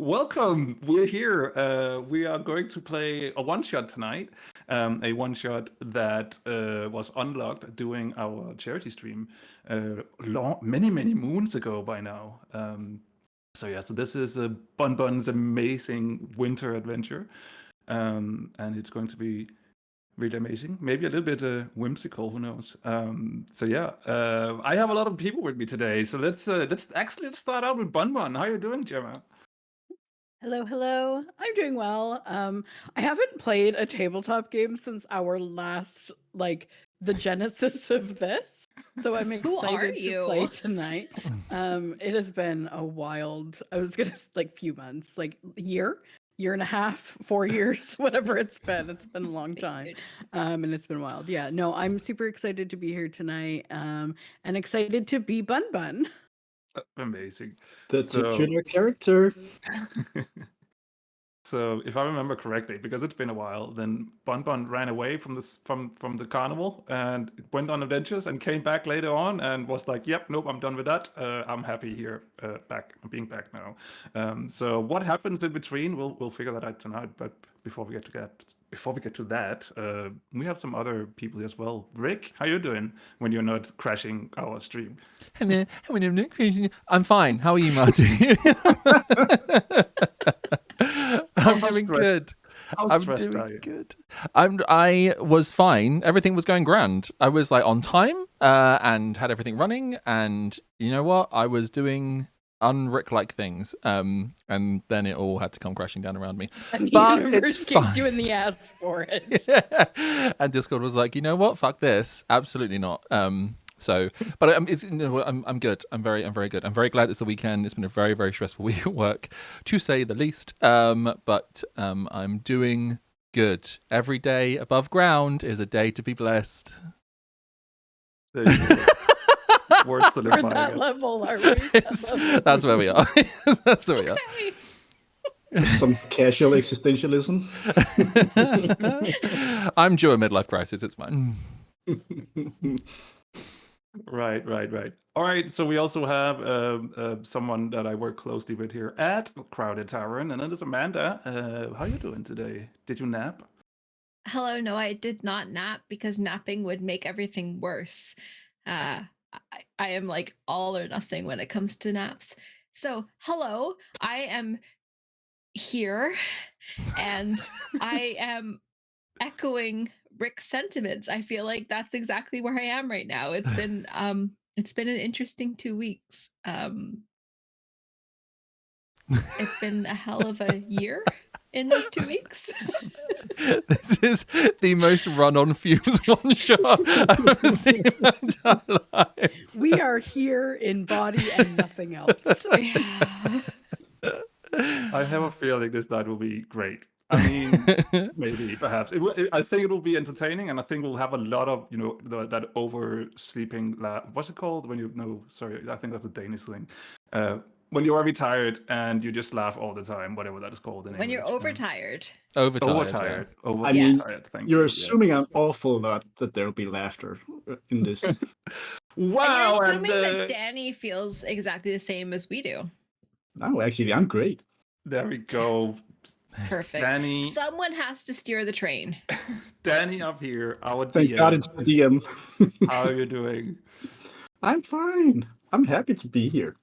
Welcome. We're here. We are going to play a one-shot tonight. A one-shot that was unlocked during our charity stream many moons ago by now. So this is Bun-Bun's amazing winter adventure. And it's going to be really amazing. Maybe a little bit whimsical, who knows? I have a lot of people with me today. So let's start out with Bun-Bun. How are you doing, Gemma? Hello. I'm doing well. I haven't played a tabletop game since our last, the genesis of this. So I'm excited to play tonight. It has been a wild, few months, year and a half, 4 years, whatever it's been. It's been a long time. And it's been wild. Yeah, no, I'm super excited to be here tonight. And excited to be Bun-Bun. Amazing. The titular character. So if I remember correctly, because it's been a while, then Bun-Bun ran away from the carnival and went on adventures and came back later on and was like, "Yep, nope, I'm done with that. I'm happy here, being back now." So what happens in between, we'll figure that out tonight. But before we get to that, we have some other people as well. Rick, how you doing when you're not crashing our stream? Hello, when I'm not crashing. I'm fine. How are you, Marty? I'm doing good. I'm doing good. I was fine. Everything was going grand. I was on time and had everything running. And you know what? I was doing un-Rick-like things. And then it all had to come crashing down around me. And but it's fine. You in the ass for it. And Discord was like, you know what? Fuck this. Absolutely not. But I'm good. I'm very good. I'm very glad it's the weekend. It's been a very, very stressful week at work, to say the least. But I'm doing good. Every day above ground is a day to be blessed. There you go. Words to live by. We're that level, are we? That's where we are. That's where we are. Some casual existentialism. I'm due a midlife crisis. It's fine. Right. All right, so we also have someone that I work closely with here at Crowded Tavern, and that is Amanda. How are you doing today? Did you nap? Hello, no, I did not nap because napping would make everything worse. I am all or nothing when it comes to naps. So, hello, I am here, and I am echoing Rick's sentiments. I feel like that's exactly where I am right now. It's been an interesting 2 weeks. It's been a hell of a year in those 2 weeks. This is the most run-on fumes one shot I've ever seen in my entire life. We are here in body and nothing else. I have a feeling this night will be great. I mean, maybe, perhaps. I think it will be entertaining, and I think we'll have a lot of, that oversleeping laugh. What's it called? Sorry, I think that's a Danish thing. When you're very tired and you just laugh all the time, whatever that is called. When you're overtired. Overtired. Thank you. You're assuming an awful lot that there'll be laughter in this. Wow. And you're assuming that Danny feels exactly the same as we do. No, actually, I'm great. There we go. Perfect. Danny, someone has to steer the train. Danny up here, our DM. Thank God it's the DM. How are you doing? I'm fine. I'm happy to be here.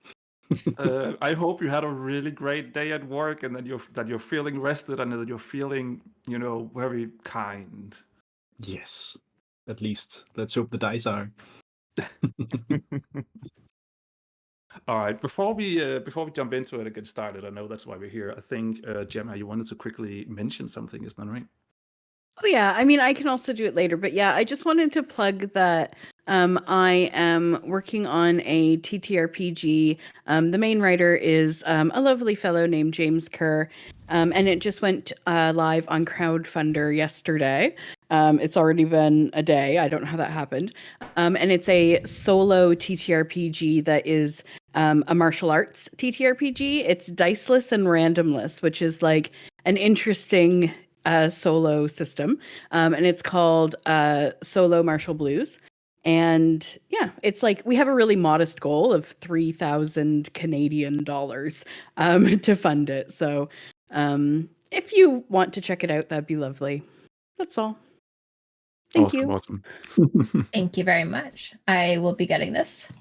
I hope you had a really great day at work, and that you're feeling rested, and that you're feeling, very kind. Yes, at least let's hope the dice are. All right, before we jump into it and get started, I know that's why we're here. I think Gemma, you wanted to quickly mention something, isn't that right? Oh yeah, I mean, I can also do it later, but yeah, I just wanted to plug that I am working on a TTRPG. The main writer is a lovely fellow named James Kerr, and it just went live on Crowdfunder yesterday. It's already been a day. I don't know how that happened. And it's a solo TTRPG that is a martial arts TTRPG. It's diceless and randomless, which is an interesting solo system, and it's called Solo Martial Blues. And yeah, it's like we have a really modest goal of 3,000 Canadian dollars to fund it. So if you want to check it out, that'd be lovely. That's all. Thank you. Awesome. Thank you very much. I will be getting this.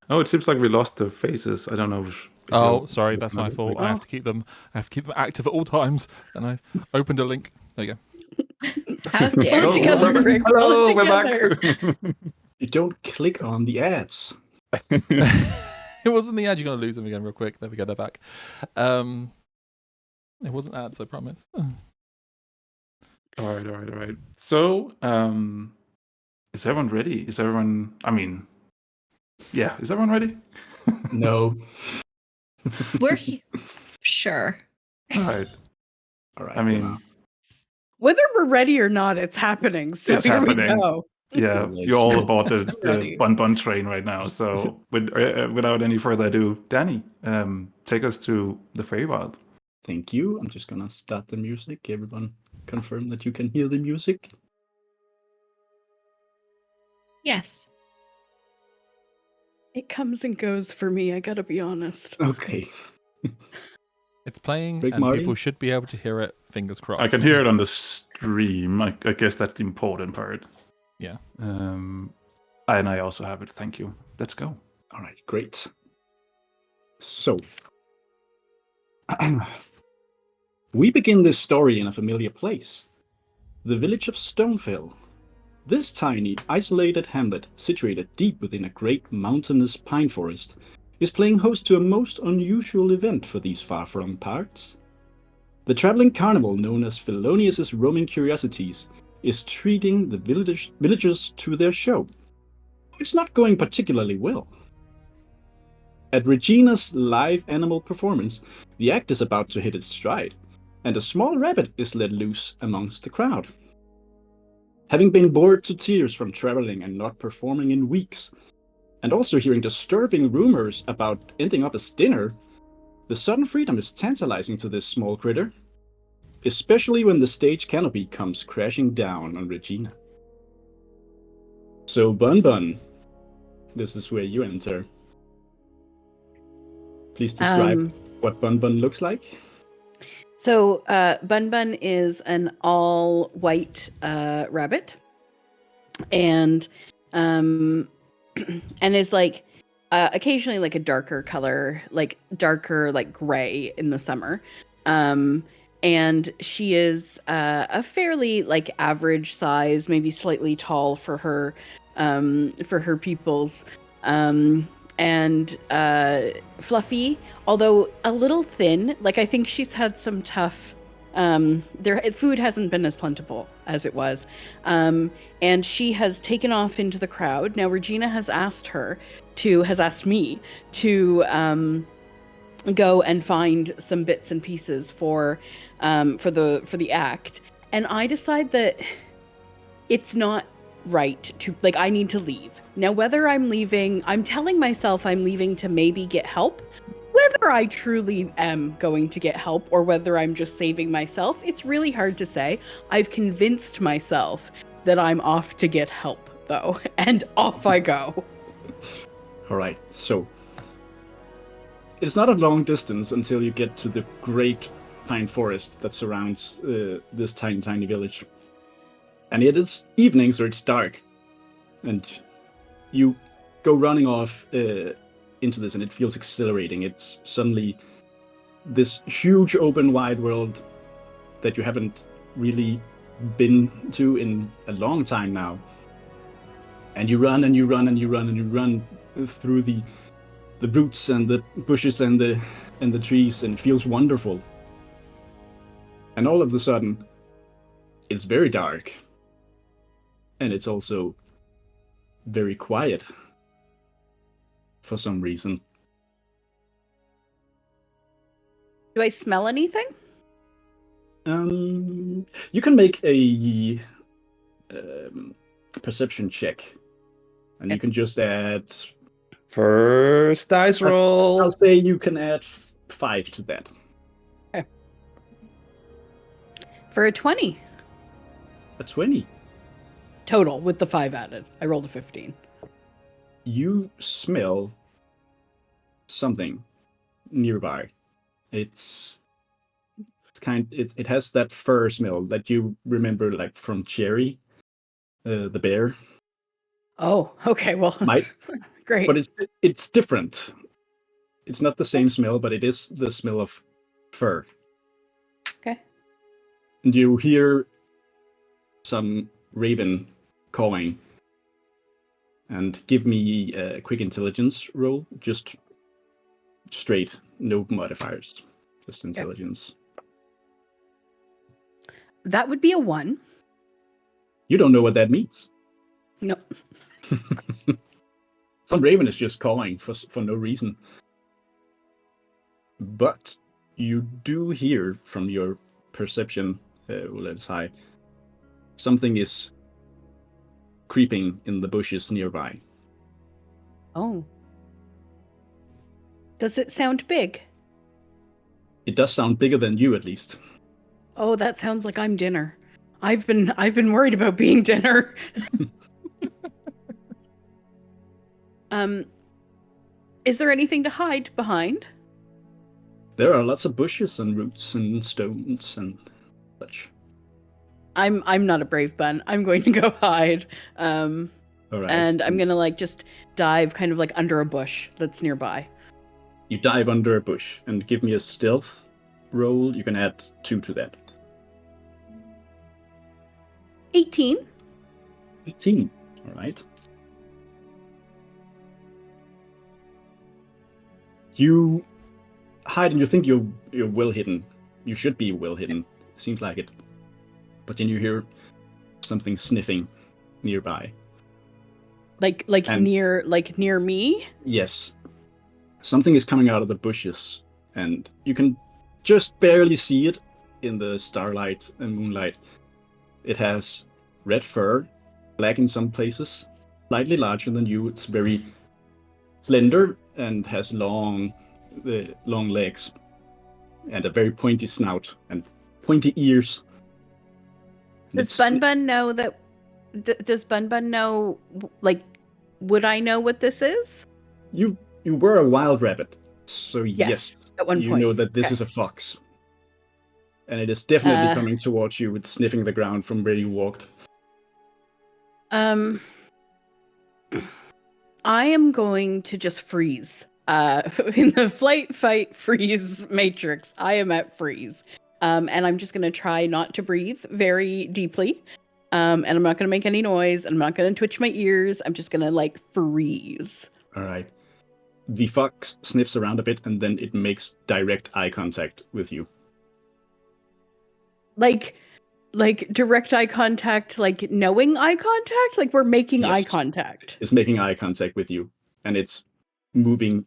Oh, it seems like we lost the faces. I don't know. Oh, sorry, that's my fault. I have to keep them. I have to keep them active at all times. And I opened a link. There you go. How dare you? Together, Rick. Hello, All we're together. back. You don't click on the ads. It wasn't the ad. You're gonna lose them again real quick. There we go. They're back. It wasn't ads. I promise. All right. So, is everyone ready? Is everyone? I mean, yeah. Is everyone ready? No. We're sure. All right. I mean, whether we're ready or not, it's happening. So It's here happening. we go. yeah, Nice. you're all aboard the Ready. Bun-Bun train right now. So, without any further ado, Danny, take us to the feywild. Thank you. I'm just gonna start the music. Everyone confirm that you can hear the music. Yes. It comes and goes for me, I gotta be honest. Okay. It's playing, Big and Marty? people should be able to hear it. Fingers crossed. I can hear it on the stream. I guess that's the important part. Yeah. And I also have it. Thank you. Let's go. All right, great. So, we begin this story in a familiar place, the village of Stonefell. This tiny, isolated hamlet, situated deep within a great mountainous pine forest, is playing host to a most unusual event for these far-flung parts. The traveling carnival known as Philonius Roaming Curiosities is treating the villagers to their show. It's not going particularly well. At Regina's live animal performance, the act is about to hit its stride, and a small rabbit is let loose amongst the crowd. Having been bored to tears from traveling and not performing in weeks, and also hearing disturbing rumors about ending up as dinner, the sudden freedom is tantalizing to this small critter, especially when the stage canopy comes crashing down on Regina. So Bun-Bun, this is where you enter. Please describe what Bun-Bun looks like. So Bun-Bun is an all-white rabbit, and is like occasionally like a darker color, like darker like gray in the summer. And she is a fairly like average size, maybe slightly tall for her pupils. And fluffy, although a little thin. Like I think she's had some tough. Food hasn't been as plentiful as it was, and she has taken off into the crowd. Now Regina has asked me to go and find some bits and pieces for the act, and I decide that it's not right to, like, I need to leave. Now, whether I'm leaving, I'm telling myself I'm leaving to maybe get help. Whether I truly am going to get help or whether I'm just saving myself, it's really hard to say. I've convinced myself that I'm off to get help, though, and off I go. All right, so it's not a long distance until you get to the great pine forest that surrounds this tiny village. And it is evening, so it's dark. And you go running off into this, and it feels exhilarating. It's suddenly this huge open wide world that you haven't really been to in a long time now. And you run and you run and you run and you run through the roots and the bushes and the trees, and it feels wonderful. And all of a sudden, it's very dark. And it's also very quiet for some reason. Do I smell anything? You can make a perception check, and you can just add. First dice roll. I'll say you can add 5 to that. Okay. For a 20. A 20. total with the 5 added. I rolled a 15. You smell something nearby. It has that fur smell that you remember, like from Jerry, the bear. Oh, okay. Well, great. But it's different. It's not the same smell, but it is the smell of fur. Okay. And you hear some raven calling. And give me a quick intelligence roll, just straight, no modifiers, just intelligence. That would be a 1. You don't know what that means. No. Some raven is just calling for no reason. But you do hear from your perception, that's high, something is creeping in the bushes nearby. Oh. Does it sound big? It does sound bigger than you, at least. Oh, that sounds like I'm dinner. I've been worried about being dinner. Is there anything to hide behind? There are lots of bushes and roots and stones and such. I'm not a brave Bun. I'm going to go hide. All right. And I'm gonna just dive kind of like under a bush that's nearby. You dive under a bush and give me a stealth roll. You can add 2 to that. 18. 18. All right. You hide and you think you're well hidden. You should be well hidden. Seems like it. But then you hear something sniffing nearby. Like near me? Yes. Something is coming out of the bushes, and you can just barely see it in the starlight and moonlight. It has red fur, black in some places, slightly larger than you. It's very slender and has long legs and a very pointy snout and pointy ears. Does Bun-Bun know that? Does Bun-Bun know? Like, would I know what this is? You were a wild rabbit, so yes, at one you point. know that this is a fox, and it is definitely coming towards you with sniffing the ground from where you walked. I am going to just freeze. In the flight, fight, freeze matrix, I am at freeze. And I'm just going to try not to breathe very deeply. And I'm not going to make any noise. I'm not going to twitch my ears. I'm just going to freeze. All right. The fox sniffs around a bit, and then it makes direct eye contact with you. Like direct eye contact, knowing eye contact? Like we're making eye contact. It's making eye contact with you, and it's moving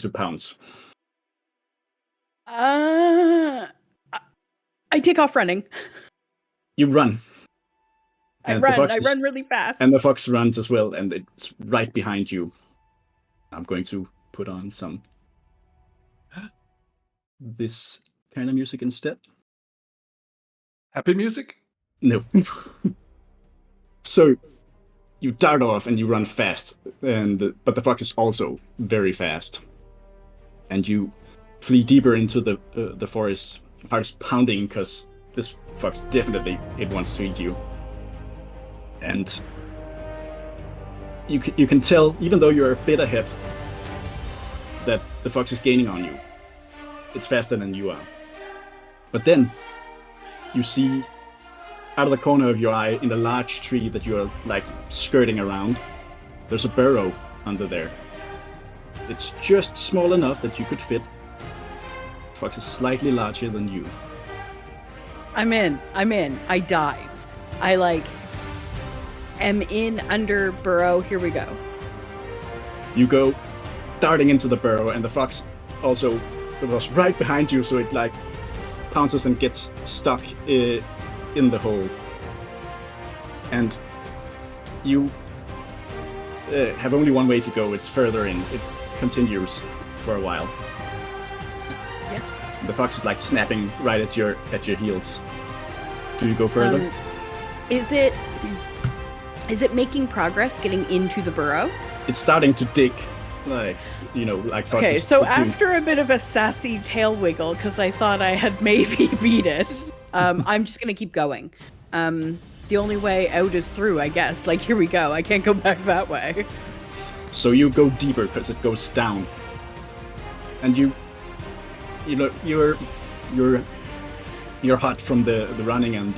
to pounce. I take off running. You run. I run really fast. And the fox runs as well, and it's right behind you. I'm going to put on this kind of music instead. Happy music? No. So you dart off and you run fast, but the fox is also very fast. And you flee deeper into the forest. Heart's pounding because this fox definitely it wants to eat you. And you can tell, even though you're a bit ahead, that the fox is gaining on you. It's faster than you are. But then you see out of the corner of your eye, in the large tree that you're skirting around, there's a burrow under there. It's just small enough that you could fit. The fox is slightly larger than you. I'm in. I dive. I am in under burrow. Here we go. You go darting into the burrow, and the fox also was right behind you, so it pounces and gets stuck in the hole. And you have only one way to go. It's further in. It continues for a while. Yep. The fox is snapping right at your heels. Do you go further? Is it Is it making progress getting into the burrow? It's starting to dig, like Fudge Okay, is so doing. after a bit of a sassy tail wiggle, because I thought I had maybe beat it, I'm just gonna keep going. The only way out is through, I guess. Like, here we go. I can't go back that way. So you go deeper because it goes down, and you're hot from the running and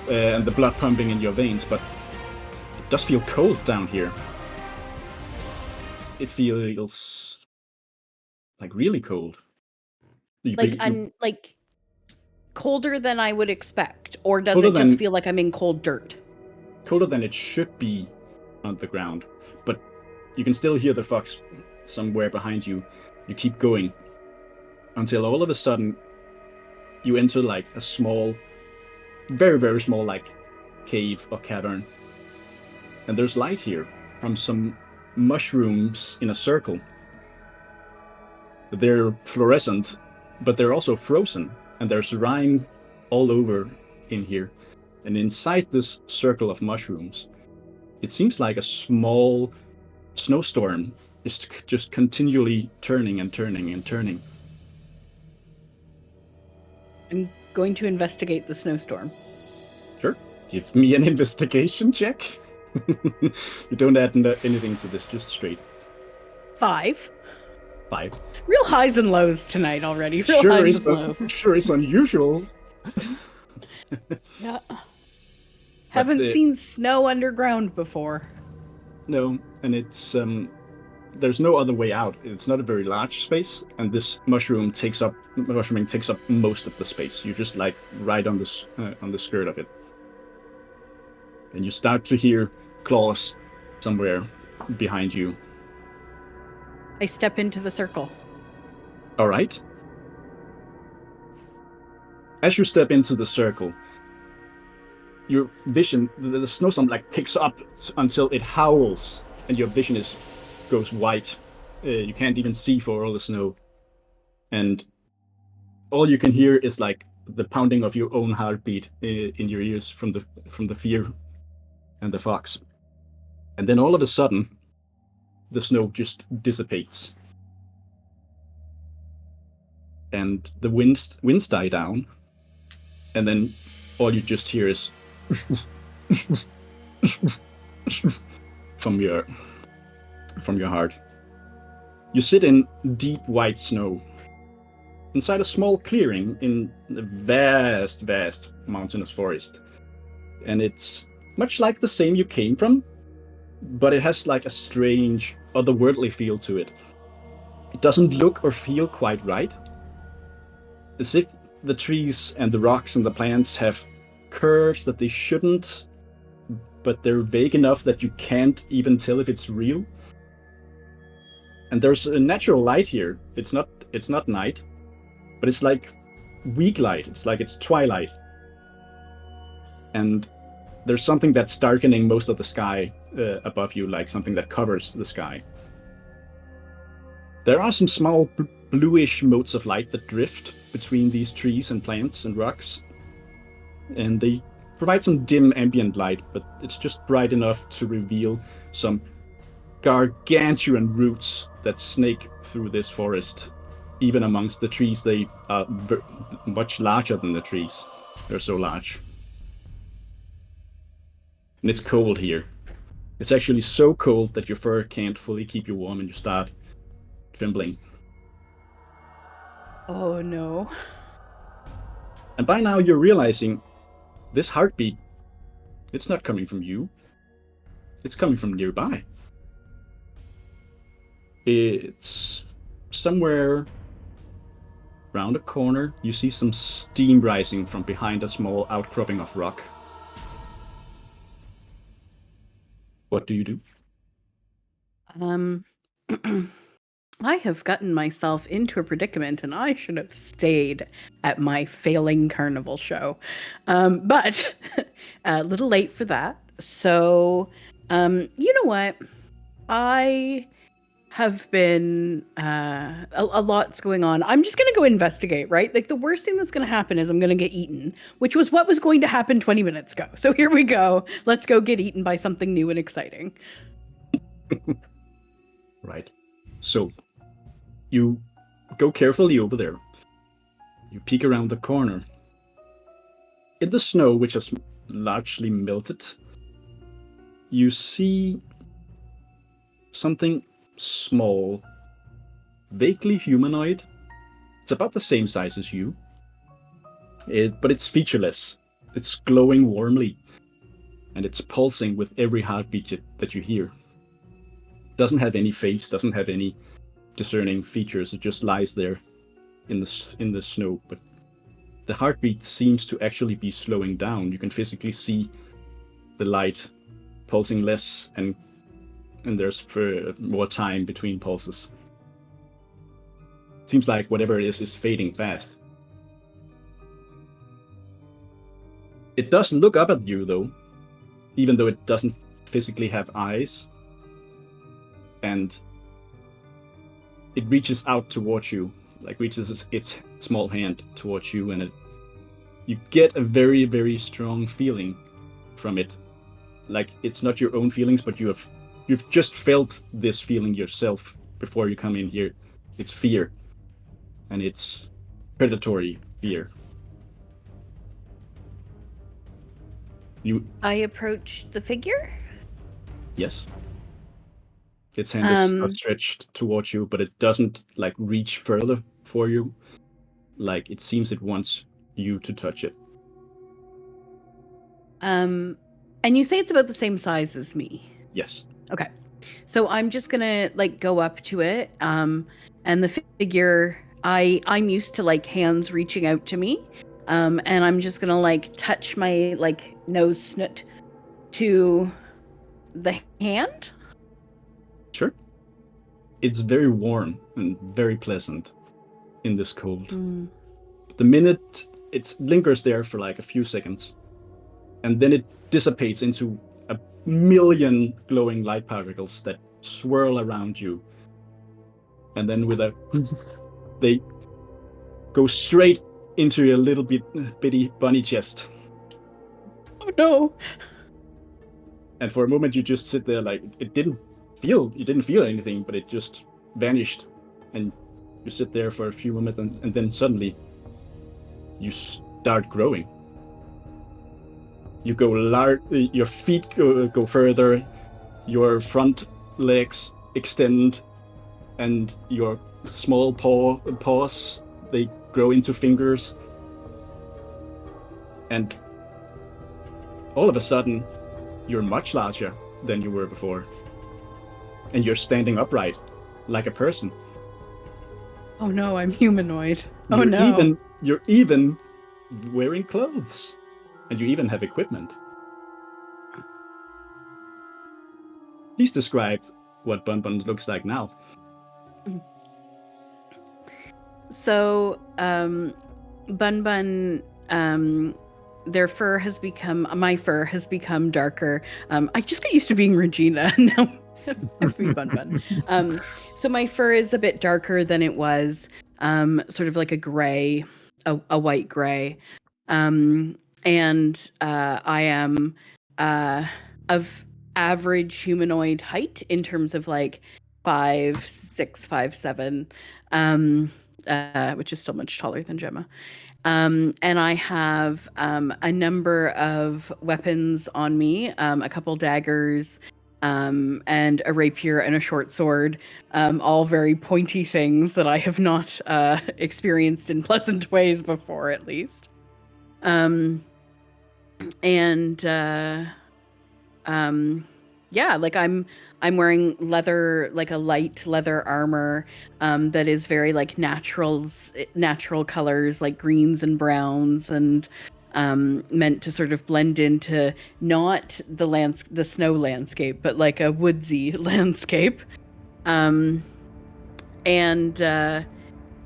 the blood pumping in your veins, but it does feel cold down here. It feels like really cold. Like colder than I would expect, or does Colder it just than- feel like I'm in cold dirt? colder than it should be on the ground, but you can still hear the fox somewhere behind you. You keep going until all of a sudden you enter like a small, very, very small, like cave or cavern. And there's light here from some mushrooms in a circle. They're fluorescent, but they're also frozen, and there's rime all over in here. And inside this circle of mushrooms, it seems like a small snowstorm is just continually turning and turning and turning. I'm going to investigate the snowstorm. Sure. Give me an investigation check. You don't add anything to this, just straight. 5. 5. Real highs and lows tonight already. Real highs and lows. Sure is unusual. Yeah. Haven't seen snow underground before. No, and it's there's no other way out. It's not a very large space, and this mushrooming takes up most of the space. You're just like right on the skirt of it, and you start to hear claws somewhere behind you. I step into the circle. All right. As you step into the circle, your vision, the snowstorm like picks up until it howls, and your vision goes white. You can't even see for all the snow, and all you can hear is like the pounding of your own heartbeat in your ears from the fear and the fox. And then all of a sudden, the snow just dissipates, and the winds die down, and then all you just hear is from your heart. You sit in deep white snow inside a small clearing in a vast, vast mountainous forest, and it's much like the same you came from, but it has like a strange, otherworldly feel to it. It doesn't look or feel quite right. As if the trees and the rocks and the plants have curves that they shouldn't, but they're vague enough that you can't even tell if it's real. And there's a natural light here. It's not night, but it's like weak light. It's like it's twilight. And there's something that's darkening most of the sky above you, like something that covers the sky. There are some small bluish motes of light that drift between these trees and plants and rocks, and they provide some dim ambient light, but it's just bright enough to reveal some gargantuan roots that snake through this forest. Even amongst the trees, they are much larger than the trees. They're so large. And it's cold here. It's actually so cold that your fur can't fully keep you warm and you start trembling. Oh no. And by now you're realizing this heartbeat, it's not coming from you. It's coming from nearby. It's somewhere around a corner. You see some steam rising from behind a small outcropping of rock. What do you do? I have gotten myself into a predicament, and I should have stayed at my failing carnival show. But a little late for that. So, you know what? I have been a lot's going on. I'm just gonna go investigate, right? Like the worst thing that's gonna happen is I'm gonna get eaten, which was what was going to happen 20 minutes ago. So here we go. Let's go get eaten by something new and exciting. Right. So you go carefully over there. You peek around the corner. In the snow, which has largely melted, you see something small, vaguely humanoid. It's about the same size as you, but it's featureless. It's glowing warmly, and it's pulsing with every heartbeat that you hear. Doesn't have any face, doesn't have any discerning features. It just lies there in the snow, but the heartbeat seems to actually be slowing down. You can physically see the light pulsing less, and there's more time between pulses. Seems like whatever it is fading fast. It doesn't look up at you, though, even though it doesn't physically have eyes. And it reaches out towards you, like reaches its small hand towards you, and you get a very, very strong feeling from it. Like it's not your own feelings, but you've just felt this feeling yourself before you come in here. It's fear, and it's predatory fear. I approach the figure? Yes. Its hand is outstretched towards you, but it doesn't like reach further for you. Like it seems it wants you to touch it. And you say it's about the same size as me. Yes. Okay. So I'm just gonna like go up to it. And the figure, I'm used to like hands reaching out to me. And I'm just gonna like touch my like nose snoot to the hand. Sure. It's very warm and very pleasant in this cold. The minute it lingers there for like a few seconds, and then it dissipates into a million glowing light particles that swirl around you. And then with they go straight into your little bitty bunny chest. Oh no. And for a moment you just sit there like you didn't feel anything, but it just vanished. And you sit there for a few moments, and then suddenly you start growing. You go your feet go further, your front legs extend, and your small paws, they grow into fingers. And all of a sudden, you're much larger than you were before. And you're standing upright, like a person. Oh no, I'm humanoid. No. You're even wearing clothes. And you even have equipment. Please describe what Bun-Bun looks like now. So, Bun-Bun, my fur has become darker. I just got used to being Regina, now I have to be Bun-Bun. So my fur is a bit darker than it was, sort of like a gray, a white gray. And I am of average humanoid height in terms of like 5'6", 5'7", which is still much taller than Gemma. And I have a number of weapons on me, a couple daggers, and a rapier and a short sword, all very pointy things that I have not experienced in pleasant ways before, at least. Yeah, like I'm wearing leather, like a light leather armor, that is very like natural colors, like greens and browns, and meant to sort of blend into not the snow landscape, but like a woodsy landscape.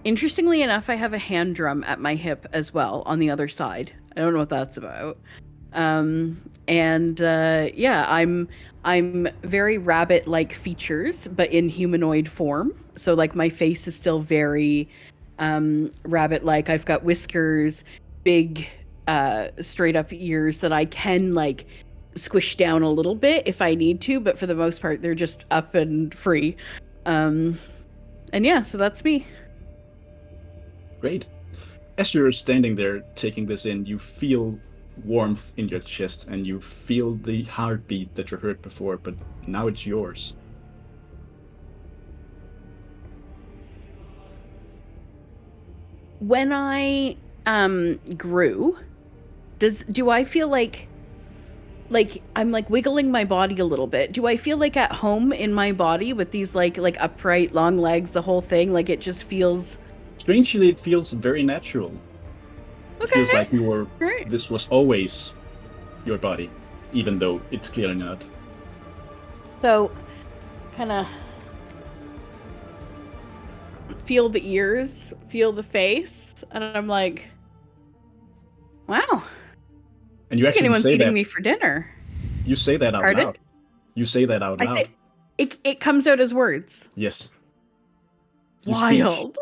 Interestingly enough, I have a hand drum at my hip as well on the other side. I don't know what that's about. Yeah, I'm very rabbit-like features, but in humanoid form. So like my face is still very rabbit-like. I've got whiskers, big straight up ears that I can like squish down a little bit if I need to, but for the most part they're just up and free. And yeah, so that's me. Great. As you're standing there taking this in, you feel warmth in your chest and you feel the heartbeat that you heard before, but now it's yours. When I grew, do I feel like I'm like wiggling my body a little bit? Do I feel like at home in my body with these like upright long legs, the whole thing? Like it just feels Strangely, it feels very natural. It okay. feels like Great. this was always your body, even though it's clearly not. So, kind of feel the ears, feel the face, and I'm like, wow. And you actually anyone's say eating that. me for dinner. You say that out Pardon? loud. You say that out loud. I say it comes out as words. Yes. You Wild.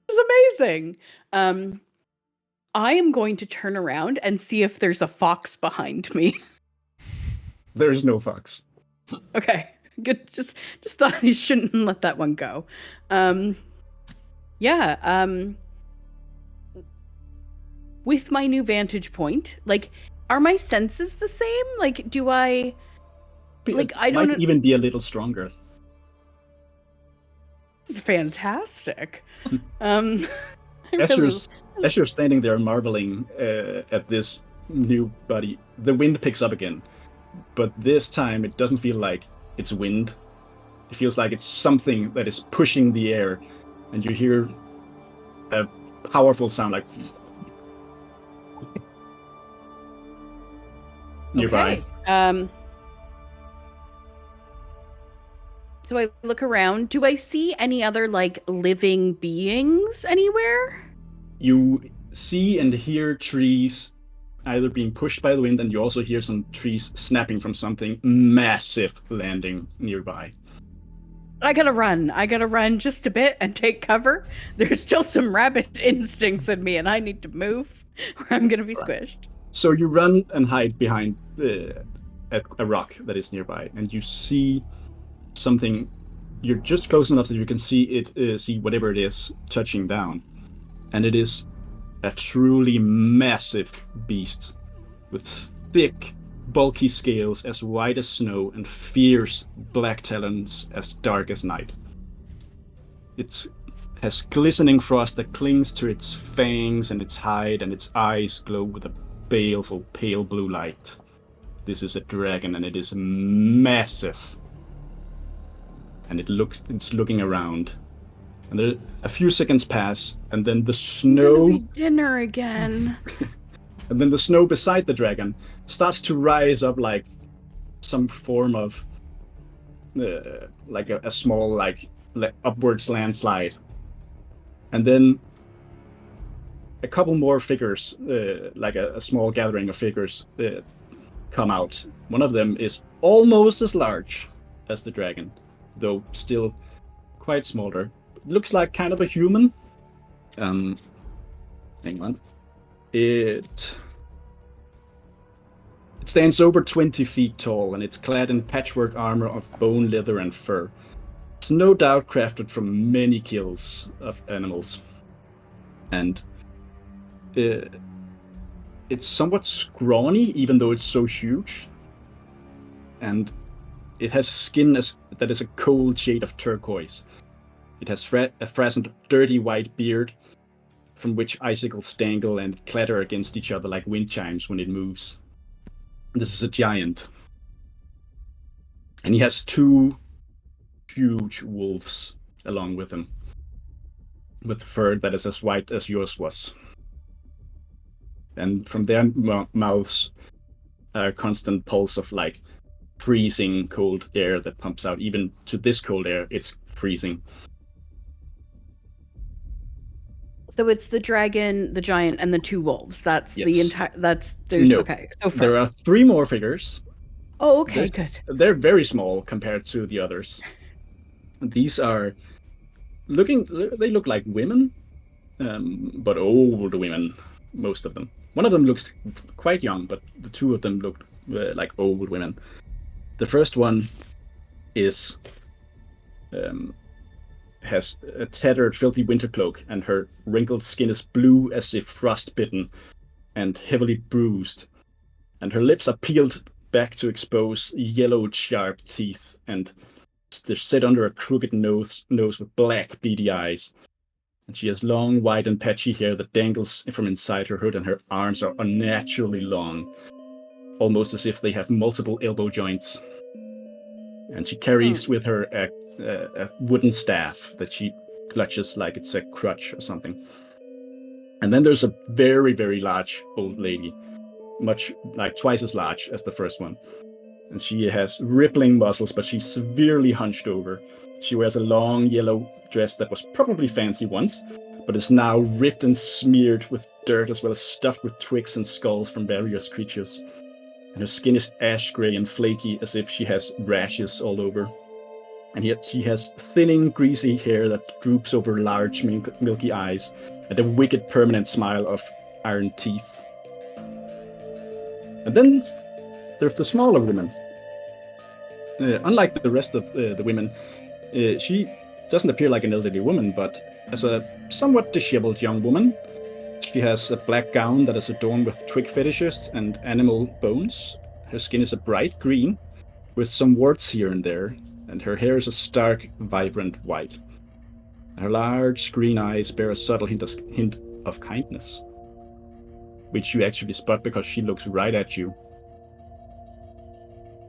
It's amazing. I am going to turn around and see if there's a fox behind me. There is no fox. Okay, good. Just thought you shouldn't let that one go. Yeah. With my new vantage point, like, are my senses the same? Like, do I? Like, I don't. Might even be a little stronger. This is fantastic. As you're standing there marveling at this new body, the wind picks up again. But this time it doesn't feel like it's wind. It feels like it's something that is pushing the air. And you hear a powerful sound like nearby. Okay. So I look around. Do I see any other like living beings anywhere? You see and hear trees either being pushed by the wind, and you also hear some trees snapping from something massive landing nearby. I gotta run just a bit and take cover. There's still some rabbit instincts in me, and I need to move, or I'm gonna be squished. So you run and hide behind a rock that is nearby, and you see something. You're just close enough that you can see it, see whatever it is touching down, and it is a truly massive beast with thick, bulky scales as white as snow and fierce black talons as dark as night. It has glistening frost that clings to its fangs and its hide, and its eyes glow with a baleful pale blue light. This is a dragon, and it is massive. And it's looking around. And there, a few seconds pass, and then the snow... It'll be dinner again. And then the snow beside the dragon starts to rise up like some form of... like a small, like upwards landslide. And then a couple more figures, like a small gathering of figures, come out. One of them is almost as large as the dragon, though still quite smaller. Looks like kind of a human. Hang on. It stands over 20 feet tall, and it's clad in patchwork armor of bone, leather, and fur. It's no doubt crafted from many kills of animals. And it's somewhat scrawny, even though it's so huge. And it has skin that is a cold shade of turquoise. It has a frazzled, dirty white beard, from which icicles dangle and clatter against each other like wind chimes when it moves. This is a giant. And he has two huge wolves along with him, with fur that is as white as yours was. And from their mouths, a constant pulse of like freezing cold air that pumps out. Even to this cold air, it's freezing. So it's the dragon, the giant, and the 2 wolves. That's the Yes. entire. There's No. okay. So far. There are 3 more figures. Oh, okay, good. They're very small compared to the others. These are they look like women, but old women, most of them. One of them looks quite young, but the 2 of them look like old women. The first one is has a tattered, filthy winter cloak, and her wrinkled skin is blue as if frostbitten and heavily bruised. And her lips are peeled back to expose yellowed, sharp teeth, and they're set under a crooked nose with black, beady eyes. And she has long, white, and patchy hair that dangles from inside her hood, and her arms are unnaturally long, almost as if they have multiple elbow joints. And she carries with her a wooden staff that she clutches like it's a crutch or something. And then there's a very, very large old lady, much like twice as large as the first one. And she has rippling muscles, but she's severely hunched over. She wears a long yellow dress that was probably fancy once, but is now ripped and smeared with dirt, as well as stuffed with twigs and skulls from various creatures. And her skin is ash gray and flaky, as if she has rashes all over. And yet she has thinning, greasy hair that droops over large, milky eyes, and a wicked, permanent smile of iron teeth. And then there's the smaller woman. Unlike the rest of the women, she doesn't appear like an elderly woman, but as a somewhat disheveled young woman. She has a black gown that is adorned with twig fetishes and animal bones. Her skin is a bright green, with some warts here and there, and her hair is a stark, vibrant white. Her large green eyes bear a subtle hint of kindness, which you actually spot because she looks right at you.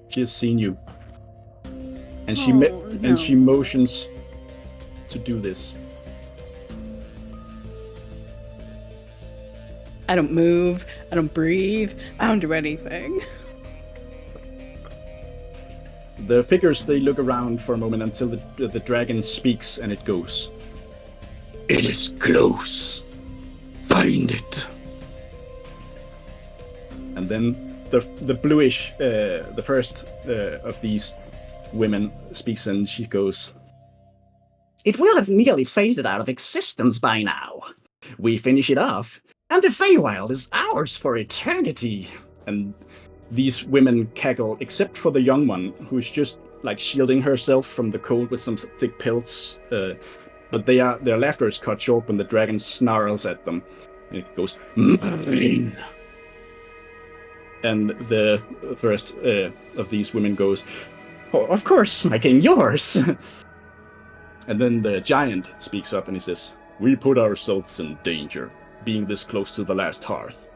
She has seen you, and she motions to do this. I don't move. I don't breathe. I don't do anything. The figures, they look around for a moment until the dragon speaks, and it goes, "It is close. Find it." And then the bluish, the first of these women speaks, and she goes, "It will have nearly faded out of existence by now. We finish it off, and the feywild is ours for eternity." And these women cackle, except for the young one, who is just like shielding herself from the cold with some thick pelts. But their laughter is cut short when the dragon snarls at them. And it goes, "Mine." And the first of these women goes, "Oh, of course, my king, yours." And then the giant speaks up and he says, "We put ourselves in danger, being this close to the last hearth.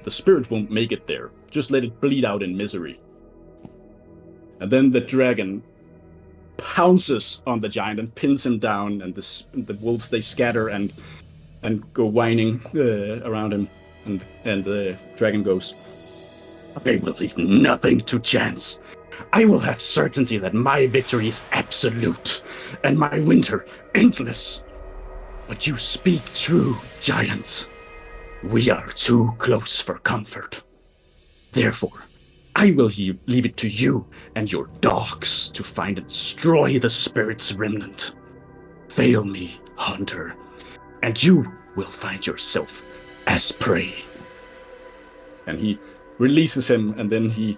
The spirit won't make it there. Just let it bleed out in misery." And then the dragon pounces on the giant and pins him down, and the wolves, they scatter and go whining around him. And the dragon goes, "I will leave nothing to chance. I will have certainty that my victory is absolute, and my winter endless. But you speak true, giants. We are too close for comfort. Therefore, I will leave it to you and your dogs to find and destroy the spirit's remnant. Fail me, hunter, and you will find yourself as prey." And he releases him, and then he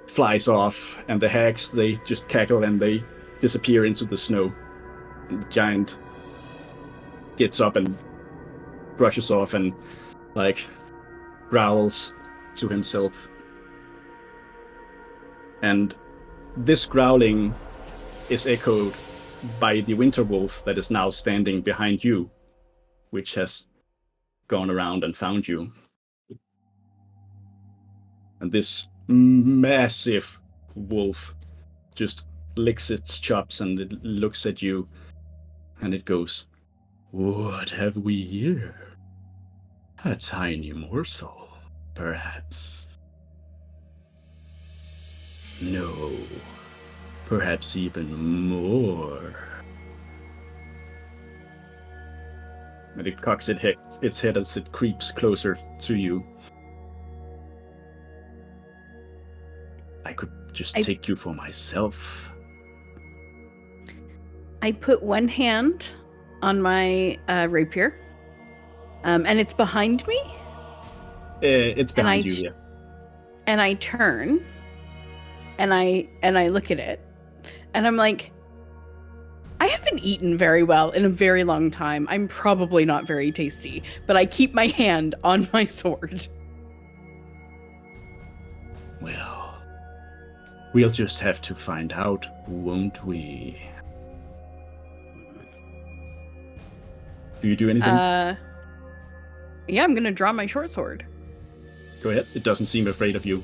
flies off, and the hags, they just cackle and they disappear into the snow. And the giant gets up and brushes off and growls to himself. And this growling is echoed by the winter wolf that is now standing behind you, which has gone around and found you. And this massive wolf just licks its chops and it looks at you and it goes, "What have we here? A tiny morsel, perhaps? No, perhaps even more." And it cocks its head as it creeps closer to you. I could just take you for myself. I put one hand on my rapier, and it's behind me. It's behind you, yeah. And I turn, and I look at it, and I'm like, I haven't eaten very well in a very long time. I'm probably not very tasty, but I keep my hand on my sword. Well, we'll just have to find out, won't we? Do you do anything? Yeah, I'm gonna draw my short sword. Go ahead. It doesn't seem afraid of you.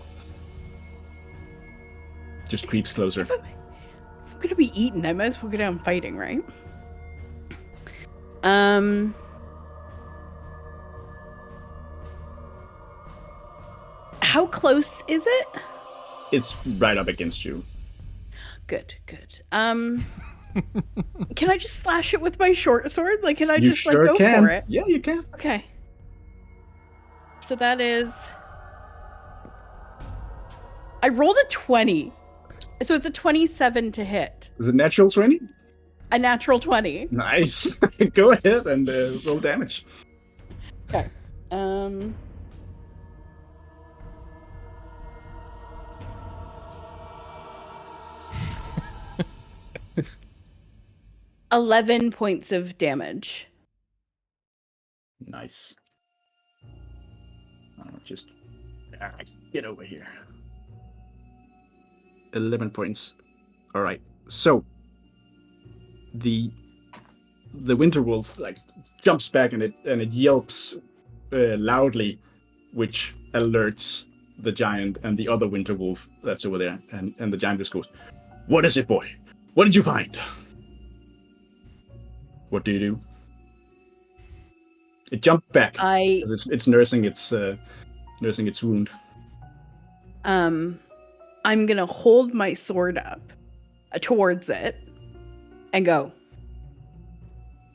Just creeps closer. If I'm gonna be eaten, I might as well go down fighting, right? How close is it? It's right up against you. Good. Can I just slash it with my short sword? Like, can I You just sure go can. for it? Yeah, you can. Okay. So that is... I rolled a 20. So it's a 27 to hit. Is it natural 20? A natural 20. Nice. Go ahead and roll damage. Okay. 11 points of damage. Nice. Just get over here. 11 points. All right. So the winter wolf like jumps back and it yelps loudly, which alerts the giant and the other winter wolf that's over there. And the giant just goes, "What is it, boy? What did you find?" What do you do? It jumped back. It's nursing its wound. I'm gonna hold my sword up towards it and go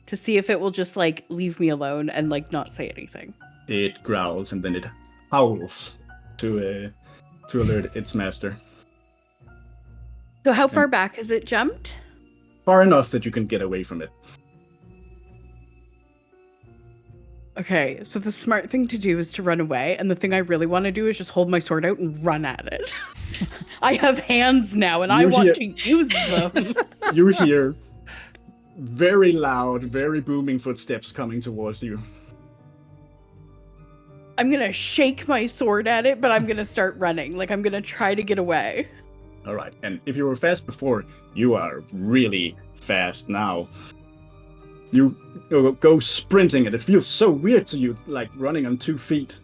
to see if it will just like leave me alone and like not say anything. It growls and then it howls to alert its master. So how far back has it jumped? Far enough that you can get away from it. Okay, so the smart thing to do is to run away, and the thing I really want to do is just hold my sword out and run at it. I have hands now, and I want to use them. You hear very loud, very booming footsteps coming towards you. I'm gonna shake my sword at it, but I'm gonna start running. Like, I'm gonna try to get away. All right, and if you were fast before, you are really fast now. You go sprinting, and it feels so weird to you, like running on 2 feet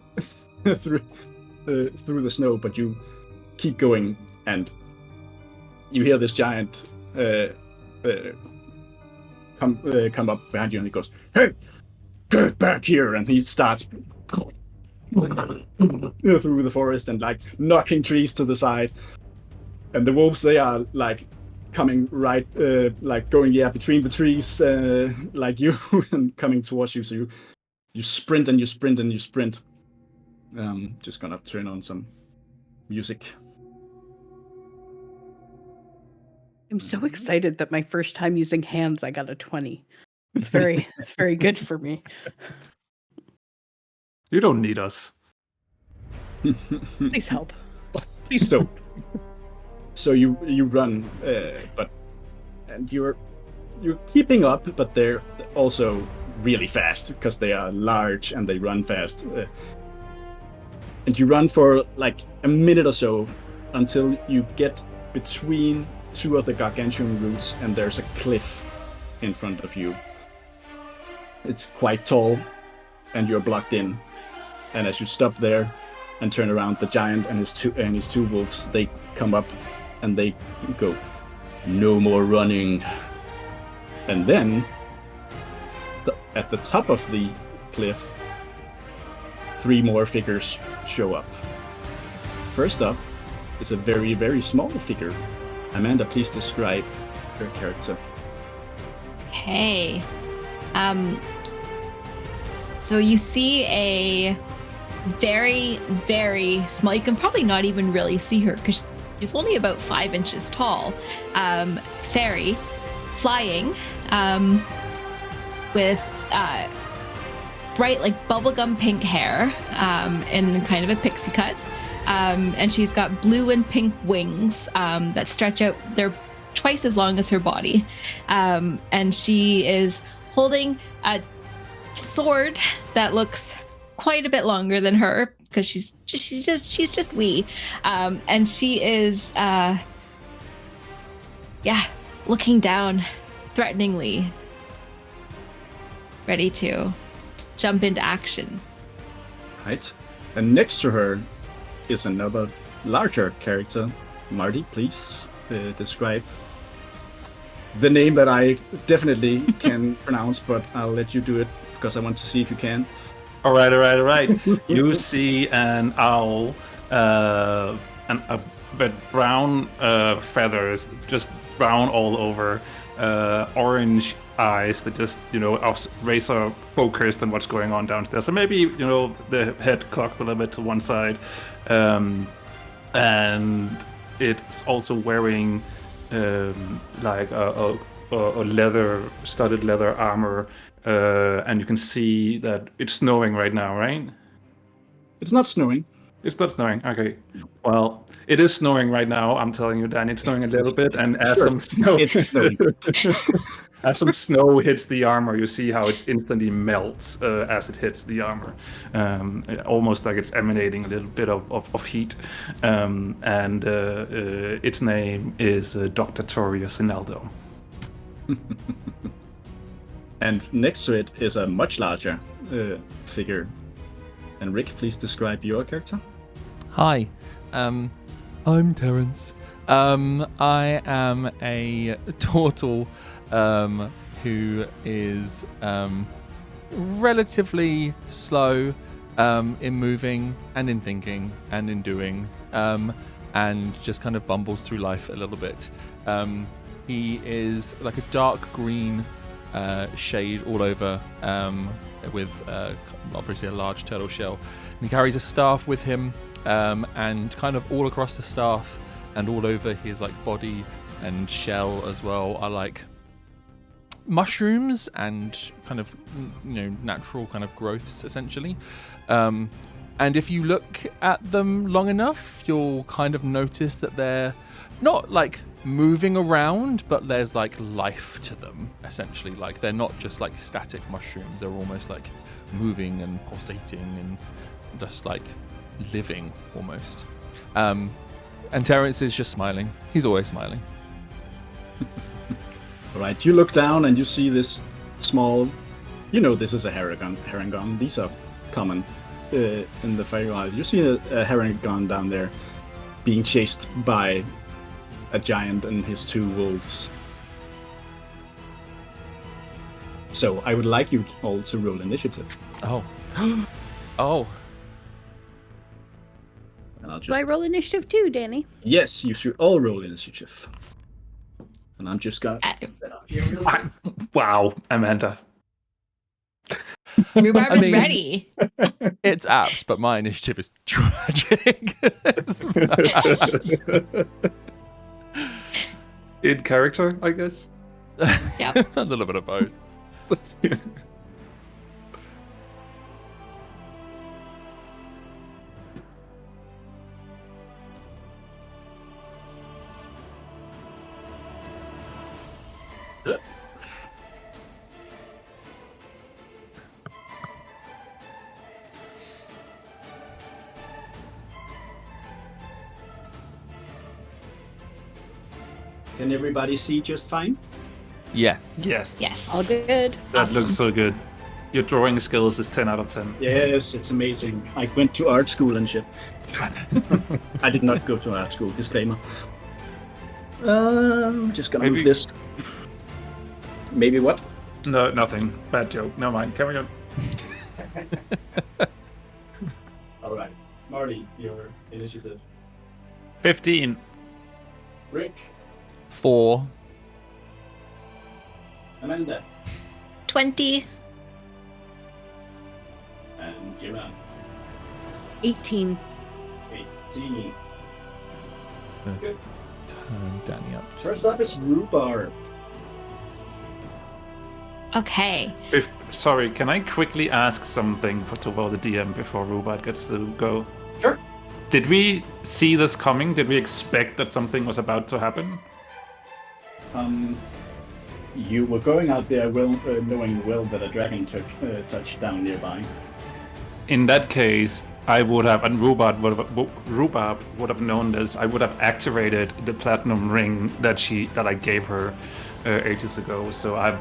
through the snow. But you keep going, and you hear this giant come up behind you, and he goes, "Hey, get back here!" And he starts through the forest and like knocking trees to the side. And the wolves, they are like coming right, like going between the trees, like you, and coming towards you. So you sprint and you sprint and you sprint. Just gonna turn on some music. I'm so excited that my first time using hands, I got a 20. It's very good for me. You don't need us. Please help. Please don't. So you run, and you're keeping up, but they're also really fast because they are large and they run fast. And you run for like a minute or so until you get between two of the gargantuan roots, and there's a cliff in front of you. It's quite tall, and you're blocked in. And as you stop there and turn around, the giant and his two wolves, they come up and they go, "No more running." And then at the top of the cliff, 3 more figures show up. First up is a very, very small figure. Amanda, please describe her character. Hey. So you see a very, very small, you can probably not even really see her because she's only about 5 inches tall, fairy flying with bright, like bubblegum pink hair in kind of a pixie cut. And she's got blue and pink wings that stretch out. They're twice as long as her body. And she is holding a sword that looks quite a bit longer than her because she's just wee. And she is looking down threateningly, ready to jump into action. Right. And next to her is another larger character. Marty, please describe the name that I definitely can pronounce, but I'll let you do it because I want to see if you can. All right. You see an owl, but brown feathers, just brown all over, orange eyes that just, are razor focused on what's going on downstairs. So maybe, the head cocked a little bit to one side. And it's also wearing like a studded leather armor. And you can see that it's snowing right now, right? It's not snowing. It's not snowing. Okay. Well, it is snowing right now. I'm telling you, Dan. It's snowing a little bit, and as some snow, as some snow hits the armor, you see how it instantly melts as it hits the armor, almost like it's emanating a little bit of heat. And its name is Dr. Toria Sinaldo. And next to it is a much larger figure. And Rick, please describe your character. Hi, I'm Terence. I am a turtle who is relatively slow in moving and in thinking and in doing, and just kind of bumbles through life a little bit. He is like a dark green shade all over, with obviously a large turtle shell. And he carries a staff with him, and kind of all across the staff and all over his like body and shell as well are like mushrooms and kind of natural kind of growths essentially. And if you look at them long enough, you'll kind of notice that they're not like moving around, but there's like life to them essentially. Like they're not just like static mushrooms, they're almost like moving and pulsating and just like living almost. And Terence is just smiling. He's always smiling. All right, you look down and you see this small, this is a herringon. These are common in the feywild. You see a herringon down there being chased by a giant and his 2 wolves. So I would like you all to roll initiative. Oh. Oh. And I'll Do I roll initiative too, Danny? Yes, you should all roll initiative. And I'm just gonna set up here. Wow, Amanda. Rhubarb is ready. It's apt, but my initiative is tragic. In character, I guess. Yep. A little bit of both. Can everybody see just fine? Yes. Yes. All good. That Awesome. looks so good. Your drawing skills is 10 out of 10. Yes, it's amazing. I went to art school and shit. I did not go to art school, disclaimer. Just gonna move this. Maybe what? No, nothing. Bad joke. Never mind. Carry on. Alright. Marty, your initiative. 15. Rick. 4. Amanda. 20. dear man. 18. 18. Good. Turn Danny up. First up is Rhubarb. Okay. Sorry, can I quickly ask something to the DM before Rhubarb gets to go? Sure. Did we see this coming? Did we expect that something was about to happen? You were going out there knowing well that a dragon touched down nearby. In that case, I would have, and Rhubarb would have known this. I would have activated the platinum ring that I gave her ages ago. So I've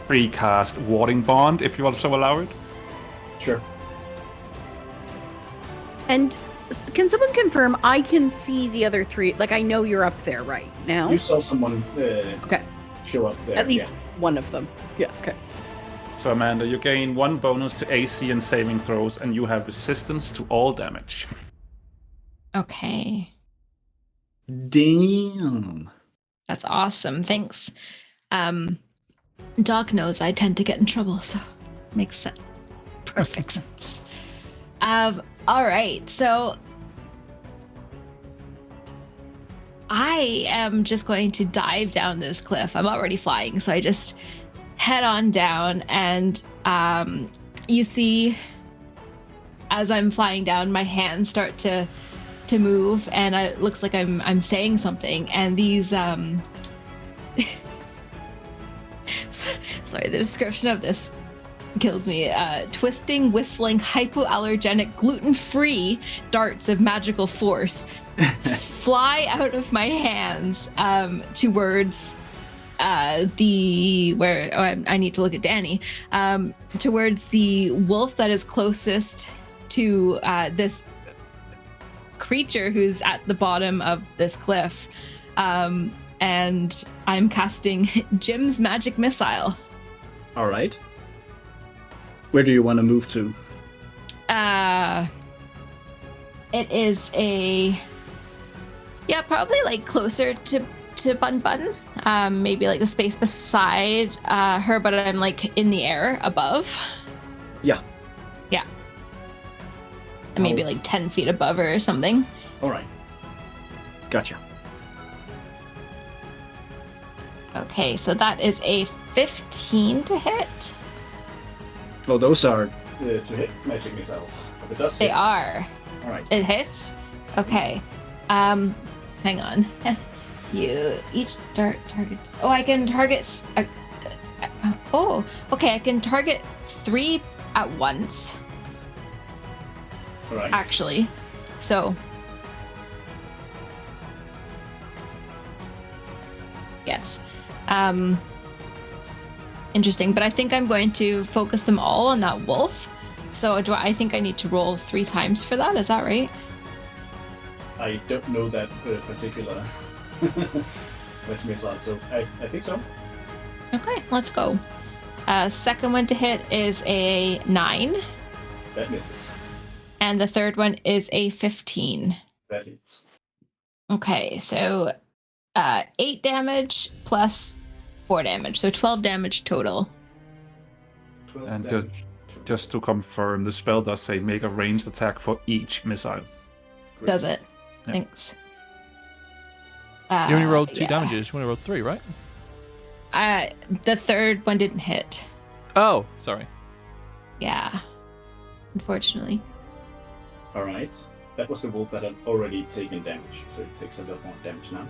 recast Warding Bond, if you also allow it. Sure. And can someone confirm I can see the other three? Like, I know you're up there right now. You saw someone Okay. show up there. At least one of them. Yeah, okay. So Amanda, you gain 1 bonus to AC and saving throws, and you have resistance to all damage. Okay. Damn. That's awesome. Thanks. Doc knows I tend to get in trouble, so makes sense. Perfect sense. All right, so I am just going to dive down this cliff. I'm already flying, so I just head on down, and you see, as I'm flying down, my hands start to move, and it looks like I'm saying something, and these sorry, the description of this kills me. Twisting, whistling, hypoallergenic, gluten-free darts of magical force fly out of my hands towards I need to look at Danny, towards the wolf that is closest to this creature who's at the bottom of this cliff. And I'm casting Jim's magic missile. All right. Where do you want to move to? It is probably like closer to Bun-Bun. Maybe like the space beside her, but I'm like in the air above. Yeah. Yeah. And maybe like 10 feet above her or something. All right. Gotcha. Okay, so that is a 15 to hit. Oh, those are to hit magic missiles. But it does They hit. are. All right. It hits? Okay. Hang on. You each dart targets. Oh, I can target. Okay. I can target 3 at once. All right. Actually, so yes. Interesting, but I think I'm going to focus them all on that wolf. So I think I need to roll 3 times for that. Is that right? I don't know that particular magic missile, so I think so. Okay, let's go. Second one to hit is a 9. That misses. And the third one is a 15. That hits. Okay, so 8 damage plus 4 damage, so 12 damage total. 12 And damage. just to confirm, the spell does say make a ranged attack for each missile. Great. Does it? Yeah. Thanks. You only rolled 2 yeah. damages. You only rolled 3, right? The third one didn't hit. Oh, sorry. Yeah. Unfortunately. All right. That was the wolf that had already taken damage, so it takes a little more damage now.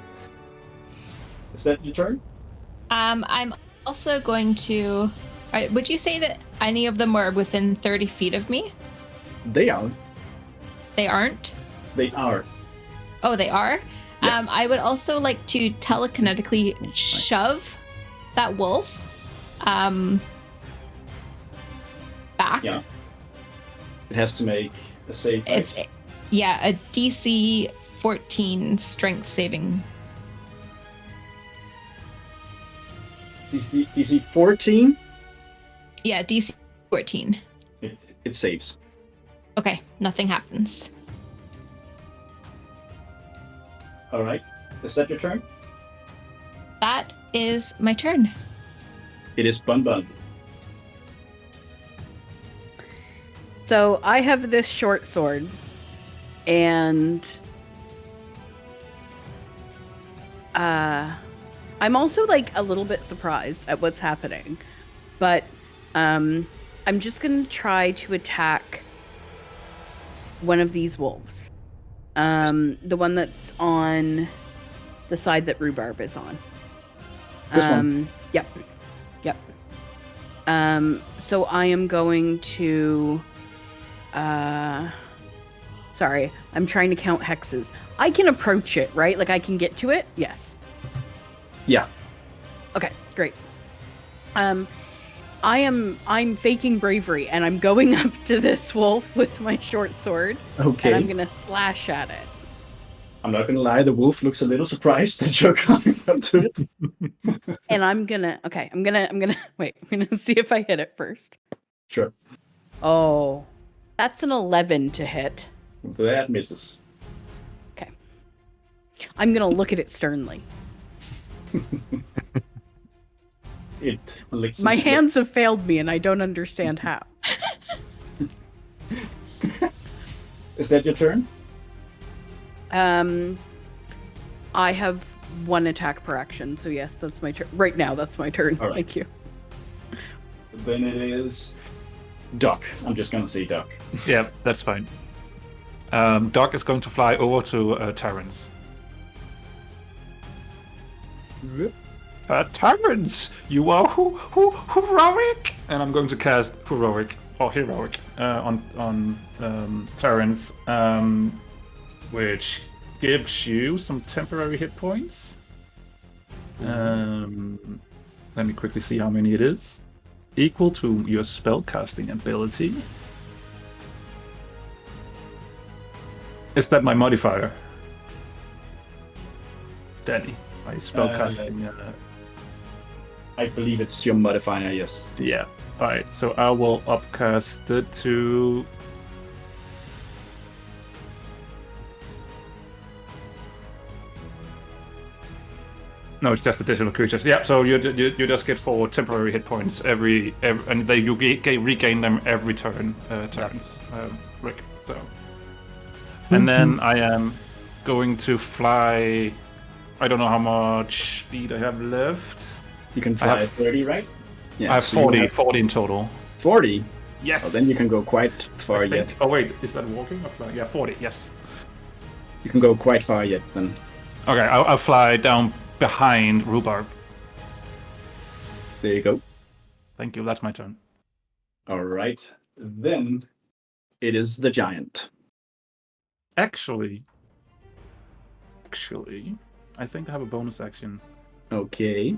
Is that your turn? I'm also going to. Would you say that any of them are within 30 feet of me? They are. They aren't? They are. Oh, they are? Yeah. I would also like to telekinetically shove that wolf back. Yeah. It has to make a save. Right? It's a DC 14 strength saving. DC 14? Yeah, DC 14. It saves. Okay, nothing happens. All right. Is that your turn? That is my turn. It is Bun-Bun. So I have this short sword, and I'm also like a little bit surprised at what's happening, but I'm just gonna try to attack one of these wolves. The one that's on the side that Rhubarb is on. This one? Yep. So I am going to sorry, I'm trying to count hexes. I can approach it, right? Like I can get to it? Yes. Yeah. Okay, great. I'm faking bravery and I'm going up to this wolf with my short sword. Okay. And I'm gonna slash at it. I'm not gonna lie, the wolf looks a little surprised that you're coming up to it. And I'm gonna wait, I'm gonna see if I hit it first. Sure. Oh. That's an 11 to hit. That misses. Okay. I'm gonna look at it sternly. It licks My its hands lips. have failed me and I don't understand how. Is that your turn? I have one attack per action, so yes, that's my turn. Right now, that's my turn. All right. Thank you. Then it is Duck. I'm just gonna say Duck. Yeah, that's fine. Doc is going to fly over to Terrence. Terrence, you are heroic, and I'm going to cast heroic on Terrence, which gives you some temporary hit points. Let me quickly see how many it is. Equal to your spellcasting ability. Is that my modifier? Danny, my spellcasting. I believe it's your modifier, yes. Yeah. Alright, so I will upcast it to. No, it's just additional creatures. Yeah, so you just get 4 temporary hit points every and you regain them every turns, Rick. So, and then I am going to fly. I don't know how much speed I have left. You can fly 30, right? Yeah. I have so 40 in total. 40? Yes. Oh, then you can go quite far I think. yet. Oh wait, is that walking or flying? Yeah, 40. Yes. You can go quite far yet then. Okay, I'll fly down behind Rhubarb. There you go. Thank you. That's my turn. All right. Then it is the giant. Actually, I think I have a bonus action. Okay.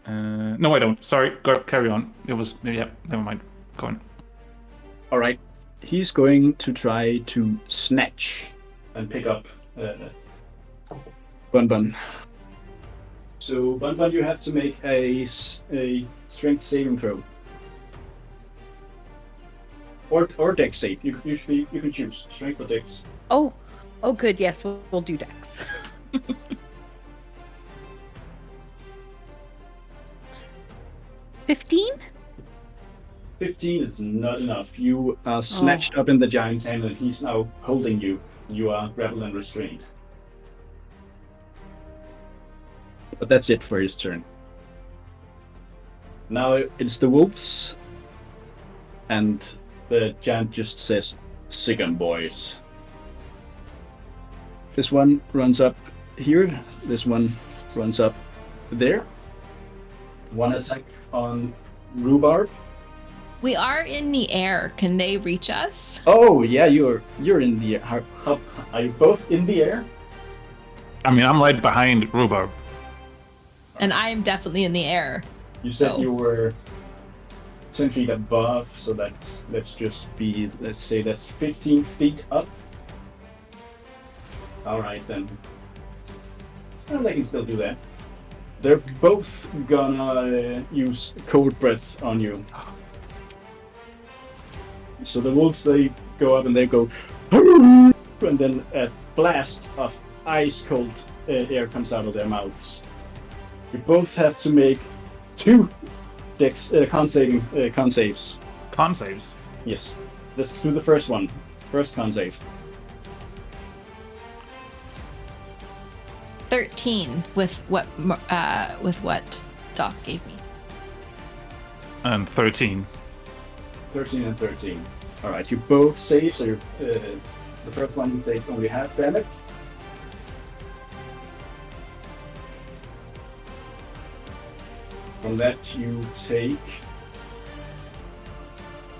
No, I don't. Sorry. Carry on. It was. Yeah, never mind. Go on. All right. He's going to try to snatch and pick up Bun-Bun. So, Bun-Bun, you have to make a strength saving throw. Or dex save. You can choose strength or dex. Oh, good. Yes, we'll do Dex. 15? 15 is not enough. You are snatched up in the giant's hand and he's now holding you. You are grappled and restrained. But that's it for his turn. Now it's the wolves. And the giant just says, "Sick 'em, boys." This one runs up here. This one runs up there. One attack on Rhubarb. We are in the air. Can they reach us? Oh yeah, you're in the air. Are you both in the air? I mean, I'm right behind Rhubarb. And I am definitely in the air. You said So- you were 10 feet above, so let's say that's 15 feet up. All right then. Well, they can still do that. They're both gonna use cold breath on you. So the wolves, they go up and they go, and then a blast of ice cold air comes out of their mouths. You both have to make 2 con saves. Con saves. Yes. Let's do the first one. First con save. 13 with what Doc gave me. And 13. 13 and 13. All right, you both save. So the first one you take only half damage. From that you take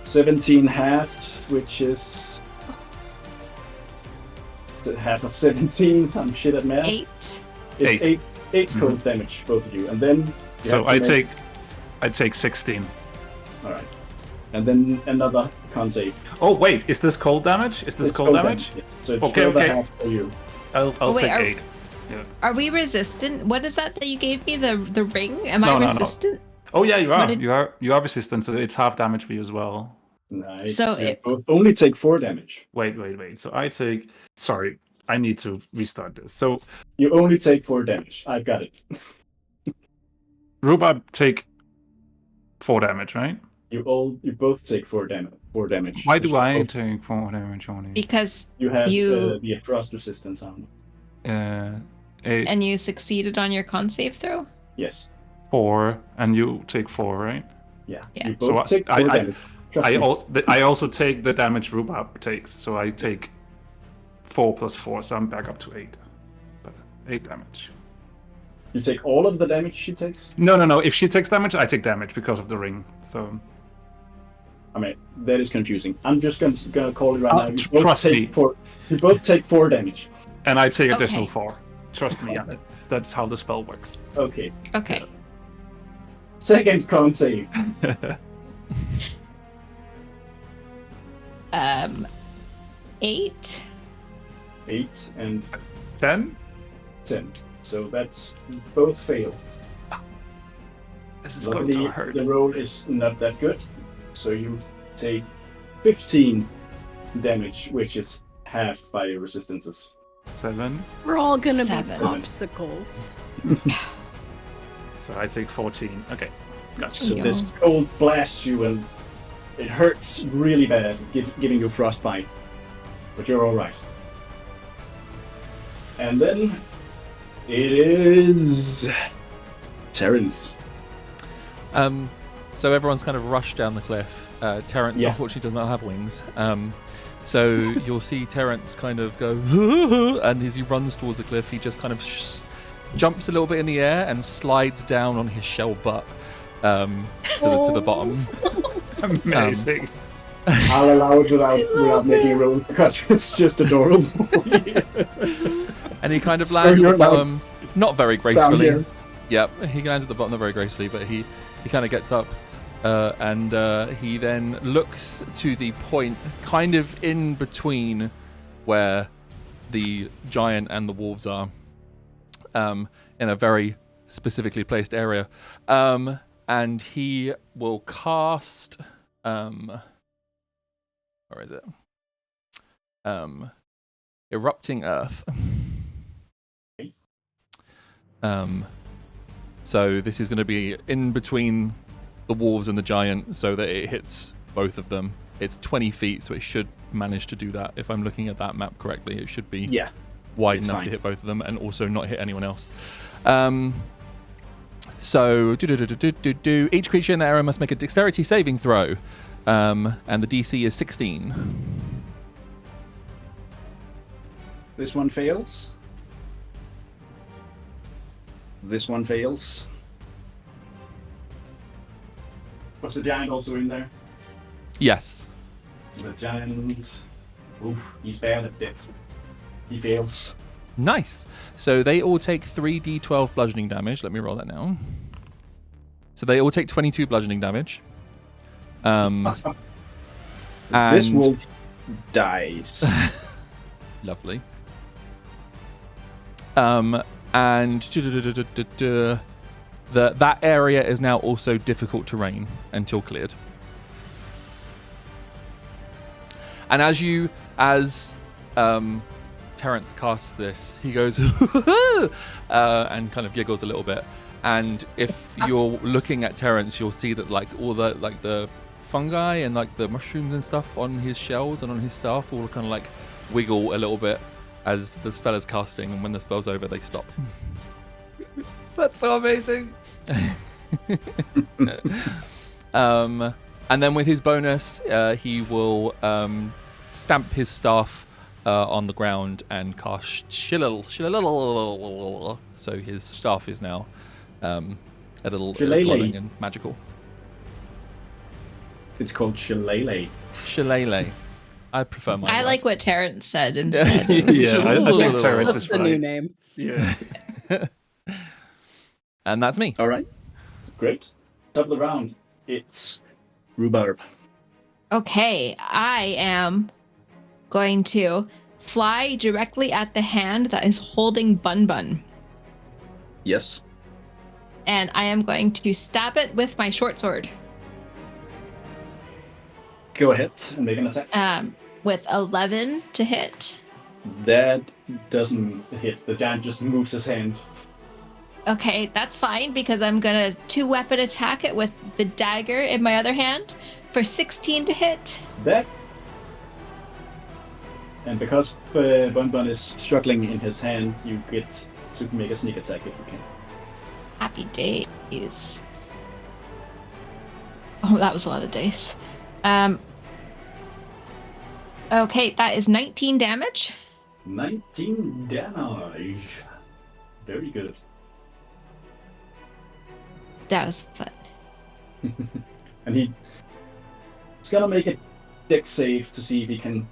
17 halved, which is the half of 17. I'm shit at math. 8. It's 8 cold damage, both of you, and then. You So have to I take 16. All right, and then another con save. Oh wait, is this cold damage? Is this It's cold damage? Yes. So it's Okay, further okay. half for you. I'll Wait, take are- 8. Are we resistant? What is that you gave me? The ring? Am No, I no, no. resistant? Oh yeah, you are. What did- You are resistant, so it's half damage for you as well. Nice. So you it- both only take 4 damage. Wait. So I take. Sorry, I need to restart this. So You only take 4 damage. I've got it. Rhubarb take 4 damage, right? You both take 4 damage. 4 damage. Why do Which I both- take 4 damage only? Because You have you- the frost resistance on. 8, and you succeeded on your con save throw? Yes. 4, and you take 4, right? Yeah. Yeah. You So both take 4 damage. Trust me. I also take the damage Rhubarb takes, so I take 4 plus 4, so I'm back up to 8. But 8 damage. You take all of the damage she takes. No. If she takes damage, I take damage because of the ring. So I mean, that is confusing. I'm just gonna call it right Oh, now. You both trust take me. 4. You both take 4 damage. and I take additional Okay. 4. Trust me, Janet. That's how the spell works. Okay. Okay. Second con save. 8. 8 and 10. 10. So that's both fail. This is going Luckily, to hurt. the roll is not that good. So you take 15 damage, which is half by your resistances. 7. We're all gonna 7. be popsicles. So I take 14. Okay, gotcha. So Ew. this cold blasts you and it hurts really bad, giving you frostbite. But you're alright. And then it is Terrence. So everyone's kind of rushed down the cliff. Terrence Yeah. unfortunately does not have wings. So you'll see Terrence kind of go, and as he runs towards the cliff, he just kind of jumps a little bit in the air and slides down on his shell butt to the bottom. Amazing. I'll allow it without making a roll because it's just adorable. And he kind of So lands at you're the now bottom, not very Down gracefully. here. Yep, he lands at the bottom not very gracefully, but he kind of gets up and he then looks to the point kind of in between where the giant and the wolves are, in a very specifically placed area. And he will cast... where is it? Erupting Earth. So this is going to be in between the wolves and the giant so that it hits both of them. It's 20 feet, so it should manage to do that. If I'm looking at that map correctly, it should be Yeah. wide it's enough fine. to hit both of them and also not hit anyone else. So, each creature in the area must make a dexterity saving throw, and the DC is 16. This one fails. This one fails. Was the giant also in there? Yes. The giant. Oof, he's bad at this. He fails. Nice. So they all take 3d12 bludgeoning damage. Let me roll that now. So they all take 22 bludgeoning damage. This And- wolf dies. Lovely. And that area is now also difficult terrain until cleared. And as Terrence casts this, he goes and kind of giggles a little bit. And if you're looking at Terrence, you'll see that like all the fungi and like the mushrooms and stuff on his shells and on his staff all kind of like wiggle a little bit as the spell is casting, and when the spell's over, they stop. That's so amazing. And then with his bonus, he will stamp his staff on the ground and cast Shillelagh. So his staff is now a little glowing and magical. It's called Shillelagh. Shillelagh. I prefer my. I like what Terrence said instead. Yeah, I think Terrence That's is the right. new name. Yeah. And that's me. All right. Great. Top of the round. It's Rhubarb. Okay, I am going to fly directly at the hand that is holding Bun-Bun. Yes. And I am going to stab it with my short sword. Go ahead and make an attack. With 11 to hit. That doesn't hit. The giant just moves his hand. Okay, that's fine because I'm gonna 2-weapon attack it with the dagger in my other hand for 16 to hit. That. And because Bun-Bun is struggling in his hand, you get to make a sneak attack if you can. Happy days. Oh, that was a lot of dice. Okay, that is 19 damage. 19 damage. Very good. That was fun. And he's gonna make a dex save to see if he can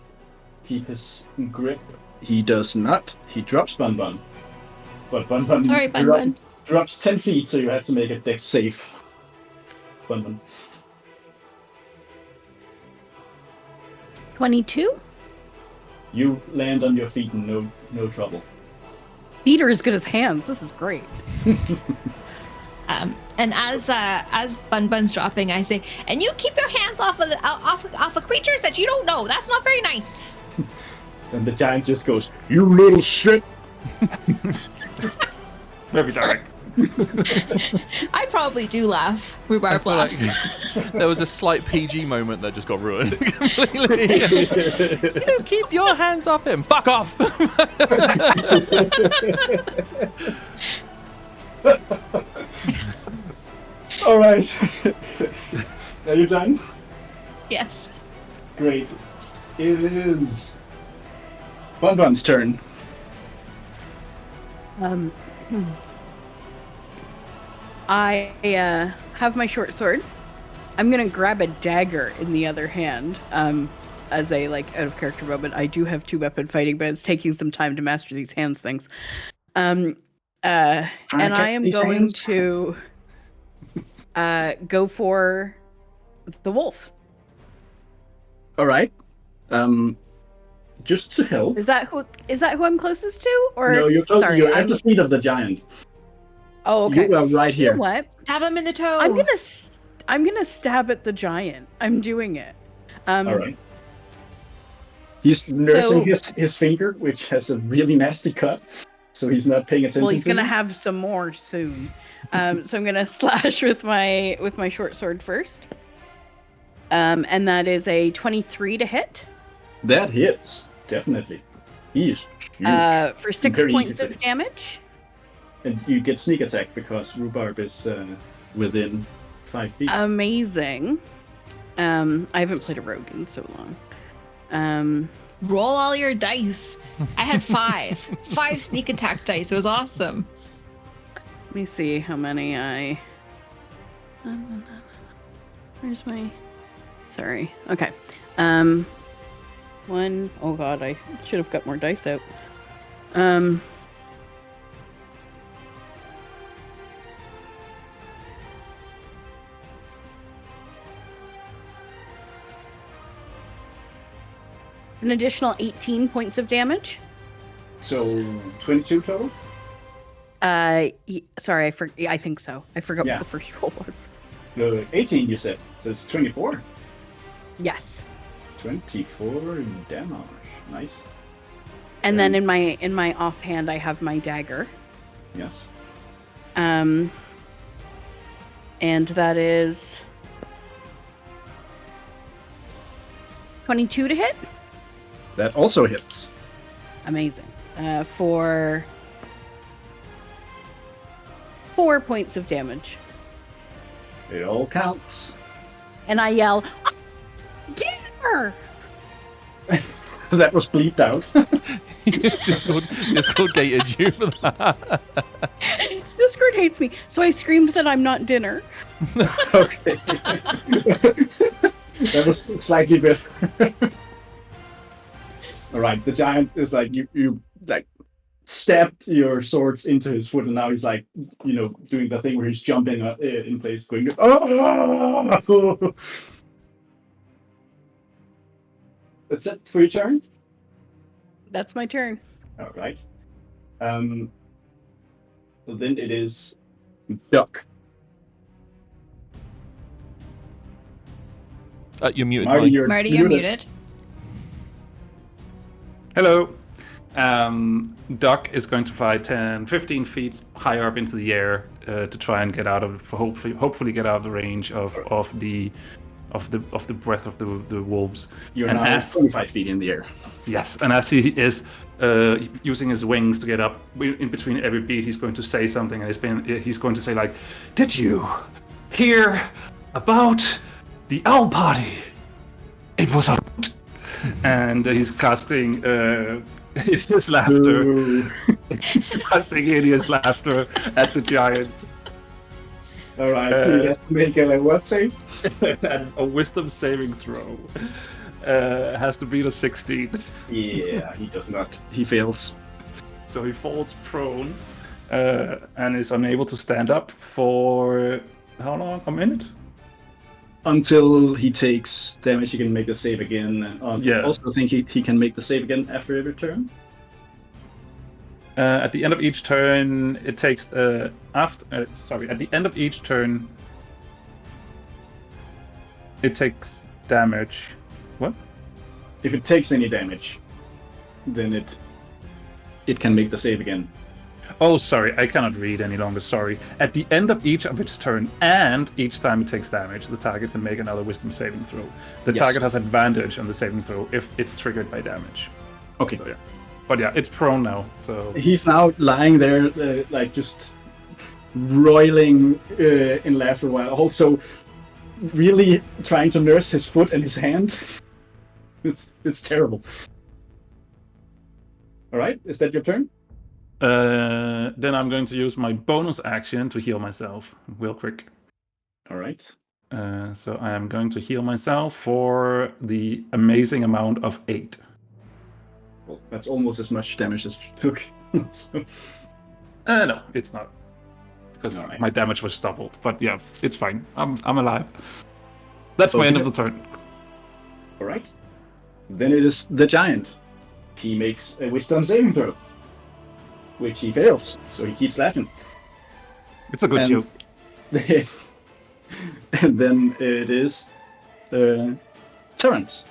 keep his grip. He does not. He drops Bun-Bun. But Bun-Bun Sorry, Bun-Bun. drops 10 feet, so you have to make a dex save. Bun-Bun. 22? You land on your feet and no trouble. Feet are as good as hands. This is great. And as Bun-Bun's dropping, I say, and you keep your hands off of creatures that you don't know. That's not very nice. And the giant just goes, "You little shit." Very direct. I probably do laugh. Rhubarb laughs. There was a slight PG moment that just got ruined completely. You keep your hands off him. Fuck off. All right. Are you done? Yes. Great. It is Bun-Bun's turn. I have my short sword. I'm gonna grab a dagger in the other hand. As a out of character moment, I do have 2-weapon fighting, but it's taking some time to master these hands things. And I am going to go for the wolf. All right. Just to help. Is that who I'm closest to? Or No, you're at the feet of the giant. Oh, okay. You are right You know here. what? Stab him in the toe. I'm gonna stab at the giant. I'm doing it. All right. He's nursing his finger, which has a really nasty cut, so he's not paying attention. Well, he's gonna to have some more soon. So I'm gonna slash with my short sword first. And that is a 23 to hit. That hits, definitely. He is huge. For 6 Very points easy to of hit. damage. And you get sneak attack because Rhubarb is within 5 feet. Amazing. I haven't played a rogue in so long. Roll all your dice. I had 5 sneak attack dice. It was awesome. Let me see how many I. Where's my? Sorry. Okay. One. Oh God, I should have got more dice out. An additional 18 points of damage. So 22 total? Sorry, I think so. I forgot Yeah. what the first roll was. No, 18 you said. So it's 24. Yes. 24 damage. Nice. And then in my offhand I have my dagger. Yes. And that is 22 to hit. That also hits. Amazing. For 4 points of damage. It all counts. And I yell, dinner! That was bleeped out. Discord gated you for that. Discord hates me, so I screamed that I'm not dinner. Okay. That was slightly better. All right, the giant is like you like stabbed your swords into his foot, and now he's like, doing the thing where he's jumping in place, going, oh! That's it for your turn. That's my turn. All right. Then it is Duck. You're muted. Marty, Marty, you're muted. Hello. Doc is going to fly 10, 15 feet higher up into the air to try and get out of, hopefully get out of the range of the breath of the wolves. You're And now as- 25 feet in the air. Yes, and as he is using his wings to get up, in between every beat, he's going to say something, and he's going to say like, "Did you hear about the owl party? It was a..." And he's casting hideous laughter. Ooh. He's casting hideous laughter at the giant. All right, he has to make a what save? And a wisdom saving throw. Has to beat a 16. Yeah, he does not. He fails. So he falls prone and is unable to stand up for how long? A minute? Until he takes damage, he can make the save again. And Yeah. I also think he can make the save again after every turn. At the end of each turn, it takes at the end of each turn, it takes damage. What? If it takes any damage, then it can make the save again. Oh, sorry, I cannot read any longer. Sorry. At the end of each of its turn, and each time it takes damage, the target can make another wisdom saving throw. The Yes. target has advantage on the saving throw if it's triggered by damage. Okay. So, yeah. But yeah, it's prone now. So He's now lying there, like just roiling in laughter, while also really trying to nurse his foot and his hand. It's terrible. All right, is that your turn? then I'm going to use my bonus action to heal myself real quick. All right. So I am going to heal myself for the amazing amount of 8. Well, that's almost as much damage as you took. So, No, it's not. Because All right. my damage was doubled. But yeah, it's fine. I'm alive. That's my end of the turn. all right. Then it is the giant. He makes a wisdom saving throw, which he fails, so he keeps laughing. It's a good And- joke. And then it is Terrence.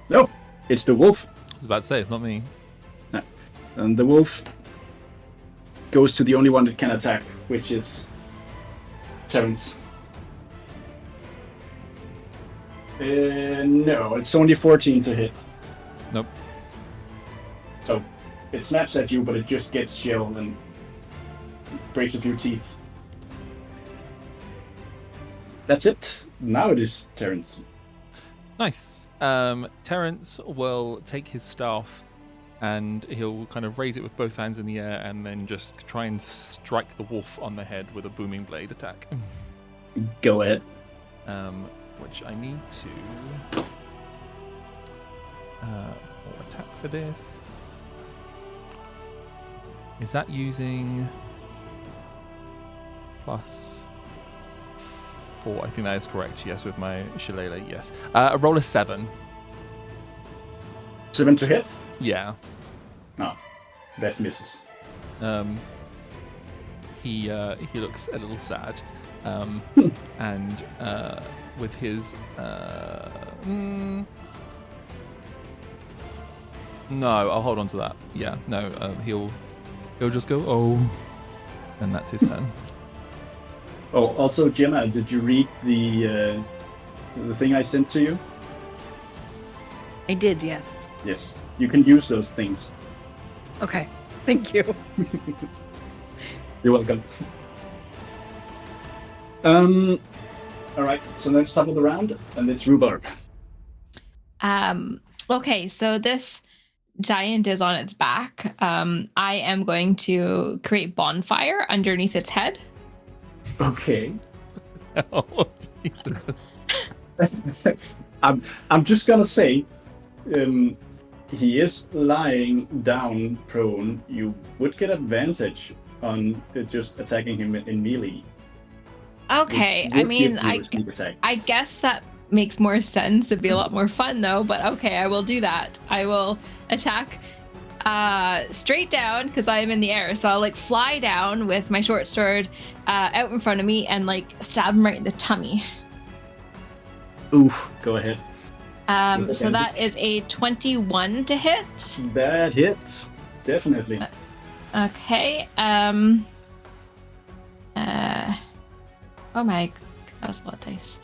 No, it's the wolf. I was about to say, it's not me. And the wolf goes to the only one that can attack, which is Terrence. No, it's only 14 to hit. Nope. So it snaps at you, but it just gets shelled and breaks a few teeth. That's it. Now it is Terrence. Nice. Terrence will take his staff and he'll kind of raise it with both hands in the air and then just try and strike the wolf on the head with a booming blade attack. Go ahead. Which I need to attack for this. Is that using +4? I think that is correct. Yes, with my shillelagh. Yes. A roll of 7. 7 to hit? Yeah. Oh, that misses. He looks a little sad, and with his no, I'll hold on to that. Yeah, no, he'll just go oh, and that's his turn. Oh, also, Gemma, did you read the thing I sent to you? I did, yes. Yes. You can use those things. Okay, thank you. You're welcome. All right. So let's top of the round, and it's Rhubarb. Okay, so this giant is on its back. I am going to create bonfire underneath its head. Okay. I'm just gonna say, he is lying down prone. You would get advantage on just attacking him in melee. Okay, It I would mean, give you a sneak attack. I guess that makes more sense. It'd be a lot more fun though, but okay, I will do that. I will attack straight down because I am in the air. So I'll like fly down with my short sword out in front of me and like stab him right in the tummy. Oof. Go ahead. So that is a 21 to hit. That hits. Definitely. Okay. Oh my, that was a lot of dice.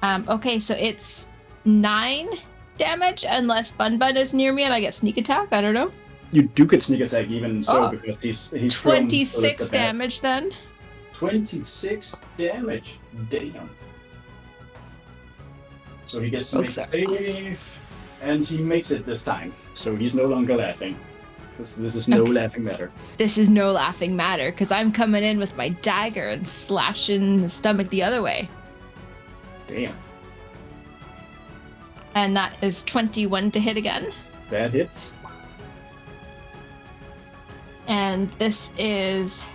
Okay, so it's 9 damage unless Bun-Bun is near me and I get sneak attack. I don't know. You do get sneak attack even so because he's 26 damage then. 26 damage. Damn. So he gets to make a save, and he makes it this time. So he's no longer laughing. Because this is no laughing matter. This is no laughing matter, because I'm coming in with my dagger and slashing his stomach the other way. Damn. And that is 21 to hit again. That hits. And this is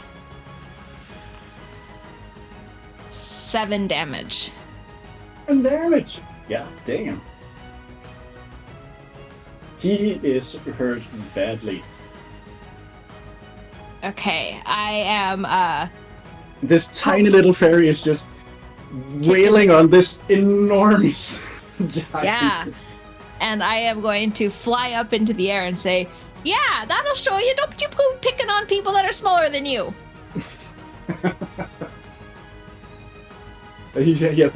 7 damage. And damage! Yeah, damn. He is hurt badly. Okay, I am This tiny little fairy is just wailing on this enormous giant. Yeah. And I am going to fly up into the air and say, yeah, that'll show you. Don't you go picking on people that are smaller than you. He's just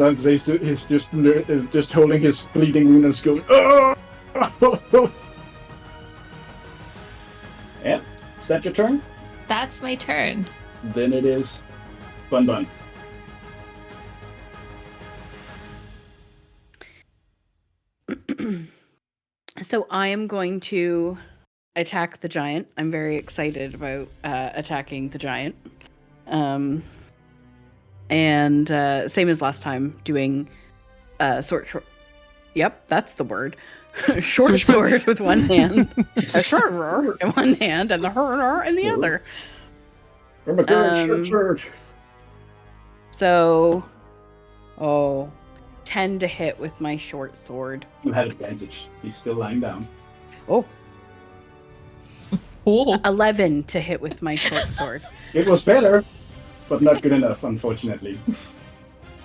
holding his bleeding wound and going, oh! Yeah, is that your turn? That's my turn. Then it is Bun-Bun. So I am going to attack the giant. I'm very excited about attacking the giant. And same as last time, doing short. Yep, that's the word. Short sword with one hand, a short sword in one hand, and the her in the other. Oh my god, short sword. So, 10 to hit with my short sword. You have advantage. He's still lying down. Oh. Oh. 11 to hit with my short sword. It was better, but not good enough, unfortunately.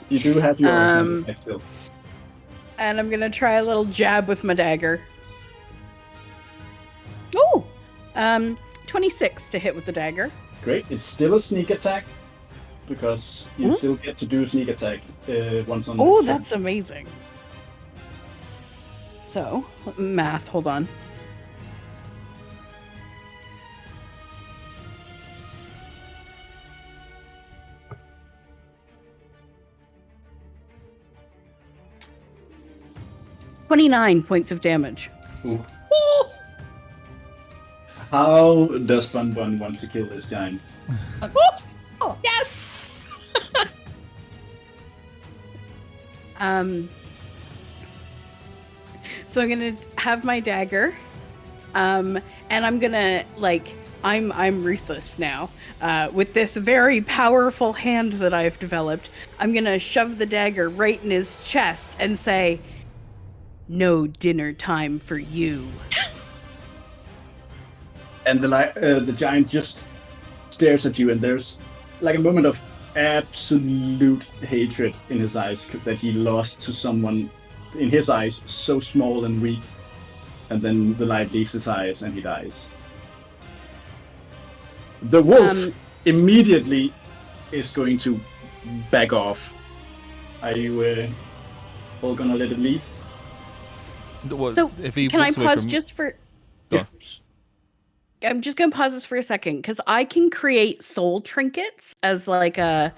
You do have your advantage still. And I'm gonna try a little jab with my dagger. Oh! 26 to hit with the dagger. Great. It's still a sneak attack, because you still get to do a sneak attack once on. Oh, that's amazing. So, math, hold on. $29 points of damage. Ooh. How does Bun-Bun want to kill this giant? Yes! So I'm gonna have my dagger, and I'm gonna I'm ruthless now. With this very powerful hand that I've developed, I'm gonna shove the dagger right in his chest and say, "No dinner time for you." And the giant just stares at you, and there's like a moment of absolute hatred in his eyes that he lost to someone, in his eyes, so small and weak. And then the light leaves his eyes and he dies. The wolf immediately is going to back off. Are you all gonna let it leave? Well, So if he can I walks away pause from- just for? Go on. I'm just gonna pause this for a second because I can create soul trinkets as like a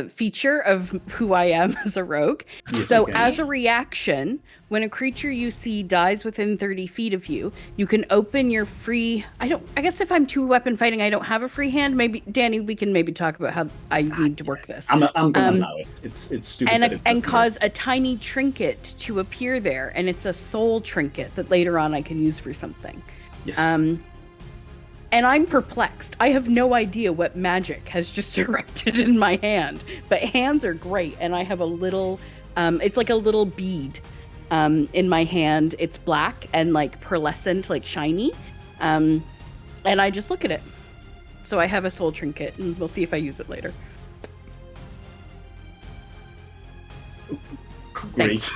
feature of who I am as a rogue. Yes, So you can. as a reaction, when a creature you see dies within 30 feet of you, you can open your free. I guess if I'm 2-weapon fighting, I don't have a free hand. Maybe Danny, we can maybe talk about how I need to work this. I'm gonna allow it. It's stupid. that it And doesn't cause a tiny trinket to appear there, and it's a soul trinket that later on I can use for something. work. Yes. And I'm perplexed. I have no idea what magic has just erupted in my hand. But hands are great, and I have a little, it's like a little bead in my hand. It's black and like pearlescent, like shiny. And I just look at it. So I have a soul trinket, and we'll see if I use it later. Great.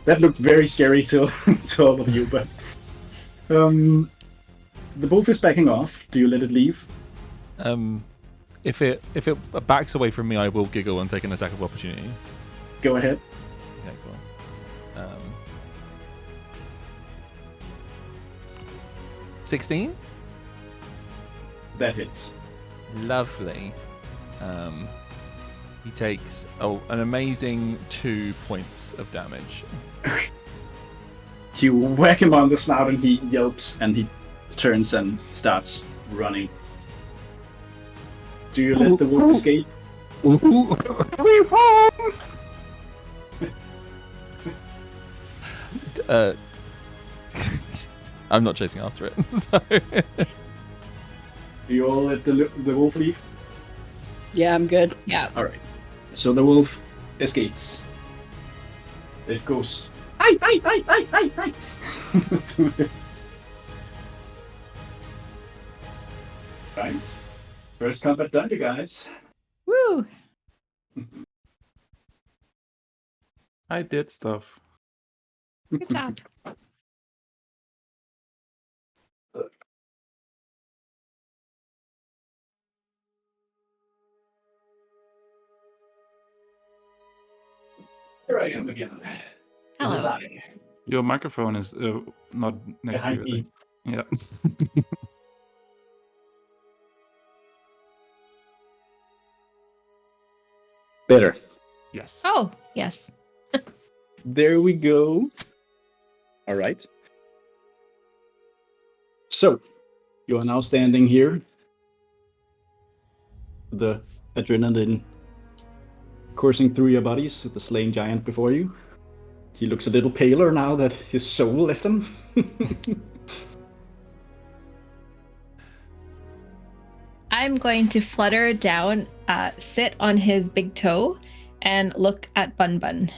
That looked very scary to all of you, but the wolf is backing off. Do you let it leave? If it backs away from me, I will giggle and take an attack of opportunity. Go ahead. Okay, cool. 16. That hits. Lovely. He takes an amazing 2 points of damage. You whack him on the snout and he yelps and he turns and starts running. Do you let the wolf escape? I'm not chasing after it. So. Do you all let the wolf leave? Yeah, I'm good. Yeah. Alright. So the wolf escapes. It goes. Hi! Right. First combat done, you guys. Woo! I did stuff. Good job. Here I am again. Hello. Design. Your microphone is not next to Behind you. I me. think. Yeah. Better. Yes. Oh, yes. There we go. All right. So, you are now standing here. The adrenaline coursing through your bodies with the slain giant before you. He looks a little paler now that his soul left him. I'm going to flutter down, sit on his big toe, and look at Bun-Bun.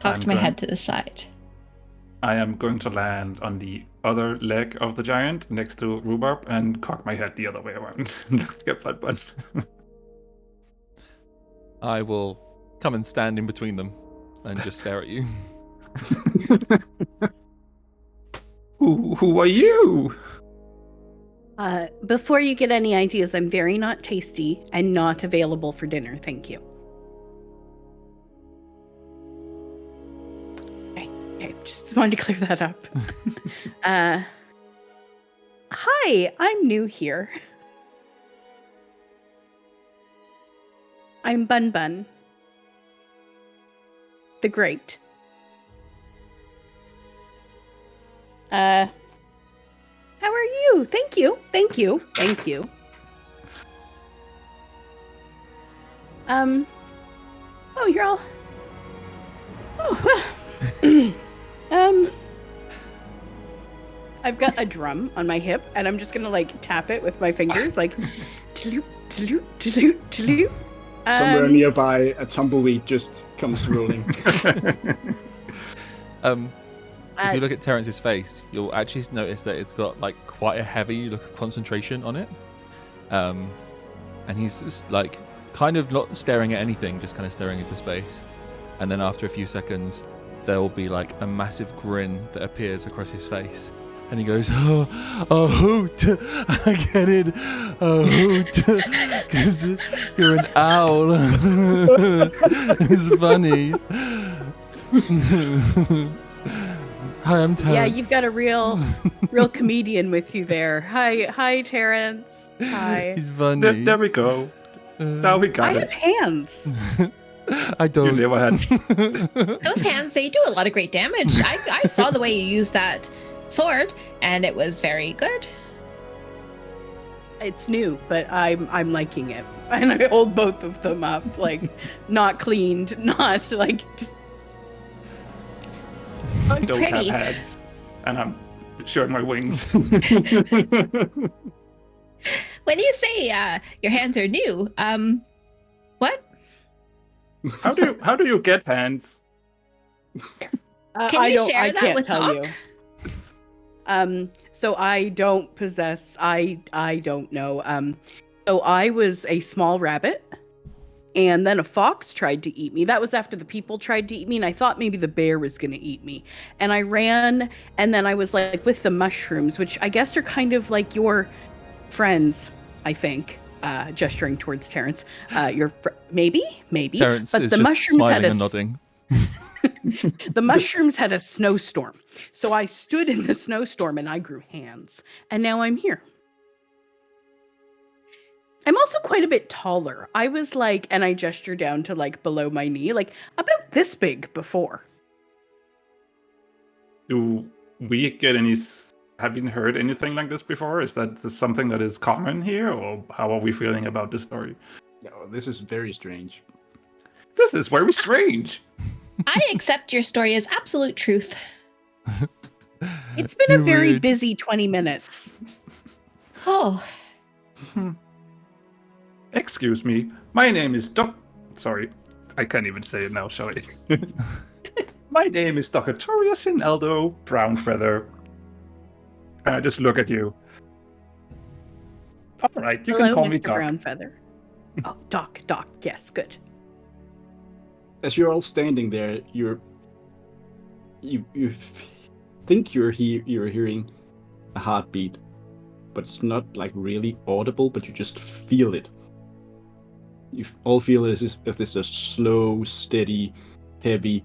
Cocked I'm my going- head to the side. I am going to land on the other leg of the giant next to Rhubarb and cock my head the other way around. Look at Bun-Bun. I will come and stand in between them and just stare at you. Who are you? Before you get any ideas, I'm very not tasty and not available for dinner. Thank you. Okay, just wanted to clear that up. Hi, I'm new here. I'm Bun-Bun. The Great. How are you? Thank you. Thank you. Thank you. Oh, you're all. Oh, I've got a drum on my hip, and I'm just gonna like tap it with my fingers, like, taloop, taloop, taloop, taloop. Somewhere nearby, a tumbleweed just comes rolling. If you look at Terrence's face, you'll actually notice that it's got like quite a heavy look of concentration on it. And he's just like kind of not staring at anything, just kind of staring into space. And then after a few seconds, there will be like a massive grin that appears across his face. And he goes, a hoot. I get it. A hoot. Because you're an owl. It's funny. Hi, I'm Terrence. Yeah, you've got a real comedian with you there. Hi, Terrence. Hi. He's funny. There we go. Now we I got have it. hands. I don't. You never had. Those hands, they do a lot of great damage. I saw the way you used that sword, and it was very good. It's new, but I'm liking it. And I hold both of them up, like not cleaned, not like just. I don't Pretty. have hands, and I'm showing my wings. When you say your hands are new, what? How do you get hands? Can you share I that can't with tell Doc? you. So I don't possess. I don't know. So I was a small rabbit, and then a fox tried to eat me. That was after the people tried to eat me, and I thought maybe the bear was going to eat me. And I ran, and then I was like with the mushrooms, which I guess are kind of like your friends, I think. Gesturing towards Terrence. Maybe. Terrence But is the just mushrooms smiling had and nodding. The mushrooms had a snowstorm. So I stood in the snowstorm and I grew hands. And now I'm here. I'm also quite a bit taller. I was like, and I gesture down to like below my knee, like about this big before. Do we get any? Have you heard anything like this before? Is that something that is common here, or how are we feeling about this story? No, this is very strange. This is very strange. I accept your story as absolute truth. It's been a You're very weird. busy 20 minutes. Oh, Excuse me. My name is Sorry, I can't even say it now, shall I? My name is Dr. Sinaldo Brownfeather. And I just look at you. All right, you Hello, can call Mr. me Doc. Brownfeather. Oh, Doc. Yes, good. As you're all standing there, you think you're hearing a heartbeat, but it's not like really audible, but you just feel it. You all feel as if there's a slow, steady, heavy,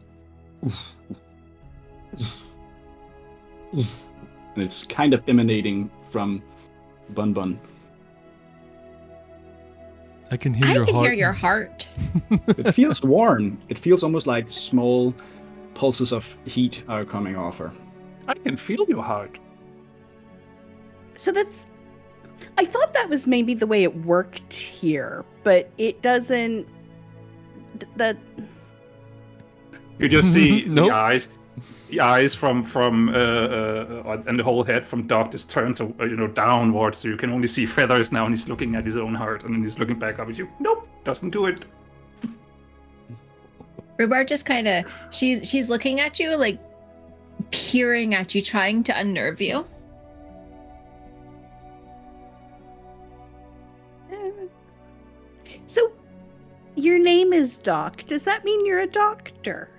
and it's kind of emanating from Bun-Bun. I can hear I your can heart. hear your heart. It feels warm. It feels almost like small pulses of heat are coming off her. I can feel your heart. So I thought that was maybe the way it worked here, but it doesn't. That. You just see Nope. the eyes from and the whole head from Doc just turns downwards, so you can only see feathers now, and he's looking at his own heart, and then he's looking back up at you. Nope, doesn't do it. Rhubarb just kind of, she's looking at you, like peering at you, trying to unnerve you. So, your name is Doc. Does that mean you're a doctor?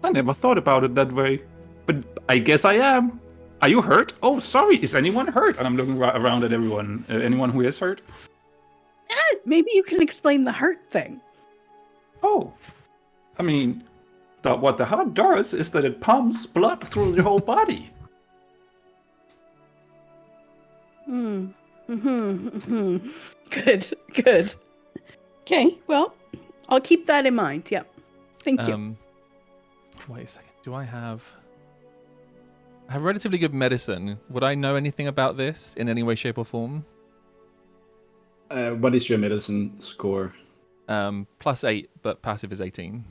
I never thought about it that way, but I guess I am. Are you hurt? Oh, sorry. Is anyone hurt? And I'm looking around at everyone. Anyone who is hurt? Maybe you can explain the heart thing. Oh, I mean, what the heart does is that it pumps blood through your whole body. Good. Okay, well, I'll keep that in mind. Yep. Thank you. Wait a second. Do I have relatively good medicine? Would I know anything about this in any way, shape, or form? What is your medicine score? +8, but passive is 18.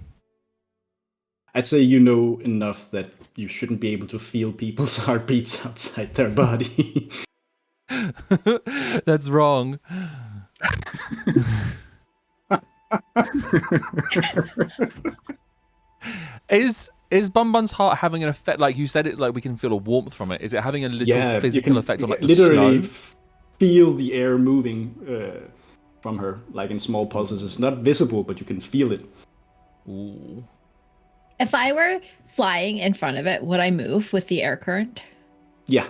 I'd say you know enough that you shouldn't be able to feel people's heartbeats outside their body. That's wrong. Is Bun-Bun's heart having an effect? Like you said, it like we can feel a warmth from it. Is it having a literal physical effect on like the literally snow? Feel the air moving from her, like in small pulses. It's not visible, but you can feel it. Ooh. If I were flying in front of it, would I move with the air current? Yeah.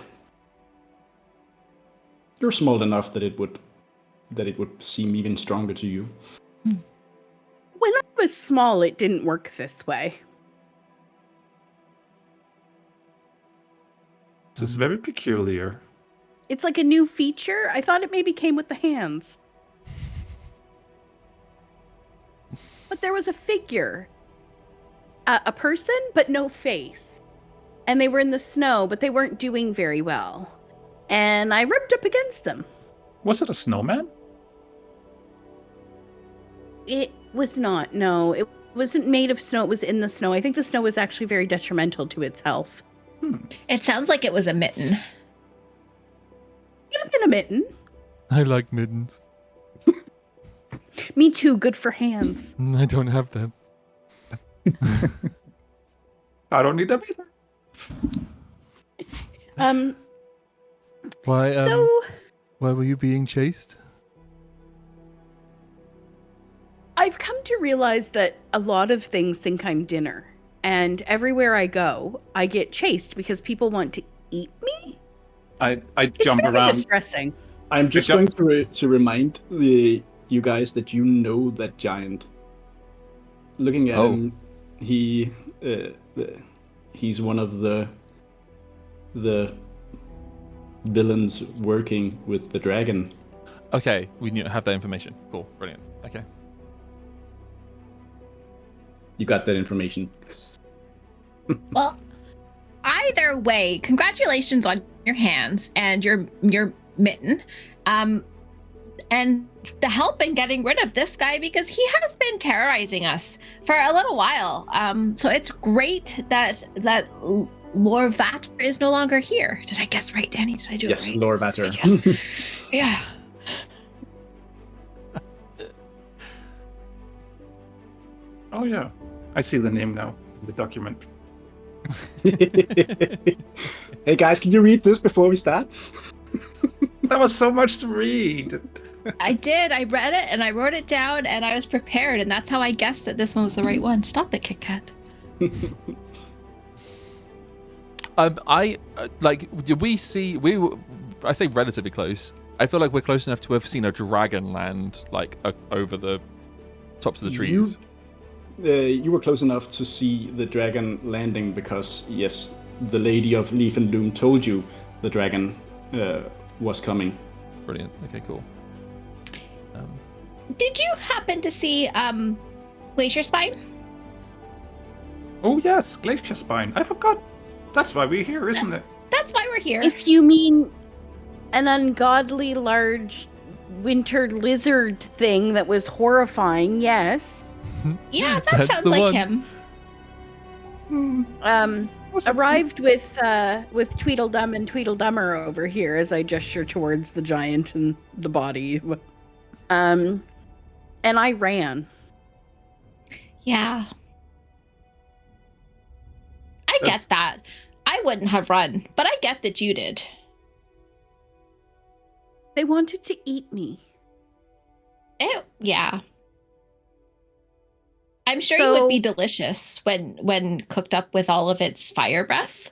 You're small enough that it would seem even stronger to you. When I was small, it didn't work this way. This is very peculiar. It's like a new feature. I thought it maybe came with the hands. But there was a figure. A person, but no face. And they were in the snow, but they weren't doing very well. And I rubbed up against them. Was it a snowman? It was not, no. It wasn't made of snow. It was in the snow. I think the snow was actually very detrimental to its health. It sounds like it was a mitten. Could have been a mitten. I like mittens. Me too, good for hands. I don't have them. I don't need them either. Why? So Why were you being chased? I've come to realize that a lot of things think I'm dinner. And everywhere I go, I get chased because people want to eat me. I It's jump very around. distressing. I'm just going to remind you guys that you know that giant. Looking at him, he's one of the villains working with the dragon. Okay, we have that information. Cool, brilliant. Okay. You got that information. Well, either way, congratulations on your hands and your mitten. And the help in getting rid of this guy, because he has been terrorizing us for a little while. So it's great that Lord Vatter is no longer here. Did I guess right, Danny? Did I do it right? Yes, Lord Vatter. Yes. Yeah. Oh yeah, I see the name now in the document. Hey guys, can you read this before we start? That was so much to read. I did. I read it and I wrote it down and I was prepared, and that's how I guessed that this one was the right one. Stop it, Kit Kat. Did we see? I say relatively close. I feel like we're close enough to have seen a dragon land over the tops of the trees. You were close enough to see the dragon landing because, yes, the Lady of Leaf and Doom told you the dragon was coming. Brilliant. Okay, cool. Did you happen to see Glacier Spine? Oh yes, Glacier Spine. I forgot. That's why we're here, isn't it? That's why we're here. If you mean an ungodly large winter lizard thing that was horrifying, yes. Yeah, that That's sounds the like one. him. Arrived with Tweedledum and Tweedledummer over here as I gesture towards the giant and the body. And I ran. Yeah. I get that. I wouldn't have run, but I get that you did. They wanted to eat me. Yeah. I'm sure you would be delicious when cooked up with all of its fire breath.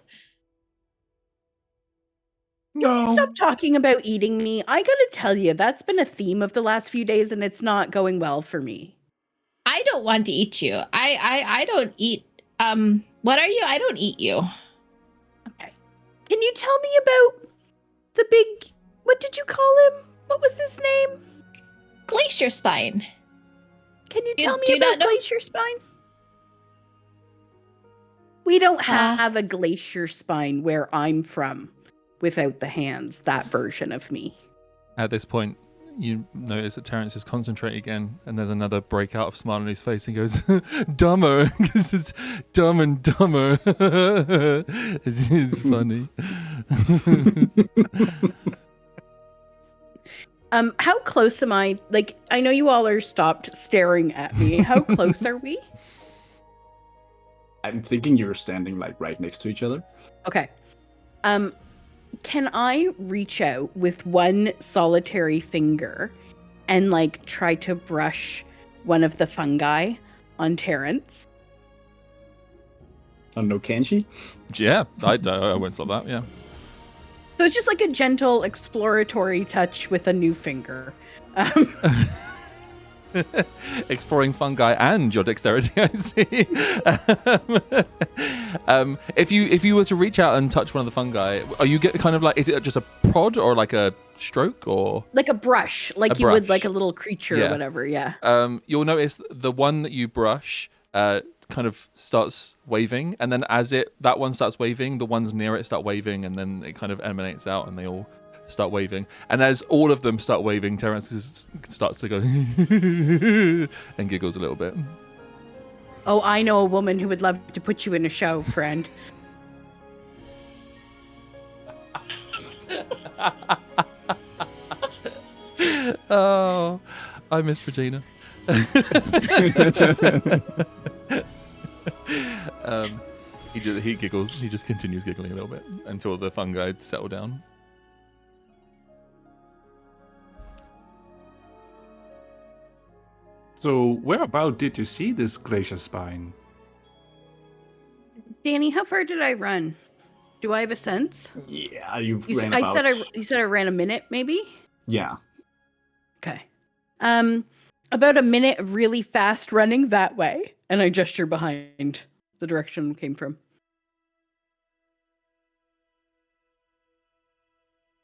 No. Stop talking about eating me. I gotta tell you, that's been a theme of the last few days, and it's not going well for me. I don't want to eat you. I don't eat. What are you? I don't eat you. Okay. Can you tell me about the big? What did you call him? What was his name? Glacier Spine. Can you Do- tell me do you not about know? Glacier Spine? We don't have a Glacier Spine where I'm from without the hands, that version of me. At this point, you notice that Terrence is concentrating again, and there's another breakout of smile on his face. And goes, "Dumber, because it's dumb and dumber." It's funny. How close am I? Like, I know you all are stopped staring at me. How close are we? I'm thinking you're standing right next to each other. Okay. Can I reach out with one solitary finger and try to brush one of the fungi on Terrence? I don't know, can she? Yeah, I won't stop that. Yeah. So it's just like a gentle exploratory touch with a new finger. Um, Exploring fungi and your dexterity, I see. If you were to reach out and touch one of the fungi, are you get kind of like, is it just a prod or like a stroke or like a brush, like you would like a little creature or whatever, yeah. You'll notice the one that you brush kind of starts waving, and then as that one starts waving, the ones near it start waving, and then it kind of emanates out and they all start waving. And as all of them start waving, Terence starts to go and giggles a little bit. Oh, I know a woman who would love to put you in a show, friend. Oh, I miss Regina. He giggles. He just continues giggling a little bit until the fungi settle down. So, whereabout did you see this glacier spine? Danny, how far did I run? Do I have a sense? Yeah, you You ran said about... you said I ran a minute, maybe? Yeah. Okay. About a minute of really fast running that way, and I gesture behind the direction it came from.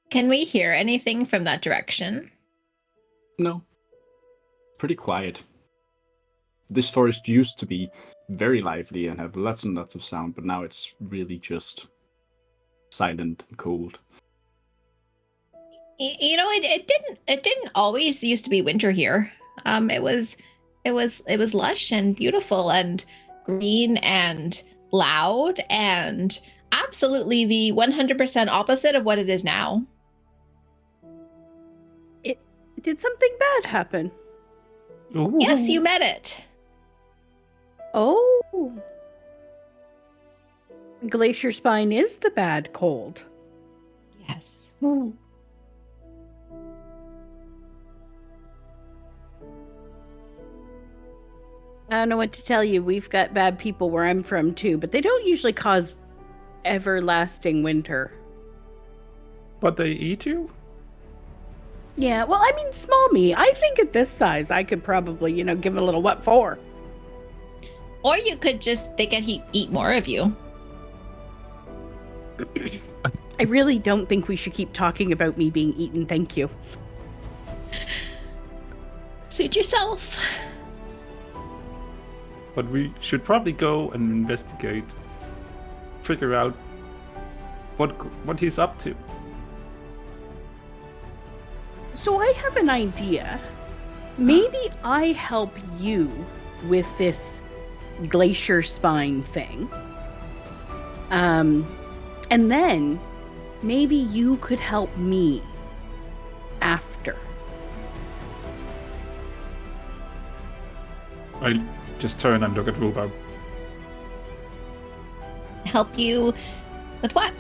Can we hear anything from that direction? No. Pretty quiet. This forest used to be very lively and have lots and lots of sound, but now it's really just silent and cold. You know, it didn't always used to be winter here. It was lush and beautiful and green and loud and absolutely the 100% opposite of what it is now. Did something bad happen? Ooh. Yes, you met it. Oh. Glacier Spine is the bad cold. Yes. Ooh. I don't know what to tell you. We've got bad people where I'm from too, but they don't usually cause everlasting winter. But they eat you? Yeah, well, I mean, small me. I think at this size, I could probably, give it a little what for. Or you could they could eat more of you. I really don't think we should keep talking about me being eaten. Thank you. Suit yourself. But we should probably go and investigate, figure out what he's up to. So I have an idea. Maybe I help you with this glacier spine thing. And then maybe you could help me after. I just turn and look at Rhubarb. Help you with what?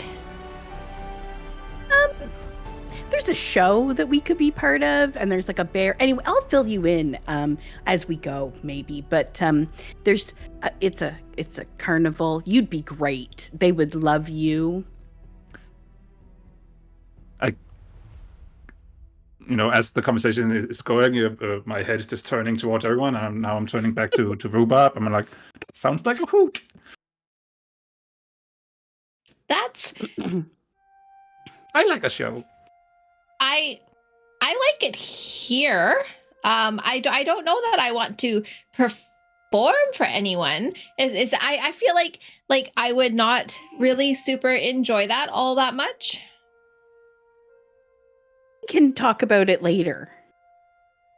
There's a show that we could be part of, and there's like a bear. Anyway, I'll fill you in as we go, maybe. But there's it's a carnival. You'd be great. They would love you. As the conversation is going, my head is just turning towards everyone, and now I'm turning back to Rhubarb. I'm like, that sounds like a hoot. That's. I like a show. I like it here. I don't know that I want to perform for anyone. I feel like I would not really super enjoy that all that much. We can talk about it later.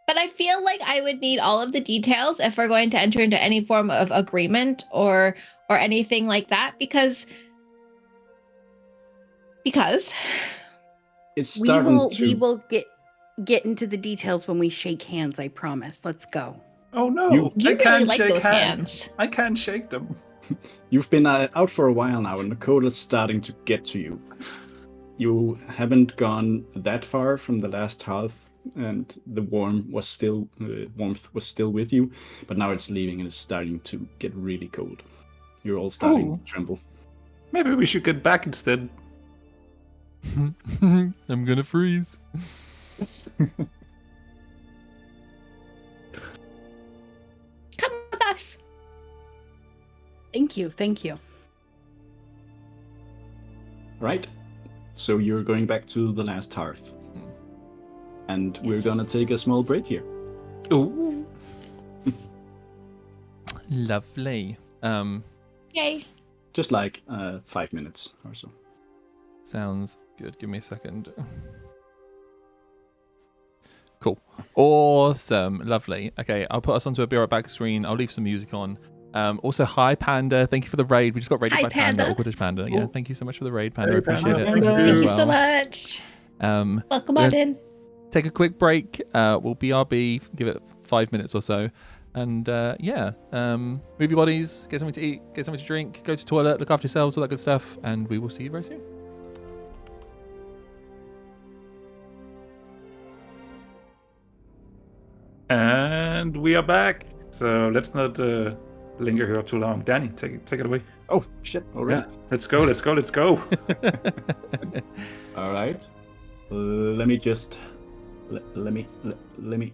But I feel like I would need all of the details if we're going to enter into any form of agreement or anything like that because it's starting we will get into the details when we shake hands, I promise. Let's go. Oh no. You I really can't like shake those hands. I can't shake them. You've been out for a while now, and the cold is starting to get to you. You haven't gone that far from the last hearth, and the warmth was still with you, but now it's leaving and it's starting to get really cold. You're all starting Ooh. to tremble. Maybe we should get back instead. I'm gonna freeze. Come with us. Thank you. Thank you. Right. So you're going back to the last hearth. And we're Yes. gonna take a small break here. Ooh. Lovely. Yay. Just like 5 minutes or so. Sounds good. Give me a second. Cool. Awesome. Lovely. Okay, I'll put us onto a Be Right Back screen. I'll leave some music on. Also, hi, Panda. Thank you for the raid. We just got raided Hi, by Panda, Panda. or British Panda. Yeah, Cool. thank you so much for the raid, Panda. I Hey, appreciate Panda. it. Thank Thank you Well, so much. Welcome on in. Take a quick break. We'll BRB, give it 5 minutes or so. And yeah, move your bodies, get something to eat, get something to drink, go to the toilet, look after yourselves, all that good stuff. And we will see you very soon. And we are back. So let's not linger here too long. Danny, take it away. Oh, shit, already. Yeah. Let's go. All right. Let me just... Let me...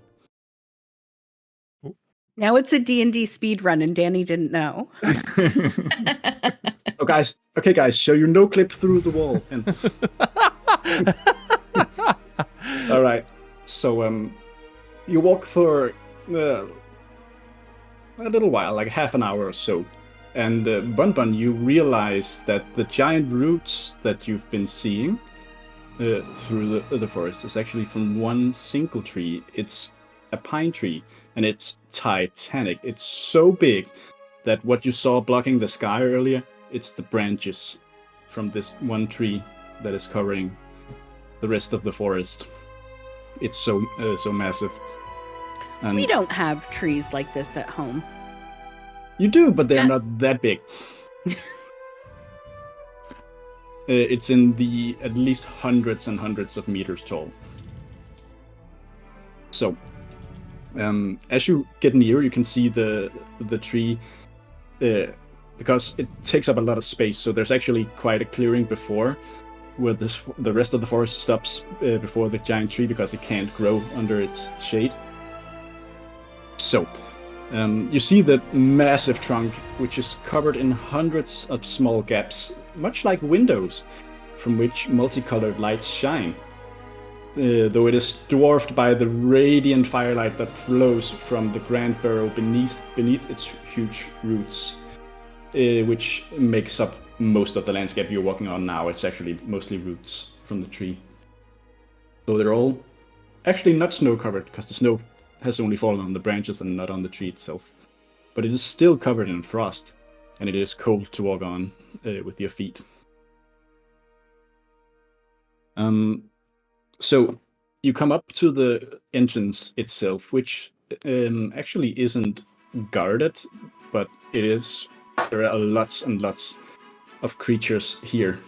Now it's a D&D speed run, and Danny didn't know. Oh, guys. Okay, guys. Show your no clip through the wall. And... All right. So, you walk for a little while, like half an hour or so. And Bun-Bun, you realize that the giant roots that you've been seeing through the forest is actually from one single tree. It's a pine tree, and it's titanic. It's so big that what you saw blocking the sky earlier, it's the branches from this one tree that is covering the rest of the forest. It's so massive. And We don't have trees like this at home. you do, but they're Yeah. not that big. It's in the at least hundreds and hundreds of meters tall. So, as you get near, you can see the tree, because it takes up a lot of space. So there's actually quite a clearing before, where the rest of the forest stops before the giant tree because it can't grow under its shade. So, you see the massive trunk, which is covered in hundreds of small gaps, much like windows, from which multicolored lights shine. Though it is dwarfed by the radiant firelight that flows from the grand burrow beneath its huge roots, which makes up most of the landscape you're walking on now. It's actually mostly roots from the tree. So they're all actually not snow-covered, because the snow has only fallen on the branches and not on the tree itself. But it is still covered in frost, and it is cold to walk on with your feet. So you come up to the entrance itself, which actually isn't guarded, but it is. There are lots and lots of creatures here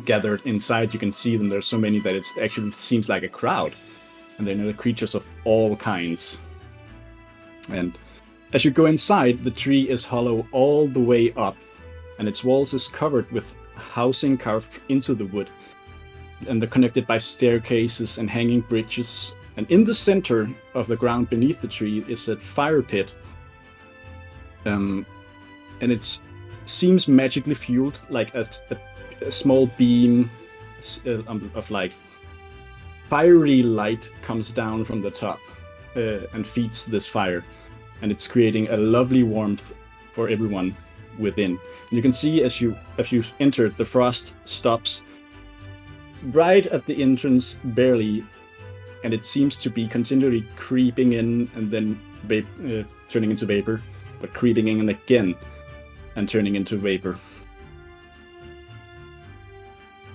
gathered inside. You can see them. There's so many that it actually seems like a crowd. And then there are creatures of all kinds. And as you go inside, the tree is hollow all the way up, and its walls is covered with housing carved into the wood. And they're connected by staircases and hanging bridges. And in the center of the ground beneath the tree is a fire pit. And it seems magically fueled, like a small beam of like fiery light comes down from the top and feeds this fire. And it's creating a lovely warmth for everyone within. And you can see as you enter, the frost stops right at the entrance, barely, and it seems to be continually creeping in and then turning into vapor, but creeping in again and turning into vapor.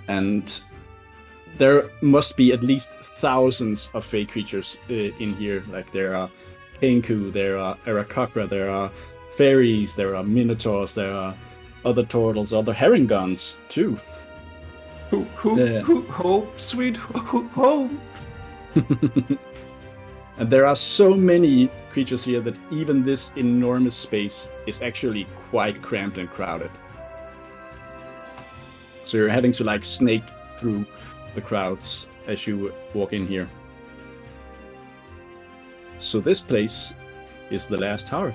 And there must be at least thousands of fey creatures in here. Like there are Kenku, there are Arakocra, there are fairies, there are minotaurs, there are other turtles, other herringons too. Hope, sweet home. And there are so many creatures here that even this enormous space is actually quite cramped and crowded. So you're having to like snake through the crowds as you walk in here. So this place is the last hearth.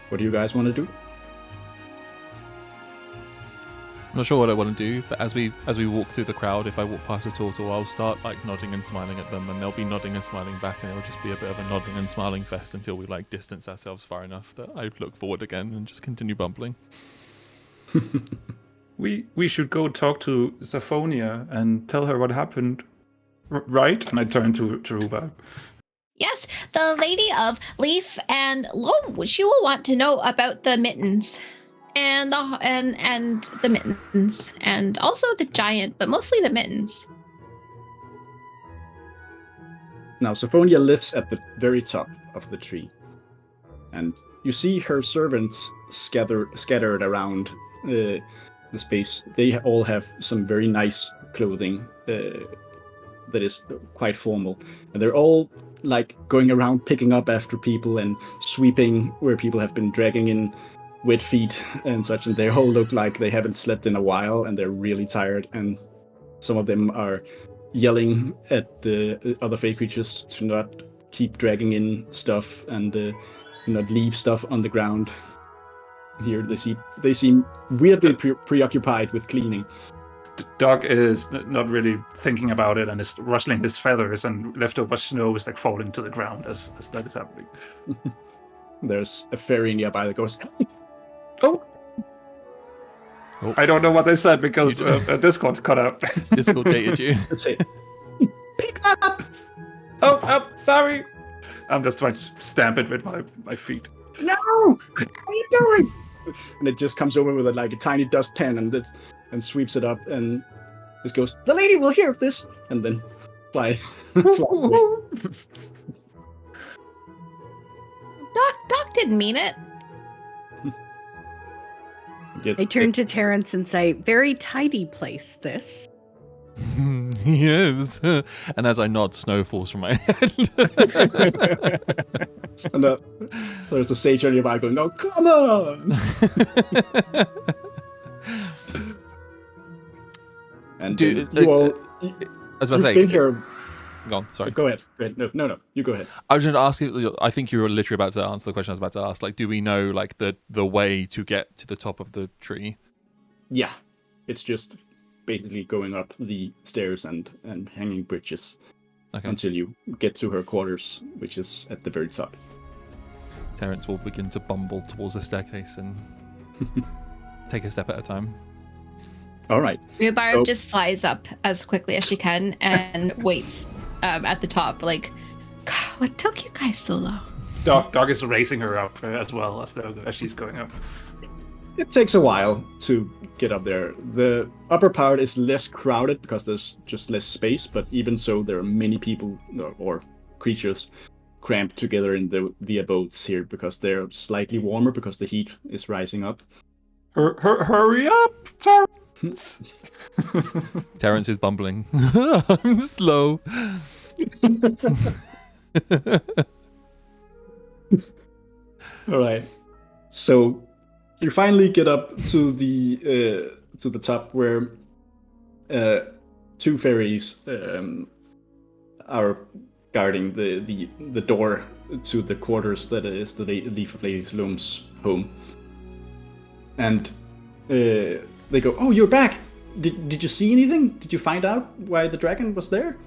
What do you guys want to do? I'm not sure what I want to do, but as we walk through the crowd, if I walk past a turtle, I'll start like nodding and smiling at them, and they'll be nodding and smiling back, and it'll just be a bit of a nodding and smiling fest until we like distance ourselves far enough that I look forward again and just continue bumbling. We should go talk to Saphonia and tell her what happened, right? And I turn to Ruba. Yes, the Lady of Leaf and Loam. She will want to know about the mittens. And the mittens, and also the giant, but mostly the mittens. Now, Saphonia lives at the very top of the tree, and you see her servants scattered around the space. They all have some very nice clothing that is quite formal, and they're all like going around picking up after people and sweeping where people have been dragging in wet feet and such, and they all look like they haven't slept in a while and they're really tired, and some of them are yelling at the other fey creatures to not keep dragging in stuff and to not leave stuff on the ground. Here they seem weirdly preoccupied with cleaning. Doc is not really thinking about it and is rustling his feathers, and leftover snow is like falling to the ground as that is happening. There's a fairy nearby that goes, Oh. I don't know what they said because Discord's cut out. Discord dated you. Let's say, pick that up! Oh, sorry. I'm just trying to stamp it with my feet. No! What are you doing? And it just comes over with like a tiny dustpan and sweeps it up and just goes, the lady will hear of this! And then fly away. Doc didn't mean it. I turn to Terrence and say, very tidy place, this. Yes. And as I nod, snow falls from my head. And there's a sage nearby going, no, come on! And Dude, you all... I was about to say... been here... Go on, sorry. Go ahead. No, you go ahead. I was going to ask you, I think you were literally about to answer the question I was about to ask. Like, do we know, like, the way to get to the top of the tree? Yeah. It's just basically going up the stairs and hanging bridges until you get to her quarters, which is at the very top. Terrence will begin to bumble towards the staircase and take a step at a time. All right. Rhubarb just flies up as quickly as she can and waits at the top. Like, God, what took you guys so long? Doc is racing her up as well as she's going up. It takes a while to get up there. The upper part is less crowded because there's just less space, but even so, there are many people or creatures cramped together in the abodes here because they're slightly warmer because the heat is rising up. Hurry up, Terrence! Terrence is bumbling. I'm slow. All right. So you finally get up to the top where two fairies are guarding the door to the quarters that is the Leaf of Lady Loam's home. And they go, "Oh, you're back! Did you see anything? Did you find out why the dragon was there?"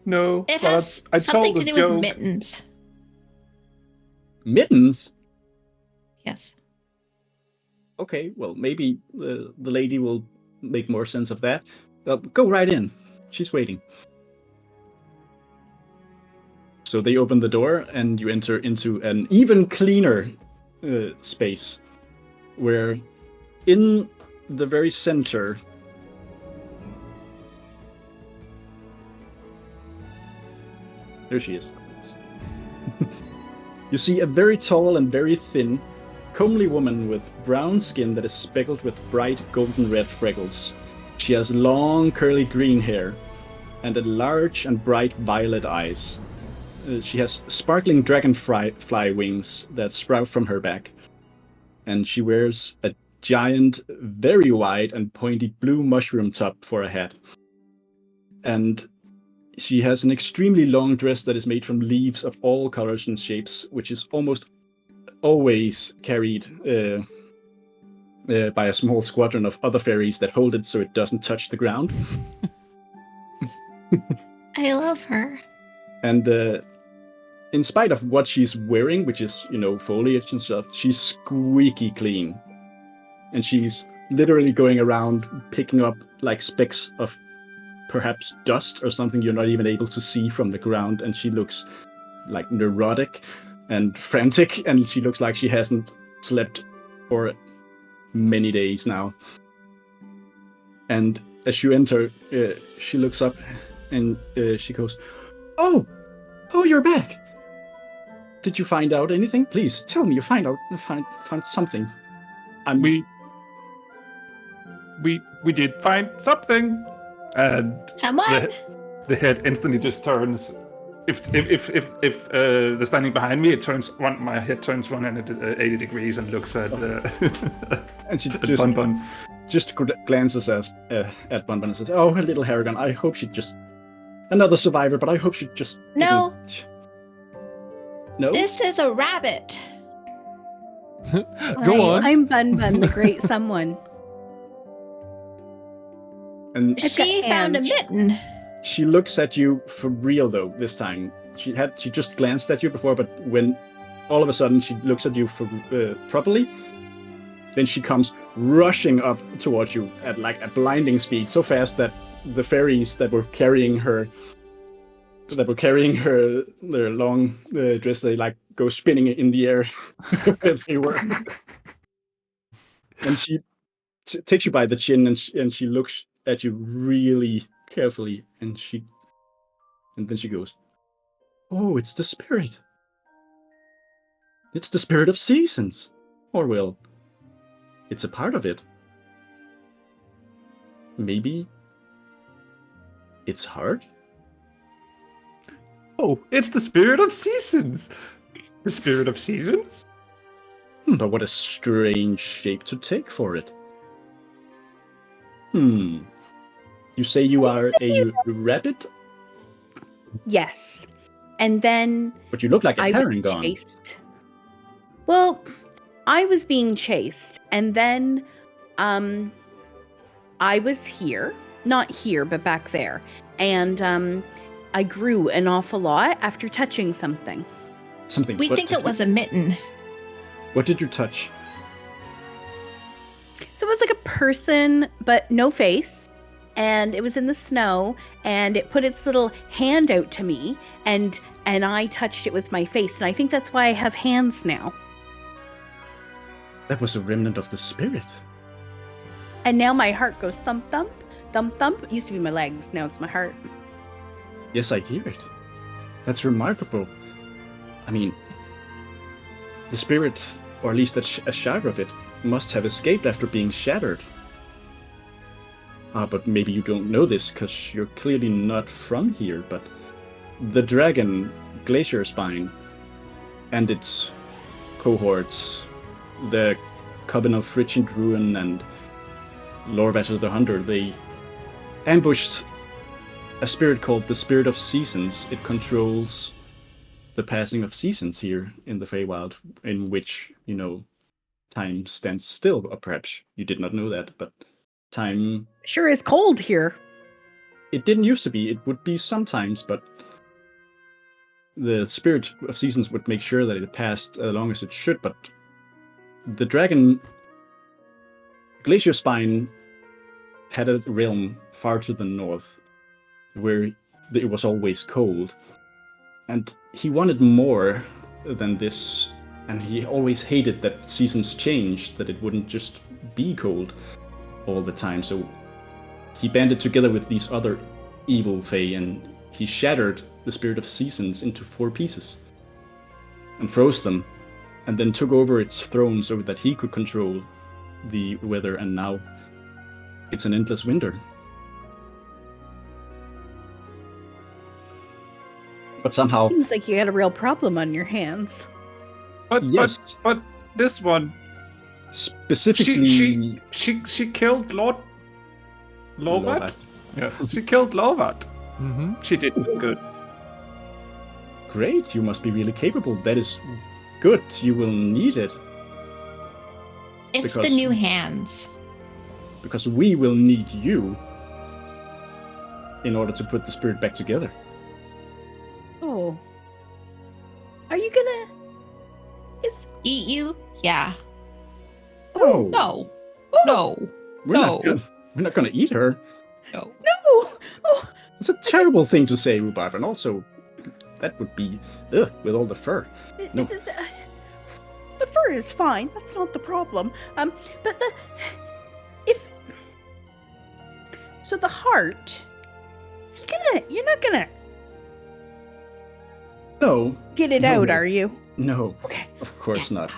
No, It has something to do joke. with mittens. Mittens? Yes. Okay, well, maybe the lady will make more sense of that. Go right in. She's waiting. So they open the door, and you enter into an even cleaner space, where in the very center there she is. You see a very tall and very thin, comely woman with brown skin that is speckled with bright golden red freckles. She has long, curly green hair and large and bright violet eyes. She has sparkling dragonfly wings that sprout from her back. And she wears a giant, very wide and pointy blue mushroom top for a hat. And she has an extremely long dress that is made from leaves of all colors and shapes, which is almost always carried by a small squadron of other fairies that hold it so it doesn't touch the ground. I love her. And in spite of what she's wearing, which is, foliage and stuff, she's squeaky clean. And she's literally going around picking up like specks of perhaps dust or something you're not even able to see from the ground. And she looks like neurotic and frantic, and she looks like she hasn't slept for many days now. And as you enter, she looks up and she goes, Oh, you're back. Did you find out anything? Please tell me you found something. We did find something, and Someone? the head instantly just turns. If they're standing behind me, my head turns 180 degrees and looks at and she at Bun-Bun. just glances at Bun-Bun and says, "Oh, her little Harrigan. I hope she just another survivor, but I hope she just No. No. This is a rabbit. Go on. I'm Bun-Bun, the great someone. And It's got She found a hands. mitten. she looks at you for real though this time. She just glanced at you before, but when all of a sudden she looks at you for properly, then she comes rushing up towards you at like a blinding speed, so fast that the fairies that were carrying her their long dress, they like go spinning in the air where they were. And she takes you by the chin and she looks at you really carefully, and then she goes, "Oh, it's the spirit. It's the spirit of seasons. Or well, it's a part of it. Maybe it's hard." Oh, it's the spirit of seasons. The spirit of seasons? But what a strange shape to take for it. You say you are a rabbit? Yes. And then But you look like a I was Paragon. chased. Well, I was being chased, and then I was here. Not here, but back there. And I grew an awful lot after touching something. Something. We think it was a mitten. What did you touch? So it was like a person, but no face. And it was in the snow, and it put its little hand out to me, and I touched it with my face. And I think that's why I have hands now. That was a remnant of the spirit. And now my heart goes thump, thump, thump, thump. It used to be my legs. Now it's my heart. Yes, I hear it. That's remarkable. I mean, the spirit, or at least a shadow of it, must have escaped after being shattered. But maybe you don't know this, because you're clearly not from here, but the dragon, Glacier Spine, and its cohorts, the Coven of Frigid Ruin and Lorvator the Hunter, they ambushed a spirit called the Spirit of Seasons. It controls the passing of seasons here in the Feywild, in which, time stands still. Or perhaps you did not know that, but time... Sure is cold here. It didn't used to be. It would be sometimes, but the Spirit of Seasons would make sure that it passed as long as it should, but the dragon Glacier Spine had a realm far to the north where it was always cold, and he wanted more than this, and he always hated that seasons changed, that it wouldn't just be cold all the time. So he banded together with these other evil fae, and he shattered the Spirit of Seasons into 4 pieces and froze them, and then took over its throne so that he could control the weather, and now it's an endless winter. But somehow, Seems like you got a real problem on your hands. But yes, but this one, specifically she killed Lord Lovat. Lovat. Yeah, she killed Lovat. Mm-hmm. She did good. Great, you must be really capable. That is good. You will need it It's the Because- new hands. because we will need you in order to put the spirit back together. Oh. Are you gonna... Eat you? Yeah. No, No. Oh, No. we're not. no. We're not going to eat her. No. No! Oh, It's a terrible thing to say, Rhubarb, and also that would be with all the fur. No. The fur is fine. That's not the problem. But so the heart, you're not gonna No, get it No, out, no. are you? no, Okay. of course not.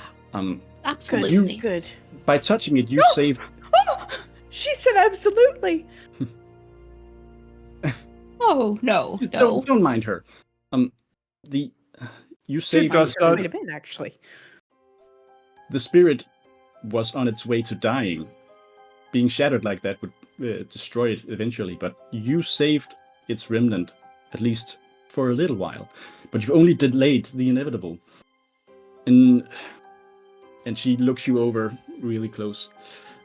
Absolutely. Good. By touching it, you No! saved. Oh, she said absolutely. Oh, no. No. Don't mind her. You saved does Quite that. a bit, actually. the spirit was on its way to dying. Being shattered like that would destroy it eventually, but you saved its remnant, at least for a little while. But you've only delayed the inevitable. And she looks you over really close.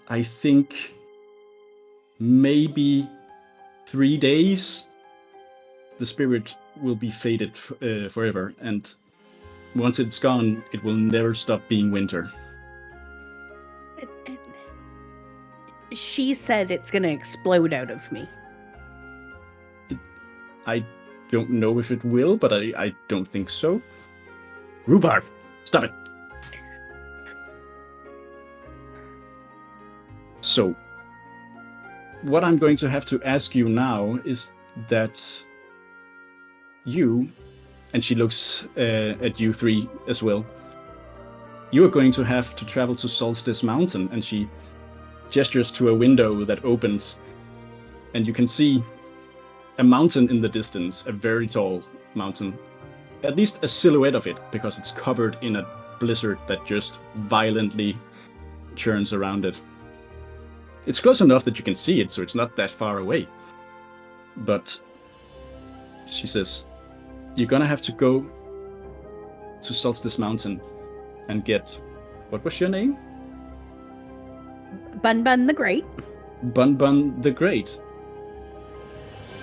I think maybe 3 days the spirit will be faded forever, and once it's gone, it will never stop being winter. She said it's gonna explode out of me. I don't know if it will, but I don't think so. Rhubarb, stop it. So, what I'm going to have to ask you now is that you, and she looks at you three as well, you are going to have to travel to Solstice Mountain, and she gestures to a window that opens, and you can see a mountain in the distance, a very tall mountain. At least a silhouette of it, because it's covered in a blizzard that just violently churns around it. It's close enough that you can see it, so it's not that far away. But she says, you're gonna have to go to Solstice Mountain and get... What was your name? Bun-Bun the Great. Bun-Bun the Great.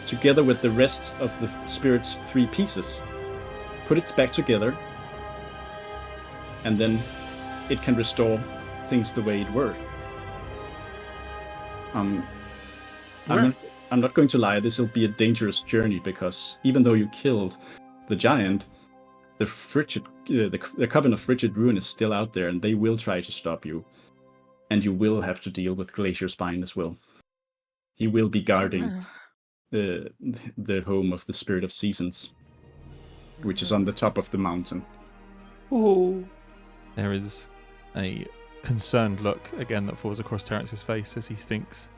Together with the rest of the spirit's 3 pieces. Put it back together, and then it can restore things the way it were. I'm not going to lie, this will be a dangerous journey, because even though you killed the giant, the Coven of Frigid Ruin is still out there, and they will try to stop you. And you will have to deal with Glacier Spine as well. He will be guarding the home of the Spirit of Seasons, which is on the top of the mountain. Oh. There is a concerned look again that falls across Terrence's face as he thinks,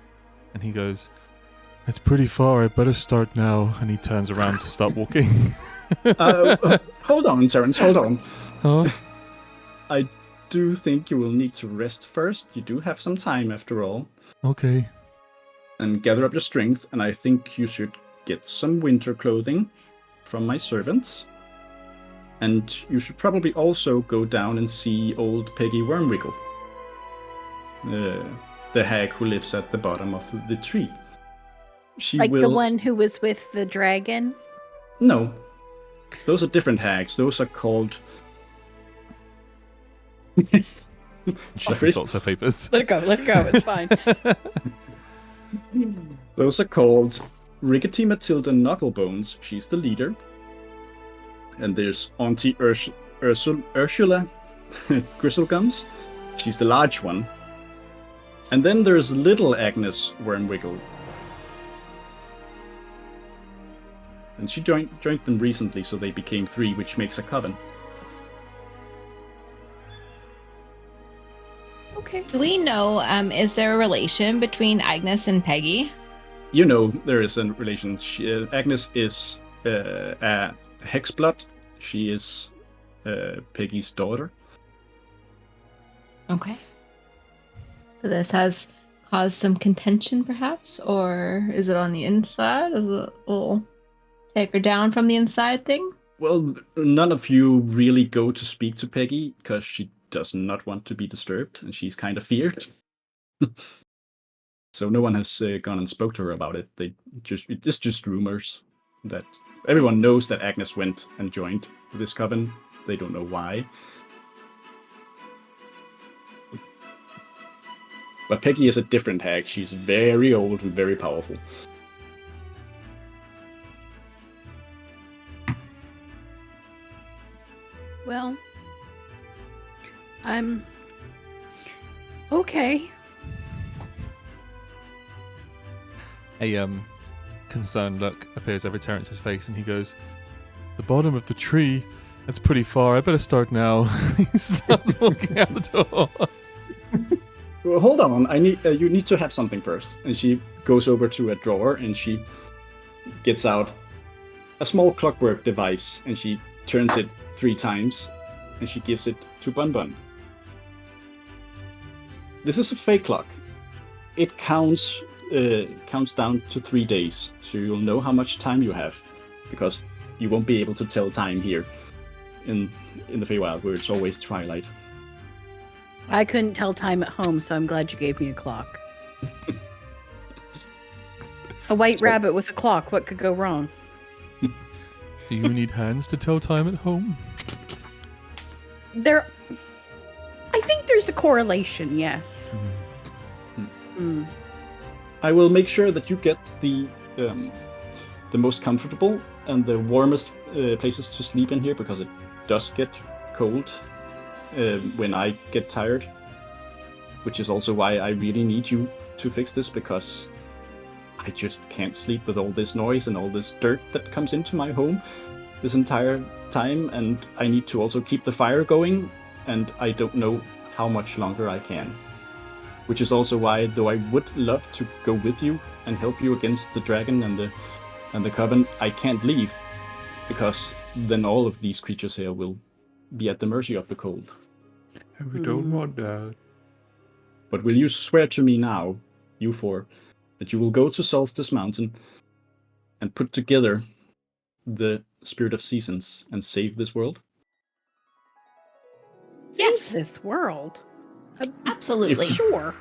and he goes, "It's pretty far, I better start now," and he turns around to start walking. Hold on, Terrence, hold on. Huh? I do think you will need to rest first. You do have some time after all. Okay. And gather up your strength, and I think you should get some winter clothing from my servants. And you should probably also go down and see old Peggy Wormwiggle, the hag who lives at the bottom of the tree. She Like will... the one who was with the dragon? No. Those are different hags. Those are called... She Sorry. consults her papers. Let it go, it's fine. Those are called Rickety Matilda Knucklebones. She's the leader. And there's Auntie Ursula Gristlegums. She's the large one. And then there's little Agnes Wormwiggle. And she joined them recently, so they became 3, which makes a coven. Okay. Do we know, is there a relation between Agnes and Peggy? You know there is a relation. Agnes is Hexblood. She is Peggy's daughter. Okay. So this has caused some contention, perhaps, or is it on the inside? Is it a little take her down from the inside thing? Well, none of you really go to speak to Peggy because she does not want to be disturbed, and she's kind of feared. So no one has gone and spoke to her about it. It's just rumors that everyone knows that Agnes went and joined this coven. They don't know why. But Peggy is a different hag. She's very old and very powerful. Well, I'm okay. A concerned look appears over Terrence's face, and he goes, "The bottom of the tree? That's pretty far. I better start now." He starts walking out the door. Well, hold on. You need to have something first. And she goes over to a drawer and she gets out a small clockwork device and she turns it 3 times and she gives it to Bun-Bun. This is a fake clock. It counts down to 3 days, so you'll know how much time you have, because you won't be able to tell time here in the Feywild, where it's always twilight. I couldn't tell time at home, so I'm glad you gave me a clock. A white rabbit with a clock. What could go wrong? Do you need hands to tell time at home? I think there's a correlation, yes. I will make sure that you get the most comfortable and the warmest places to sleep in here, because it does get cold when I get tired, which is also why I really need you to fix this, because I just can't sleep with all this noise and all this dirt that comes into my home this entire time, and I need to also keep the fire going, and I don't know how much longer I can. Which is also why, though I would love to go with you and help you against the dragon and the coven, I can't leave, because then all of these creatures here will be at the mercy of the cold. We don't want that. But will you swear to me now, you 4, that you will go to Solstice Mountain and put together the Spirit of Seasons and save this world? Yes, This world. absolutely. Sure.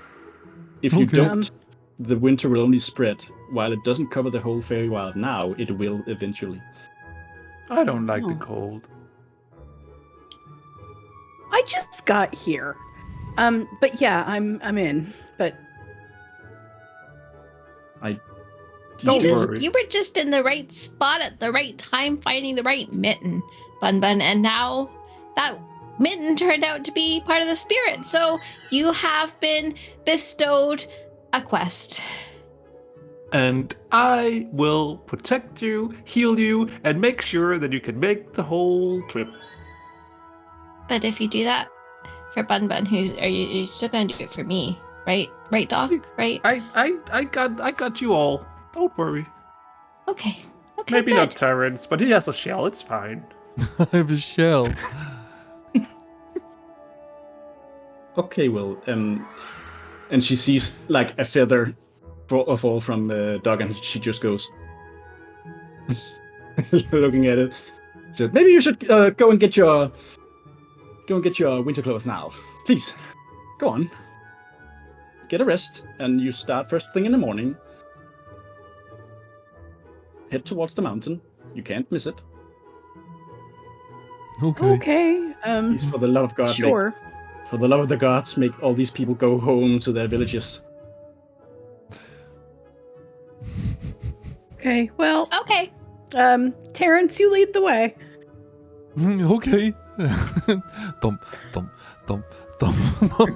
If you Okay. don't, the winter will only spread. While it doesn't cover the whole Feywild now, it will eventually. I don't like the Oh. cold. I just got here. But yeah, I'm in. But Don't worry. You were just in the right spot at the right time, finding the right mitten, Bun-Bun, and now that mitten turned out to be part of the spirit. So you have been bestowed a quest. And I will protect you, heal you, and make sure that you can make the whole trip. But if you do that for Bun-Bun, are you still gonna do it for me? Right? Right, Doc? Right? I got you all. Don't worry. Okay. Okay. Maybe good. not Terrence, but he has a shell. It's fine. I have a shell. Okay, well, and she sees like a feather fall from Doug, and she just goes looking at it. She said, maybe you should go and get your winter clothes now, please. Go on, get a rest, and you start first thing in the morning. Head towards the mountain. You can't miss it. okay. Please, for the love of God, Sure. for the love of the gods, make all these people go home to their villages. Okay. Well, Okay. Terrence, you lead the way. Okay. Thump, thump, thump, thump, thump,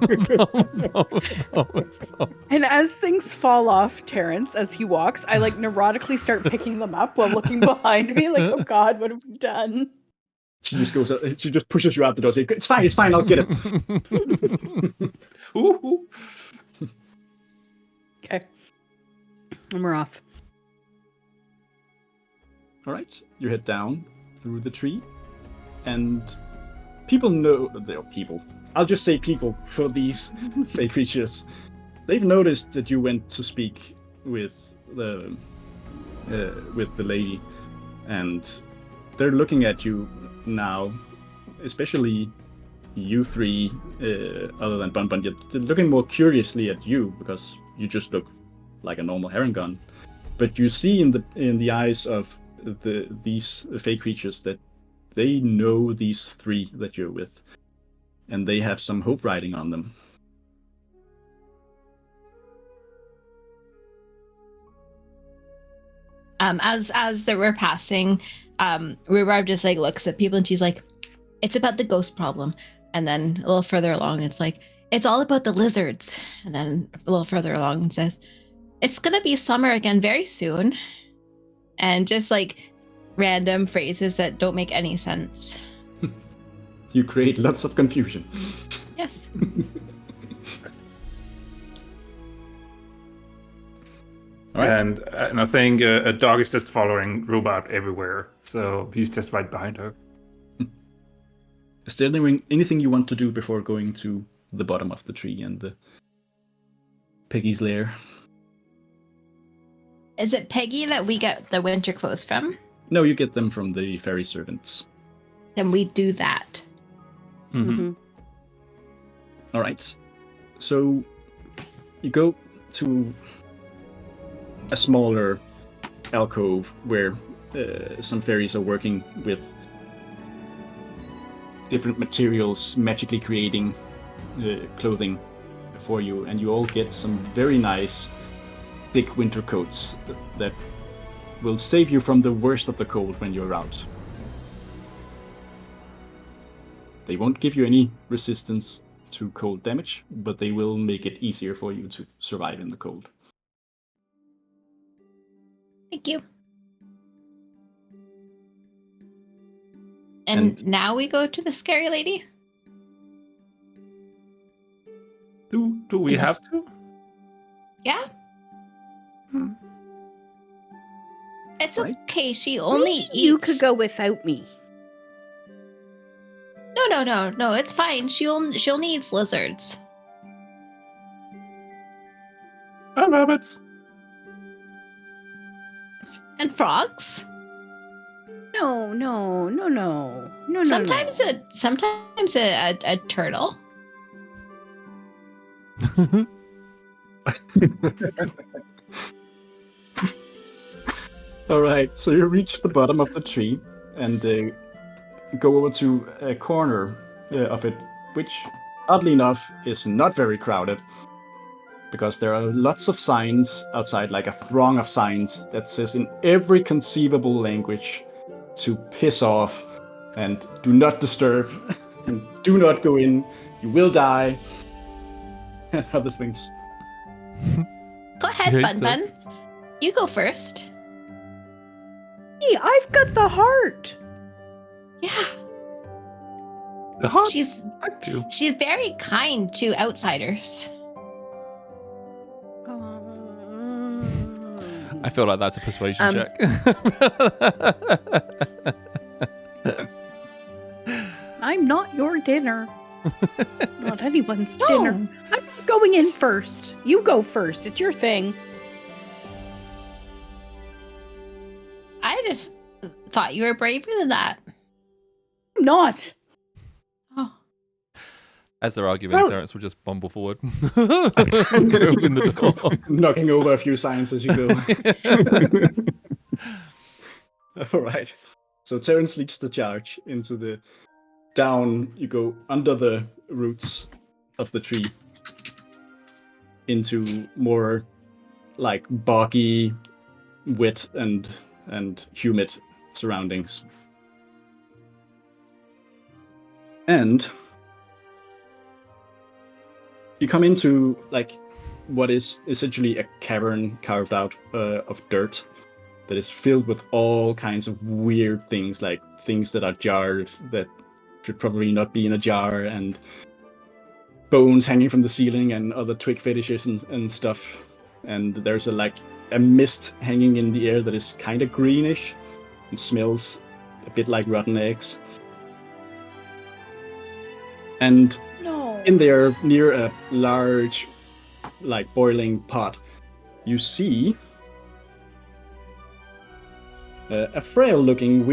thump, thump. And as things fall off Terrence as he walks, I like neurotically start picking them up while looking behind me, like, oh God, what have we done? She just goes. She just pushes you out the door. Saying, it's fine. I'll get it. Ooh. Okay. And we're off. All right, you head down through the tree, and people know. They're people. I'll just say people for these fey creatures. They've noticed that you went to speak with the lady, and they're looking at you now, especially you three, other than Bun-Bun. They're looking more curiously at you because you just look like a normal Herringon. But you see in the eyes of these fey creatures that they know these three that you're with, and they have some hope riding on them. As they were passing, Rhubarb just like looks at people and she's like, "It's about the ghost problem." And then a little further along, it's like, "It's all about the lizards." And then a little further along, it says, "It's gonna be summer again very soon." And just like random phrases that don't make any sense. You create lots of confusion. Yes. All right. And I think a dog is just following Rhubarb everywhere, so he's just right behind her. Is there anything you want to do before going to the bottom of the tree and the Peggy's lair? Is it Peggy that we get the winter clothes from? No, you get them from the fairy servants. Then we do that. Mm-hmm. All right. So you go to a smaller alcove where some fairies are working with different materials, magically creating clothing for you, and you all get some very nice thick winter coats that will save you from the worst of the cold when you're out. They won't give you any resistance to cold damage, but they will make it easier for you to survive in the cold. Thank you. And now we go to the scary lady? Do we have to? Yeah? Hmm. It's Right. okay. She only eats. You could go without me. No. It's fine. She only eats lizards. And rabbits. And frogs. No. Sometimes a turtle. All right, so you reach the bottom of the tree and go over to a corner of it, which, oddly enough, is not very crowded, because there are lots of signs outside, like a throng of signs that says in every conceivable language to piss off and do not disturb and do not go in, you will die, and other things. Go ahead, Yeah, Bun-Bun. You go first. Hey, I've got the heart. Yeah. The heart. She's Too. very kind to outsiders. I feel like that's a persuasion check. I'm not your dinner. Not anyone's No. dinner. I'm not going in first. You go first. It's your thing. I just thought you were braver than that. I'm not. Oh. As they're arguing, Terrence will just bumble forward. He's gonna open the door. Knocking over a few signs as you go. All right. So Terrence leads the charge into the down. You go under the roots of the tree into more like boggy, wet and humid surroundings. And you come into like what is essentially a cavern carved out of dirt that is filled with all kinds of weird things, like things that are jarred that should probably not be in a jar, and bones hanging from the ceiling, and other twig fetishes and stuff. And there's a mist hanging in the air that is kind of greenish and smells a bit like rotten eggs. And No. in there, near a large, like boiling pot, you see a frail-looking,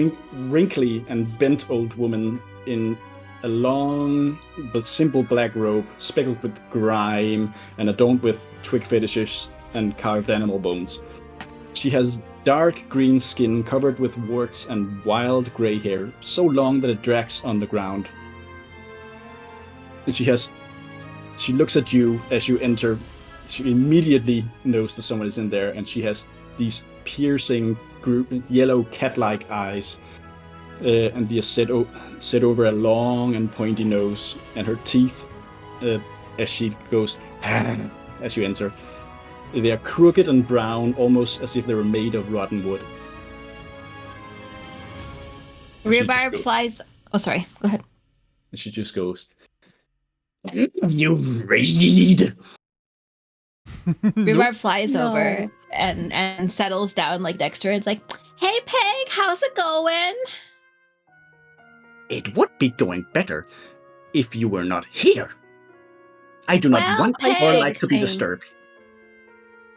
wrinkly and bent old woman in a long but simple black robe, speckled with grime and adorned with twig fetishes and carved animal bones. She has dark green skin covered with warts and wild grey hair, so long that it drags on the ground. And she looks at you as you enter. She immediately knows that someone is in there, and she has these piercing yellow cat-like eyes, and they are set over a long and pointy nose, and her teeth, as she goes, as you enter, they are crooked and brown, almost as if they were made of rotten wood. Rhubarb flies. Oh, sorry. Go ahead. And she just goes, "You read." Rhubarb flies No. over and settles down like next to her. It's like, "Hey, Peg, how's it going?" It would be going better if you were not here. I do not Well, want or Peg, like to be same. disturbed.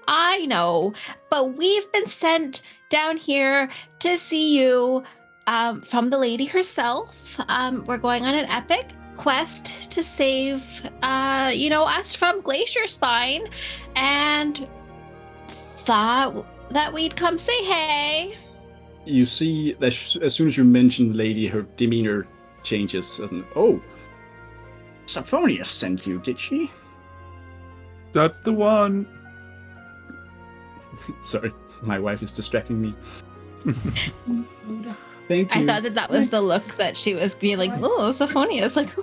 I know, but we've been sent down here to see you from the lady herself. We're going on an epic quest to save, us from Glacier Spine, and thought that we'd come say hey. You see that as soon as you mention the lady, her demeanor changes. Oh, Philonius sent you, did she? That's the one. Sorry, my wife is distracting me. Thank you. I thought that was the look that she was being like, "Oh, Sophonius," like,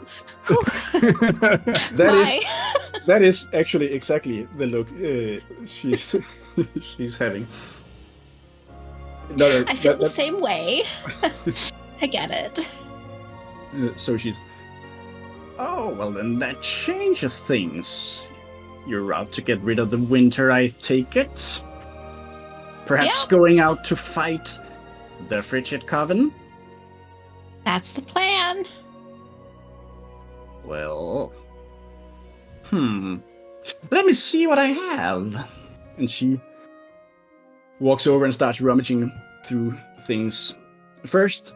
That is actually exactly the look she's she's having. No, I feel the same way. I get it. So she's. Oh, well then that changes things. You're out to get rid of the winter, I take it? Perhaps Yep. going out to fight the Frigid Coven? That's the plan. Well... Let me see what I have. And she walks over and starts rummaging through things. First,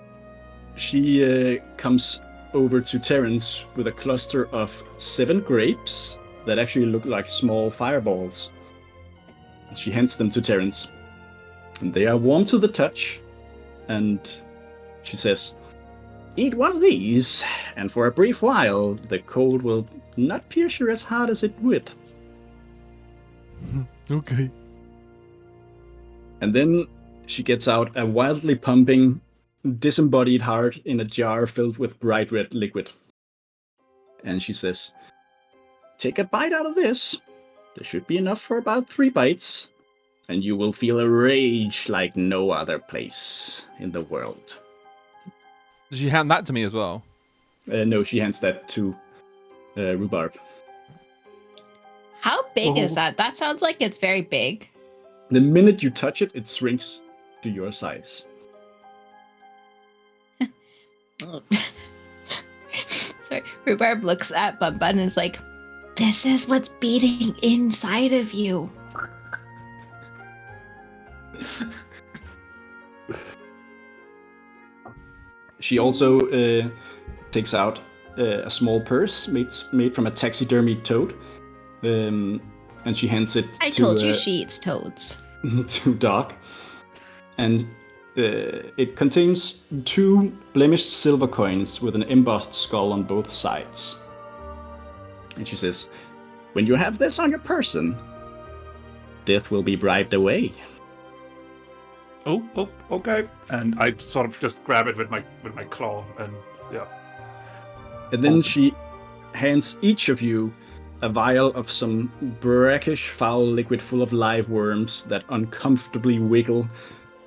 she comes over to Terence with a cluster of 7 grapes that actually look like small fireballs. She hands them to Terence. And they are warm to the touch. And she says, "Eat one of these, and for a brief while, the cold will not pierce you as hard as it would." Okay. And then she gets out a wildly pumping, disembodied heart in a jar filled with bright red liquid. And she says, "Take a bite out of this. There should be enough for about 3 bites. And you will feel a rage like no other place in the world." Did she hand that to me as well? No, she hands that to Rhubarb. How big is that? That sounds like it's very big. The minute you touch it, it shrinks to your size. Sorry, Rhubarb looks at Bun-Bun and is like, "This is what's beating inside of you." She also takes out a small purse made from a taxidermied toad, and she hands it I to, told you she eats toads. to Doc. And it contains 2 blemished silver coins with an embossed skull on both sides. And she says, "When you have this on your person, death will be bribed away." Oh, okay. And I sort of just grab it with my claw, and yeah. And then she hands each of you a vial of some brackish, foul liquid full of live worms that uncomfortably wiggle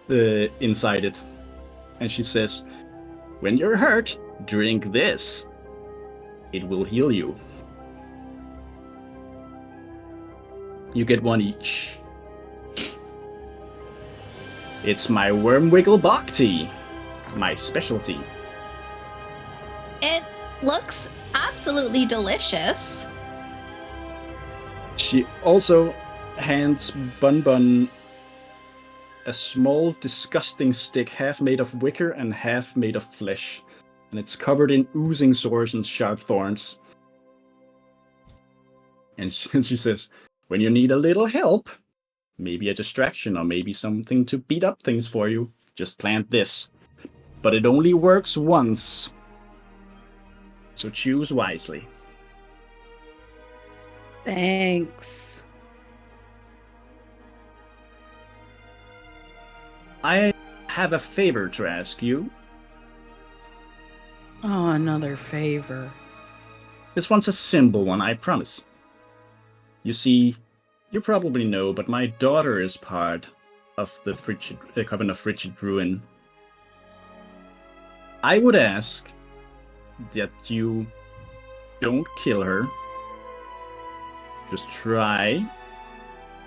inside it. And she says, "When you're hurt, drink this. It will heal you. You get 1 each. It's my worm wiggle bok tea." my specialty. It looks absolutely delicious. She also hands Bun-Bun a small, disgusting stick, half made of wicker and half made of flesh. And it's covered in oozing sores and sharp thorns. And she says, when you need a little help, maybe a distraction or maybe something to beat up things for you, just plant this. But it only works once. So choose wisely. Thanks. I have a favor to ask you. Oh, another favor. This one's a simple one, I promise. You see, you probably know, but my daughter is part of the Coven of Frigid Ruin. I would ask that you don't kill her. Just try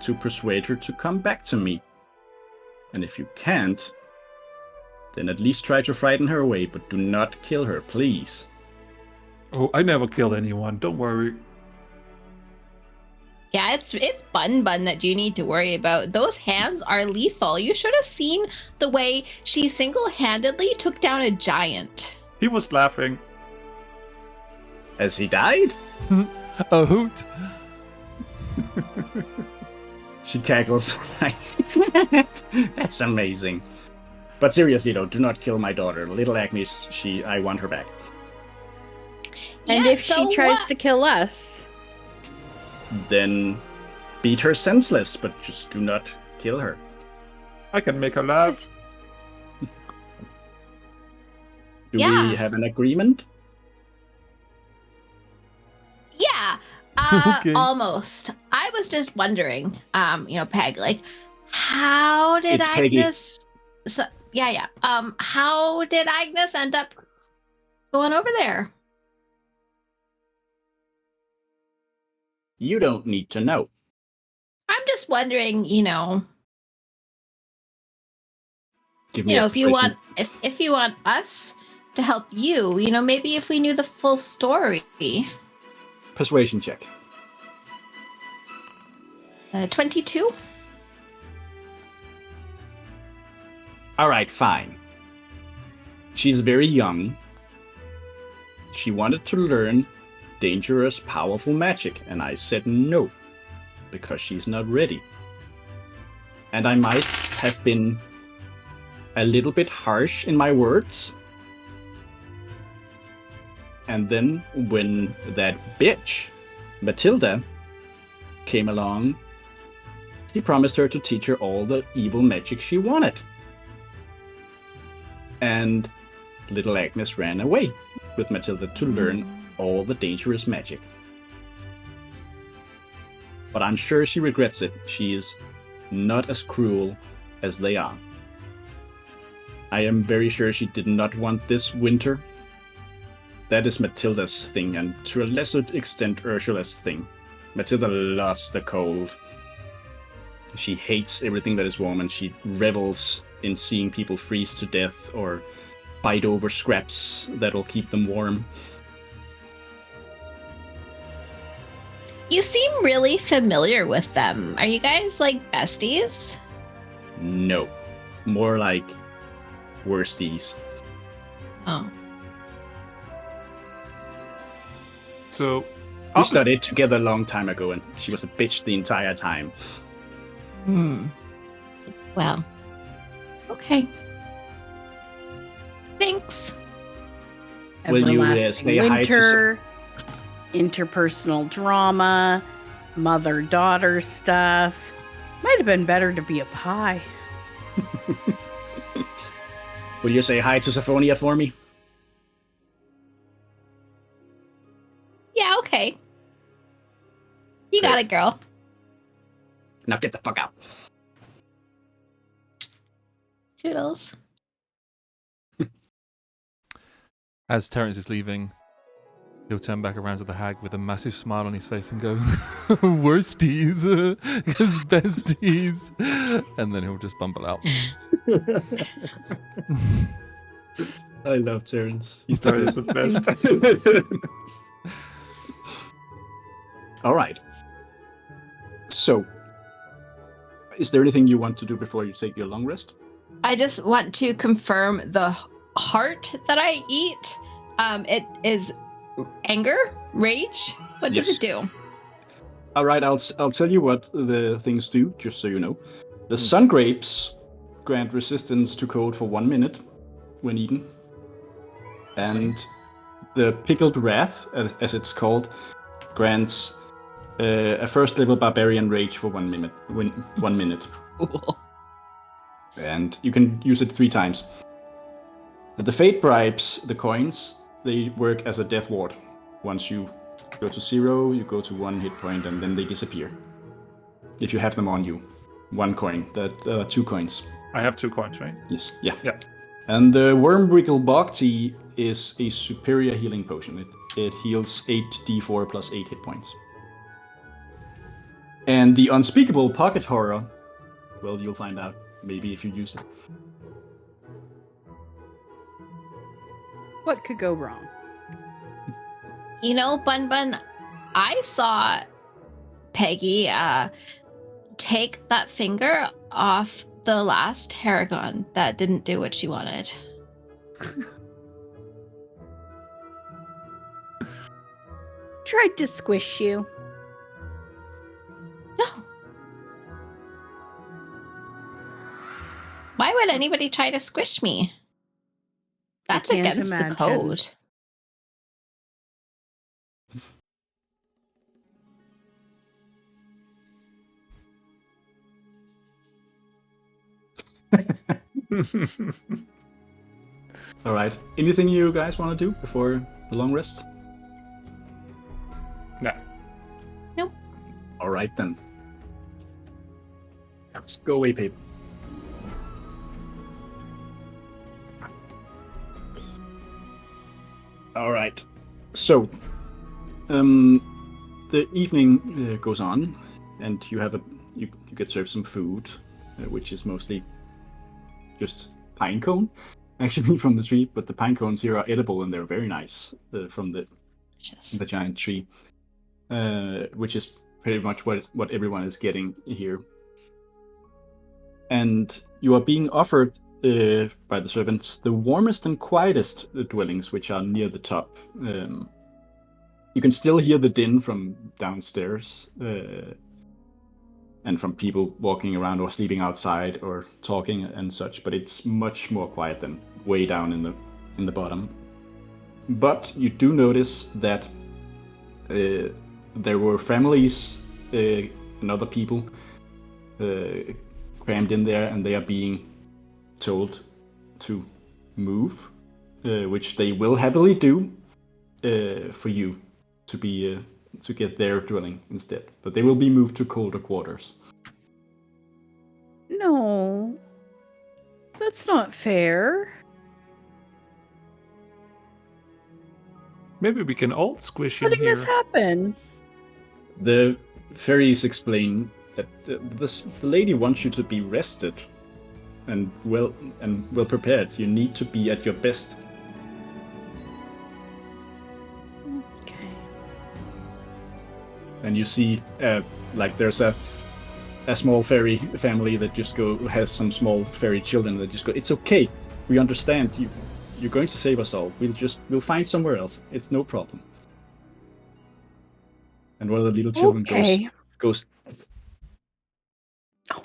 to persuade her to come back to me. And if you can't, then at least try to frighten her away, but do not kill her, please. Oh, I never killed anyone. Don't worry. Yeah, it's Bun-Bun that you need to worry about. Those hands are lethal. You should have seen the way she single-handedly took down a giant. He was laughing. Has he died? A hoot. She cackles. That's amazing. But seriously though, do not kill my daughter. Little Agnes, I want her back. And Yeah, if so she tries what? to kill us, Then beat her senseless, but just do not kill her. I can make her laugh. Do Yeah. we have an agreement? Yeah, Okay. almost. I was just wondering, Peg, like, how did It's Peggy. Agnes? So yeah. How did Agnes end up going over there? You don't need to know. I'm just wondering, Give me a if you persuasion- want, if you want us to help you, maybe if we knew the full story. persuasion check. 22. All right, fine. She's very young. She wanted to learn dangerous, powerful magic, and I said no, because she's not ready. And I might have been a little bit harsh in my words. And then when that bitch, Matilda, came along, he promised her to teach her all the evil magic she wanted. And little Agnes ran away with Matilda to learn all the dangerous magic. But I'm sure she regrets it. She is not as cruel as they are. I am very sure she did not want this winter. That is Matilda's thing, and to a lesser extent Ursula's thing. Matilda loves the cold. She hates everything that is warm, and she revels in seeing people freeze to death or fight over scraps that'll keep them warm. You seem really familiar with them. Are you guys like besties? No. More like worsties. Oh. So, We studied together a long time ago, and she was a bitch the entire time. Well. Okay. Thanks. Will you, everlasting say hi to winter, interpersonal drama, mother-daughter stuff. Might have been better to be a pie. Will you say hi to Syphonia for me? Yeah, okay. You got it, girl. Now get the fuck out. Toodles. As Terence is leaving, he'll turn back around to the hag with a massive smile on his face and go, worsties, his besties. And then he'll just bumble out. I love Terrence. He's That is the best. All right. So, is there anything you want to do before you take your long rest? I just want to confirm the heart that I eat. It is anger, rage. What does Yes. it do? All right, I'll tell you what the things do, just so you know. The sun grapes grant resistance to cold for 1 minute when eaten. And the pickled wrath, as it's called, grants a first level barbarian rage for 1 minute. 1 minute. Cool. And you can use it 3 times. The fate bribes, the coins, they work as a death ward. Once you go to 0, you go to 1 hit point, and then they disappear. If you have them on you. 1 coin, 2 coins. I have 2 coins, right? Yes, yeah. Yeah. And the Wormwrickle Bhakti is a superior healing potion. It heals 8d4 plus 8 hit points. And the Unspeakable Pocket Horror, well, you'll find out maybe if you use it. What could go wrong? You know, Bun-Bun, I saw Peggy take that finger off the last Haragon that didn't do what she wanted. Tried to squish you. No. Why would anybody try to squish me? That's can't against imagine. the code. All right. Anything you guys want to do before the long rest? No. Nope. All right then. Just go away, Pape. All right. So, the evening goes on, and you get served some food, which is mostly just pine cone, actually from the tree. But the pine cones here are edible, and they're very nice from the giant tree, which is pretty much what everyone is getting here. And you are being offered by the servants the warmest and quietest dwellings, which are near the top. You can still hear the din from downstairs and from people walking around or sleeping outside or talking and such, but it's much more quiet than way down in the bottom. But you do notice that there were families and other people crammed in there, and they are being told to move, which they will happily do for you to get their dwelling instead. But they will be moved to colder quarters. No. That's not fair. Maybe we can all squish in Letting here. this happen. The fairies explain that the lady wants you to be rested and well prepared. You need to be at your best. Okay. And you see, like there's a small fairy family that just has some small fairy children that just go, "It's okay, we understand. You're going to save us all. We'll find somewhere else. It's no problem." And one of the little children goes. Oh.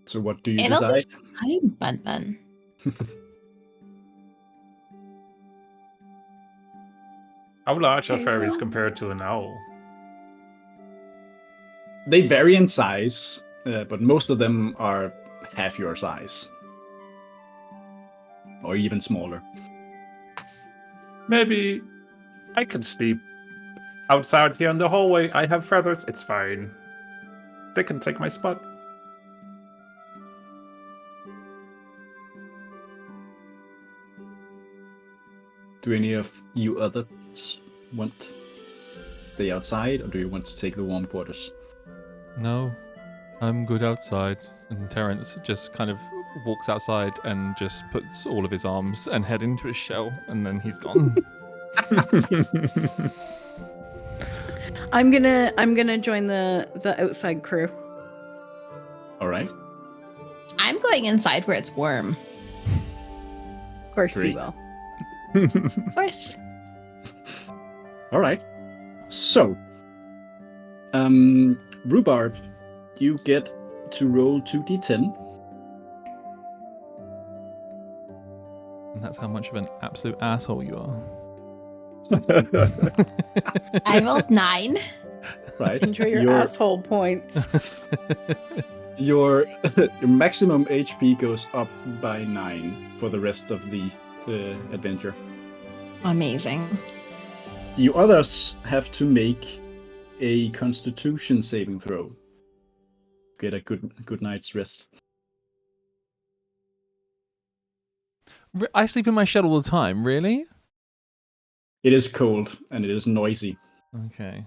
So what do you It'll decide? be fine, Bun-Bun. How large are Okay, fairies well. compared to an owl? They vary in size, but most of them are half your size. Or even smaller. Maybe I can sleep outside here in the hallway. I have feathers. It's fine. They can take my spot. Do any of you others want to stay outside, or do you want to take the warm quarters? No, I'm good outside. And Terence just kind of walks outside and just puts all of his arms and head into his shell, and then he's gone. I'm gonna join the outside crew. All right. I'm going inside where it's warm. Of course Great. you will. Of course. All right. So, Rhubarb, you get to roll 2d10. And that's how much of an absolute asshole you are. I rolled 9. Right. Enjoy your asshole points. Your maximum HP goes up by 9 for the rest of the adventure. Amazing. You others have to make a Constitution saving throw. Get a good night's rest. I sleep in my shell all the time, really? It is cold and it is noisy. Okay.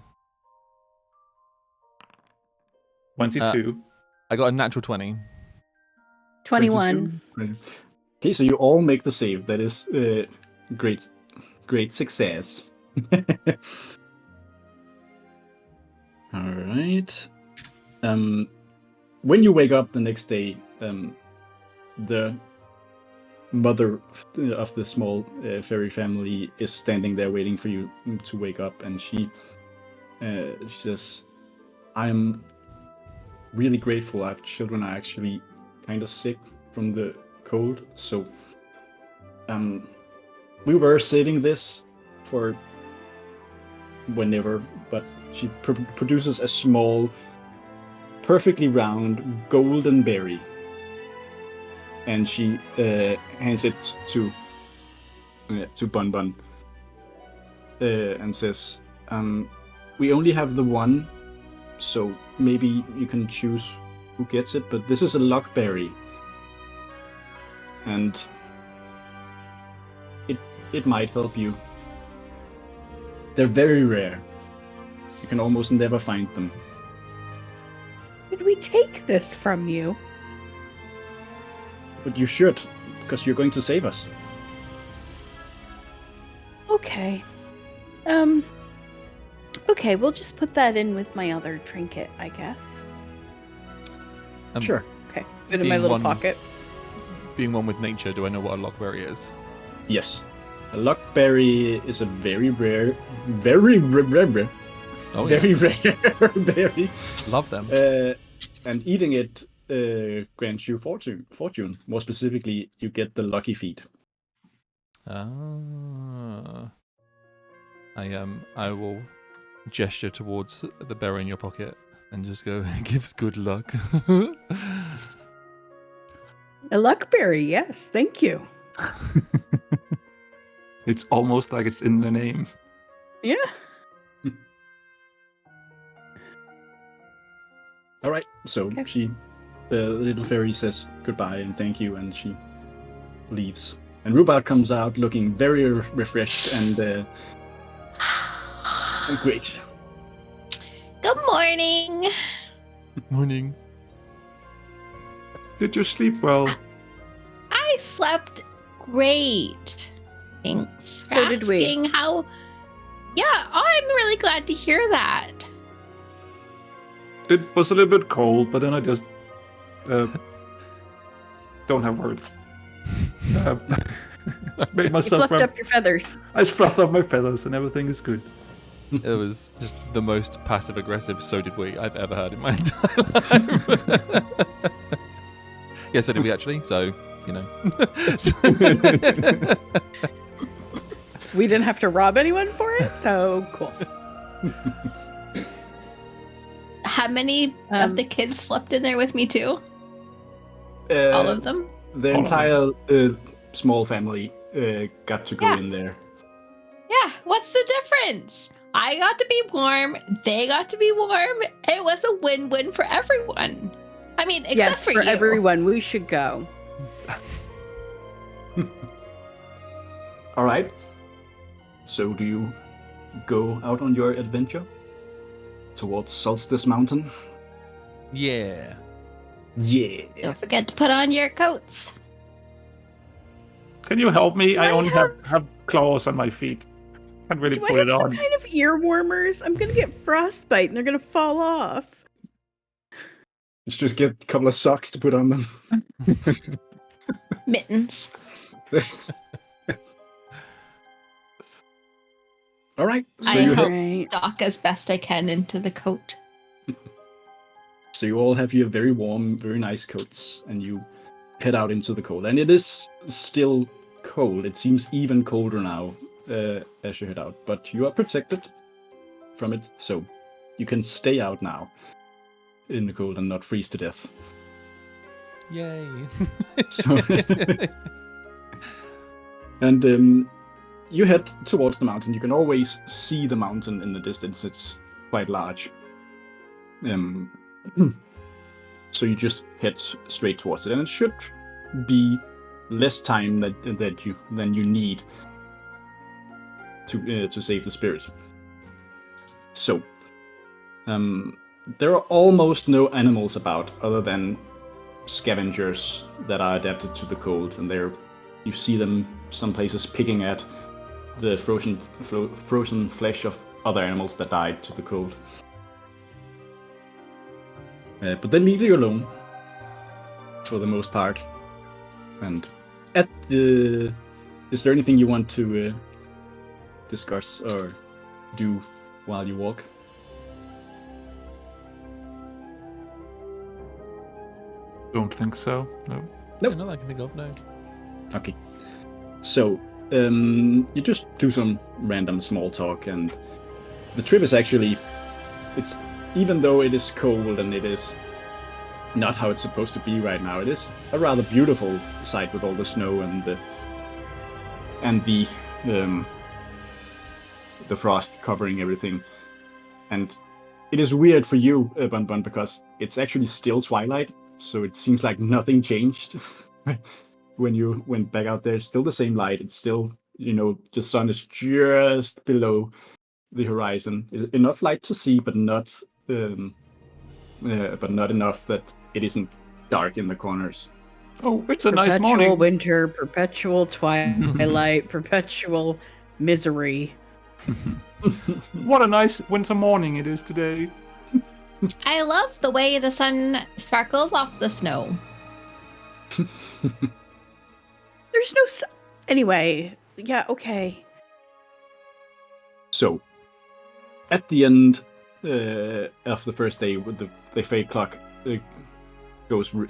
22. I got a natural 20. 21. 22. Okay, so you all make the save. That is great success. All right. When you wake up the next day, the mother of the small fairy family is standing there waiting for you to wake up, and she says, "I'm really grateful. Our children are actually kind of sick from the cold, so we were saving this for whenever, but she produces a small, perfectly round golden berry, and she hands it to Bun-Bun and says, we only have the one, so maybe you can choose who gets it, but this is a luckberry, and it might help you. They're very rare. You can almost never find them. Did we take this from you? But you should, because you're going to save us. Okay. Okay, we'll just put that in with my other trinket, I guess. Sure. Okay. Put it in my Being little one- pocket. Being one with nature, do I know what a lockberry is? Yes. A luckberry is a very rare, very rare, Oh, very rare berry. Love them. And eating it grants you fortune. More specifically, you get the lucky feet. Ah. I will gesture towards the berry in your pocket and just go, it gives good luck. A luckberry, yes, thank you. It's almost like it's in the name. Yeah. All right. So Okay. the little fairy says goodbye and thank you, and she leaves. And Rhubarb comes out looking very refreshed and great. Good morning. Morning. Did you sleep well? I slept great. Thanks for So did we. asking how. Yeah, I'm really glad to hear that. It was a little bit cold, but then I just don't have words. Made You myself fluffed up your feathers. I fluffed up my feathers and everything is good. It was just the most passive aggressive "so did we" I've ever heard in my entire life. Yeah, so did we actually. So, you know. We didn't have to rob anyone for it, so cool. How many of the kids slept in there with me too? Uh, All of them? The All of entire small family got to go Yeah. in there. Yeah, what's the difference? I got to be warm, they got to be warm. It was a win-win for everyone. I mean, except Yes, for for you. everyone, we should go. All right. So do you go out on your adventure towards Solstice Mountain? Yeah. Yeah. Don't forget to put on your coats. Can you help me? Do I I only have claws on my feet. Can't really Do I put have it some on. kind of ear warmers? I'm gonna get frostbite and they're gonna fall off. Let's just get a couple of socks to put on them. Mittens. All right. So I you help Right. dock as best I can into the coat. So you all have your very warm, very nice coats, and you head out into the cold. And it is still cold. It seems even colder now as you head out. But you are protected from it, so you can stay out now in the cold and not freeze to death. Yay. So and you head towards the mountain. You can always see the mountain in the distance. It's quite large. So you just head straight towards it, and it should be less time than you need to save the spirit. So there are almost no animals about, other than scavengers that are adapted to the cold, and you see them some places picking at the frozen flesh of other animals that died to the cold. But they leave you alone for the most part. And is there anything you want to discuss or do while you walk? Don't think so. No. Nope. Not that I can think of, no. Okay. So, you just do some random small talk, and the trip is actually, even though it is cold and it is not how it's supposed to be right now, it is a rather beautiful sight with all the snow and the frost covering everything. And it is weird for you, Bun-Bun, because it's actually still twilight, so it seems like nothing changed. When you went back out there, it's still the same light. It's still, the sun is just below the horizon. Enough light to see, but not enough that it isn't dark in the corners. Oh, it's a nice Perpetual morning. winter, perpetual twilight, perpetual misery. What a nice winter morning it is today. I love the way the sun sparkles off the snow. There's no anyway. Yeah, okay. So, at the end of the first day, with the fade clock goes on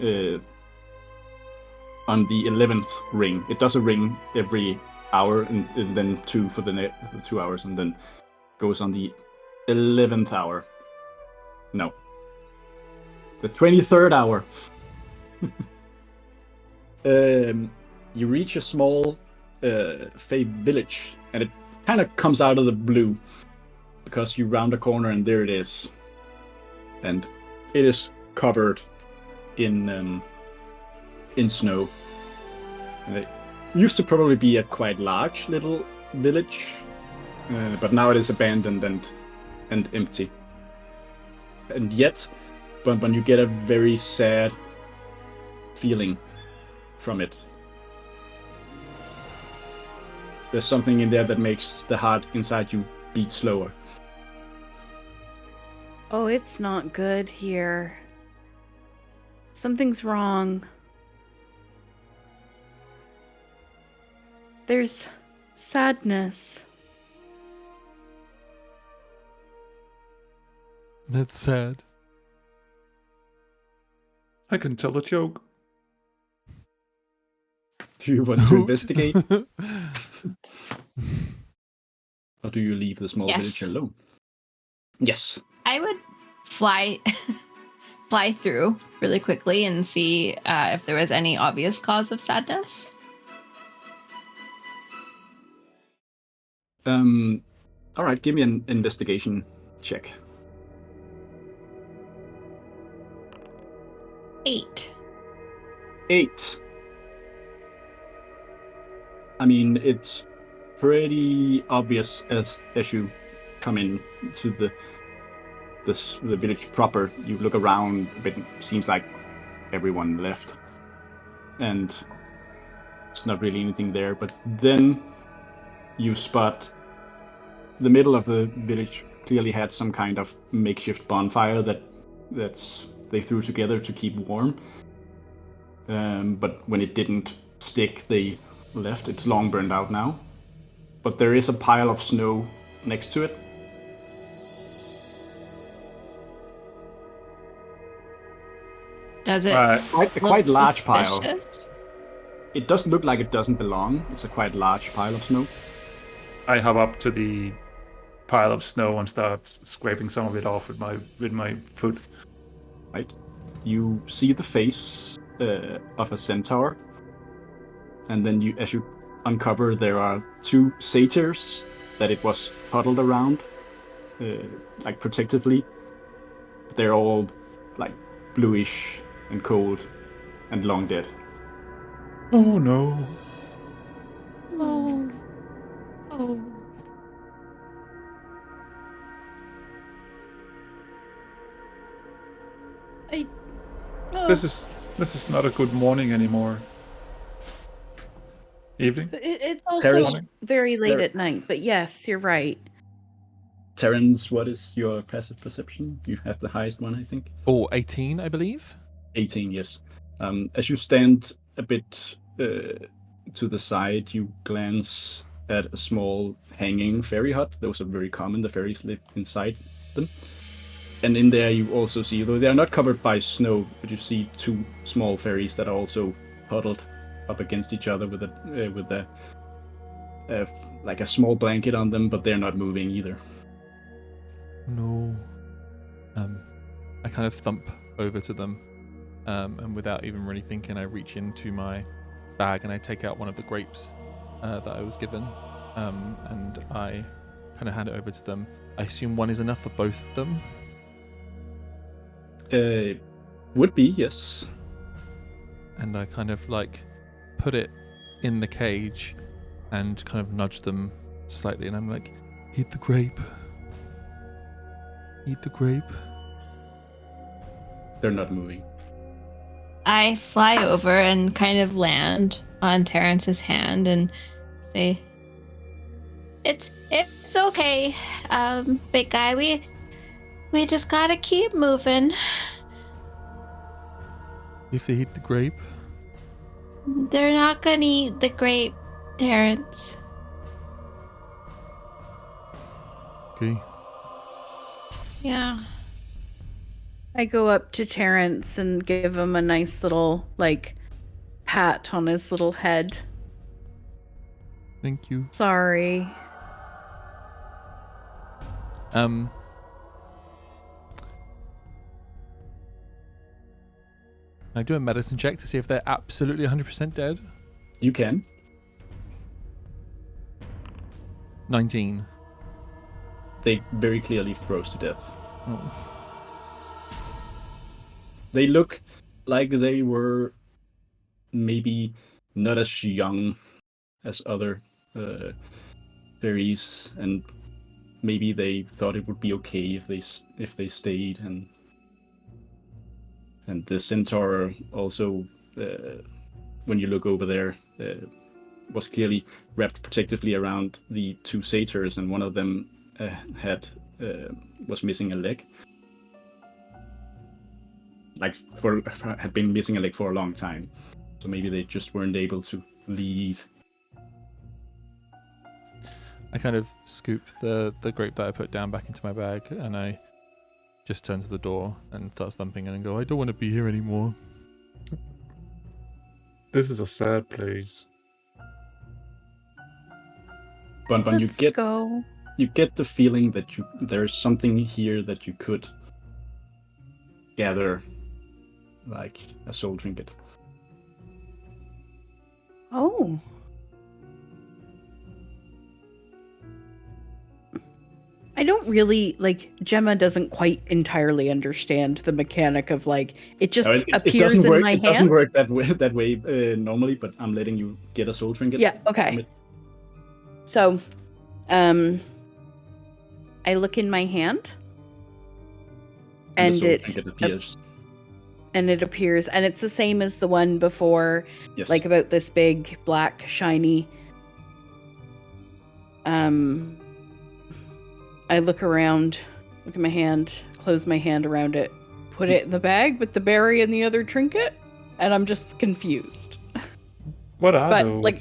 the 11th ring. It does a ring every hour, and then 2 for the 2 hours, and then goes on the 11th hour. No, the 23rd hour. You reach a small Fey village, and it kind of comes out of the blue because you round a corner and there it is, and it is covered in snow. And it used to probably be a quite large little village, but now it is abandoned and empty. And yet, Bun-Bun, you get a very sad feeling from it. There's something in there that makes the heart inside you beat slower. Oh, it's not good here. Something's wrong. There's sadness. That's sad. I can tell a joke. Do you want to investigate? Or do you leave the small Yes. village alone? Yes. I would fly through really quickly and see if there was any obvious cause of sadness. All right, give me an investigation check. 8. 8. I mean, it's pretty obvious as you come in to the village proper, you look around, but it seems like everyone left. And it's not really anything there. But then you spot the middle of the village clearly had some kind of makeshift bonfire that's they threw together to keep warm. But when it didn't stick, they left. It's long burned out now. But there is a pile of snow next to it. Does it Quite look large pile. suspicious? It doesn't look like it doesn't belong. It's a quite large pile of snow. I hop up to the pile of snow and start scraping some of it off with my foot. Right. You see the face of a centaur, and then as you uncover, there are 2 satyrs that it was huddled around, like protectively. They're all like bluish and cold and long dead. Oh no. Oh. Oh. This is not a good morning anymore. Evening? It's also Terrace- very late Ter- at night, but yes, you're right. Terrence, what is your passive perception? You have the highest one, I think. Oh, 18, I believe. 18, yes. As you stand a bit to the side, you glance at a small hanging fairy hut. Those are very common. The fairies live inside them. And in there you also see, though they are not covered by snow, but you see 2 small fairies that are also huddled up against each other with like a small blanket on them, but they're not moving either. No. I kind of thump over to them, and without even really thinking, I reach into my bag and I take out one of the grapes that I was given, and I kind of hand it over to them. I assume one is enough for both of them. Would be, yes. And I kind of like put it in the cage and kind of nudge them slightly, and I'm like, eat the grape. Eat the grape. They're not moving. I fly over and kind of land on Terrence's hand and say, "It's okay, big guy. We just gotta keep moving. If they eat the grape, They're not gonna eat the grape, Terrence." okay. Yeah. I go up to Terrence and give him a nice little, like, pat on his little head. Thank you. Sorry. I do a medicine check to see if they're absolutely 100% dead. You can. 19. They very clearly froze to death. Oh. They look like they were maybe not as young as other fairies, and maybe they thought it would be okay if they stayed, and the centaur also, when you look over there, was clearly wrapped protectively around the 2 satyrs, and one of them was missing a leg. Had been missing a leg for a long time, so maybe they just weren't able to leave. I kind of scoop the grape that I put down back into my bag, and I just turn to the door and start thumping and go, I don't want to be here anymore. This is a sad place. Bun-Bun, Let's go. you get the feeling that there's something here that you could gather, like a soul trinket. Oh. I don't really, like, Gemma doesn't quite entirely understand the mechanic of, like, it just appears in my hand. It doesn't work that way normally, but I'm letting you get a soul trinket. Yeah, okay. So, I look in my hand, And the And soul it trinket appears. and it appears, and it's the same as the one before, Yes. like about this big, black, shiny. I look around, look at my hand, close my hand around it, put it in the bag with the berry and the other trinket, and I'm just confused. What are But, those? like,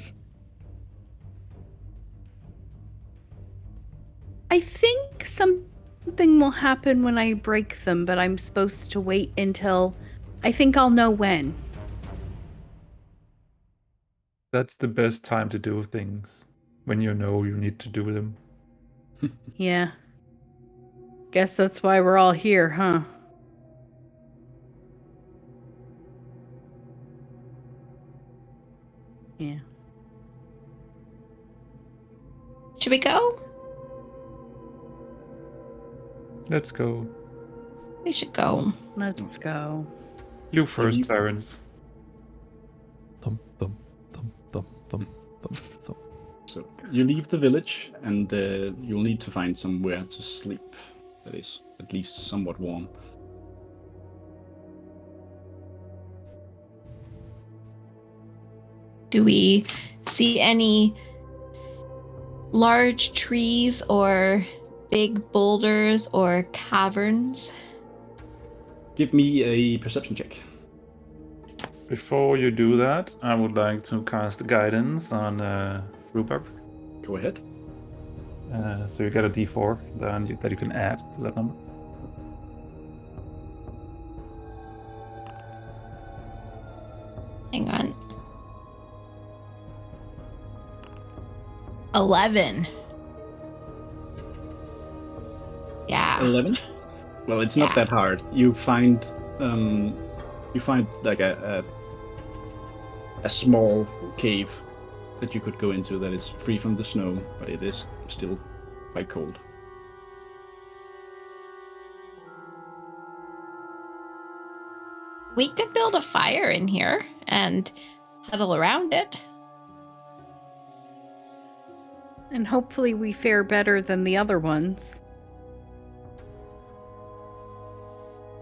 I think something will happen when I break them, but I'm supposed to wait until I think I'll know when. That's the best time to do things. When you know you need to do them. Yeah. Guess that's why we're all here, huh? Yeah. Should we go? Let's go. We should go. Let's go. You first, you- Terrence. Thump, thump, thump, thump, thump, thump, thump. So you leave the village, and you'll need to find somewhere to sleep that is at least somewhat warm. Do we see any large trees or big boulders or caverns? Give me a perception check. Before you do that, I would like to cast guidance on Rhubarb. Go ahead. So you get a d4 that you can add to that number. Hang on. 11. Yeah. 11. Well, it's not Yeah. that hard. You find like a small cave that you could go into that is free from the snow, but it is still quite cold. We could build a fire in here and huddle around it. And hopefully we fare better than the other ones.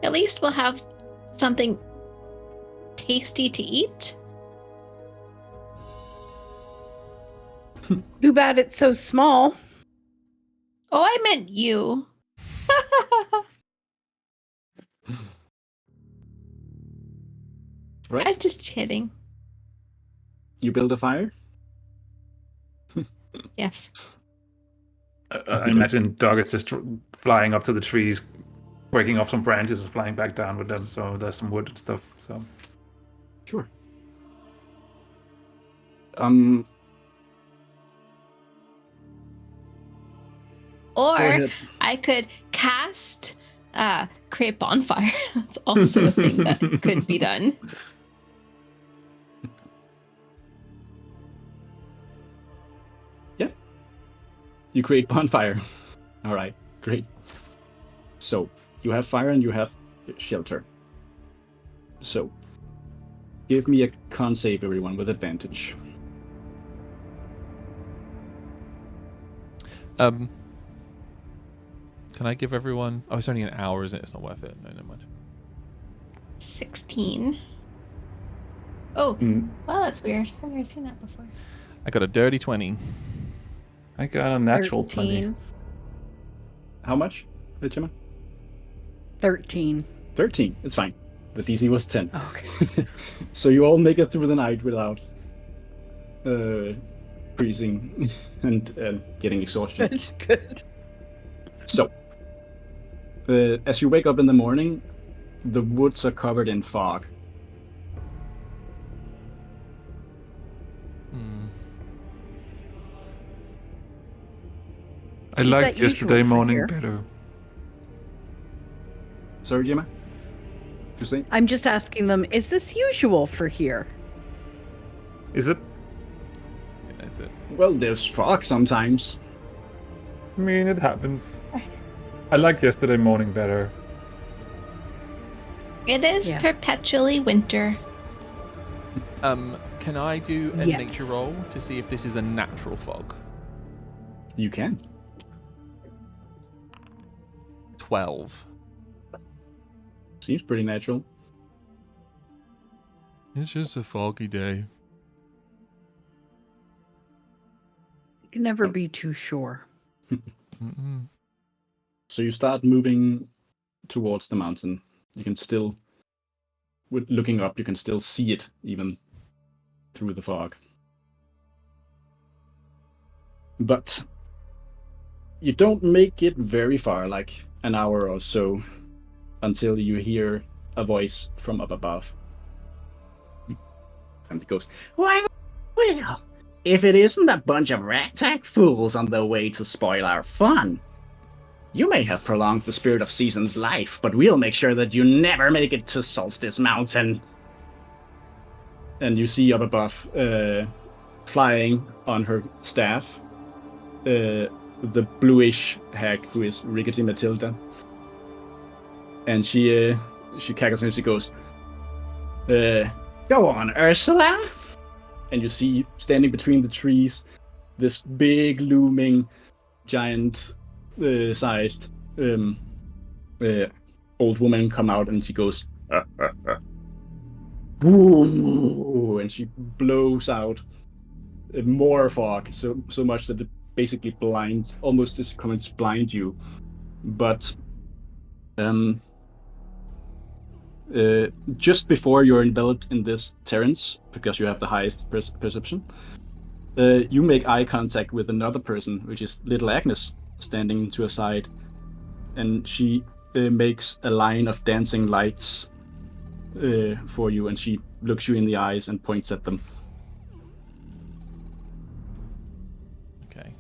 At least we'll have something tasty to eat. Too bad it's so small. Oh, I meant you. Right? I'm just kidding. You build a fire? Yes. I imagine Doug is just flying up to the trees, breaking off some branches and flying back down with them. So there's some wood and stuff. So Sure. Or Go ahead. I could cast create bonfire. That's also a thing that could be done. You create bonfire. All right, great. So you have fire and you have shelter. So give me a con save, everyone, with advantage. Can I give everyone? Oh, it's only an hour, isn't it? It's not worth it. No, never mind. 16. Oh, Mm. well, that's weird. I've never seen that before. I got a dirty 20. I got a natural 20. How much, Gemma? 13. 13. It's fine. The DC was 10. Okay. So you all make it through the night without freezing and getting exhaustion. Good. Good. So, as you wake up in the morning, the woods are covered in fog. Hmm. I Is like that usual yesterday for morning here? better. Sorry, Gemma? You say? I'm just asking them, is this usual for here? Is it? Yeah, that's it. Well, there's fog sometimes. I mean, it happens. I like yesterday morning better. It is Yeah. perpetually winter. Can I do a Yes. nature roll to see if this is a natural fog? You can. 12. Seems pretty natural. It's just a foggy day. You can never be too sure. Mm-mm. So you start moving towards the mountain. You can still, looking up, you can still see it even through the fog. But you don't make it very far, like an hour or so, until you hear a voice from up above. And it goes, Well, if it isn't a bunch of ragtag fools on their way to spoil our fun. You may have prolonged the Spirit of Season's life, but we'll make sure that you never make it to Solstice Mountain. and you see up above, flying on her staff, the bluish hag who is Rickety Matilda. And she cackles and she goes, Go on, Ursula. and you see standing between the trees this big looming giant sized old woman come out, and she goes "Woo," and she blows out more fog, so much that it basically almost is coming to blind you. But just before you're enveloped in this terrence, because you have the highest perception, you make eye contact with another person, which is little Agnes, standing to her side, and she makes a line of dancing lights for you, and she looks you in the eyes and points at them. Okay.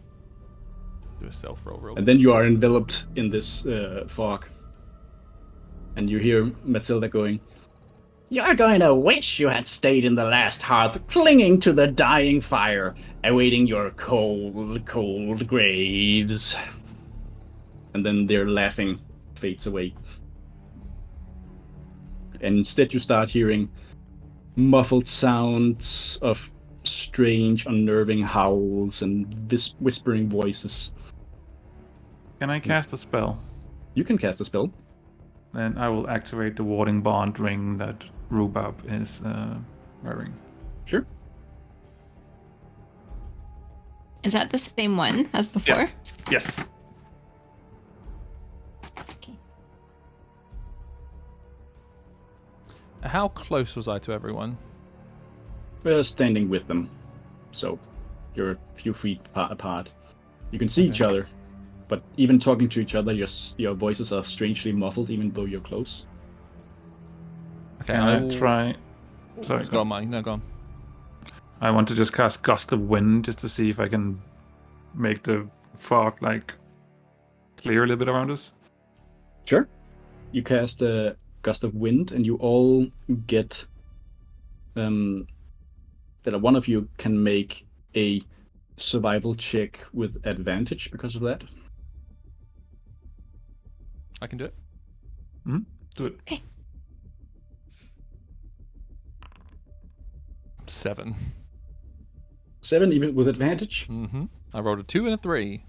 Do a self-roll real And then you are enveloped in this fog. And you hear Matilda going, You're going to wish you had stayed in the last hearth, clinging to the dying fire, awaiting your cold, cold graves. and then their laughing fades away. And instead you start hearing muffled sounds of strange, unnerving howls and whispering voices. Can I cast a spell? You can cast a spell. Then I will activate the warding bond ring that Rhubarb is wearing. Sure. Is that the same one as before? Yes. Okay. How close was I to everyone? Standing with them. So you're a few feet apart. You can see each other, but even talking to each other, your voices are strangely muffled, even though you're close. Okay, Can I try? Sorry, Go on, Mike. No, go on. I want to just cast Gust of Wind just to see if I can make the fog clear a little bit around us. Sure. You cast a Gust of Wind, and you all get that one of you can make a survival check with advantage because of that. I can do it. Do it. Okay. 7. 7 even with advantage? Mm-hmm. I rolled a 2 and a 3.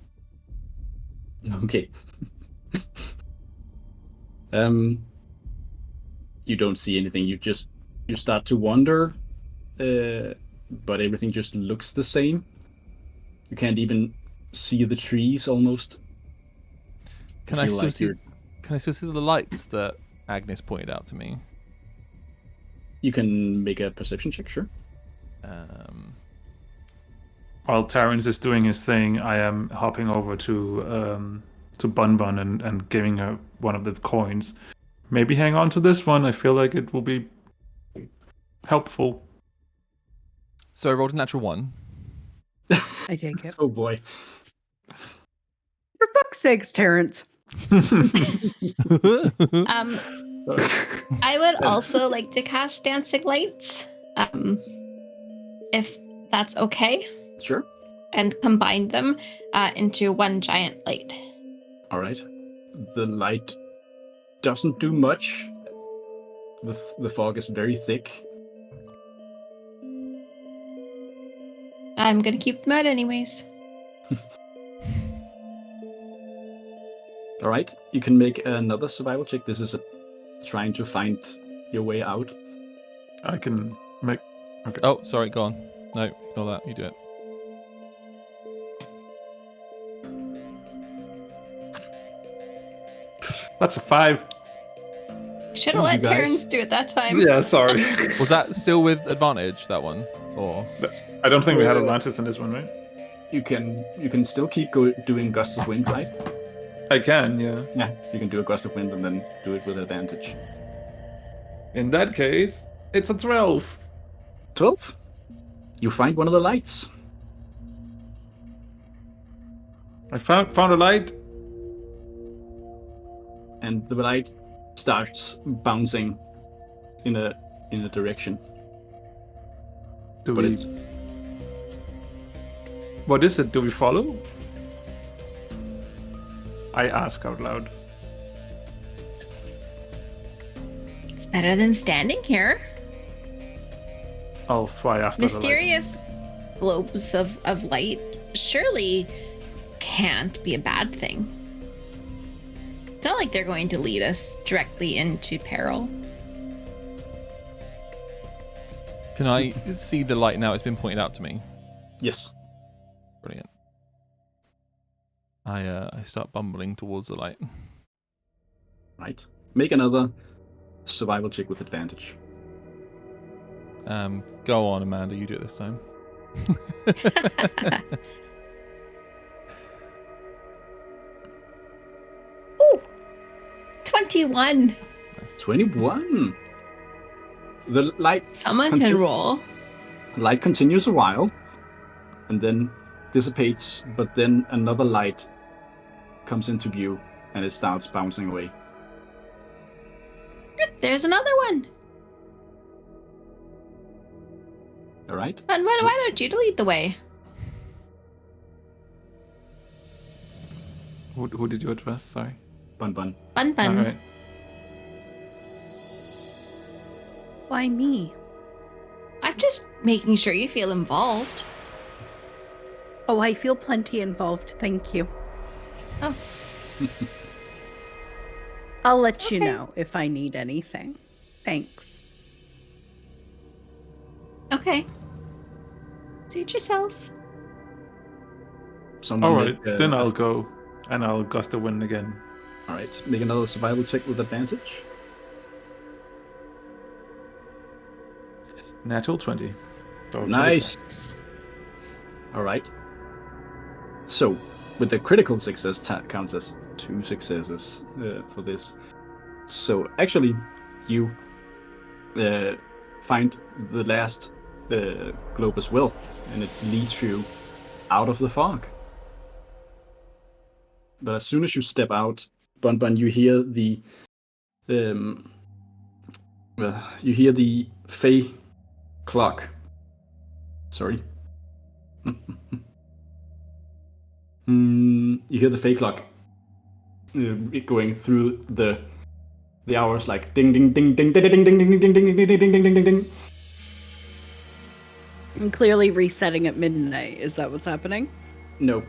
Okay. You don't see anything. You start to wonder, but everything just looks the same. You can't even see the trees almost. Can I still see? Can I still see the lights that Agnes pointed out to me? You can make a perception check, sure. While Terrence is doing his thing, I am hopping over to Bun-Bun and giving her one of the coins. Maybe hang on to this one. I feel like it will be helpful. So I rolled a natural 1. I take it. Oh boy. For fuck's sakes, Terrence. I would also like to cast Dancing Lights, if that's okay, Sure. and combine them into one giant light. All right. The light doesn't do much. The fog is very thick. I'm gonna keep them out anyways. All right. You can make another survival check. This is trying to find your way out. I can make. Okay. Oh, sorry, go on. No, ignore that. You do it. That's a 5. Should have Oh, let you guys. Terrence do it that time. Yeah, sorry. Was that still with advantage, that one? Or I don't think we had advantage in this one, right? You can still keep doing gust of wind, right? I can, yeah. Yeah, you can do a gust of wind and then do it with advantage. In that case, it's a 12. 12. You find one of the lights. I found a light. And the light starts bouncing in a direction. Do But we? it's What is it? Do we follow? I ask out loud. It's better than standing here. I'll fly after Mysterious globes of light surely can't be a bad thing. It's not like they're going to lead us directly into peril. can I see the light now? It's been pointed out to me. yes. Brilliant. I start bumbling towards the light. Right. Make another survival check with advantage. Go on, Amanda. You do it this time. Ooh, 21. 21. The light Someone Conti- can roll. light continues a while, and then dissipates. But then another light comes into view, and it starts bouncing away. There's another one. All right. And why don't you lead the way? Who did you address? Sorry. Bun-Bun. Bun-Bun. All right. Why me? I'm just making sure you feel involved. Oh, I feel plenty involved. Thank you. Oh, I'll let you Okay. know if I need anything. Thanks. okay. Suit yourself. Someone All right. make, Then I'll go, and I'll gust the wind again. All right. Make another survival check with advantage. Natural 20. So Nice. All right. So, with the critical success counts as 2 successes for this. So, actually, you find the last globe as well, and it leads you out of the fog. But as soon as you step out, Bun-Bun, you hear the Fey clock. Sorry. You hear the Fey clock going through the hours like ding ding ding ding ding ding ding ding ding ding ding ding ding ding ding ding ding. I'm clearly resetting at midnight. Is that what's happening? No,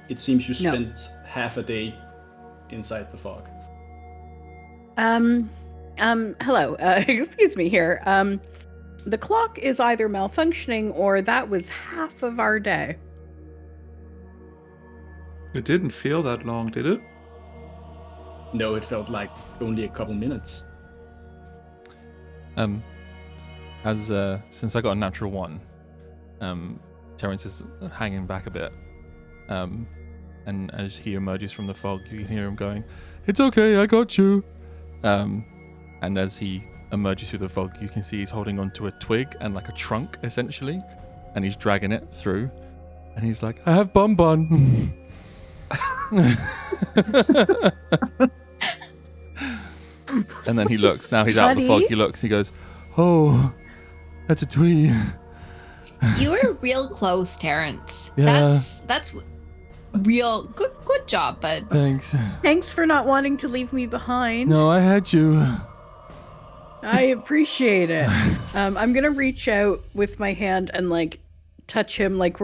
it seems you No. spent half a day inside the fog. Hello. Excuse me here. The clock is either malfunctioning or that was half of our day. It didn't feel that long, did it? No, it felt like only a couple minutes. Since I got a natural 1, Terrence is hanging back a bit. And as he emerges from the fog, you can hear him going, "It's okay, I got you." And as he emerges through the fog, you can see he's holding onto a twig and like a trunk, essentially, and he's dragging it through. And he's like, "I have Bun-Bun." And then he looks. Now he's out of the fog. Buddy? He looks. He goes, "Oh, that's a tree." You were real close, Terrence. Yeah. That's real good job, bud. Thanks. Thanks for not wanting to leave me behind. No, I had you. I appreciate it. I'm gonna reach out with my hand and like touch him like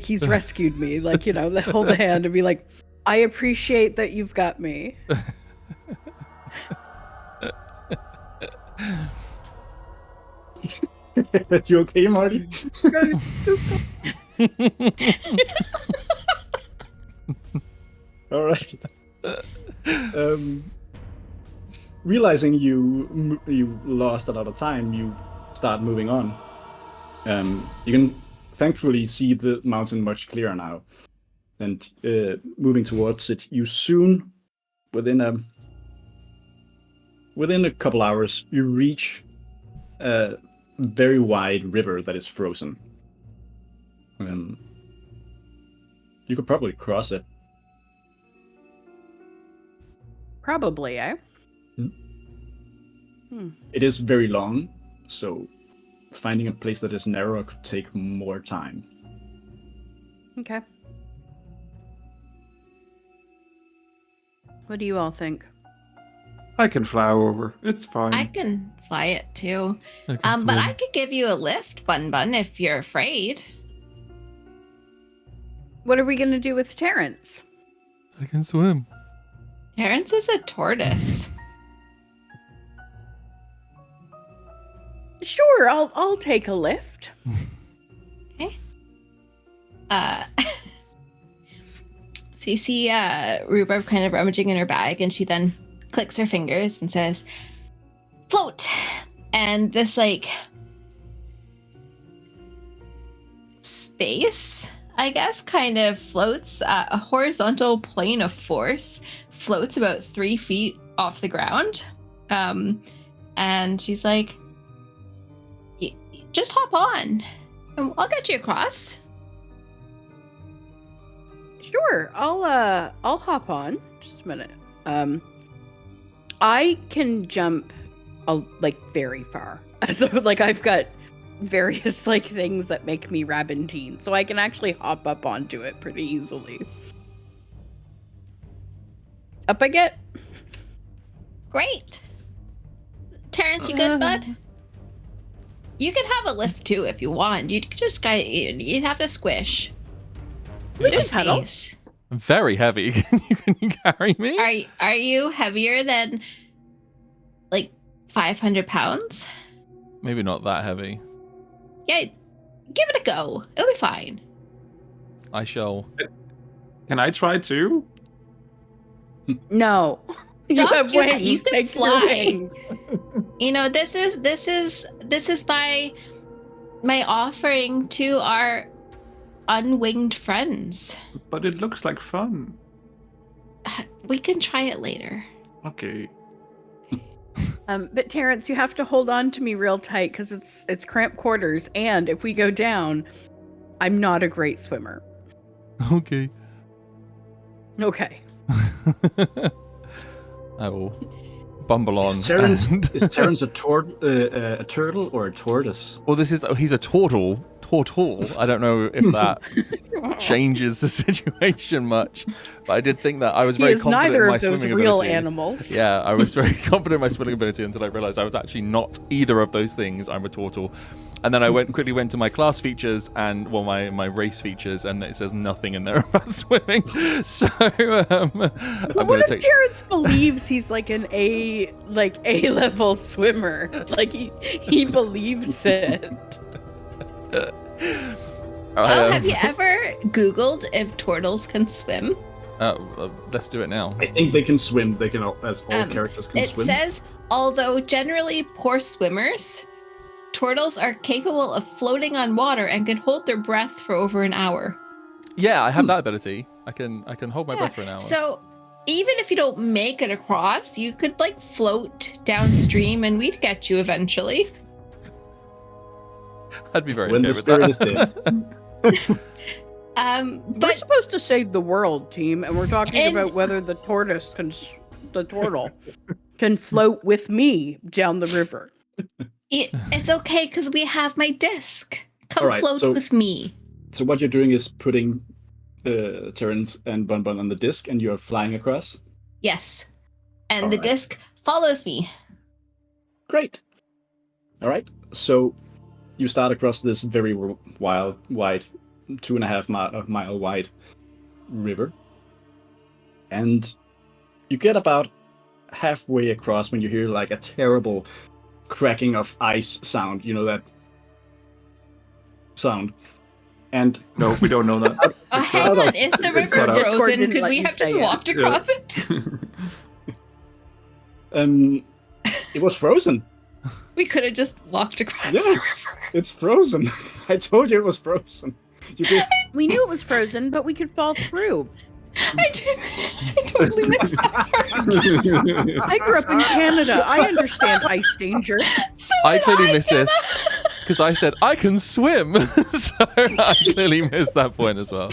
he's rescued me. Like, you know, hold the hand and be like, I appreciate that you've got me. You okay, Marty? All right. Realizing you lost a lot of time, you start moving on. You can thankfully see the mountain much clearer now, and moving towards it, you soon, within a couple hours, you reach a very wide river that is frozen. You could probably cross it. Probably, eh? It is very long, so finding a place that is narrower could take more time. Okay. What do you all think? I can fly over. It's fine. I can fly it too. I can But swim. I could give you a lift, Bun-Bun, if you're afraid. What are we going to do with Terrence? I can swim. Terrence is a tortoise. Sure, I'll take a lift. Okay. So you see Rhubarb kind of rummaging in her bag, and she then clicks her fingers and says, "Float!" And this, like, space, I guess, kind of floats. A horizontal plane of force floats about 3 feet off the ground. And she's like, "Just hop on, and I'll get you across." Sure, I'll hop on. Just a minute. I can jump like very far. So like I've got various like things that make me Rabentine, so I can actually hop up onto it pretty easily. Up I get. Great. Terrence, you good, bud? You could have a lift too if you want. You'd just you'd have to squish. There's pedal. space. I'm very heavy. Can you carry me? Are you heavier than like 500 pounds? Maybe not that heavy. Yeah, give it a go. It'll be fine. I shall. Can I try too? No. You Doc, have you wings. can Take your fly. wings. You know, this is my offering to our unwinged friends. But it looks like fun. We can try it later. Okay. But Terrence, you have to hold on to me real tight because it's cramped quarters, and if we go down, I'm not a great swimmer. Okay. Okay. I will bumble on. Is Terrence, and- is Terrence a turtle or a tortoise? Well, he's a turtle. I don't know if that changes the situation much, but I did think that I was He very is confident neither in my of those swimming real ability. animals. Yeah, I was very confident in my swimming ability until I realized I was actually not either of those things. I'm a turtle. And then I quickly went to my class features and my race features, and it says nothing in there about swimming. So I'm What going if to take. Terrence believes he's like an A-level swimmer? Like he believes it. Have you ever Googled if turtles can swim? Let's do it now. I think they can swim. They can, as all characters can It swim. says, although generally poor swimmers, turtles are capable of floating on water and can hold their breath for over an hour. Yeah, I have that ability. I can hold my breath for an hour. So even if you don't make it across, you could like float downstream and we'd get you eventually. I'd be very When okay the with spirit that. is dead. We're But supposed to save the world, team, and we're talking And- about whether the turtle can float with me down the river. it's okay because we have my disc. Come Alright, float so- with me. So what you're doing is putting Terrence and Bun-Bun on the disc, and you're flying across. Yes. And All the right. disc follows me. Great. All right. So you start across this very wide 2.5 mile wide river, and you get about halfway across when you hear like a terrible cracking of ice sound. You know that sound. And No, we don't know that. Hang on, is the river cut out. Discord frozen? didn't Could let we you have just say it. walked across it? it was frozen. We could have just walked across Yes, the river. it's frozen. I told you it was frozen. You did. We knew it was frozen, but we could fall through. I totally missed that part. I grew up in Canada. I understand ice danger. So I did clearly missed Gemma. this because I said I can swim, so I clearly missed that point as well.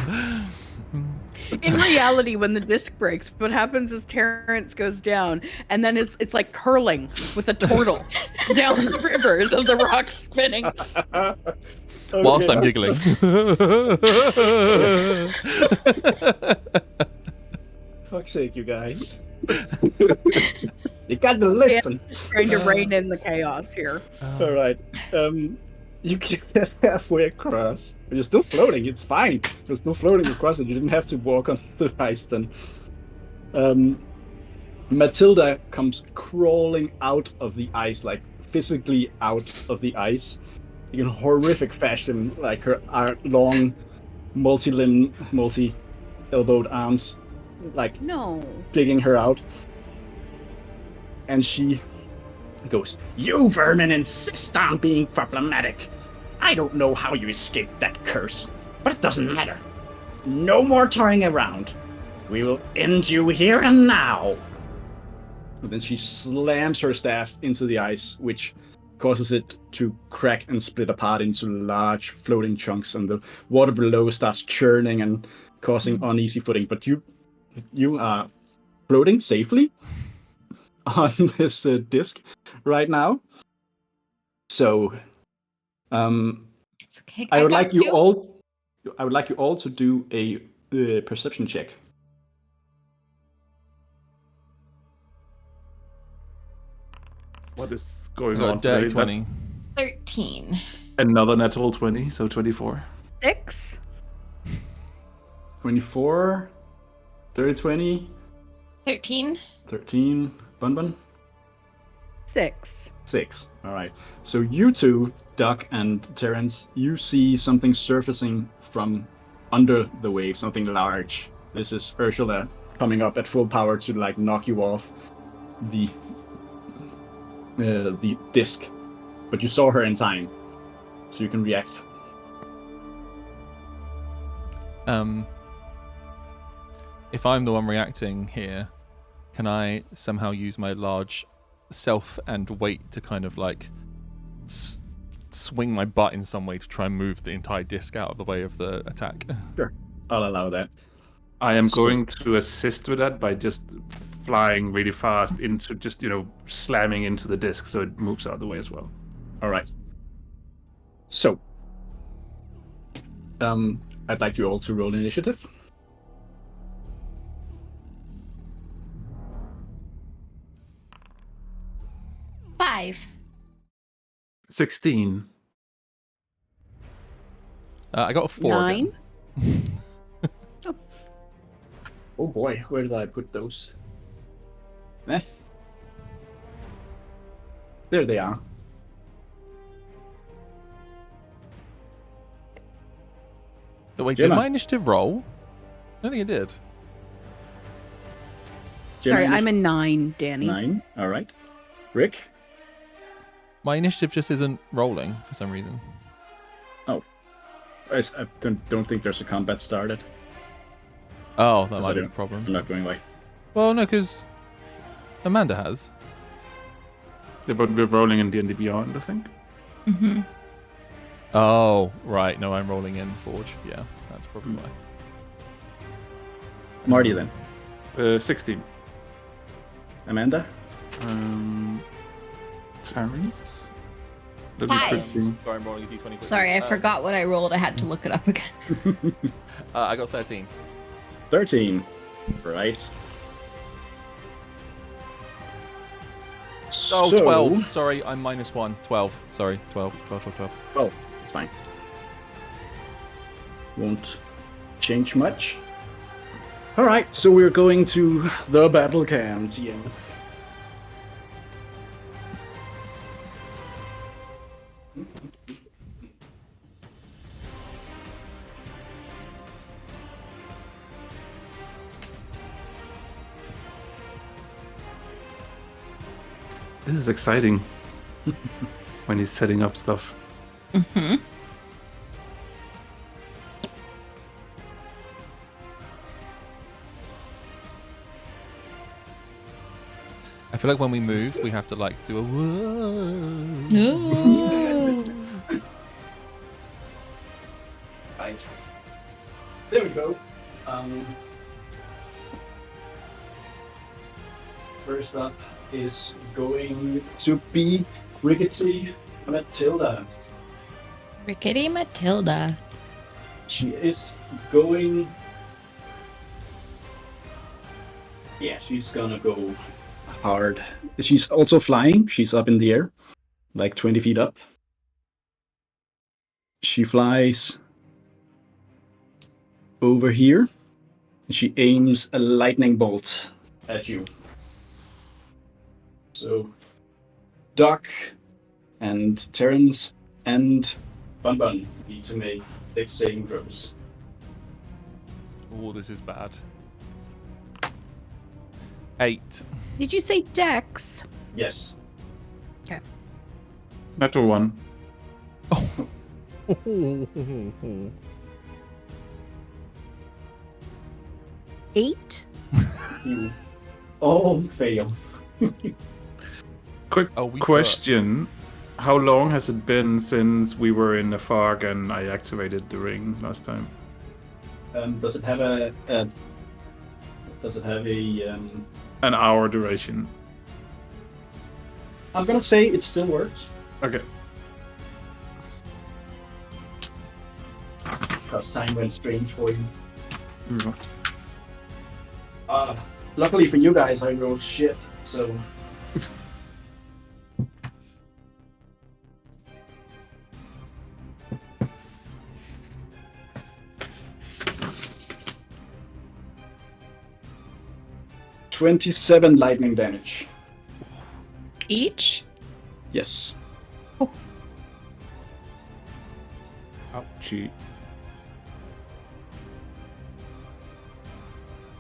In reality, when the disc breaks, what happens is Terrence goes down, and then it's like curling with a turtle down the river of the rock spinning. Whilst I'm giggling. Fuck's sake, you guys. You got to listen. Just trying to rein in the chaos here. All right. You can get halfway across. But you're still floating. It's fine. You're still floating across it. You didn't have to walk on the ice then. Matilda comes crawling out of the ice, like physically out of the ice, in horrific fashion, like her long, multi-limb, multi-elbowed arms, like No. digging her out. And she goes, You vermin insist on being problematic. I don't know how you escaped that curse, but it doesn't matter. No more toying around. We will end you here and now. and then she slams her staff into the ice, which causes it to crack and split apart into large floating chunks, and the water below starts churning and causing uneasy footing. But you are floating safely on this disc right now. So, It's okay. I would got like you all. I would like you all to do a perception check. What is going Got on a dirty today? 20. That's 13. another natural 20, so 24. 6. 24, 30, 20, 13. 13, Bun-Bun? 6. 6. All right. So you two, Duck and Terrence, you see something surfacing from under the wave, something large. This is Ursula coming up at full power to like knock you off the disc. But you saw her in time, so you can react. If I'm the one reacting here, can I somehow use my large self and weight to kind of like swing my butt in some way to try and move the entire disc out of the way of the attack? Sure. I'll allow that. I am going to assist with that by just flying really fast into just, slamming into the disc so it moves out of the way as well. All right. So, I'd like you all to roll initiative. 5. 16. I got a 4. 9. again. Oh boy, where did I put those? Eh. There they are. Wait, Gemma. did my initiative roll? I don't think it did. Sorry, Jenna, I'm a 9, Danny. 9. All right. Rick? My initiative just isn't rolling for some reason. I don't think there's a combat started. Oh, that Yes, might I be do. the problem. I'm not going away. Well, no, because Amanda has. Yeah, but we're rolling in D&D Beyond, I think. Mm-hmm. Oh, right. No, I'm rolling in Forge. Yeah, that's probably why. Marty then. 16. Amanda? Terrence? Let 5. quickly- Sorry, I'm rolling a d20. Sorry, I forgot what I rolled. I had to look it up again. I got 13. 13. Right. Oh, So- 12. Sorry, I'm -1. 12. Sorry, 12. 12. Well, it's fine. Won't change much. All right, so we're going to the battle cam, TM. This is exciting. When he's setting up stuff. Mm-hmm. I feel like when we move, we have to like do a whoa. No. Right. There we go. First up is going to be Rickety Matilda. Rickety Matilda. She is going... Yeah, she's gonna go hard. She's also flying. She's up in the air, like 20 feet up. She flies over here. And she aims a lightning bolt at you. So, Doc and Terrence and Bun-Bun need to make dex saving throws. Oh, this is bad. 8. Did you say Dex? Yes. Natural 1. Oh. 8? You all fail. Quick Oh, we question. How long has it been since we were in the fog and I activated the ring last time? Does it have a An hour duration. I'm gonna say it still works. Okay. Because time went strange for you. Mm. Luckily for you guys, I rolled shit, so... $27 lightning damage. Each? Yes. Ouchie.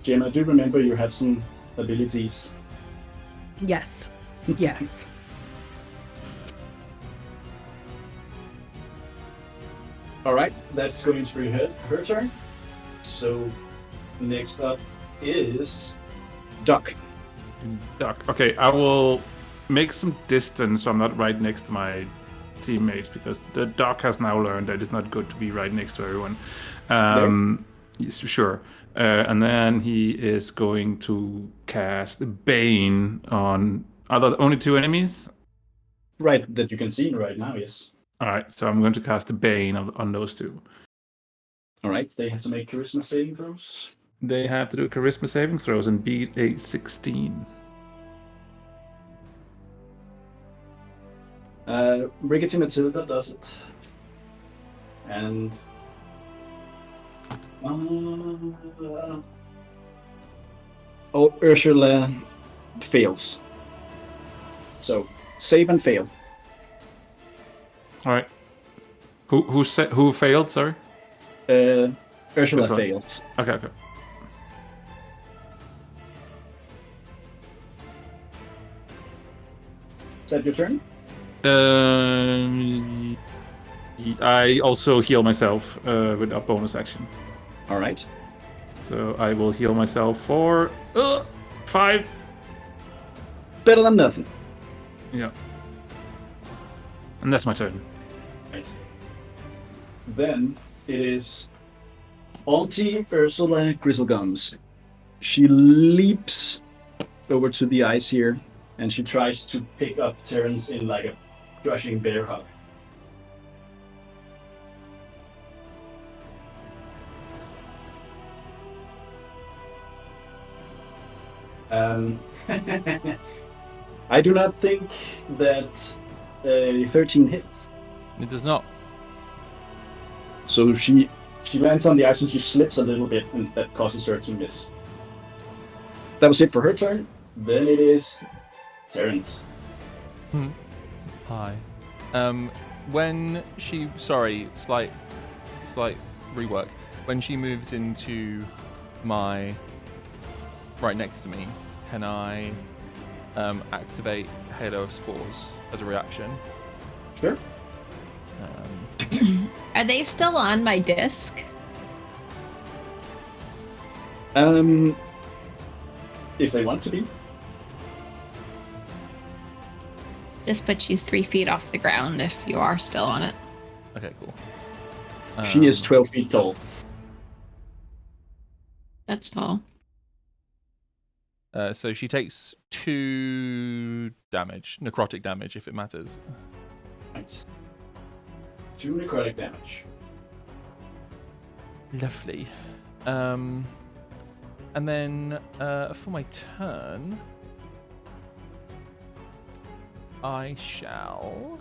Jim, I do remember you have some abilities. Yes. Yes. Alright, that's going to be her turn. So, next up is... Duck. Duck. Okay, I will make some distance so I'm not right next to my teammates because the duck has now learned that it's not good to be right next to everyone. Yes, sure. And then he is going to cast Bane on... Are there only 2 enemies? Right, that you can see right now, yes. Alright, so I'm going to cast Bane on those 2. Alright, they have to make charisma saving throws. They have to do charisma saving throws and beat a 16. Rickety Matilda does it. And... Ursula fails. So, save and fail. Alright. Who failed, sorry? Ursula failed. Okay. Is that your turn? I also heal myself with a bonus action. Alright. So I will heal myself for 5. Better than nothing. Yeah. And that's my turn. Nice. Then it is Auntie Ursula Grizzlegums. She leaps over to the ice here, and she tries to pick up Terrence in like a crushing bear hug. I do not think that 13 hits. It does not. So she lands on the ice and she slips a little bit, and that causes her to miss. That was it for her turn. Then it is Terrence. Hi. When she... Sorry, slight rework. When she moves into my... right next to me, can I activate halo of spores as a reaction. Sure. Are they still on my disc? If they want to be. Just put you 3 feet off the ground if you are still on it. Okay, cool. She is 12 feet tall. That's tall. So she takes 2 damage, necrotic damage, if it matters. Right. 2 necrotic damage. Lovely. And then for my turn, I shall.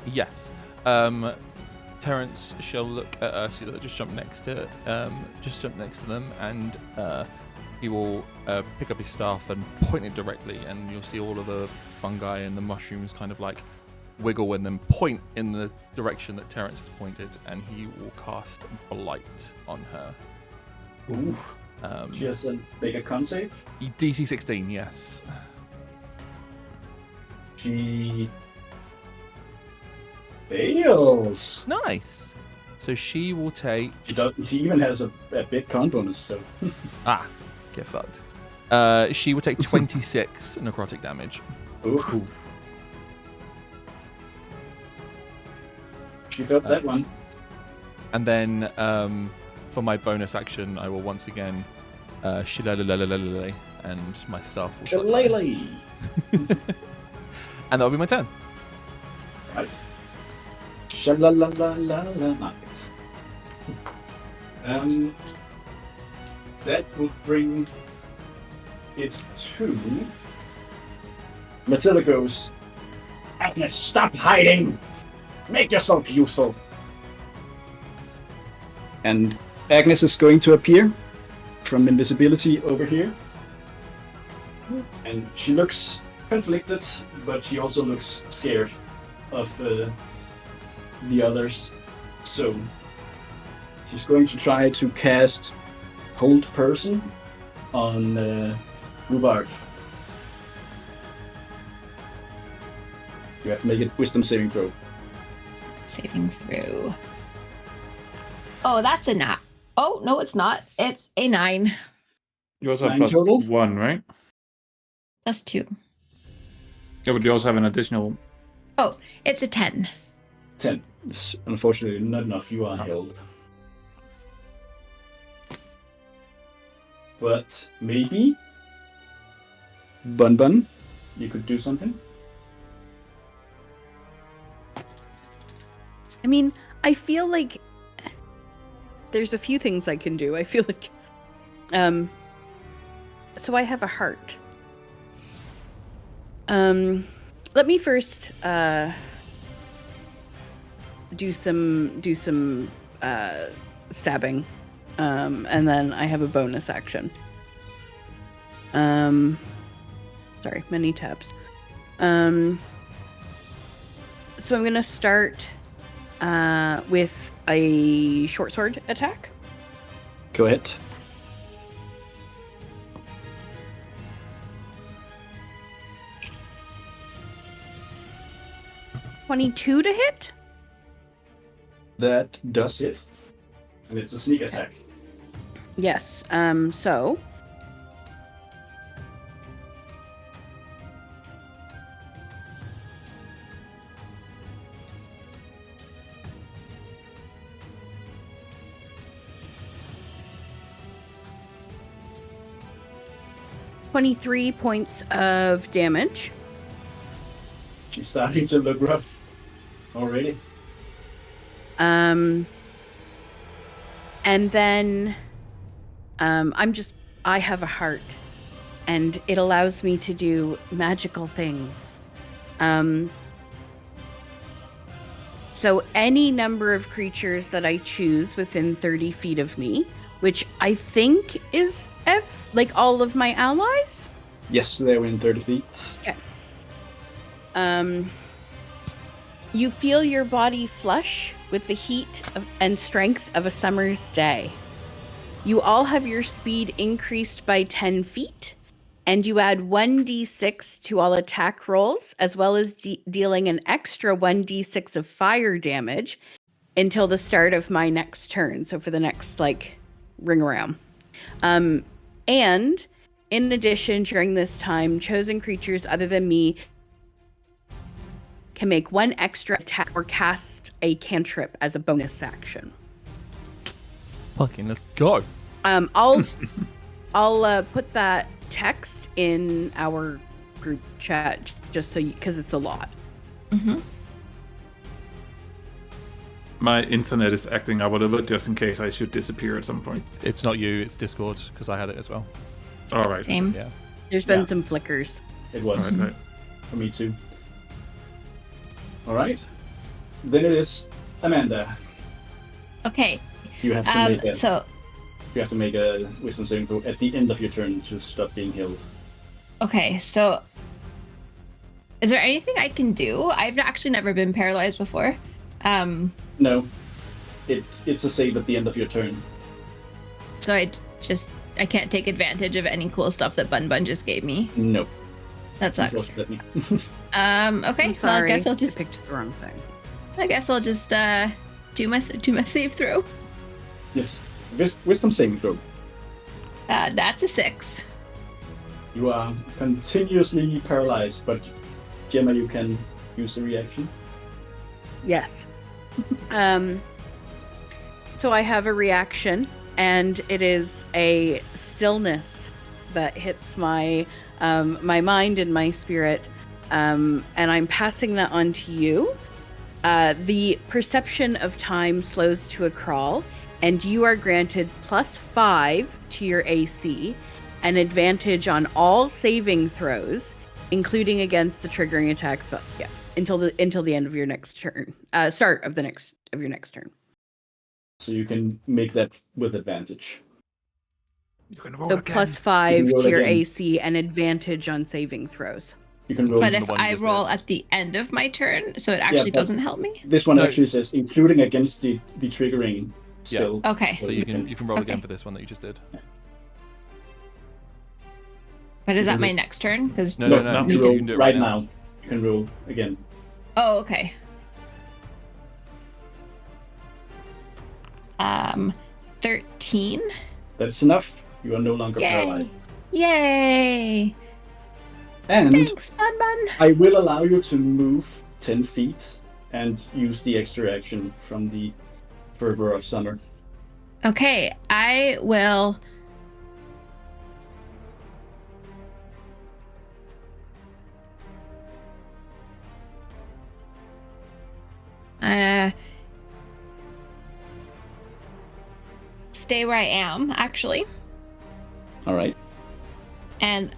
Yes. Terence shall look at Ursula, just jump next to them, and he will pick up his staff and point it directly, and you'll see all of the fungi and the mushrooms kind of like wiggle and then point in the direction that Terence has pointed, and he will cast Blight on her. Ooh. She has a bigger con save? DC 16, yes. She fails. Nice. So she will take. She even has a big con bonus, so. Get fucked. She will take 26 necrotic damage. Ooh. She felt that one. And then for my bonus action, I will once again shillelagh, and myself will. Shillelagh. And that'll be my turn. Right. Shillelagh. That would bring it to. Matilda goes, Agnes, stop hiding! Make yourself useful! And Agnes is going to appear from invisibility over here. And she looks conflicted, but she also looks scared of the others. So she's going to try to cast Hold Person on Rhubarb. You have to make a wisdom saving throw. Saving throw. Oh, that's a nat. Oh, no, it's not. It's a 9. You also have 9 total? +1, right? That's 2. Yeah, but you also have an additional. Oh, it's a 10. 10. It's unfortunately not enough. You are held. But maybe Bun-Bun, you could do something. I mean, I feel like there's a few things I can do. I feel like, so I have a heart. Let me first do some stabbing, and then I have a bonus action. Sorry, many tabs. So I'm gonna start with a short sword attack. Go ahead. $22 to hit. That does hit. And it's a sneak attack. Yes. So. $23 points of damage. She's starting to look rough already. And then I have a heart, and it allows me to do magical things. So any number of creatures that I choose within 30 feet of me, which I think is like all of my allies. Yes, they're in 30 feet. Okay. You feel your body flush with the heat and strength of a summer's day. You all have your speed increased by 10 feet, and you add 1d6 to all attack rolls, as well as dealing an extra 1d6 of fire damage until the start of my next turn. So for the next, ring around. And in addition, during this time, chosen creatures other than me can make one extra attack or cast a cantrip as a bonus action. Fucking let's go. I'll put that text in our group chat just so because it's a lot. Mm-hmm. My internet is acting up a little bit just in case I should disappear at some point. It's not you, it's Discord, because I had it as well. All right. Same. Yeah. There's been some flickers. It was. Right. For me too. Alright. Then it is Amanda. Okay. You have to make a wisdom saving throw at the end of your turn to stop being healed. Okay, so is there anything I can do? I've actually never been paralyzed before. No. It's a save at the end of your turn. So I can't take advantage of any cool stuff that Bun-Bun just gave me. No. That sucks. Unfortunately. Okay, I'm well, I sorry, guess I'll just I picked the wrong thing. do my save throw. Yes. Wisdom saving throw. That's a 6. You are continuously paralyzed, but Gemma, you can use the reaction. Yes. So I have a reaction, and it is a stillness that hits my my mind and my spirit, and I'm passing that on to you. The perception of time slows to a crawl, and you are granted +5 to your AC, an advantage on all saving throws, including against the triggering attacks. But yeah, until the end of your next turn, start of your next turn. So you can make that with advantage. You can roll So again. +5 roll to your again. AC and advantage on saving throws. You can roll. But the if one you I just roll did. at the end of my turn, so it actually but- doesn't help me? This one No. actually says including against the triggering skill. Okay. So you can roll again Okay. for this one that you just did. But is that my next turn? Because No, You you can roll can do it right right now. now. You can roll again. Oh, okay. 13. That's enough. You are no longer Yay! paralyzed. Yay! And Thanks, Bun-Bun. I will allow you to move 10 feet and use the extra action from the Fervor of Summer. Okay, I will. Stay where I am, actually, All right. and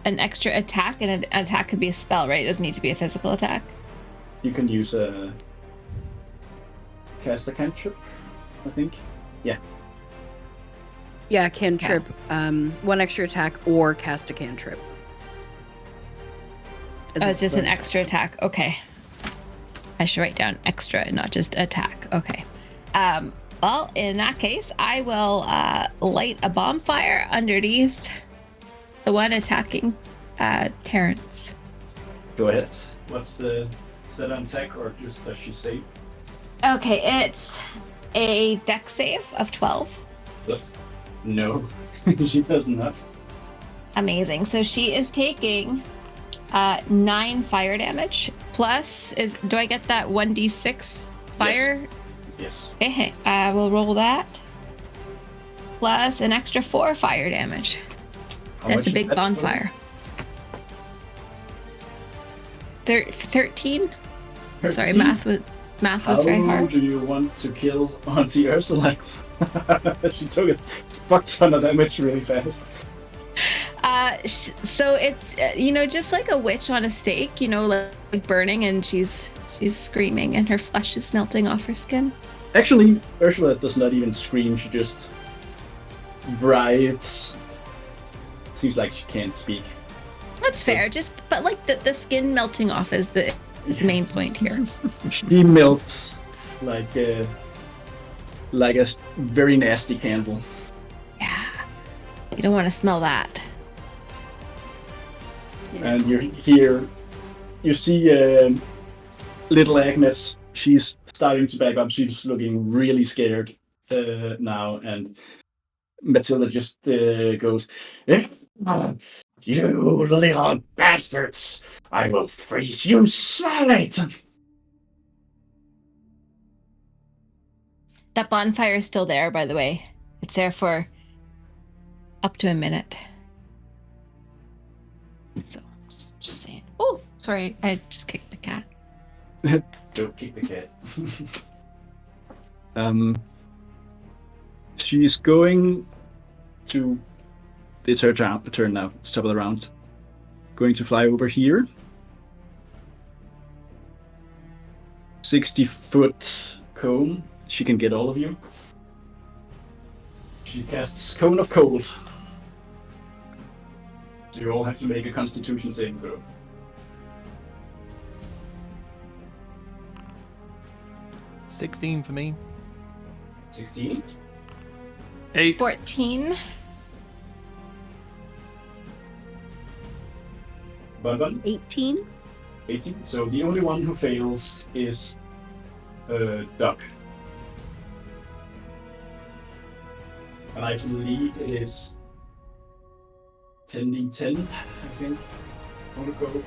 an extra attack, and an attack could be a spell, right? It doesn't need to be a physical attack. You can use a cast a cantrip, I think. Yeah, cantrip. One extra attack or cast a cantrip. Oh, it's just an extra attack. Okay. I should write down extra and not just attack. Okay. Well, in that case, I will light a bonfire underneath the one attacking Terrence. Go ahead. Is that on tech or just does she save? Okay, it's a dex save of 12. No, she does not. Amazing. So she is taking 9 fire damage. Plus, do I get that 1d6 fire? Yes. Okay, I will roll that. Plus an extra 4 fire damage. How That's much a is big that? bonfire. 13? Sorry, 13? math was very How hard. do you want to kill Auntie Ursula? She took a fuck ton of damage really fast. So it's just like a witch on a stake, like burning, and she's screaming and her flesh is melting off her skin. Actually, Ursula does not even scream, she just writhes. Seems like she can't speak. That's fair. But like the skin melting off is the main point here. She melts like a very nasty candle. Yeah. You don't want to smell that. And you see little Agnes. She's starting to back up. She's looking really scared now. And Matilda just goes, "You little bastards! I will freeze you solid!" That bonfire is still there, by the way. It's there for up to a minute. So, just saying. Oh, sorry, I just kicked the cat. Don't kick the cat. She's going to. It's her turn now. It's top of the round. Going to fly over here. 60-foot cone. She can get all of you. She casts Cone of Cold. So you all have to make a Constitution saving throw. 16 for me. 16. 8. 14. Bun-Bun. 18. 18. So the only one who fails is Duck. And I believe it is 10d10, I think. I want to go.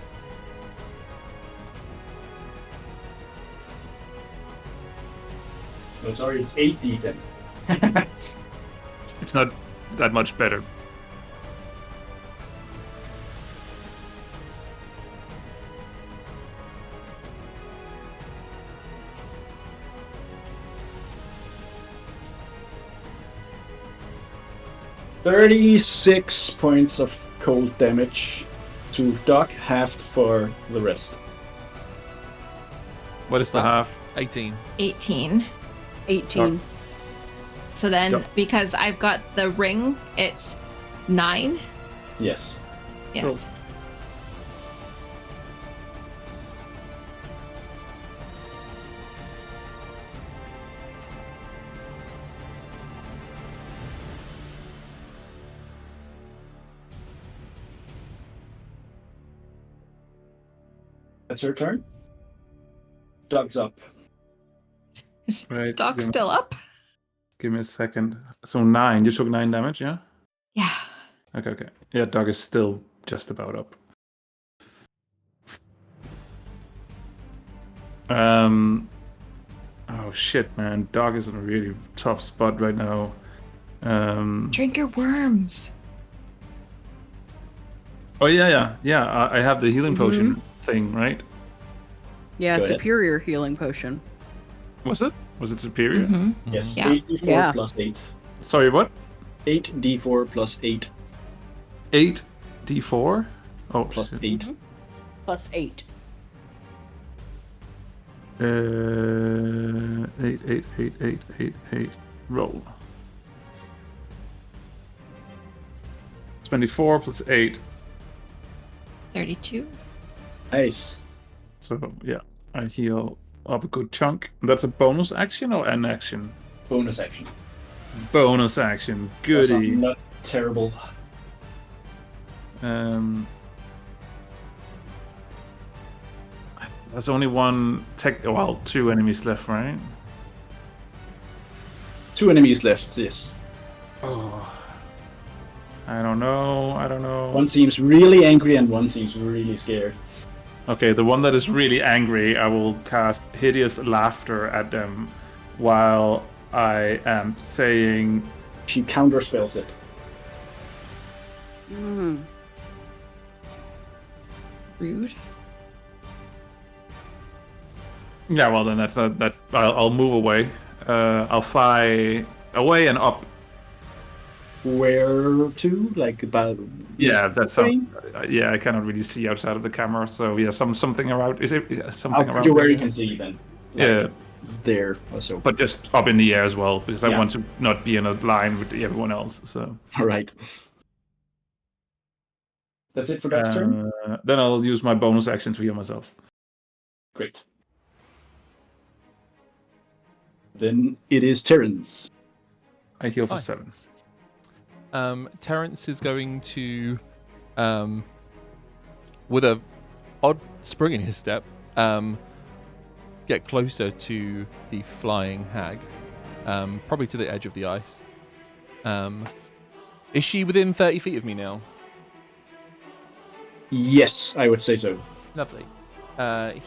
No, sorry, it's 8d10. It's not that much better. "36 points of cold damage to Doc, half for the rest." What is the half? 18. 18. 18. So then, Yep. because I've got the ring, it's 9. Yes. Yes. That's her turn. Doc's up. Is Right, stock yeah. still up? Give me a second. So 9. You took 9 damage, yeah? Yeah. Okay. Yeah, Doug is still just about up. Oh shit, man. Doug is in a really tough spot right now. Drink your worms. Oh yeah. I have the healing potion thing, right? Yeah, Go ahead. superior healing potion. Was it? Was it superior? Mm-hmm. Yes. Yeah. 8d4 Yeah. plus 8. Sorry, what? 8d4 plus 8 8d4? Oh, plus shit. 8. Plus 8. 8. Roll. 24 plus 8. 32. Nice. So yeah, I heal up a good chunk. That's a bonus action or an action? Bonus action. Bonus action. That's Goody. not terrible. There's only two enemies left, right? 2 enemies left, yes. Oh. I don't know. One seems really angry and one seems really scared. Okay, the one that is really angry, I will cast Hideous Laughter at them while I am saying... She counterspells it. Rude. Yeah, well then I'll move away. I'll fly away and up. Where to? Like about? Yeah, this that's way? yeah. I cannot really see outside of the camera, so yeah, something around. Is it something I'll around? put you where you there? can see then. Yeah, There also. but just up in the air as well, because I Yeah. want to not be in a line with everyone else. So All right. That's it for that turn? Then I'll use my bonus action to heal myself. Great. Then it is Terrence. I heal for Hi. 7. Terrence is going to, with a odd spring in his step, get closer to the flying hag, probably to the edge of the ice. Is she within 30 feet of me now? Yes, I would say so. Lovely.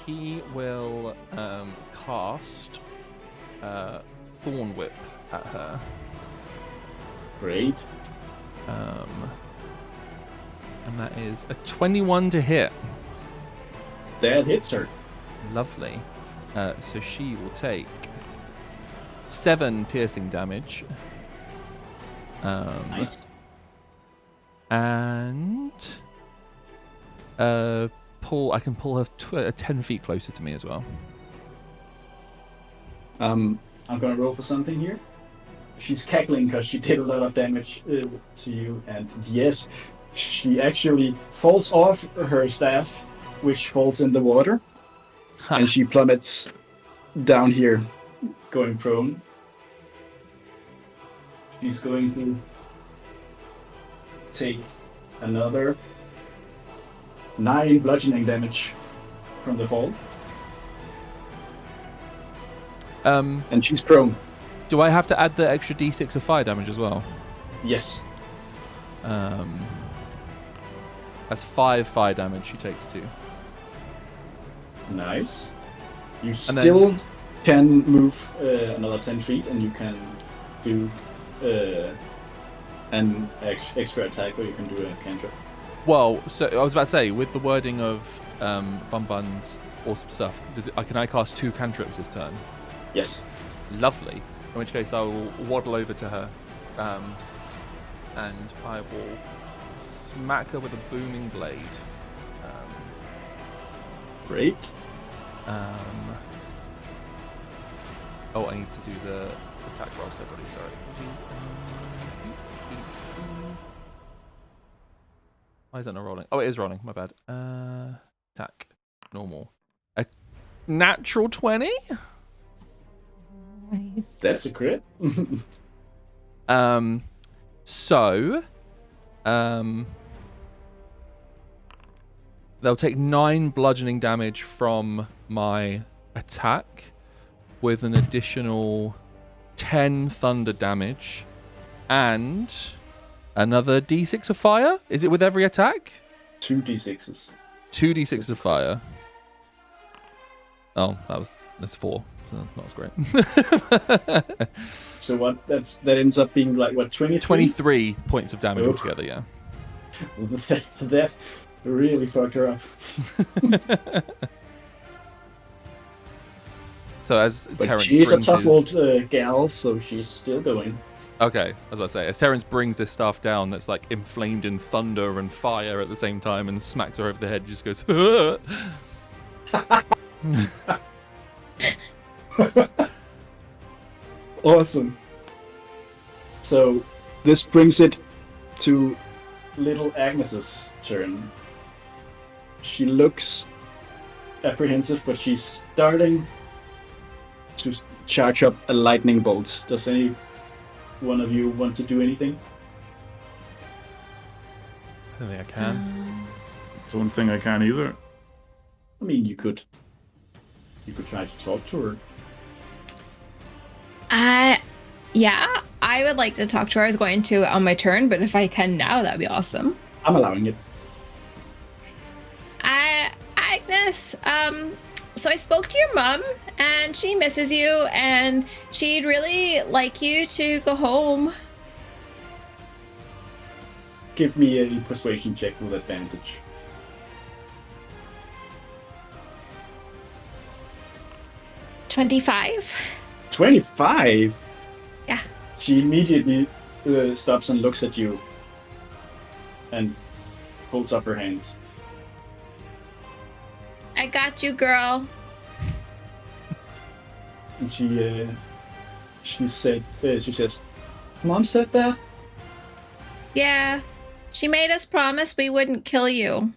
He will cast Thorn Whip at her. Great. And that is a 21 to hit. That hits her. Lovely. So she will take 7 piercing damage. Nice. And I can pull her 10 feet closer to me as well. I'm gonna roll for something here. She's cackling because she did a lot of damage to you, and yes, she actually falls off her staff, which falls in the water, and she plummets down here, going prone. She's going to take another 9 bludgeoning damage from the fall. And she's prone. Do I have to add the extra d6 of fire damage as well? Yes. That's 5 fire damage she takes too. Nice. You And still can move another 10 feet, and you can do an extra attack, or you can do a cantrip. Well, so I was about to say, with the wording of Bun-Bun's awesome stuff, can I cast 2 cantrips this turn? Yes. Lovely. In which case I will waddle over to her, and I will smack her with a booming blade. Great. Oh, I need to do the attack roll separately, sorry. Why is that not rolling? Oh, it is rolling, my bad. Attack. Normal. A natural 20? Nice. That's a crit. So, they'll take 9 bludgeoning damage from my attack, with an additional 10 thunder damage, and another d6 of fire. Is it with every attack? 2d6s. 2d6 of fire. Oh, that's 4. So that's not as great. So what? That ends up being like what? 23. 23 points of damage Oh. altogether. Yeah. That really fucked her up. So as But Terrence she's a brings tough his... old gal, so she's still going. Okay, I was about to say, as Terrence brings this staff down that's like inflamed in thunder and fire at the same time and smacks her over the head, he just goes, Awesome. So this brings it to little Agnes's turn. She looks apprehensive, but she's starting to charge up a lightning bolt. Does any one of you want to do anything? I don't think I can. Don't think I can either. I mean, you could try to talk to her. Yeah, I would like to talk to her. I was going to on my turn, but if I can now, that'd be awesome. I'm allowing it. Agnes, so I spoke to your mom, and she misses you, and she'd really like you to go home. Give me a persuasion check with advantage. 25. 25? Yeah. She immediately stops and looks at you and holds up her hands. I got you, girl. And she says, Mom said that? Yeah, She made us promise we wouldn't kill you.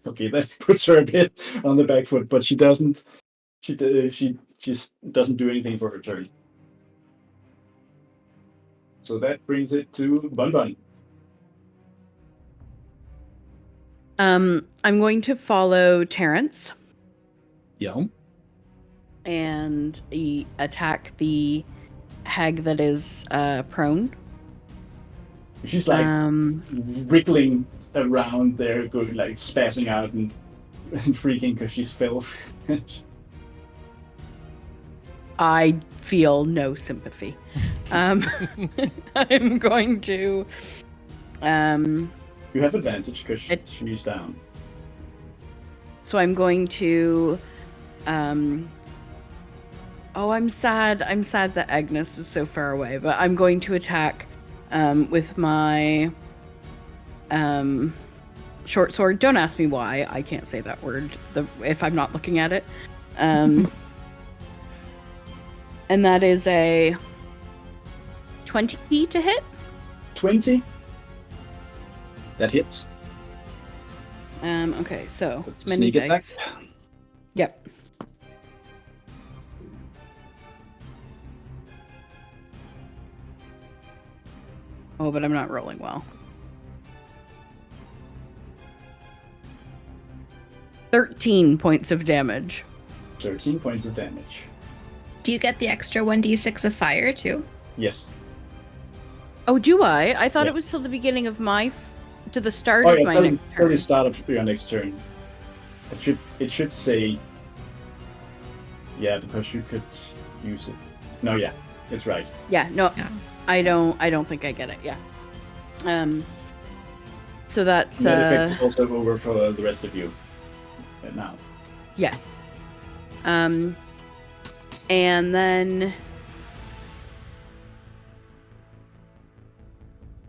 Okay, that puts her a bit on the back foot, but she doesn't. She just doesn't do anything for her turn. So that brings it to Bun-Bun. I'm going to follow Terrence Yeah. and attack the hag that is prone. She's like wriggling around there, going like spazzing out and freaking because she's fell. I feel no sympathy. I'm going to. You have advantage because she's down. So I'm going to. Oh, I'm sad. I'm sad that Agnes is so far away, but I'm going to attack with my short sword. Don't ask me why. I can't say that word if I'm not looking at it. And that is a 20 to hit. 20. That hits. Okay, so That's many sneak dice. attack. Yep. Oh, but I'm not rolling well. 13 points of damage. 13 points of damage. Do you get the extra 1d6 of fire too? Yes. Oh, do I? I thought it Yes. was till the beginning of my to the start Oh of yeah, my till next the turn. start of your next turn. It should say. Yeah, because you could use it. No, yeah, it's right. Yeah, no, Yeah. I don't think I get it. Yeah. So that's And that effect is also over for the rest of you. Now. yes. And then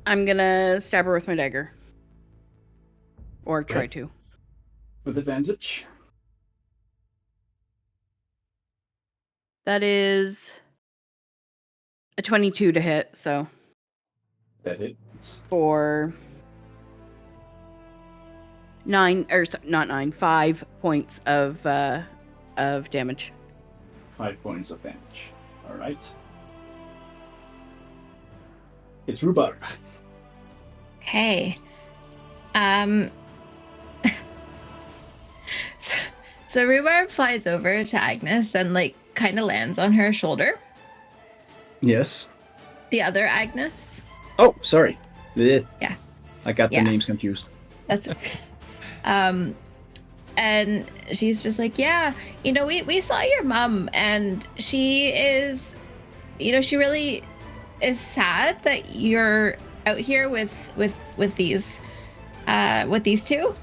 I'm gonna stab her with my dagger, or try Right. to. With advantage. That is a 22 to hit. So That hits. for 5 points of damage. 5 points of damage. All right. It's rhubarb. Okay. So Rhubarb flies over to Agnes and like kind of lands on her shoulder. Yes. The other Agnes. Oh, sorry. Yeah. I got Yeah. the names confused. That's okay. And she's just like, yeah, we saw your mom, and she is, she really is sad that you're out here with these two.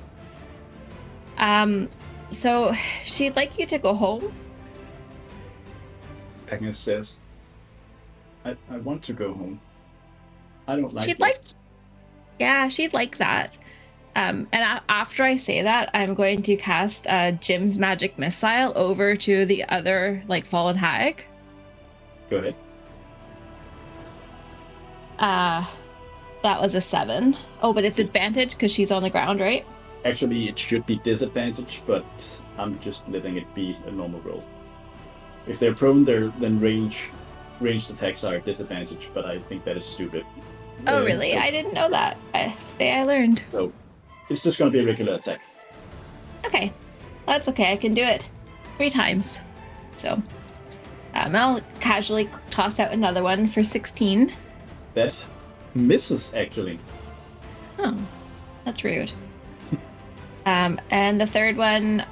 So she'd like you to go home. Agnes says, I want to go home. I don't like She'd this. like- Yeah, she'd like that. And after I say that, I'm going to cast Jim's magic missile over to the other fallen hag. Go ahead. That was a 7. Oh, but it's advantage because she's on the ground, right? Actually, it should be disadvantage, but I'm just letting it be a normal roll. If they're prone, then ranged attacks are disadvantage, but I think that is stupid. Oh, really? So, I didn't know that. Today I learned. so it's just going to be a regular attack. Okay. That's okay. I can do it 3 times. So I'll casually toss out another one for 16. That misses, actually. Oh, that's rude. And the third one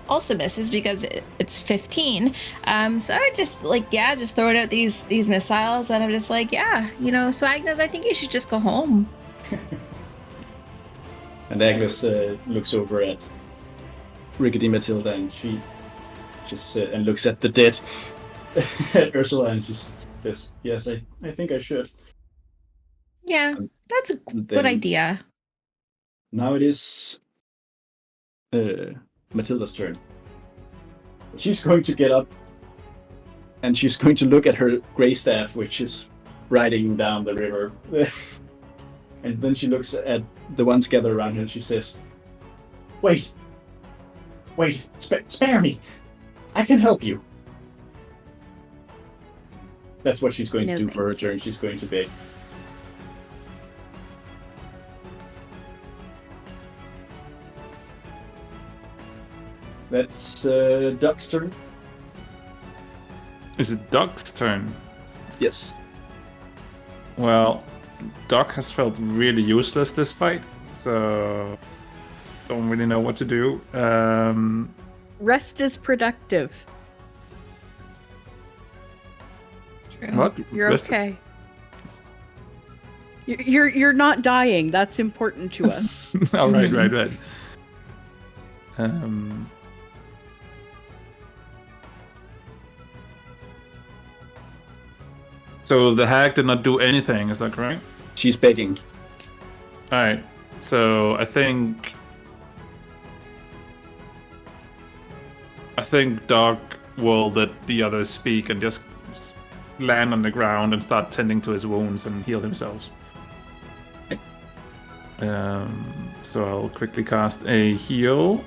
also misses because it's 15. So I just just throwing out these missiles, and I'm just like, so Agnes, I think you should just go home. And Agnes looks over at Rickety Matilda, and she just and looks at the dead Ursula, and she says, "Yes, I think I should." Yeah, that's a And good then idea. Now it is Matilda's turn. She's going to get up, and she's going to look at her grey staff, which is riding down the river. And then she looks at the ones gathered around her and she says, Wait, spare me. I can help you. That's what she's going to do for her turn. She's going to beg. That's Duck's turn. Is it Doc's turn? Yes. Well, Doc has felt really useless this fight, so don't really know what to do. Rest is productive. True. What? You're Rest- okay. You're not dying. That's important to us. Oh, right. So the hag did not do anything, is that correct? She's begging. Alright, so I think Doc will let the others speak and just land on the ground and start tending to his wounds and heal himself. So I'll quickly cast a heal.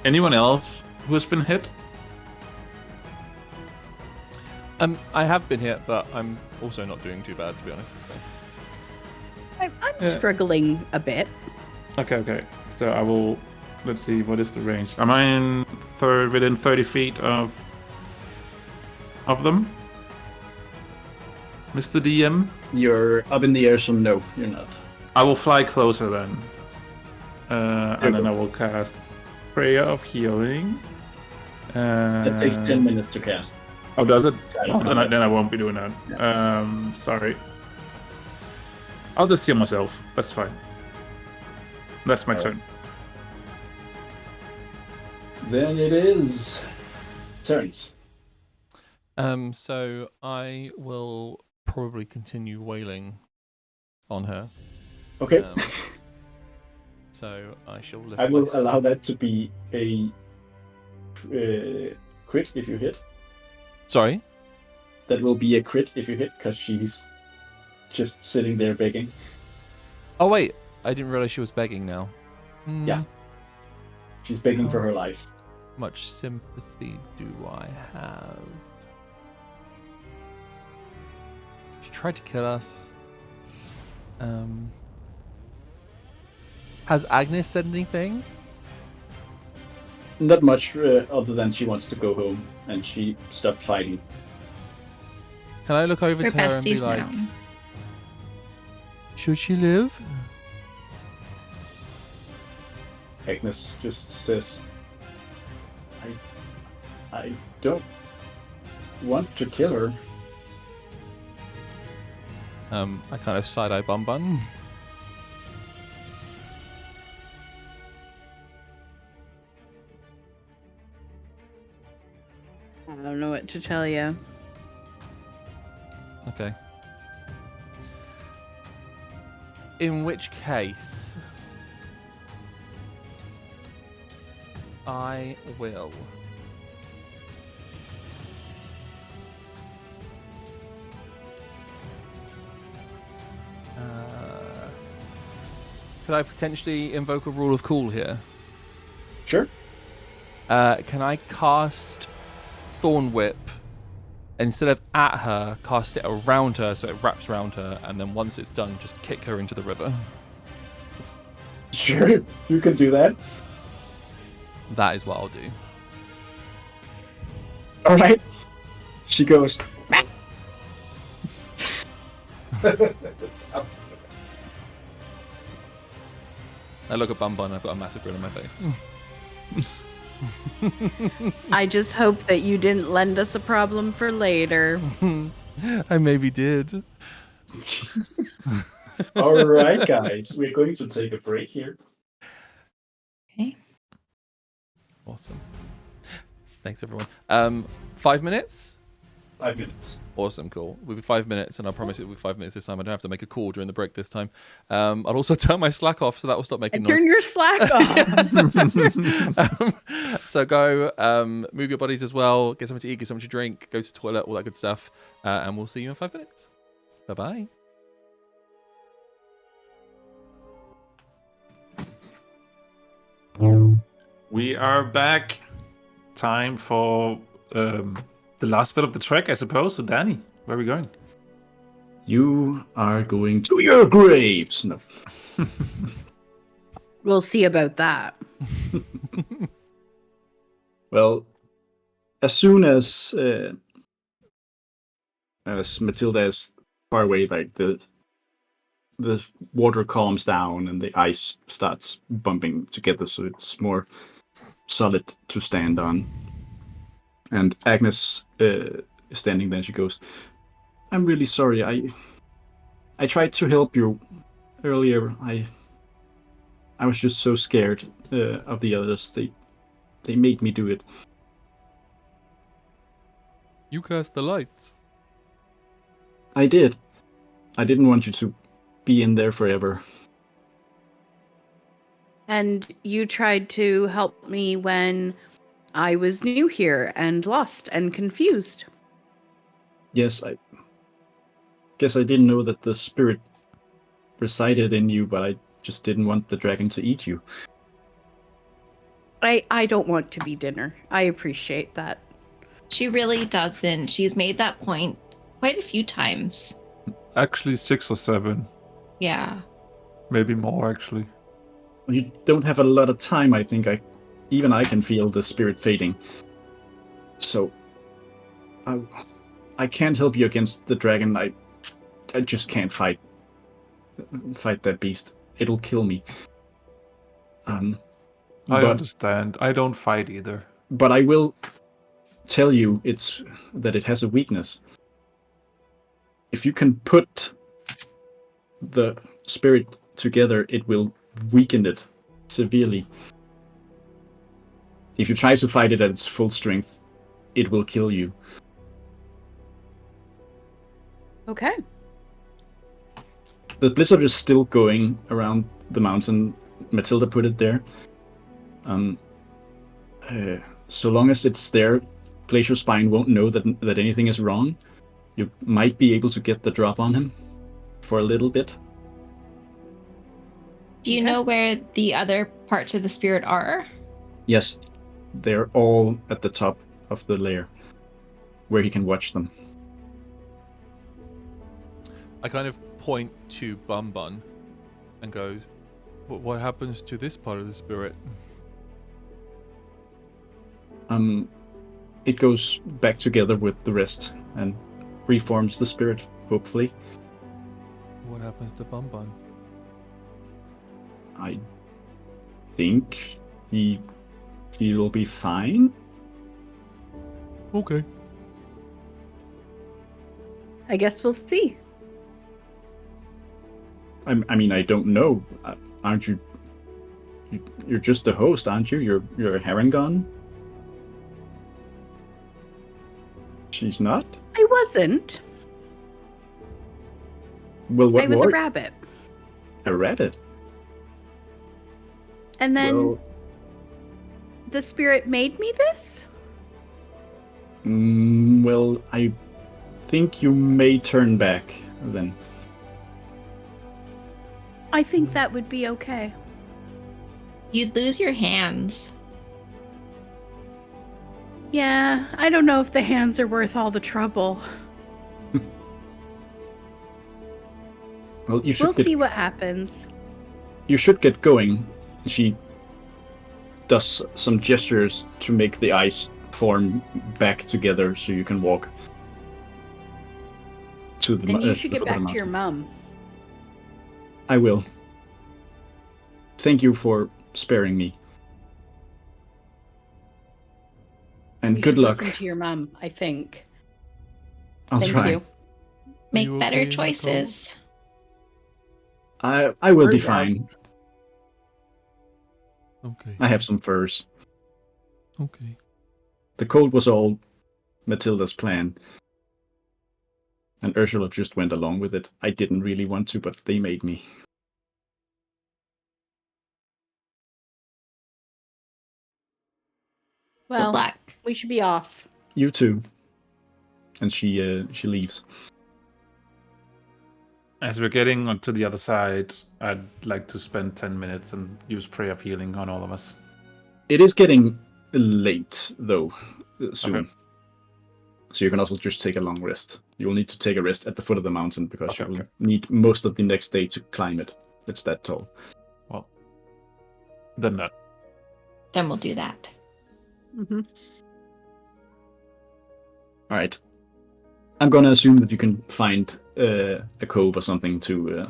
Anyone else who's been hit? I have been hit, but I'm also not doing too bad, to be honest. So. I'm struggling a bit. Okay. So I will. Let's see. What is the range? Am I within 30 feet of them, Mr. DM? You're up in the air, so no, you're not. I will fly closer then, and then I will cast Prayer of Healing. It takes 10 minutes to cast. Oh, does it? Oh, then I won't be doing that. Yeah. Sorry. I'll just heal myself. That's fine. That's my turn. Then it is turns. So I will probably continue wailing on her. Okay. So I shall lift. I will allow that to be a crit if you hit. Sorry? That will be a crit if you hit, because she's just sitting there begging. Oh, wait. I didn't realize she was begging now. Yeah. She's begging for her life. Much sympathy do I have? She tried to kill us. Has Agnes said anything? Not much other than she wants to go home and she stopped fighting. Can I look over We're to her and be besties like, now. should she live? Agnes just says, I don't want to kill her. I kind of side-eye Bun-Bun. I don't know what to tell you. Okay. In which case, I will. Could I potentially invoke a rule of cool here? Sure. Can I cast Thorn Whip? Instead of at her, cast it around her so it wraps around her, and then once it's done, just kick her into the river. Sure, you can do that. That is what I'll do. Alright. She goes. I look at Bun-Bun and I've got a massive grin on my face. I just hope that you didn't lend us a problem for later. I maybe did. Alright, guys. We're going to take a break here. Okay. Awesome. Thanks, everyone. 5 minutes? 5 minutes. Awesome, cool. We'll be 5 minutes, and I promise it will be 5 minutes this time. I don't have to make a call during the break this time. I'll also turn my Slack off, so that will stop making noise. Turn your Slack off. So go, move your bodies as well, get something to eat, get something to drink, go to the toilet, all that good stuff, and we'll see you in 5 minutes. Bye-bye. We are back. Time for the last bit of the trek, I suppose. So, Danny, where are we going? You are going to your graves. No. We'll see about that. Well, as soon as Matilda is far away, like the water calms down and the ice starts bumping together, so it's more solid to stand on. And Agnes is standing there. She goes, "I'm really sorry. I tried to help you earlier. I was just so scared of the others. They made me do it." You cast the lights. I did. I didn't want you to be in there forever. And you tried to help me when I was new here and lost and confused. Yes, I guess I didn't know that the spirit resided in you, but I just didn't want the dragon to eat you. I don't want to be dinner. I appreciate that. She really doesn't. She's made that point quite a few times. Actually, 6 or 7. Yeah. Maybe more, actually. You don't have a lot of time, I think. Even I can feel the spirit fading. So, I can't help you against the dragon. I just can't fight that beast. It'll kill me. I But understand. I don't fight either. but I will tell you that it has a weakness. If you can put the spirit together, it will weaken it severely. If you try to fight it at its full strength, it will kill you. Okay. The blizzard is still going around the mountain. Matilda put it there. So long as it's there, Glacier Spine won't know that anything is wrong. You might be able to get the drop on him for a little bit. Do you know where the other parts of the spirit are? Yes, they're all at the top of the lair, where he can watch them. I kind of point to Bun-Bun and go, what happens to this part of the spirit? It goes back together with the rest and reforms the spirit, hopefully. What happens to Bun-Bun? I think he'll be fine. Okay. I guess we'll see. I mean, I don't know. Aren't you? You're just the host, aren't you? You're a Harangon. She's not? I wasn't. Well, what I was were a rabbit. A rabbit? And then Well, the spirit made me this? well, I think you may turn back then. I think that would be okay. You'd lose your hands. Yeah, I don't know if the hands are worth all the trouble. Well, you should We'll see what happens. You should get going. She does some gestures to make the ice form back together so you can walk to the And you should the get foot of back the to your mountain. mum. I will. Thank you for sparing me. And You good should luck. listen to your mum, I think. I'll Thank try. you. Make you better okay, Nicole? choices. I will be Hurry up. fine. Okay. I have some furs. Okay. The cold was all Matilda's plan. And Ursula just went along with it. I didn't really want to, but they made me. Well, Good luck. we should be off. You too. And she leaves. As we're getting onto the other side, I'd like to spend 10 minutes and use Prayer of Healing on all of us. It is getting late, though, soon. Okay. So you can also just take a long rest. You'll need to take a rest at the foot of the mountain because Okay, you will okay. need most of the next day to climb it. It's that tall. Well, then not. Then we'll do that. Mm-hmm. All right. I'm gonna assume that you can find a cove or something to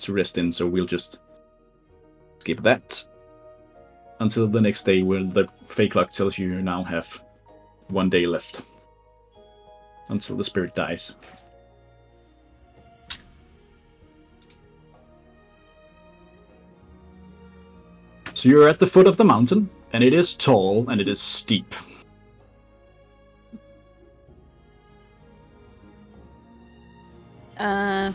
rest in. So we'll just skip that until the next day, where the fake clock tells you now have 1 day left until the spirit dies. So you're at the foot of the mountain, and it is tall and it is steep. How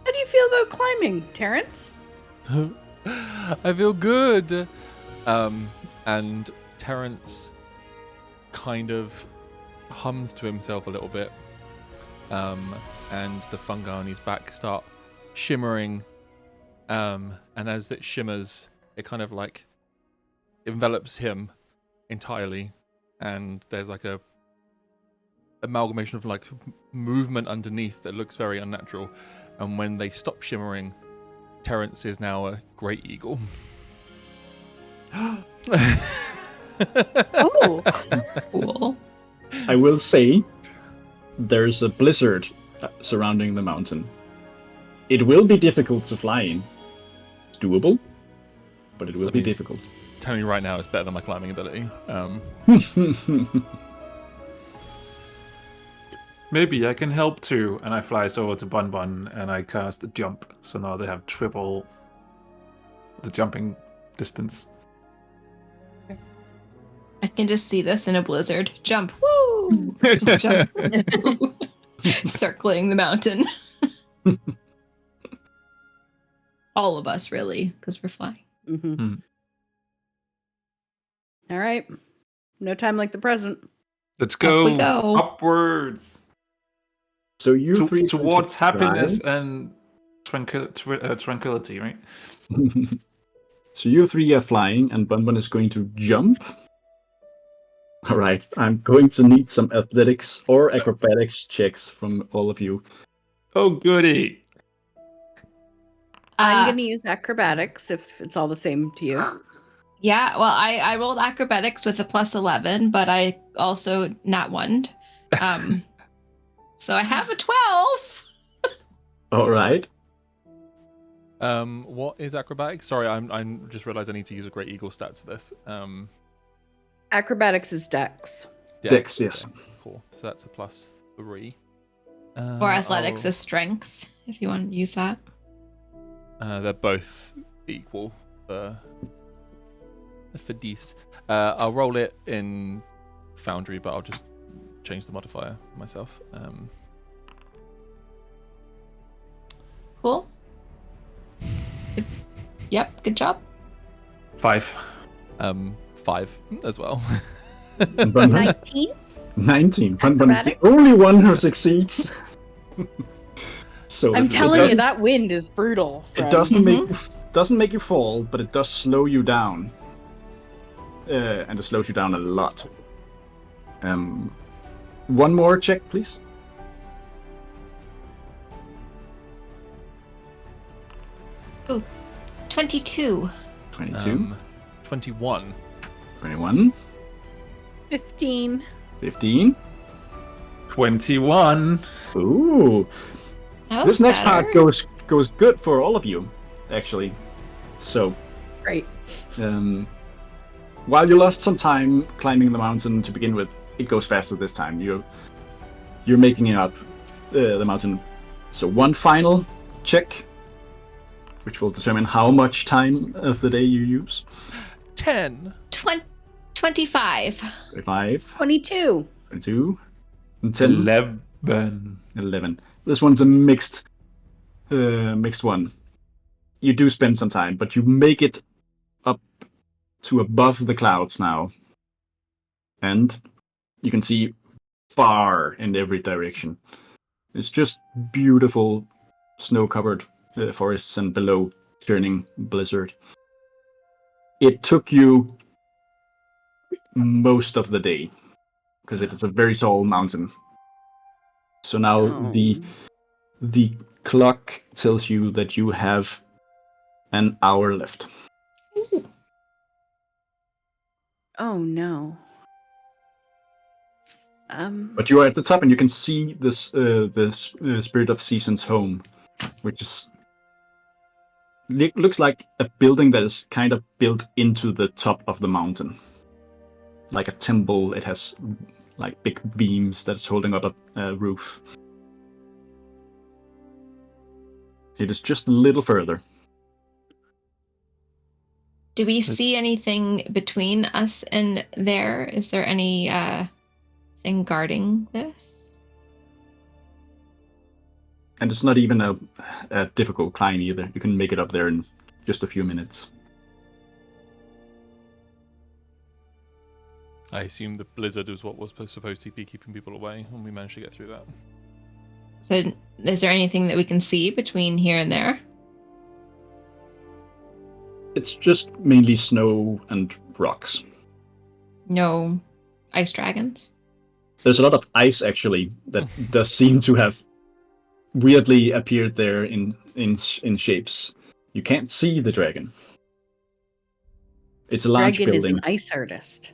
do you feel about climbing, Terrence? I feel good. And Terrence kind of hums to himself a little bit. And the fungi on his back start shimmering. And as it shimmers, it kind of like envelops him entirely. And there's like a amalgamation of like movement underneath that looks very unnatural. And when they stop shimmering, Terrence is now a great eagle. Oh, Cool. I will say there's a blizzard surrounding the mountain. It will be difficult to fly in. It's doable, but it So will that be means- difficult. Telling you right now, it's better than my climbing ability. Maybe I can help too. And I flies over to Bun-Bun and I cast a jump. So now they have triple the jumping distance. I can just see this in a blizzard. Jump. Woo! Jump. Circling the mountain. All of us, really, because we're flying. mm-hmm. Hmm. All right. No time like the present. Let's Up go, we go. upwards So you three towards try. happiness and tranquility, right? So you three are flying, and Bun-Bun is going to jump. All right, I'm going to need some athletics or acrobatics checks from all of you. Oh, goody. I'm Uh, going to use acrobatics if it's all the same to you. Yeah, well, I rolled acrobatics with a plus 11, but I also nat one. So I have a 12. All right. What is acrobatics? Sorry, I'm just realized I need to use a Great Eagle stats for this. Acrobatics is dex. Dex, yes. okay, cool. So that's a +3. Or athletics I'll- is strength, if you want to use that. They're both equal for these. I'll roll it in Foundry, but I'll just change the modifier myself. Cool. Yep, good job. 5. 5 as well. And Bun-Bun? 19? 19. Bun-Bun is the Acrobatics? only one who succeeds. So I'm it telling you, doesn't- that wind is brutal. It friends. doesn't make you fall, but it does slow you down, and it slows you down a lot. One more check, please. 22. 22, 21. 21, 15. 15. 21. Ooh, That this was next part better. goes good for all of you, actually. So, Great. while you lost some time climbing the mountain to begin with, it goes faster this time. You're making it up the mountain. So one final check, which will determine how much time of the day you use. 10. 25. 25, 22. 22, and 10, 11. 11. This one's a mixed one. You do spend some time, but you make it up to above the clouds now. And you can see far in every direction. It's just beautiful snow-covered forests and below turning blizzard. It took you most of the day because it is a very tall mountain. So now the clock tells you that you have an hour left. Oh no. But you are at the top, and you can see this the Spirit of Seasons home, which is looks like a building that is kind of built into the top of the mountain, like a temple. It has like big beams that's holding up a roof. It is just a little further. Do we see anything between us and there? Is there any thing guarding this? And it's not even a difficult climb either. You can make it up there in just a few minutes. I assume the blizzard was what was supposed to be keeping people away, and we managed to get through that. So is there anything that we can see between here and there? It's just mainly snow and rocks. No ice dragons? There's a lot of ice, actually, that does seem to have weirdly appeared there in shapes. You can't see the dragon. It's a large Dragon building. is an ice artist.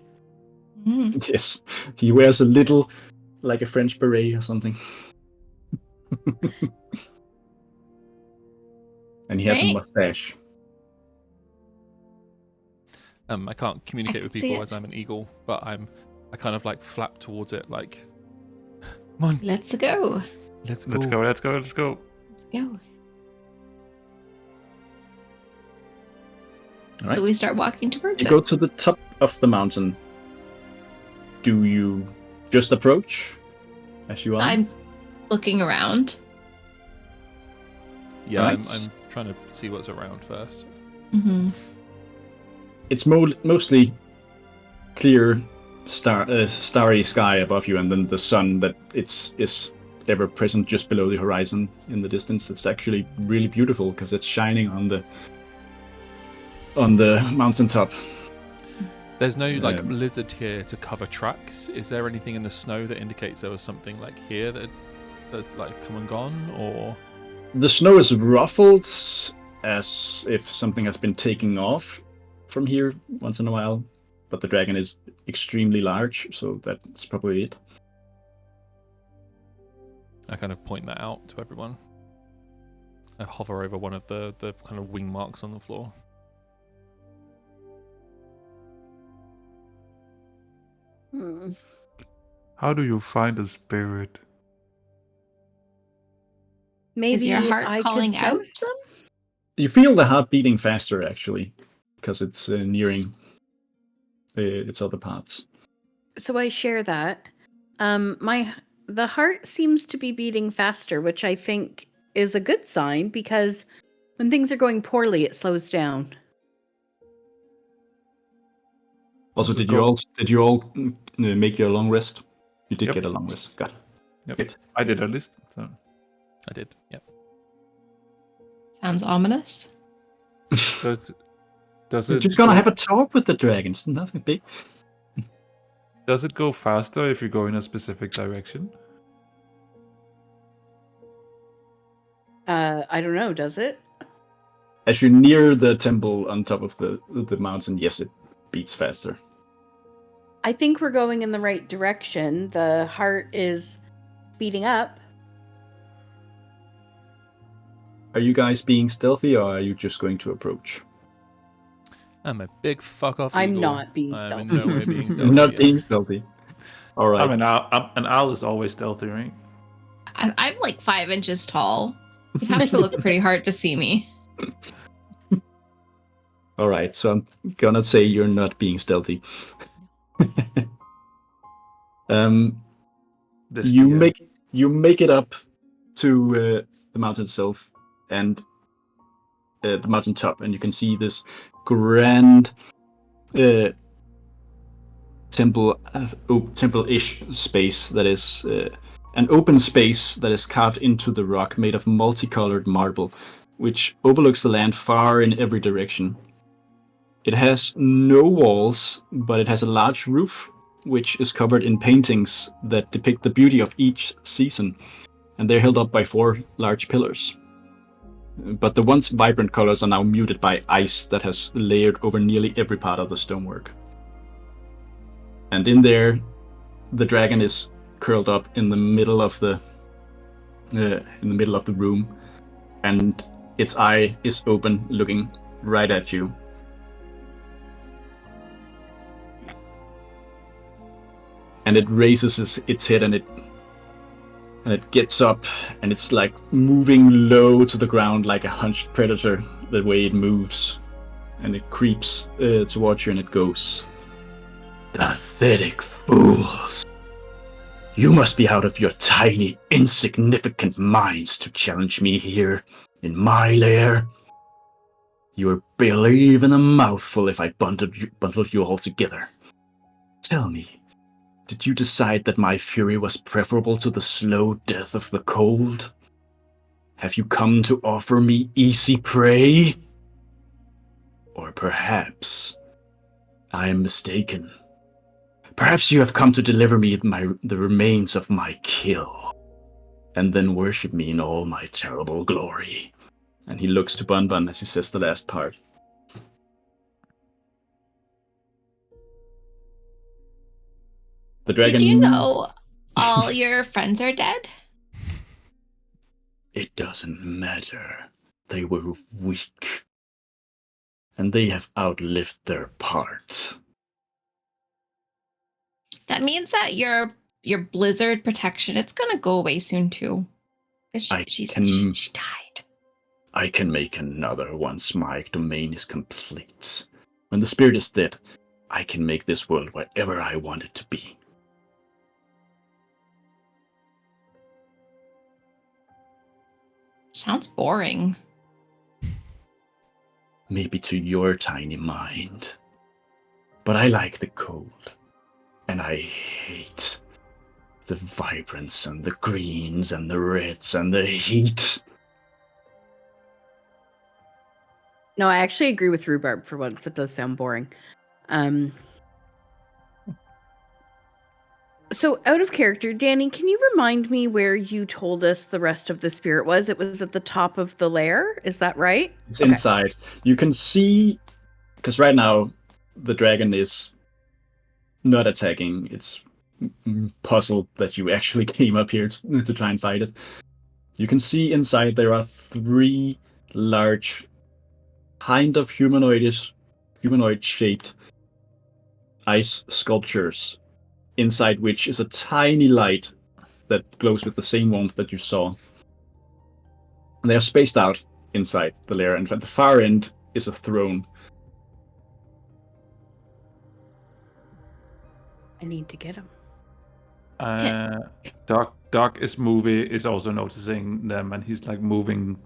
Mm. Yes, he wears a little, like a French beret or something. And he has a Right. mustache. I can't communicate with can see people it. as I'm an eagle, but I kind of like flap towards it, like, come on, Let's go. let's go. Let's go. Let's go. Let's go. Let's go. All right. So we start walking towards You it. go to the top of the mountain. Do you just approach as you are? I'm looking around. Yeah, Right. I'm trying to see what's around first. Mm-hmm. It's mostly clear, starry sky above you, and then the sun that is ever present just below the horizon in the distance. It's actually really beautiful because it's shining on the mountaintop. There's no like Um, blizzard here to cover tracks. Is there anything in the snow that indicates there was something like here that's like come and gone, or? The snow is ruffled as if something has been taking off from here once in a while, but the dragon is extremely large, so that's probably it. I kind of point that out to everyone. I hover over one of the kind of wing marks on the floor. Hmm. How do you find a spirit? Maybe Is your heart I calling could out? sense them? You feel the heart beating faster, actually, because it's nearing its other parts. So I share that. The heart seems to be beating faster, which I think is a good sign because when things are going poorly, it slows down. Also, Does it did you all make your long rest? You did Yep. get a long rest. Got it. Yep. Good. I did at least. So. I did. Yep. Sounds ominous. Does You're it just gonna go- have a talk with the dragons. Nothing big. Does it go faster if you go in a specific direction? I don't know, does it? As you're near the temple on top of the mountain, yes, it beats faster. I think we're going in the right direction. The heart is speeding up. Are you guys being stealthy, or are you just going to approach? I'm a big fuck off. I'm eagle. not being I'm in stealthy. no way being stealthy. Not being stealthy. All right. I mean, an owl is always stealthy, right? I'm like 5 inches tall. You'd have to look pretty hard to see me. All right. So I'm gonna say you're not being stealthy. This You year. make it up to the mountain itself and the mountain top, and you can see this grand temple-ish space that is an open space that is carved into the rock made of multicolored marble, which overlooks the land far in every direction. It has no walls, but it has a large roof, which is covered in paintings that depict the beauty of each season, and they're held up by 4 large pillars. But the once vibrant colors are now muted by ice that has layered over nearly every part of the stonework. And in there, the dragon is curled up in the middle of the room, and its eye is open, looking right at you. And it raises its head, and it gets up, and it's like moving low to the ground like a hunched predator, the way it moves. And it creeps towards you, and it goes, "Pathetic fools! You must be out of your tiny, insignificant minds to challenge me here, in my lair. You're barely even a mouthful if I bundled you all together. Tell me, did you decide that my fury was preferable to the slow death of the cold? Have you come to offer me easy prey? Or perhaps I am mistaken. Perhaps you have come to deliver me the remains of my kill, and then worship me in all my terrible glory." And he looks to Bun-Bun as he says the last part. The dragon... Did you know all your friends are dead? It doesn't matter. They were weak. And they have outlived their part. That means that your blizzard protection, it's gonna go away soon too. She died. I can make another once my domain is complete. When the spirit is dead, I can make this world whatever I want it to be. Sounds boring. Maybe to your tiny mind. But I like the cold. And I hate the vibrance and the greens and the reds and the heat. No, I actually agree with Rhubarb for once. It does sound boring. So out of character, Danny, can you remind me where you told us the rest of the spirit was? It was at the top of the lair, is that right? It's inside. You can see, because right now the dragon is not attacking. It's puzzled that you actually came up here to try and fight it. You can see inside there are 3 large, kind of humanoid-shaped ice sculptures, inside which is a tiny light that glows with the same warmth that you saw. And they are spaced out inside the lair, and at the far end is a throne. I need to get him. Doc is also noticing them, and he's like moving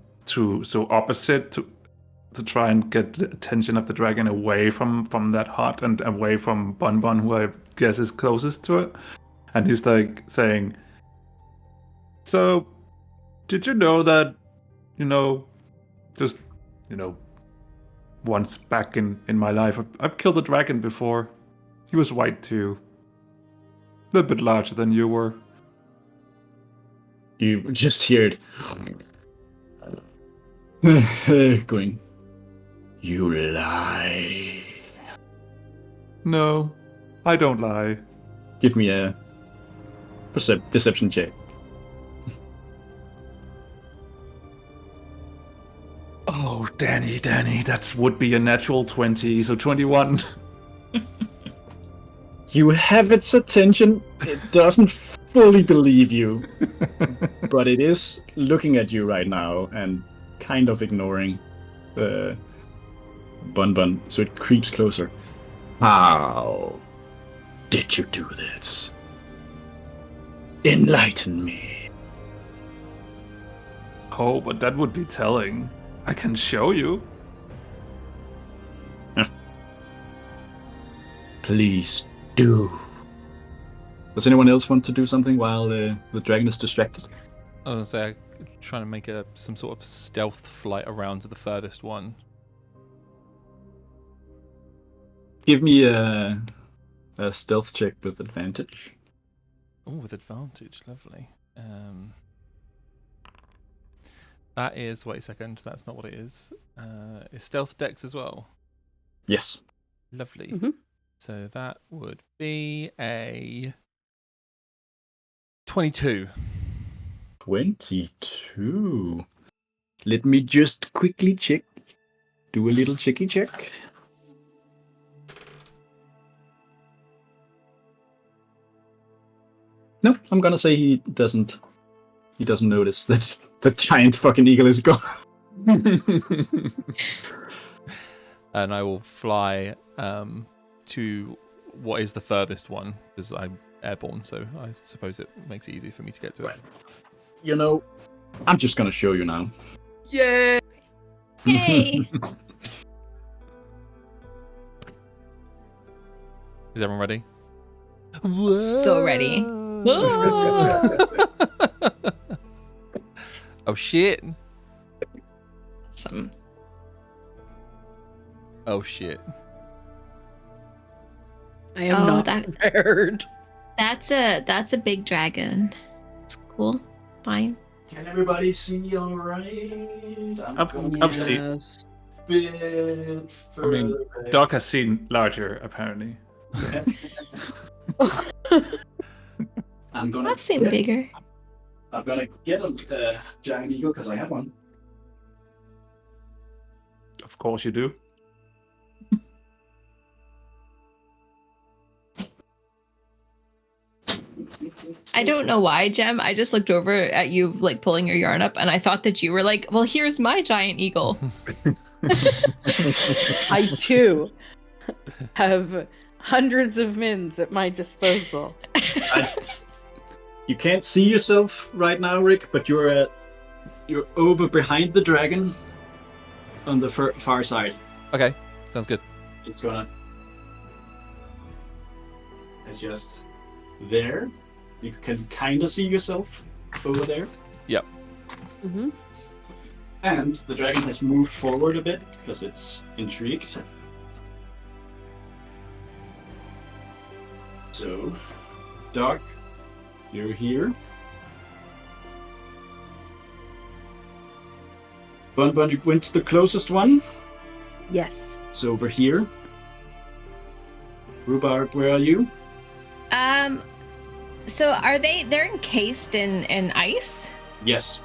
opposite to try and get the attention of the dragon away from that hut and away from Bun-Bun, who I guess is closest to it. And he's like saying, "So, did you know that, once back in my life, I've killed a dragon before. He was white too. A little bit larger than you were." You just hear it going, "You lie." "No, I don't lie." Give me a deception check. Oh, Danny, that would be a natural 20, so 21. You have its attention. It doesn't fully believe you, but it is looking at you right now and kind of ignoring Bun-Bun, so it creeps closer. "How did you do this? Enlighten me." Oh, but that would be telling. I can show you. Please do. Does anyone else want to do something while the dragon is distracted? I was gonna say, I'm trying to make some sort of stealth flight around to the furthest one. Give me a stealth check with advantage. Oh, with advantage, lovely. That is, wait a second, that's not what it is. Is stealth dex as well? Yes. Lovely. Mhm. So that would be a 22. 22. Let me just quickly check. Do a little checky check. No, I'm gonna say he doesn't notice that the giant fucking eagle is gone. And I will fly to what is the furthest one, because I'm airborne, so I suppose it makes it easy for me to get to it. You know, I'm just gonna show you now. Yay! Yay! Is everyone ready? So ready. Oh shit. Some. Oh shit. I am not that- prepared. That's a big dragon. It's cool. Fine. Can everybody see all right? I've seen. Yes. I mean, Doc has seen larger, apparently. I'm gonna I've seen bigger. I'm gonna get a giant eagle because I have one. Of course you do. I don't know why, Jem. I just looked over at you, like pulling your yarn up, and I thought that you were like, "Well, here's my giant eagle." I too have hundreds of mins at my disposal. You can't see yourself right now, Rick, but you're over behind the dragon on the far side. Okay, sounds good. It's gonna adjust there. You can kind of see yourself over there. Yep. Mm-hmm. And the dragon has moved forward a bit because it's intrigued. So, Doc, you're here. Bun-Bun, you went to the closest one. Yes. It's over here. Rhubarb, where are you? So they're encased in ice? Yes.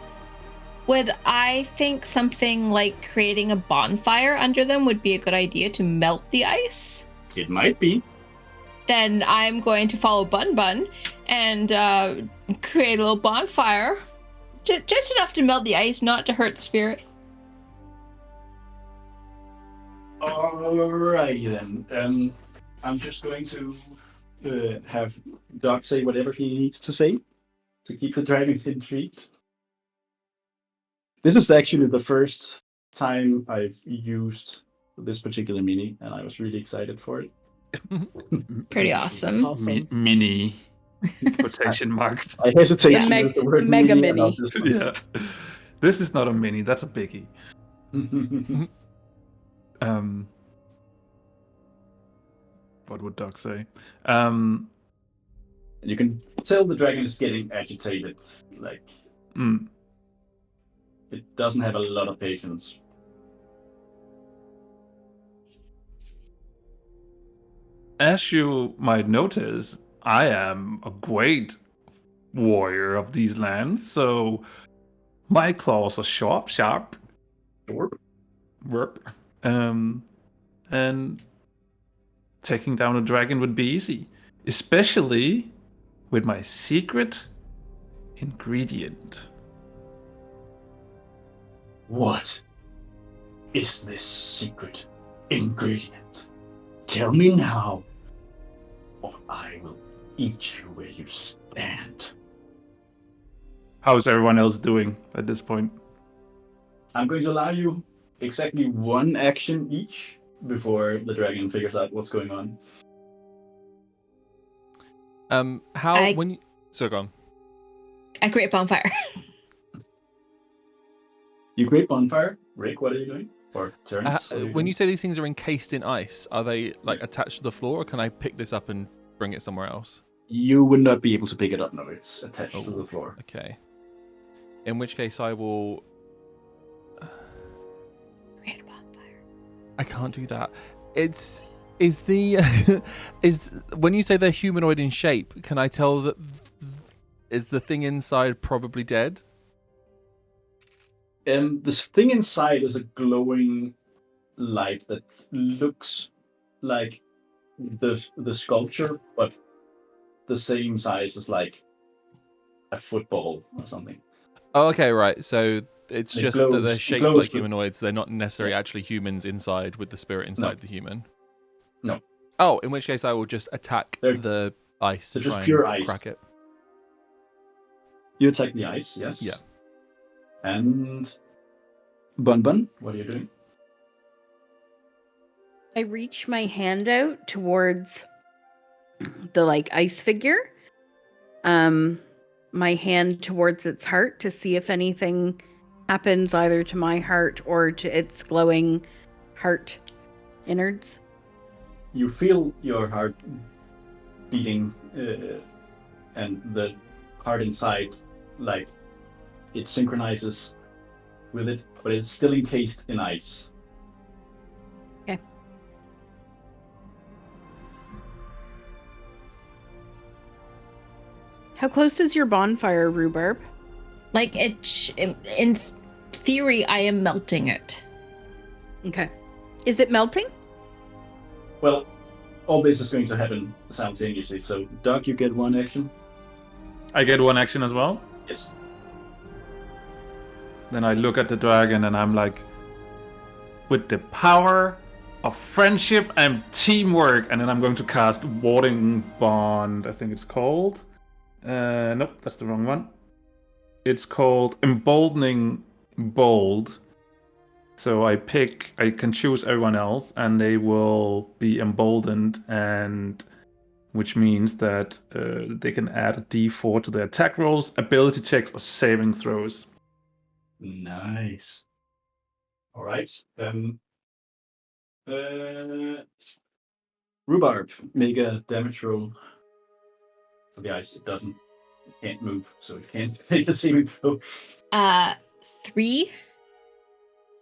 Would I think something like creating a bonfire under them would be a good idea to melt the ice? It might be. Then I'm going to follow Bun-Bun and create a little bonfire. Just enough to melt the ice, not to hurt the spirit. Alrighty then. I'm just going to have Doc say whatever he needs to say to keep the dragon intrigued. This is actually the first time I've used this particular mini, and I was really excited for it. Pretty awesome. Awesome. Mini quotation mark. I hesitate Yeah. to use the word Mega mini. and I'll mini. just- Yeah. This is not a mini, that's a biggie. What would Doc say? You can tell the dragon is getting agitated. Like, it doesn't have a lot of patience. As you might notice, I am a great warrior of these lands, so my claws are sharp. Sure. Verb. And taking down a dragon would be easy, especially with my secret ingredient. What is this secret ingredient? Tell me now, or I will eat you where you stand. How's everyone else doing at this point? I'm going to allow you exactly one action each before the dragon figures out what's going on. So go on. I create bonfire. You create bonfire. Rick, what are you doing? Or Terrence? When you say these things are encased in ice, are they like attached to the floor, or can I pick this up and bring it somewhere else? You would not be able to pick it up. No, it's attached to the floor. Okay. In which case, I will. Create a bonfire. I can't do that. Is when you say they're humanoid in shape, can I tell that is the thing inside probably dead? This thing inside is a glowing light that looks like the sculpture, but the same size as like a football or something. Oh, okay, right. So it's just that they're shaped like humanoids. They're not necessarily actually humans inside with the spirit inside the human. No. Oh, in which case I will just attack the ice to try and crack it. You attack the ice, yes. Yeah. And Bun-Bun, what are you doing? I reach my hand out towards the ice figure. My hand towards its heart to see if anything happens either to my heart or to its glowing heart innards. You feel your heart beating, and the heart inside, like, it synchronizes with it, but it's still encased in ice. Okay. How close is your bonfire, Rhubarb? Like, in theory, I am melting it. Okay. Is it melting? Well, all this is going to happen simultaneously, so Doug, you get one action. I get one action as well? Yes. Then I look at the dragon and I'm like, with the power of friendship and teamwork, and then I'm going to cast Warding Bond, I think it's called. Nope, that's the wrong one. It's called Emboldening Bold. So I can choose everyone else, and they will be emboldened, and which means that they can add a D4 to their attack rolls, ability checks, or saving throws. Nice. All right. Rhubarb, make a damage roll for the ice. It can't move, so it can't make a saving throw. 3.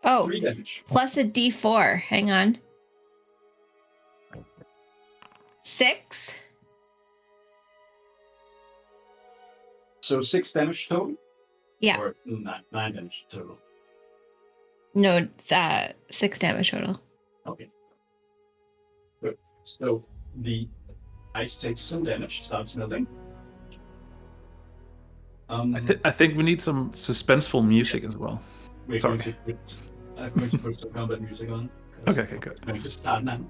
Oh, 3 damage. Plus a D4. Hang on. 6. So 6 damage total? Yeah. Or 9 damage total? No, it's 6 damage total. Okay. Good. So the ice takes some damage, starts melting. I think we need some suspenseful music as well. I'm going to put some combat music on. Okay, good. I'm going to start now.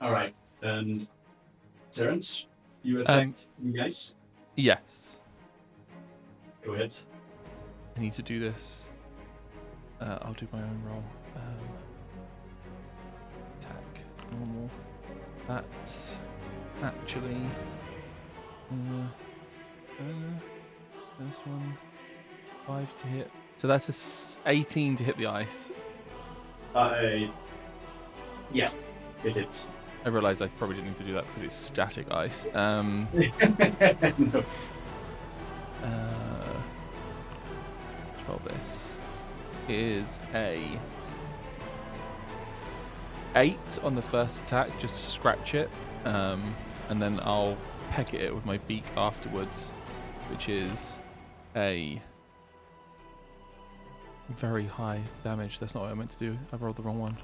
All right, and Terrence, you attacked the ice? Yes. Go ahead. I need to do this. I'll do my own roll. Attack. Normal. That's actually... this one. 5 to hit. So that's a 18 to hit the ice. Yeah, it hits. I realised I probably didn't need to do that because it's static ice. No. Well, this is a 8 on the first attack, just to scratch it, and then I'll peck at it with my beak afterwards, which is a very high damage. That's not what I meant to do. I rolled the wrong one.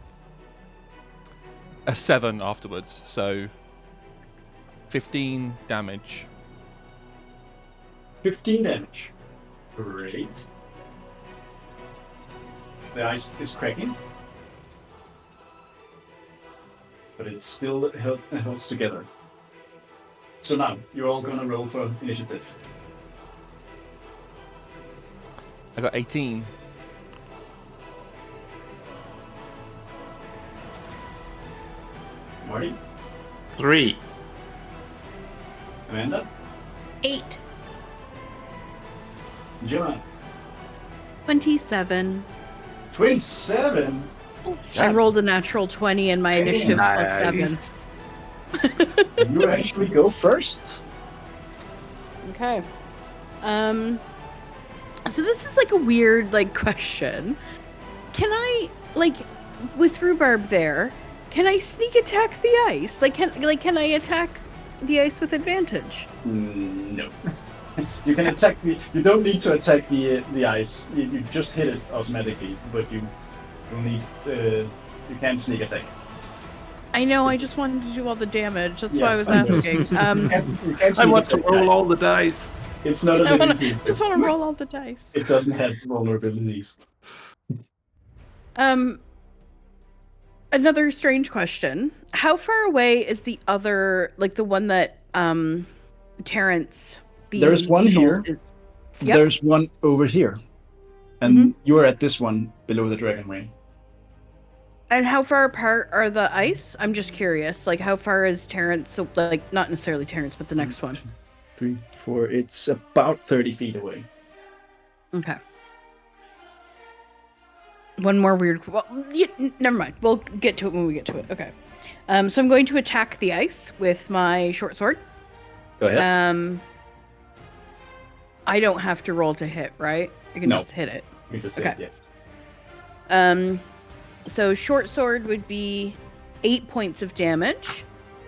A 7 afterwards, so 15 damage. 15 damage. Great. The ice is cracking, but it still holds together. So now, you're all gonna roll for initiative. I got 18. Marty? 3. Amanda? 8. Jonah? 27. 27? I rolled a natural 20 and my initiative's plus 7. You actually go first. Okay. So this is like a weird question. Can I with rhubarb there? Can I sneak attack the ice? Can I attack the ice with advantage? No. You can attack the. You don't need to attack the ice. You just hit it automatically, but you need. You can't sneak attack. I know. I just wanted to do all the damage. That's why I was asking. You can't I want to sneak roll attack. all the dice. It's not a I living creature. just want to roll all the dice. It doesn't have vulnerabilities. Another strange question. How far away is the other, the one that Terrence? There's one eagle here. is- Yep. There's one over here, and you are at this one below the dragon ring. And how far apart are the ice? I'm just curious. How far is Terrence? So, not necessarily Terrence, but the next one. 3, 4. It's about 30 feet away. Okay. One more weird. Well, never mind. We'll get to it when we get to it. Okay. So I'm going to attack the ice with my short sword. Go ahead. I don't have to roll to hit, right? I can No. just hit it. You just okay. said yes. So short sword would be 8 points of damage,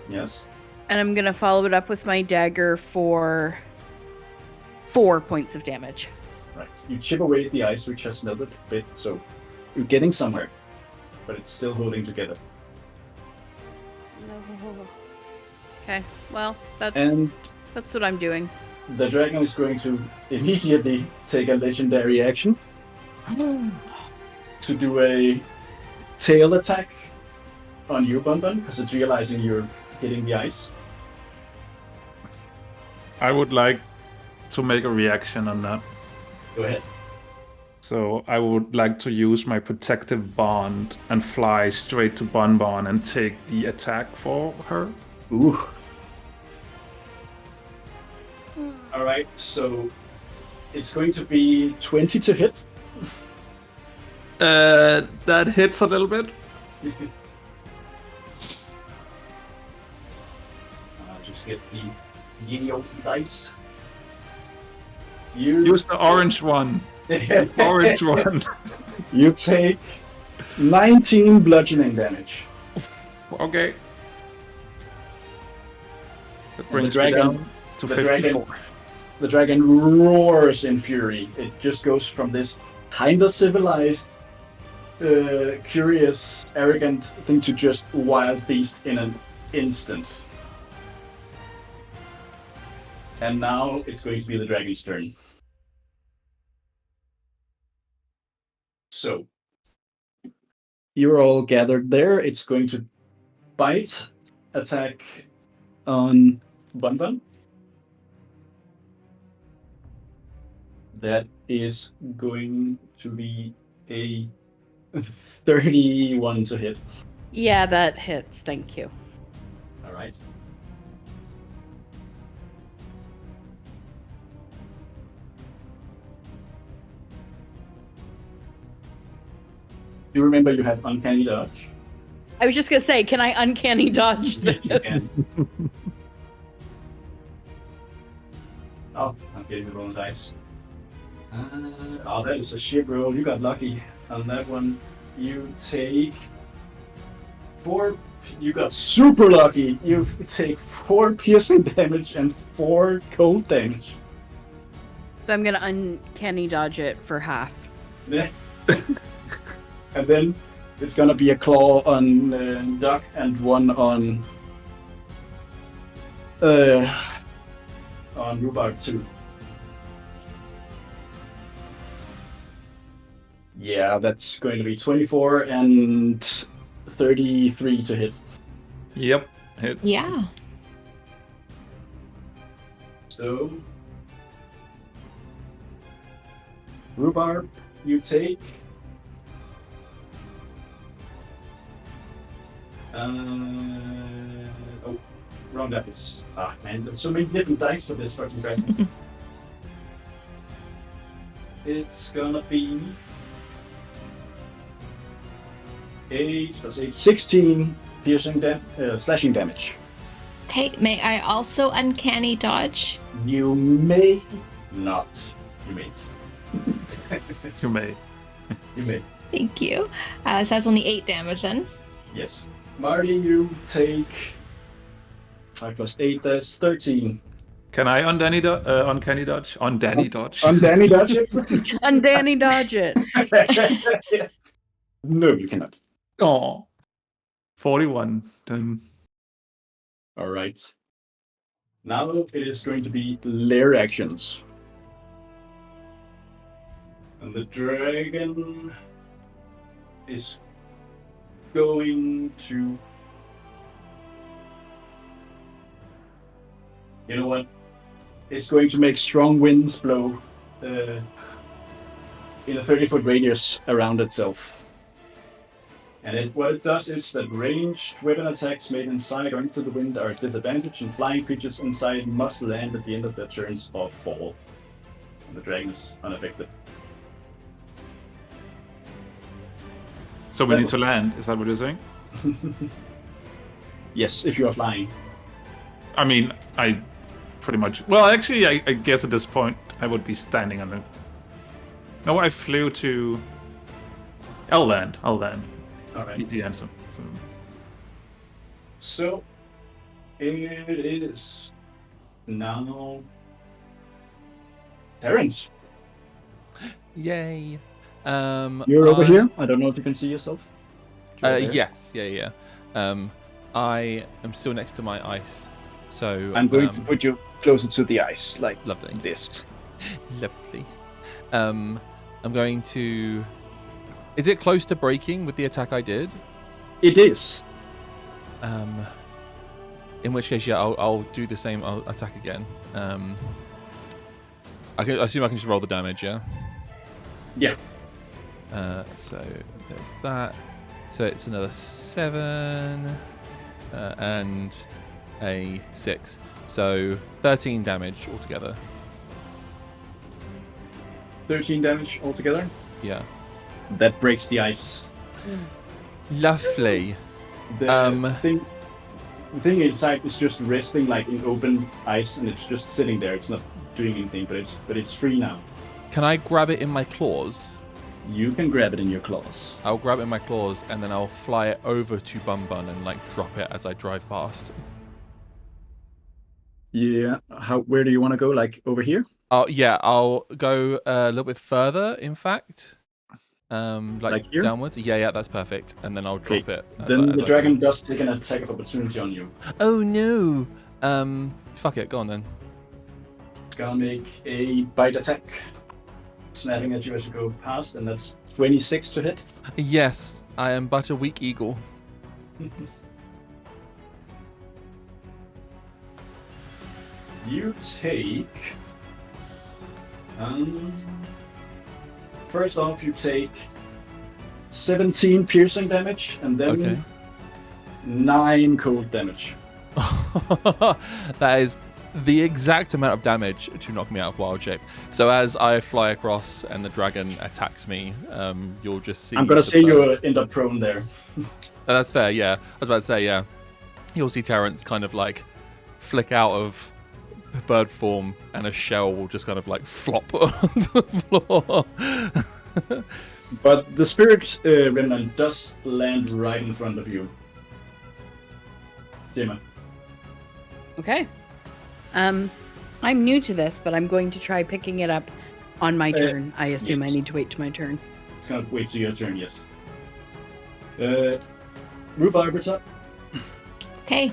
Yes. and I'm gonna follow it up with my dagger for 4 points of damage. Right. You chip away at the ice, which has melted a bit, so you're getting somewhere, but it's still holding together. Okay. Well, And that's what I'm doing. the dragon is going to immediately take a legendary action to do a tail attack on you, Bun-Bun, because it's realizing you're hitting the ice. I would like to make a reaction on that. Go ahead. So I would like to use my protective bond and fly straight to Bun-Bun and take the attack for her. Ooh. Alright, so it's going to be 20 to hit. That hits a little bit. I'll just get the yiddy old dice. You Use the orange one. Orange one. You take 19 bludgeoning damage. Okay. That brings dragon- me down to the 54. dragon- The dragon roars in fury. It just goes from this kinda civilized, curious, arrogant thing to just wild beast in an instant. And now it's going to be the dragon's turn. So, you're all gathered there. It's going to bite, attack on Bun-Bun. That is going to be a 31 to hit. Yeah, that hits. Thank you. All right. You remember you have uncanny dodge? I was just gonna say, can I uncanny dodge this? You can. Oh, I'm getting the wrong dice. Oh, that is a shit roll. You got lucky on that one. You take 4. You got super lucky. You take 4 piercing damage and 4 cold damage. So I'm gonna uncanny dodge it for half. Yeah. And then it's gonna be a claw on Duck and one on Rhubarb too. Yeah, that's going to be 24 and 33 to hit. Yep, hits. Yeah. So Rhubarb, you take... wrong dice. Man, there's so many different dice for this fucking question. It's gonna be 8 plus 8, 16 piercing slashing damage. Okay, may I also uncanny dodge? You may not. You may. You may. You may. Thank you. So that's only 8 damage then. Yes. Marty, you take 5 plus 8, that's 13. Can I uncanny dodge? Uncanny dodge. Danny dodge it? Undanny dodge it. No, you cannot. Oh. 41. Then. All right. Now it is going to be lair actions. And the dragon is going to... You know what? It's going to make strong winds blow in a 30-foot radius around itself. And what it does is that ranged weapon attacks made inside or into the wind are at disadvantage, and flying creatures inside must land at the end of their turns or fall. And the dragon is unaffected. So we need to land. Is that what you're saying? Yes, if you are flying. I mean, I pretty much... Well, actually, I guess at this point, I would be standing on the... No, I flew to... I'll land. All right. Easy answer. So, it is now Terrence. Yay. You're over here. I don't know if you can see yourself. Yes, yeah. I am still next to my ice, so I'm going to put you closer to the ice, like lovely. this. Lovely. I'm going to... Is it close to breaking with the attack I did? It is. In which case, yeah, I'll do the same. I'll attack again. I assume I can just roll the damage, yeah? Yeah. So there's that. So it's another 7 and a 6. So 13 damage altogether. 13 damage altogether. Yeah. That breaks the ice. Lovely. The thing inside is just resting like in open ice, and it's just sitting there. It's not doing anything, but it's free now. Can I grab it in my claws? You can grab it in your claws. I'll grab it in my claws and then I'll fly it over to Bun-Bun and like drop it as I drive past. Yeah. Where do you want to go? Like over here? Oh yeah, I'll go a little bit further. In fact, like here? downwards. Yeah, that's perfect. And then I'll drop it. Then the dragon does take an attack of opportunity on you. Oh no. Fuck it. Go on then. It's gonna make a bite attack, snapping at you as you go past, and that's 26 to hit. Yes, I am but a weak eagle. You take... first off, you take 17 piercing damage, and then 9 cold damage. That is the exact amount of damage to knock me out of wild shape. So as I fly across and the dragon attacks me, you'll just see... I'm gonna say you end up prone there. That's fair, yeah. I was about to say, yeah. You'll see Terrence kind of like flick out of bird form and a shell will just kind of like flop onto the floor. But the spirit remnant does land right in front of you. Jema. Okay. I'm new to this, but I'm going to try picking it up on my turn. I assume yes. I need to wait to my turn. It's gonna wait till your turn, yes. Rhubarb is up. Okay.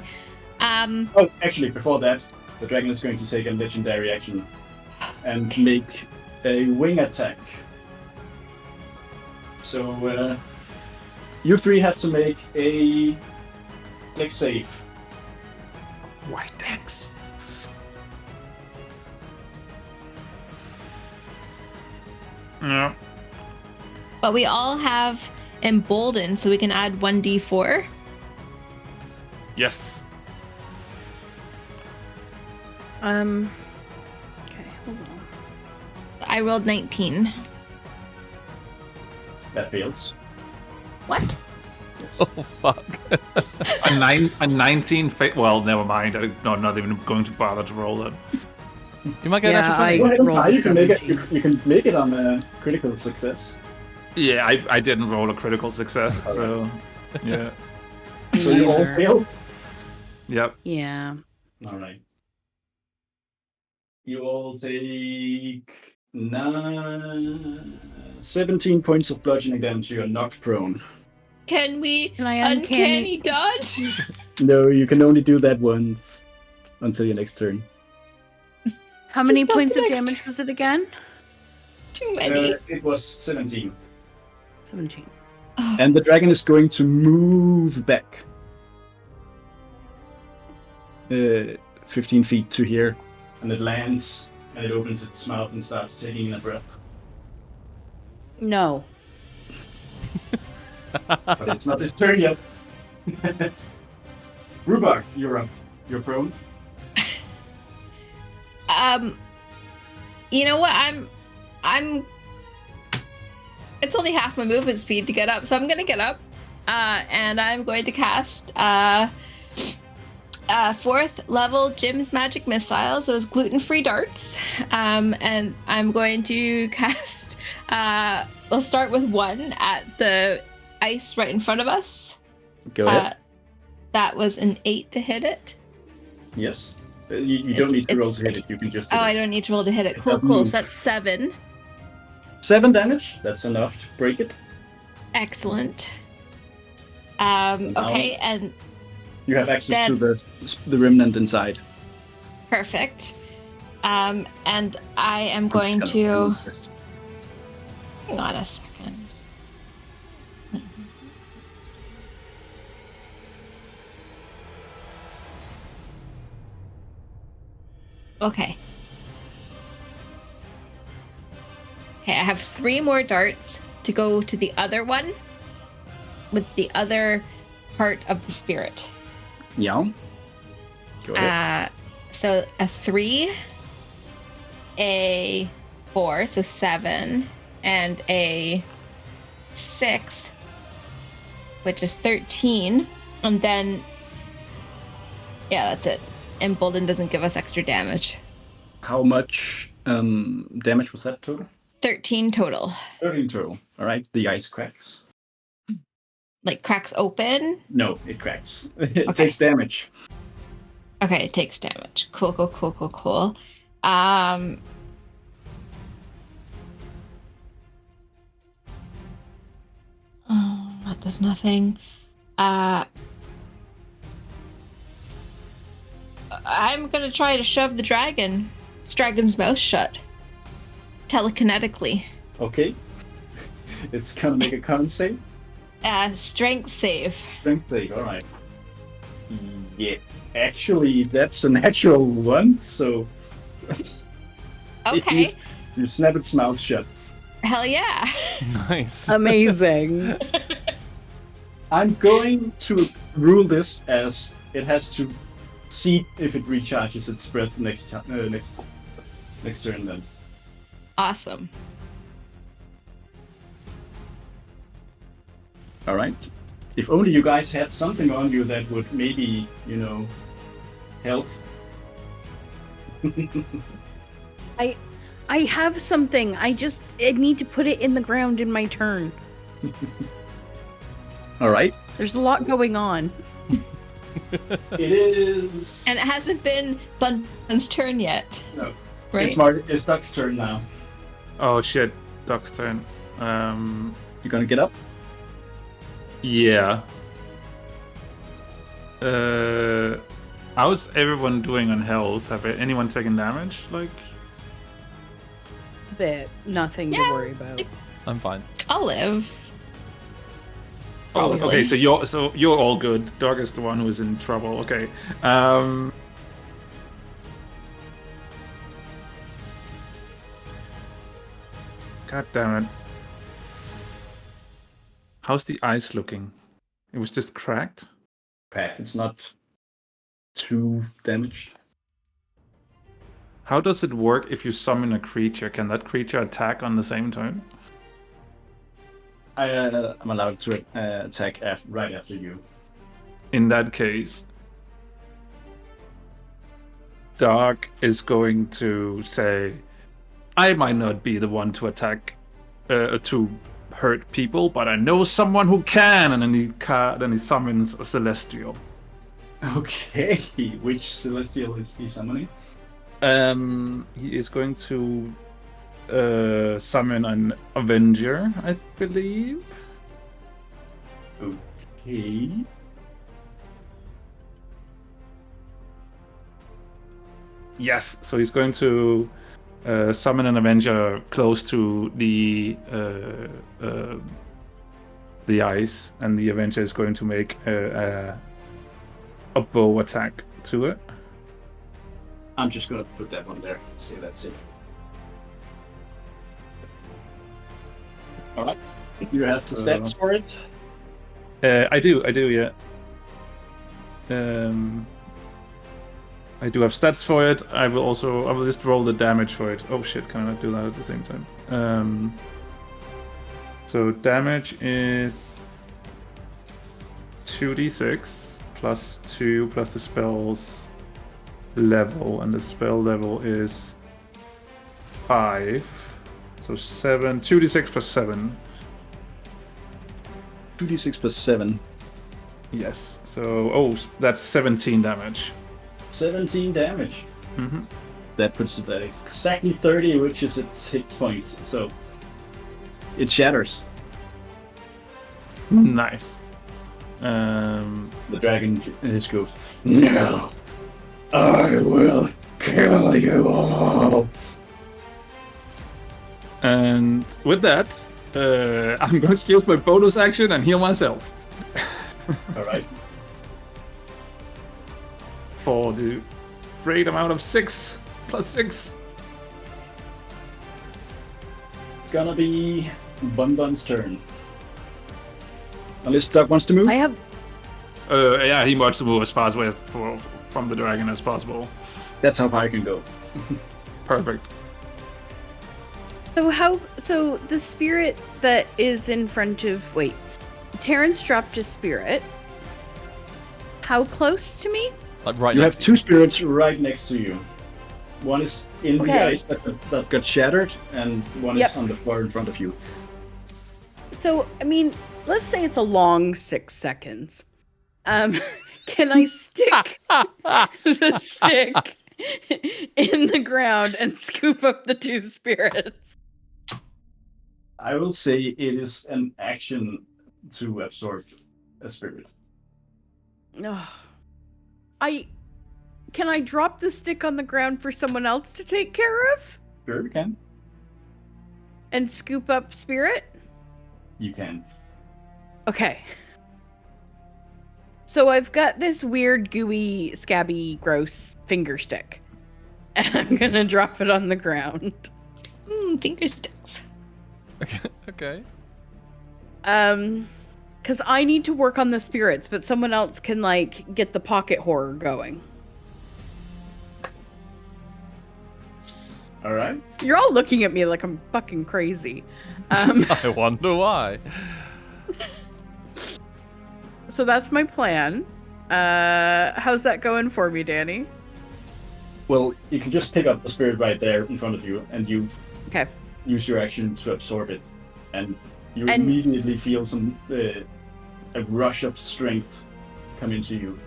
Oh, actually, before that, the dragon is going to take a legendary action and make a wing attack. So, you three have to make a dex save. White dex. Yeah. But we all have emboldened, so we can add 1d4. Yes. Okay, hold on. I rolled 19. That fails. What? Yes. Oh fuck. A 19. Well, never mind. I'm not even going to bother to roll that. You might get Yeah, an natural 20. Go ahead and rolled try. You can make it. 17. You can make it on a critical success. Yeah, I didn't roll a critical success, so yeah. So you all Neither. failed. Yep. Yeah. All right. You all take 17 points of bludgeoning damage. You are knocked prone. Can we Can I uncanny dodge? No, you can only do that once until your next turn. How many Not the points of next- damage was it again? Too many. It was 17. 17. Oh, And the dragon is going to move back 15 feet to here. And it lands, and it opens its mouth and starts taking in a breath. No. But it's not his turn yet. Rhubarb, you're up. You're prone. You know what? I'm. It's only half my movement speed to get up, so I'm gonna get up, and I'm going to cast 4th level Jim's magic missiles, those gluten-free darts, and I'm going to cast. We'll start with one at the ice right in front of us. Go ahead. That was an 8 to hit it. Yes. You don't need to roll to hit it. You can just. Oh, hit I it. don't need to roll to hit it. It Cool, doesn't cool. move. So that's 7. 7 damage. That's enough to break it. Excellent. Now- Okay, and You have access Then- to the remnant inside. perfect. And I am going to hang on a second. Okay. Okay, I have 3 more darts to go to the other one with the other part of the spirit. Yeah. Go ahead. So a 3, a 4, so 7, and a 6, which is 13. And then, yeah, that's it. Embolden doesn't give us extra damage. How much damage was that total? 13 total. 13 total. All right. The ice cracks. Like cracks open. No, it cracks. It Okay. takes damage. Okay, it takes damage. Cool. Oh, that does nothing. I'm gonna try to shove the dragon's mouth shut. Telekinetically. Okay. It's gonna make a con save. Strength save. Strength save. All right. Yeah. Actually, that's a natural one. So. Okay. You snap its mouth shut. Hell yeah. Nice. Amazing. I'm going to rule this as it has to see if it recharges its breath next turn. Then. Awesome. All right. If only you guys had something on you that would maybe, help. I have something. I need to put it in the ground in my turn. All right. There's a lot going on. It is. And it hasn't been Bun-Bun's turn yet. No. Right? It's Duck's turn now. Oh shit, Doc's turn. You gonna get up? Yeah. How's everyone doing on health? Have anyone taken damage? Like, Bit. Nothing Yeah. to worry about. I'm fine. I'll live. oh, Probably. okay, so you're all good. Doc is the one who is in trouble. Okay. God damn it. How's the ice looking? It was just cracked? Cracked. It's not too damaged. How does it work if you summon a creature? Can that creature attack on the same turn? I'm allowed to attack right after you. In that case, Dark is going to say, I might not be the one to attack, to hurt people, but I know someone who can, and then he summons a Celestial. Okay, which Celestial is he summoning? He is going to summon an Avenger, I believe. Okay. Yes, so he's going to summon an Avenger close to the ice, and the Avenger is going to make a bow attack to it. I'm just gonna put that one there. See, that's it. All right. You have the stats for it. I do, yeah. I do have stats for it. I will just roll the damage for it. Oh shit, can I not do that at the same time? So damage is 2d6 plus 2 plus the spell's level, and the spell level is 5. So 7, 2d6 plus 7. 2d6 plus 7. Yes, so, that's 17 damage. 17 damage. Mm-hmm. That puts it at exactly 30, which is its hit points. So it shatters. Nice. The dragon just goes, "No, I will kill you all." And with that, I'm going to use my bonus action and heal myself. All right. For the great amount of 6 plus 6. It's gonna be Bun-Bun's turn. Unless Doug wants to move. I have. Yeah, he wants to move as far away from the dragon as possible. That's how far I can go. Perfect. So the spirit that is in front of Terrence dropped a spirit. How close to me? Like right You next have to two spirits right next to you. One is in the Okay. ice that got shattered, and one is on the floor in front of you. So, I mean, let's say it's a long 6 seconds. Can I stick the stick in the ground and scoop up the two spirits? I will say it is an action to absorb a spirit. No. Can I drop the stick on the ground for someone else to take care of? Sure, you can. And scoop up spirit? You can. Okay. So I've got this weird, gooey, scabby, gross finger stick. And I'm gonna drop it on the ground. Finger sticks. Okay. Because I need to work on the spirits, but someone else can, get the pocket horror going. All right. You're all looking at me like I'm fucking crazy. I wonder why. So that's my plan. How's that going for me, Danny? Well, you can just pick up the spirit right there in front of you, and you Okay. use your action to absorb it, and you immediately feel a rush of strength come into you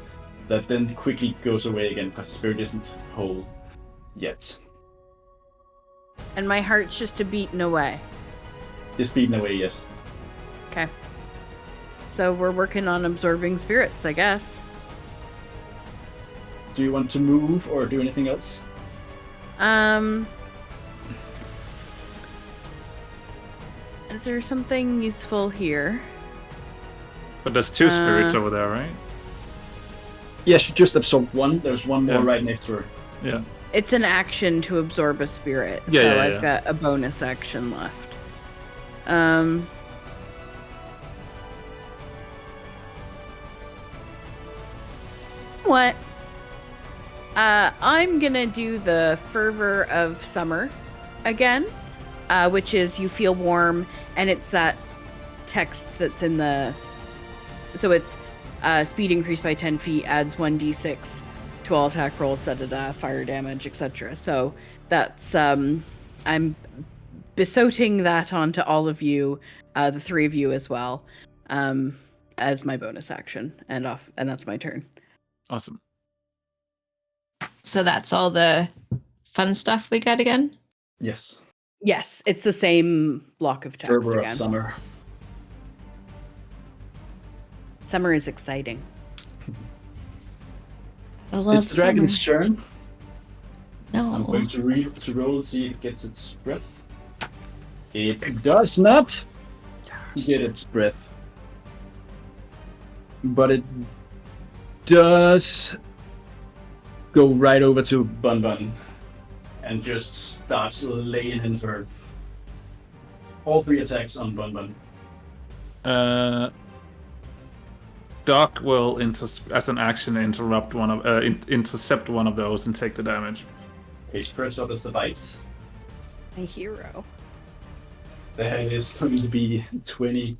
that then quickly goes away again because the spirit isn't whole yet. And my heart's just a beating away. Just beating away, yes. Okay. So we're working on absorbing spirits, I guess. Do you want to move or do anything else? Is there something useful here? But there's two spirits over there, right? Yeah, she just absorbed one. There's one more Yeah. right next to her. Yeah. It's an action to absorb a spirit, Yeah, so yeah, I've yeah. got a bonus action left. What? I'm gonna do the fervor of summer again, which is you feel warm, and it's that text that's in the. So it's speed increased by 10 feet, adds 1d6 to all attack rolls, fire damage, etc. So that's I'm besoting that onto all of you, the three of you as well, as my bonus action, and that's my turn. Awesome. So that's all the fun stuff we got again? Yes. Yes, it's the same block of text Fervor again. of summer. Summer is exciting. I love It's the dragon's summer. turn. No. I'm going to roll and see if it gets its breath. It does not get its breath. But it does go right over to Bun-Bun and just starts laying into her. All 3 attacks on Bun-Bun. Doc will, as an action, intercept one of those and take the damage. Okay, first up is the bite. A hero. That is going to be 27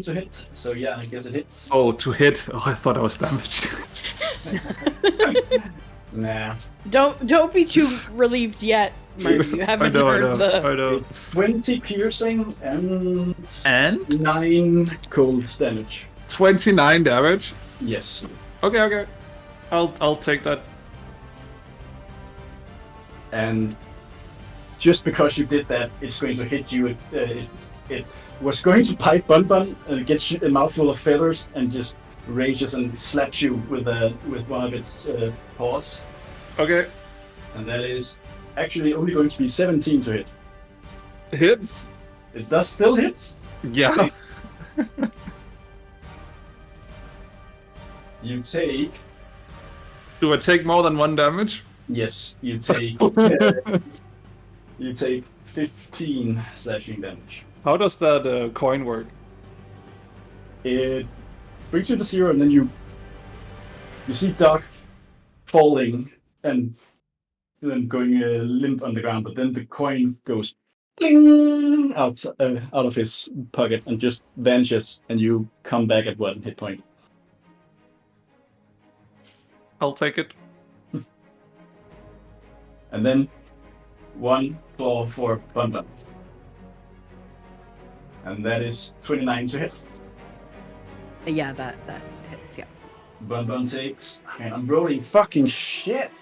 to hit. So yeah, I guess it hits. Oh, to hit. Oh, I thought I was damaged. Nah. Don't be too relieved yet, Mark. You haven't heard the. I know. 20 piercing and And 9 cold damage. 29 damage. Yes. Okay. I'll take that. And just because you did that, it's going to hit you. It was going to bite Bun-Bun and it gets a mouthful of feathers and just rages and slaps you with one of its paws. Okay. And that is actually only going to be 17 to hit. Hits. It does still hit. Yeah. You take. Do I take more than 1 damage? Yes, you take. You take 15 slashing damage. How does that coin work? It brings you to 0, and then you see Doc falling and then going limp on the ground, but then the coin goes ding out of his pocket and just vanishes, and you come back at 1 hit point. I'll take it. And then 1 claw for Bun-Bun. And that is 29 to hit. Yeah, that hits. Yeah. Bun-Bun takes. Man, I'm rolling fucking shit.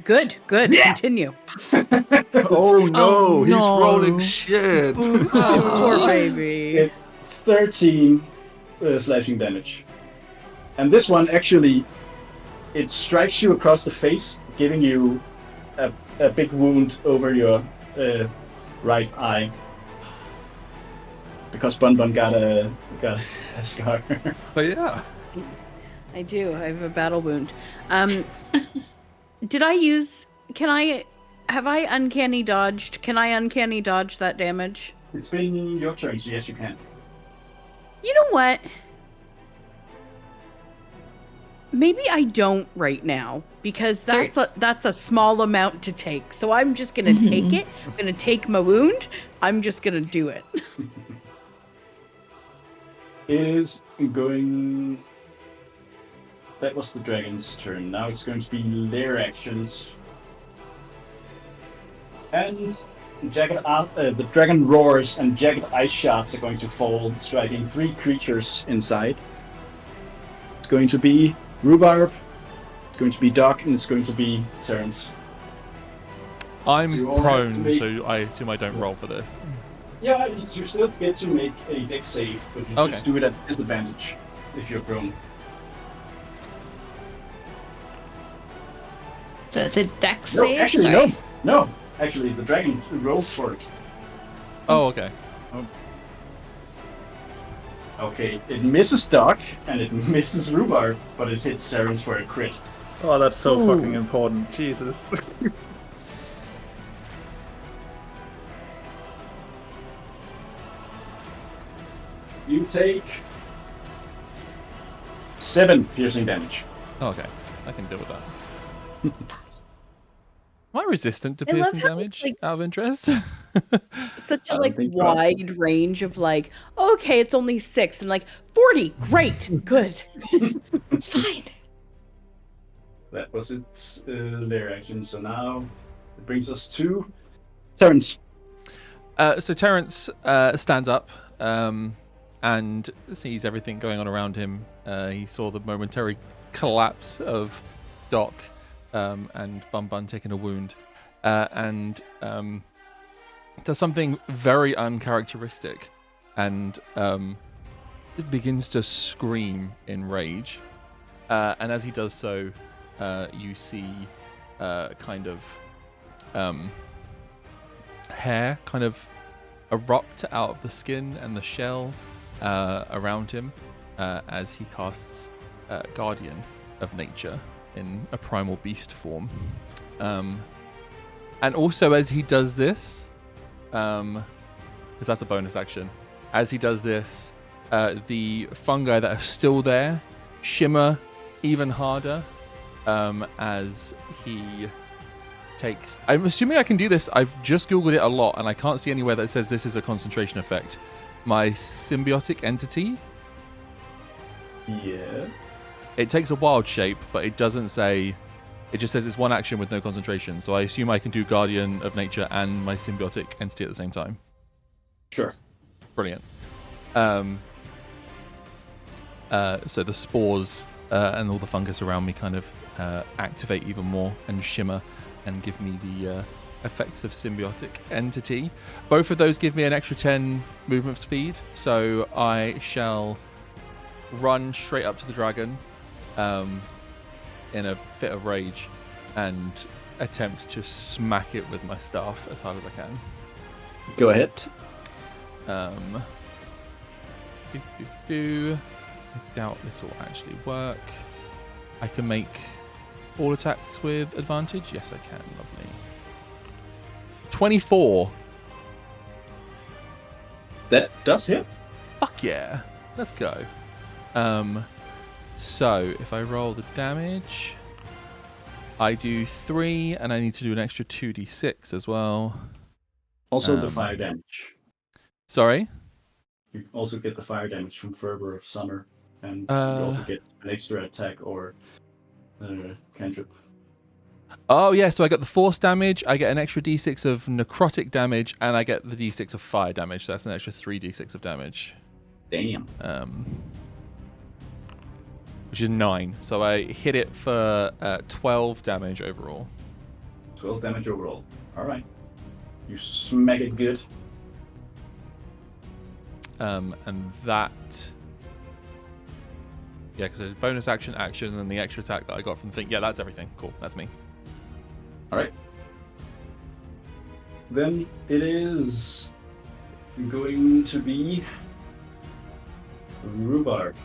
Good. Yeah! Continue. Oh no, he's no. rolling shit. Poor baby. It's 13 slashing damage. And this one actually, it strikes you across the face, giving you a big wound over your right eye. Because Bun-Bun got a scar. But yeah. I do. I have a battle wound. Did I use? Have I uncanny dodged? Can I uncanny dodge that damage? It's been your turn, so yes, you can. You know what? Maybe I don't right now because that's a small amount to take. So I'm just gonna take it. I'm gonna take my wound. I'm just gonna do it. It is going. That was the dragon's turn. Now it's going to be their actions. And the dragon roars, and jagged ice shards are going to fall, striking 3 creatures inside. It's going to be Rhubarb, it's going to be Doc, and it's going to be Terrence. I'm So you all have to prone, make- so I assume I don't roll for this. Yeah, you still get to make a dex save, but you Okay. just do it at disadvantage if you're prone. So it's a dex No, save? actually, Sorry. no. Actually, the dragon rolls for it. Oh, okay. Okay, it misses Doc, and it misses Rhubarb, but it hits Terrence for a crit. Oh, that's so Ooh. fucking important. Jesus. You take 7 piercing damage. Oh, okay, I can deal with that. Am I resistant to I love piercing how, damage? like- Out of interest. Such I a don't think so. wide range of okay, it's only 6 and 40. Great, good. It's fine. That was its lair action. So now it brings us to Terrence. So Terrence stands up and sees everything going on around him. He saw the momentary collapse of Doc and Bun-Bun taking a wound, and does something very uncharacteristic, and begins to scream in rage. And as he does so, you see kind of hair kind of erupt out of the skin and the shell around him as he casts Guardian of Nature in a primal beast form. And also as he does this, because that's a bonus action, as he does this, the fungi that are still there shimmer even harder as he takes... I'm assuming I can do this. I've just Googled it a lot and I can't see anywhere that says this is a concentration effect. My symbiotic entity, Yeah. it takes a wild shape, but it doesn't say... It just says it's one action with no concentration. So I assume I can do Guardian of Nature and my symbiotic entity at the same time. Sure. Brilliant. So the spores and all the fungus around me kind of activate even more and shimmer and give me the effects of symbiotic entity. Both of those give me an extra 10 movement speed, so I shall run straight up to the dragon in a fit of rage and attempt to smack it with my staff as hard as I can. Go ahead. I doubt this will actually work. I can make all attacks with advantage. Yes, I can. Lovely. 24. That does hit. Fuck yeah. Let's go. So if I roll the damage, I do 3, and I need to do an extra 2d6 as well. Also the fire damage. Sorry? You also get the fire damage from Fervor of Summer, and you also get an extra attack or cantrip. Oh, yeah, so I got the force damage, I get an extra d6 of necrotic damage, and I get the d6 of fire damage, so that's an extra 3d6 of damage. Damn. Which is 9. So I hit it for 12 damage overall. 12 damage overall. Alright. You smack it good. And that... Yeah, because there's bonus action, and then the extra attack that I got from the thing. Yeah, that's everything. Cool, that's me. Alright. Then it is going to be Rhubarb.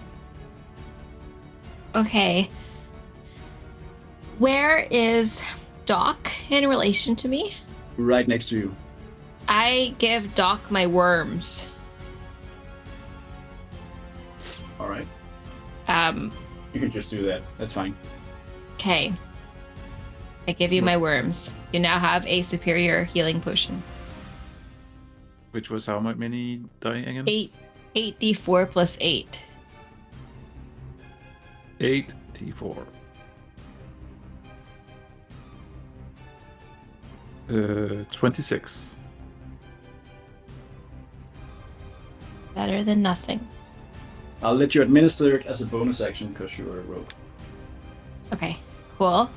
Okay. Where is Doc in relation to me? Right next to you. I give Doc my worms. Alright. Um, You can just do that. That's fine. okay. I give you my worms. You now have a superior healing potion. Which was how many die again? 8d4 plus 8. 8d4. 26. Better than nothing. I'll let you administer it as a bonus action because you're a rogue. Okay, cool.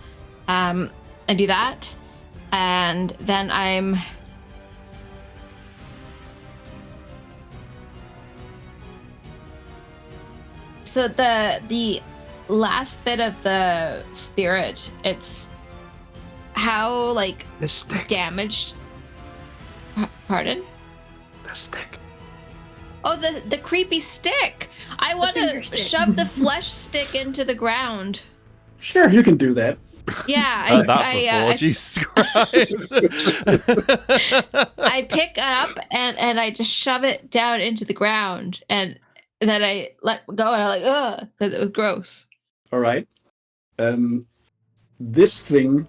I do that, and then I'm... So the last bit of the spirit, it's how, like, The stick. damaged... Pardon? The stick. Oh, the creepy stick! I want finger to stick. shove the flesh stick into the ground. Sure, you can do that. Yeah, Heard that before, Jesus Christ. I pick it up and I just shove it down into the ground, and And then I let go and I'm like, ugh, because it was gross. All right. This thing,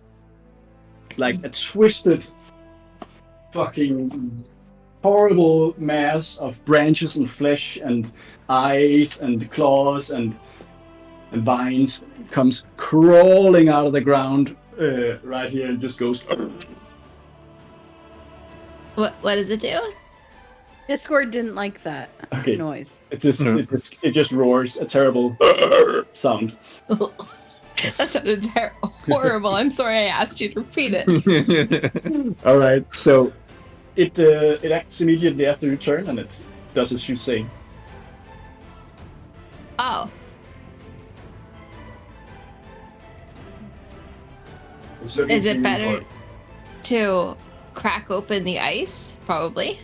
like a twisted, fucking horrible mass of branches and flesh and eyes and claws and vines, comes crawling out of the ground right here and just goes. What does it do? Discord didn't like that noise. It just roars a terrible sound. That sounded horrible. I'm sorry I asked you to repeat it. All right, so it acts immediately after your turn, and it does as you say. Oh. Is it better to crack open the ice? Probably.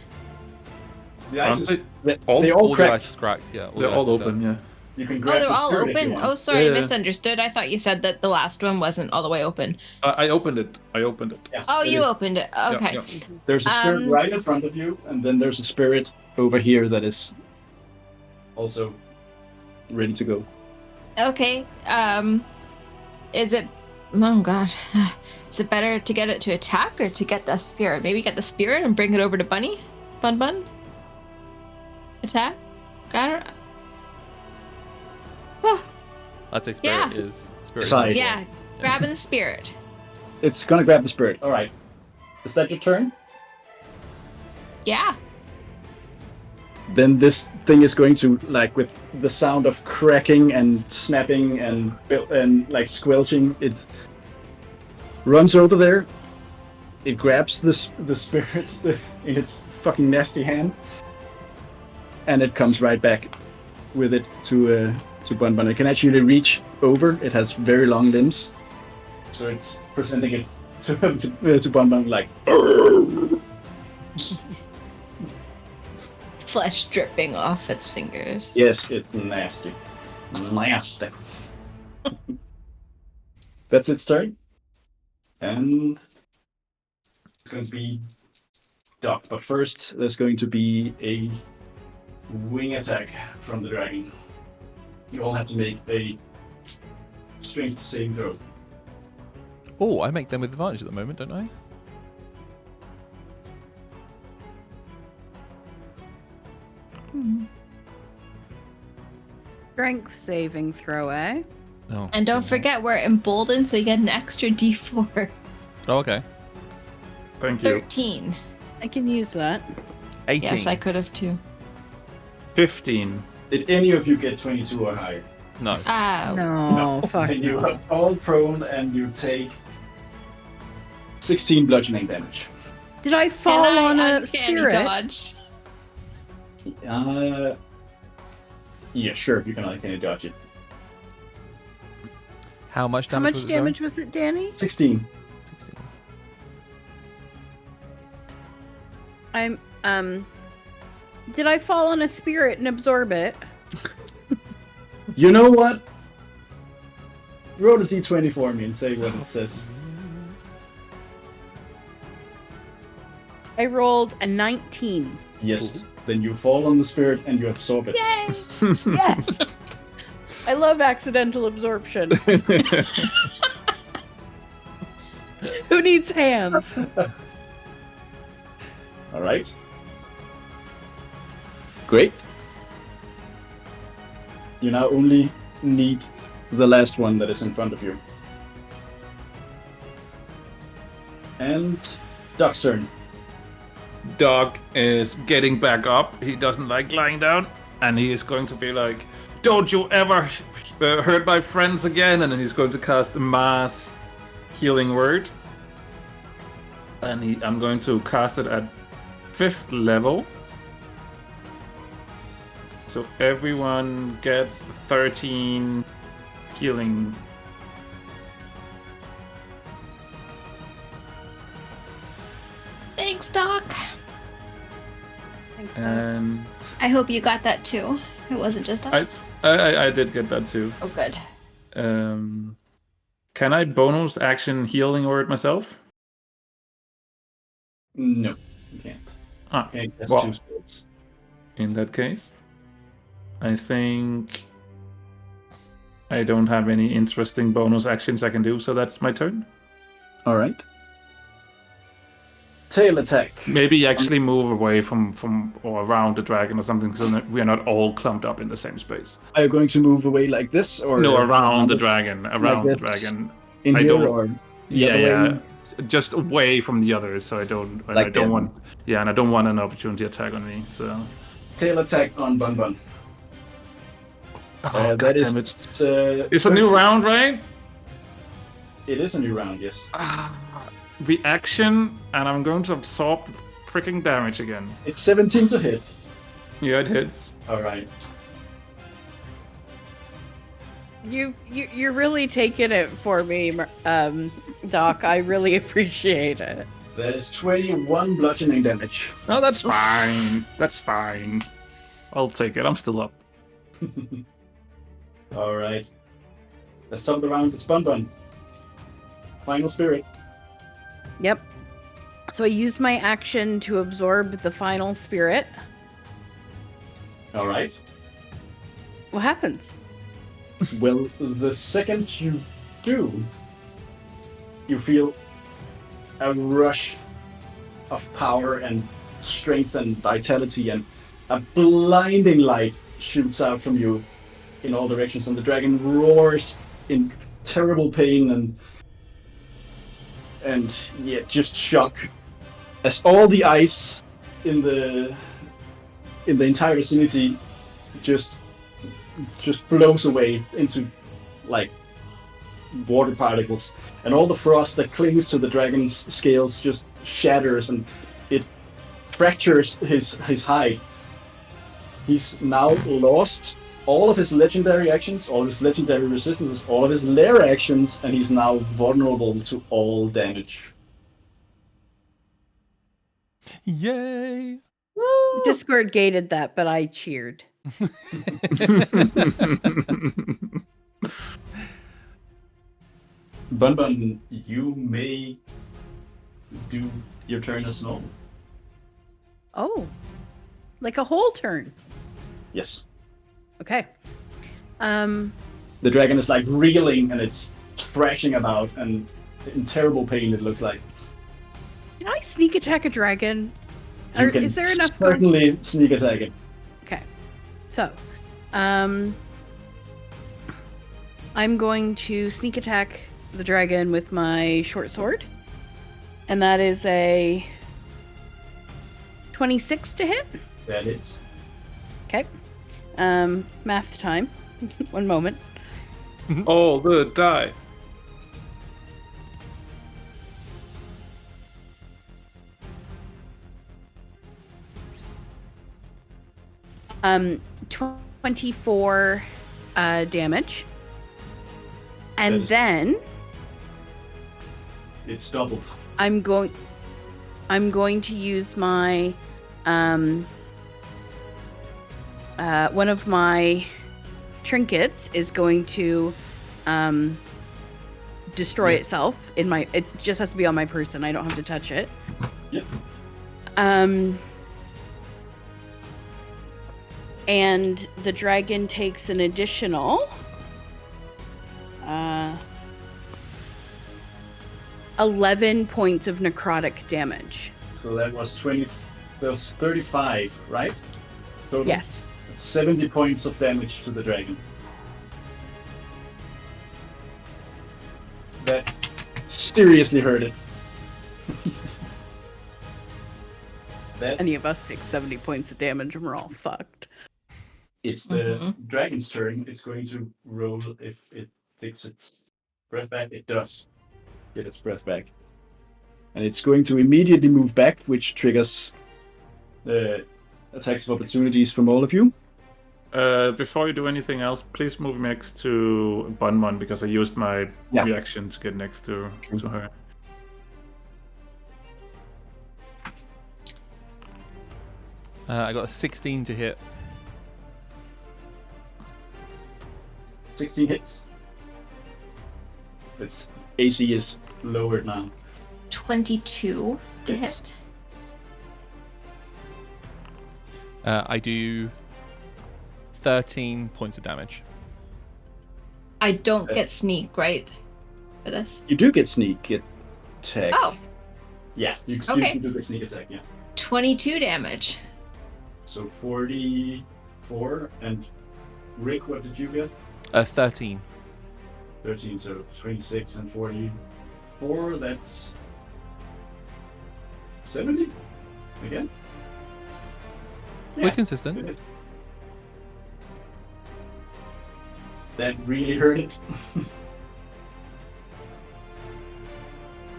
The ice is, they all all the cracked. ice is cracked. Yeah, They're all open, yeah. You can grab Oh, they're the all spirit if you open. want. Oh, sorry, Yeah. misunderstood. I thought you said that the last one wasn't all the way open. I opened it. Yeah, Oh, it you is. opened it. Okay. Yeah. There's a spirit right in front of you, and then there's a spirit over here that is also ready to go. Okay. Is it? Oh God. Is it better to get it to attack or to get the spirit? Maybe get the spirit and bring it over to Bun-Bun. Attack. Got her. Oh, I'd say spirit Yeah. is spirit. Decide. yeah. Grabbing the spirit. It's gonna grab the spirit. All right. Is that your turn? Yeah. Then this thing is going to, like, with the sound of cracking and snapping and like squelching, it runs over there. It grabs the spirit in its fucking nasty hand, and it comes right back with it to Bun-Bun. It can actually reach over. It has very long limbs, so it's presenting it to Bun-Bun like. Flesh dripping off its fingers. Yes, it's nasty. Nasty. That's its turn. And it's going to be Doc. But first, there's going to be a wing attack from the dragon. You all have to make a strength saving throw. Oh, I make them with advantage at the moment, don't I? Strength saving throw, eh? No. And don't forget we're emboldened, so you get an extra D4. Oh, okay. Thank you. 13. I can use that. 18. Yes, I could have too. 15. Did any of you get 22 or higher? No. No, fuck And you no. are all prone, and you take 16 bludgeoning damage. Did I fall on a uncanny spirit? dodge? Yeah, sure. You can uncanny dodge it. How much How damage much was damage was it, Danny? 16. 16. Did I fall on a spirit and absorb it? You know what? Roll a d20 for me and say what it says. I rolled a 19. Yes. Then you fall on the spirit and you absorb it. Yay! Yes! I love accidental absorption. Who needs hands? All right. Great. You now only need the last one that is in front of you. And Doc's turn. Dog is getting back up. He doesn't like lying down, and he is going to be like, "Don't you ever hurt my friends again!" And then he's going to cast a mass healing word, and I'm going to cast it at 5th level. So everyone gets 13 healing. Thanks, Doc. Thanks, Doc. And I hope you got that too. It wasn't just us. I did get that too. Oh, good. Can I bonus action healing word myself? No, you can't. Ah, Okay, that's well, 2 spells. in that case, I think I don't have any interesting bonus actions I can do, so that's my turn. All right. Tail attack. Maybe actually move away from or around the dragon or something, so that we are not all clumped up in the same space. Are you going to move away like this, or No, around the dragon. Around the this? dragon. in I here, don't- or the Yeah, other yeah. way? Just away from the others, so I don't. And Like I don't them. want. Yeah, and I don't want an opportunity attack on me. So. Tail attack on Bun-Bun. Oh, That is. goddammit. It's a new round, right? It is a new round, yes. Reaction, and I'm going to absorb freaking damage again. It's 17 to hit. Yeah, it hits. All right. You're really taking it for me, Doc. I really appreciate it. That is 21 bludgeoning damage. No, that's fine. That's fine. I'll take it. I'm still up. All right. Let's top the round. It's Bun-Bun. Final spirit. Yep. So I use my action to absorb the final spirit. All right. What happens? Well, the second you do, you feel a rush of power and strength and vitality, and a blinding light shoots out from you in all directions, and the dragon roars in terrible pain and yeah, just shock as all the ice in the entire vicinity just blows away into like water particles, and all the frost that clings to the dragon's scales just shatters, and it fractures his hide. He's now lost all of his legendary actions, all of his legendary resistances, all of his lair actions, and he's now vulnerable to all damage. Yay! Woo! Discord gated that, but I cheered. Bun-Bun, you may do your turn as normal. Oh, like a whole turn. Yes. Okay. The dragon is like reeling and it's thrashing about and in terrible pain, it looks like. Can I sneak attack a dragon? You Or can is there enough? certainly sneak attack it. Okay. So, I'm going to sneak attack the dragon with my short sword, and that is a 26 to hit. That hits. Okay. Math time. 1 moment. All the die. Um, 24 damage. That And is- then It's doubled. I'm going to use my one of my trinkets is going to destroy itself in my it just has to be on my person. I don't have to touch it. Yep. And the dragon takes an additional 11 points of necrotic damage. So that was 35, right? Total? Yes. That's 70 points of damage to the dragon. That seriously hurt it. That Any of us take 70 points of damage and we're all fucked. it's the dragon's turn. It's going to roll if it takes its breath back. It does get its breath back. And it's going to immediately move back, which triggers the attacks of opportunities from all of you. Before you do anything else, please move next to Bun-Bun because I used my reaction to get next to her. I got a 16 to hit. 16 hits. Its AC is lowered now. 22 to Yes. hit. I do 13 points of damage. I don't get sneak, right? For this? You do get sneak attack. Oh, Yeah, you Okay. do get sneak attack, yeah. 22 damage. So 44, and Rick, what did you get? 13. 13, so 26 and 44, that's 70? Again? We're consistent. It is. That really hurt it.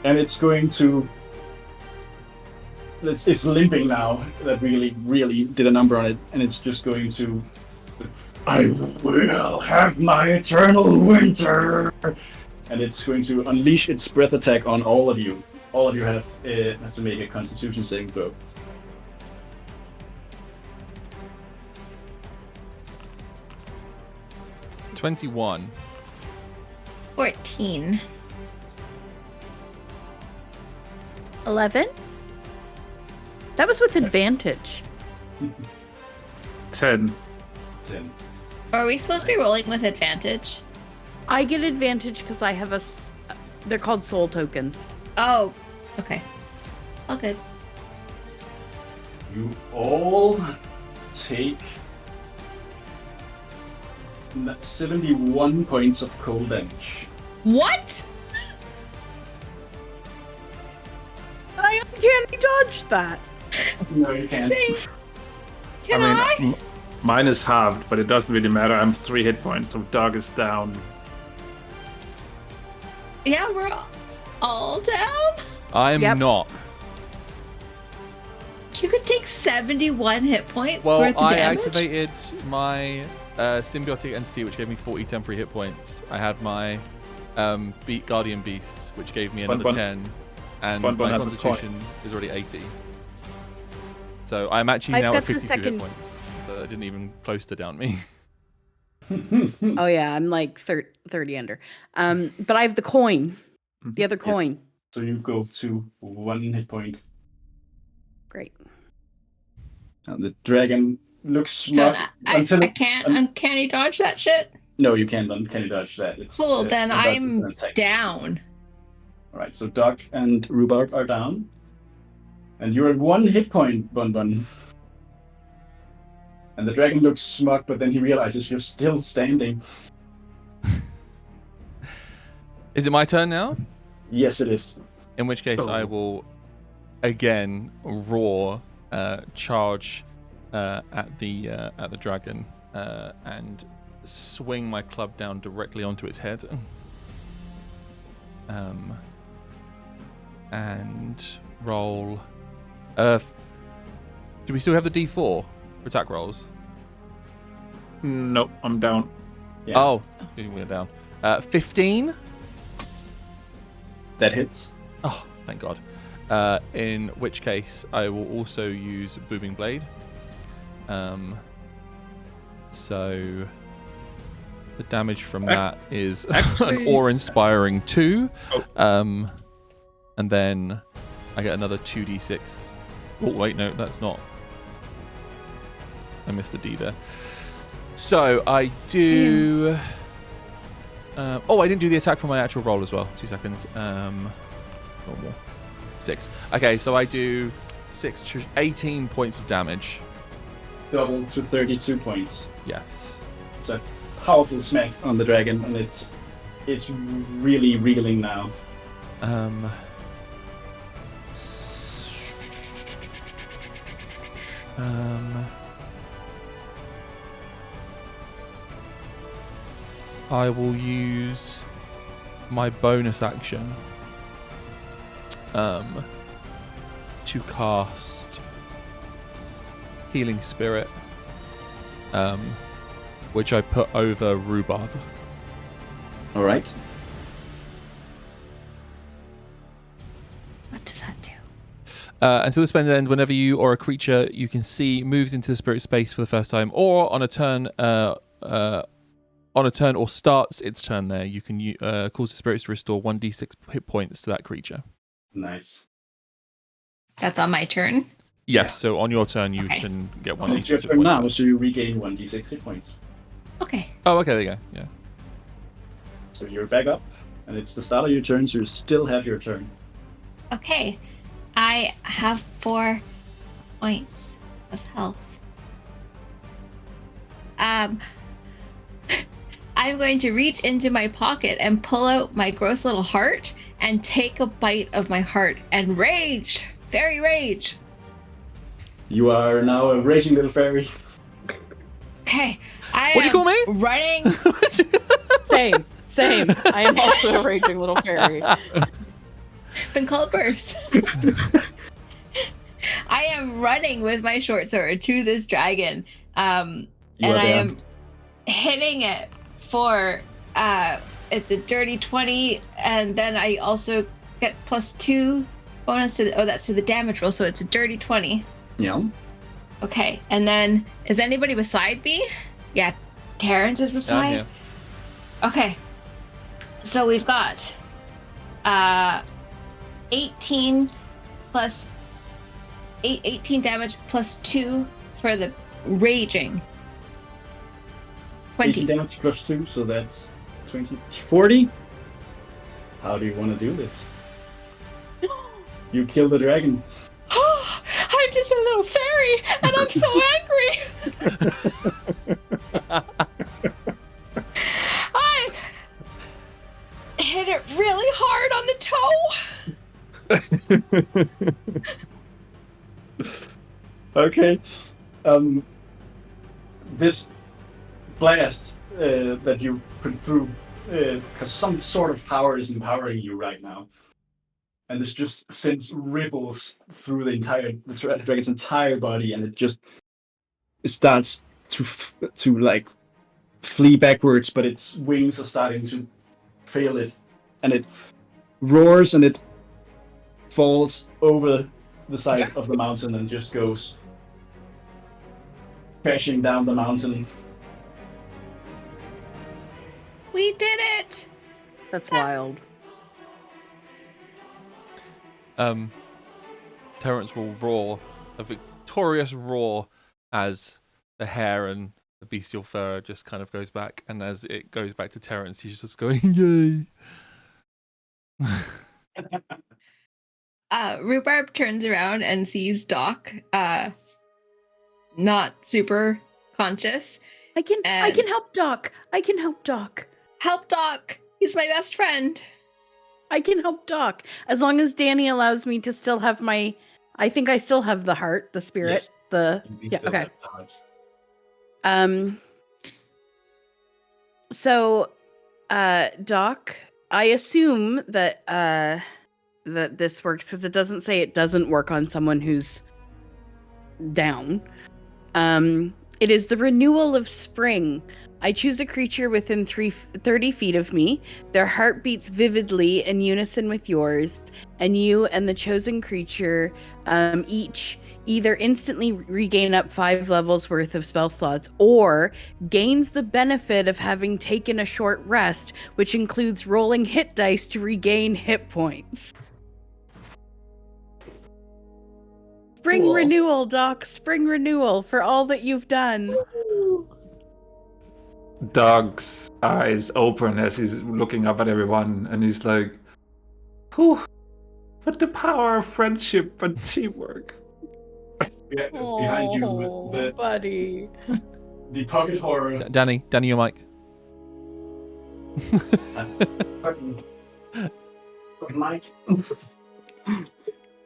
And it's going to... It's limping now. That really did a number on it. And it's just going to... I will have my eternal winter! And it's going to unleash its breath attack on all of you. All of you have to make a Constitution saving throw. 21. 14. 11? That was with advantage. 10. 10. Are we supposed to be rolling with advantage? I get advantage because I have they're called soul tokens. Oh, okay. All good. You all take 71 points of cold damage. What? I uncanny dodged that. No, you can't. See? Can I? Mine is halved, but it doesn't really matter. I'm 3 hit points, so Doug is down. Yeah, we're all down? I'm Yep. not. You could take 71 hit points Well, worth of I damage? activated my symbiotic entity, which gave me 40 temporary hit points. I had my Guardian Beast, which gave me another Bun-Bun. 10. And Bun-Bun my has a Constitution is already 80. So I'm actually I've now got at the 52 second- hit points. So I didn't even close to down me. Oh yeah, I'm like 30 under. But I have the coin. The other coin. So you go to 1 hit point. Great. And the dragon looks So smart I can't uncanny dodge that shit? No, you can't uncanny dodge that. It's, Cool, then the dodge is I'm an attack. down. Alright, so Doc and Rhubarb are down. And you're at 1 hit point, Bun-Bun. And the dragon looks smug, but then he realizes you're still standing. Is it my turn now? Yes, it is. In which case, I will again roar, charge at the dragon, and swing my club down directly onto its head. And roll. Do we still have the D4 for attack rolls? Nope, I'm down. Yeah. Oh, we're down. 15. That hits. Oh, thank God. In which case, I will also use Booming Blade. So the damage from that is an awe-inspiring 2. Oh. And then I get another 2d6. Oh, wait, no, that's not. I missed the D there. So I do... I didn't do the attack for my actual roll as well. 2 seconds. Normal. 6. Okay, so I do 18 points of damage. Double to 32 points. Yes. It's a powerful smack on the dragon, and it's really reeling now. I will use my bonus action to cast Healing Spirit, which I put over Rhubarb. All right. What does that do? Until the spell ends, whenever you or a creature you can see moves into the spirit space for the first time, or on a turn, or starts its turn there, you can cause the spirits to restore 1d6 hit points to that creature. Nice. That's on my turn. Yes. So on your turn, you Okay. can get It's 1d6 your hit turn points now, back. so you regain 1d6 hit points. Okay. Oh, okay. There you go. Yeah. So you're back up, and it's the start of your turn, so you still have your turn. Okay. I have 4 points of health. I'm going to reach into my pocket and pull out my gross little heart and take a bite of my heart and rage. Fairy rage. You are now a raging little fairy. Okay. I What'd you call me? Running. Same. I am also a raging little fairy. Been called worse. I am running with my short sword to this dragon. And I am hitting it for it's a dirty 20, and then I also get +2 bonus to that's to the damage roll, so it's a dirty 20. Yeah. Okay, and then is anybody beside me? Yeah, Terrence is beside. Yeah. Okay, so we've got 18 plus 18 damage +2 for the raging. 18 20. damage +2, so that's 20. 40. How do you want to do this? You kill the dragon. I'm just a little fairy, and I'm so angry. I hit it really hard on the toe. Okay. This blast that you put through has some sort of power is empowering you right now. And this just sends ripples through the dragon's entire body, and it just starts to like flee backwards, but its wings are starting to fail it, and it roars and it falls over the side of the mountain and just goes crashing down the mountain. We did it. That's wild. Terrence will roar a victorious roar as the hair and the bestial fur just kind of goes back, and as it goes back to Terrence, he's just going, yay. Rhubarb turns around and sees Doc not super conscious. I can help Doc. I can help Doc. Help Doc. He's my best friend. I can help Doc. As long as Danny allows me to still have my... I think I still have the heart, the spirit, Yes. okay. So, Doc, I assume that that this works because it doesn't say it doesn't work on someone who's down. It is the renewal of spring. I choose a creature within 30 feet of me. Their heart beats vividly in unison with yours, and you and the chosen creature each either instantly regain up 5 levels worth of spell slots or gains the benefit of having taken a short rest, which includes rolling hit dice to regain hit points. Spring Cool. renewal, Doc. Spring renewal for all that you've done. Dog's eyes open as he's looking up at everyone, and he's like, "Whew, but the power of friendship and teamwork." Behind you, Oh, buddy. the pocket horror. Danny, your mic. Mike.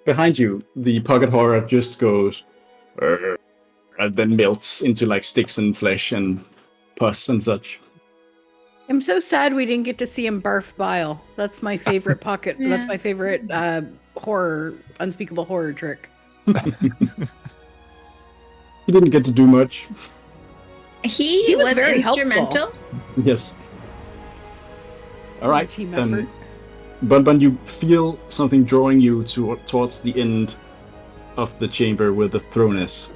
Behind you, the pocket horror just goes, and then melts into like sticks and flesh and pus and such. I'm so sad we didn't get to see him barf bile. That's my favorite pocket. Yeah. That's my favorite unspeakable horror trick. He didn't get to do much. He was was very instrumental. Yes. All right. Team effort. Bun-Bun, you feel something drawing you towards the end of the chamber where the throne is.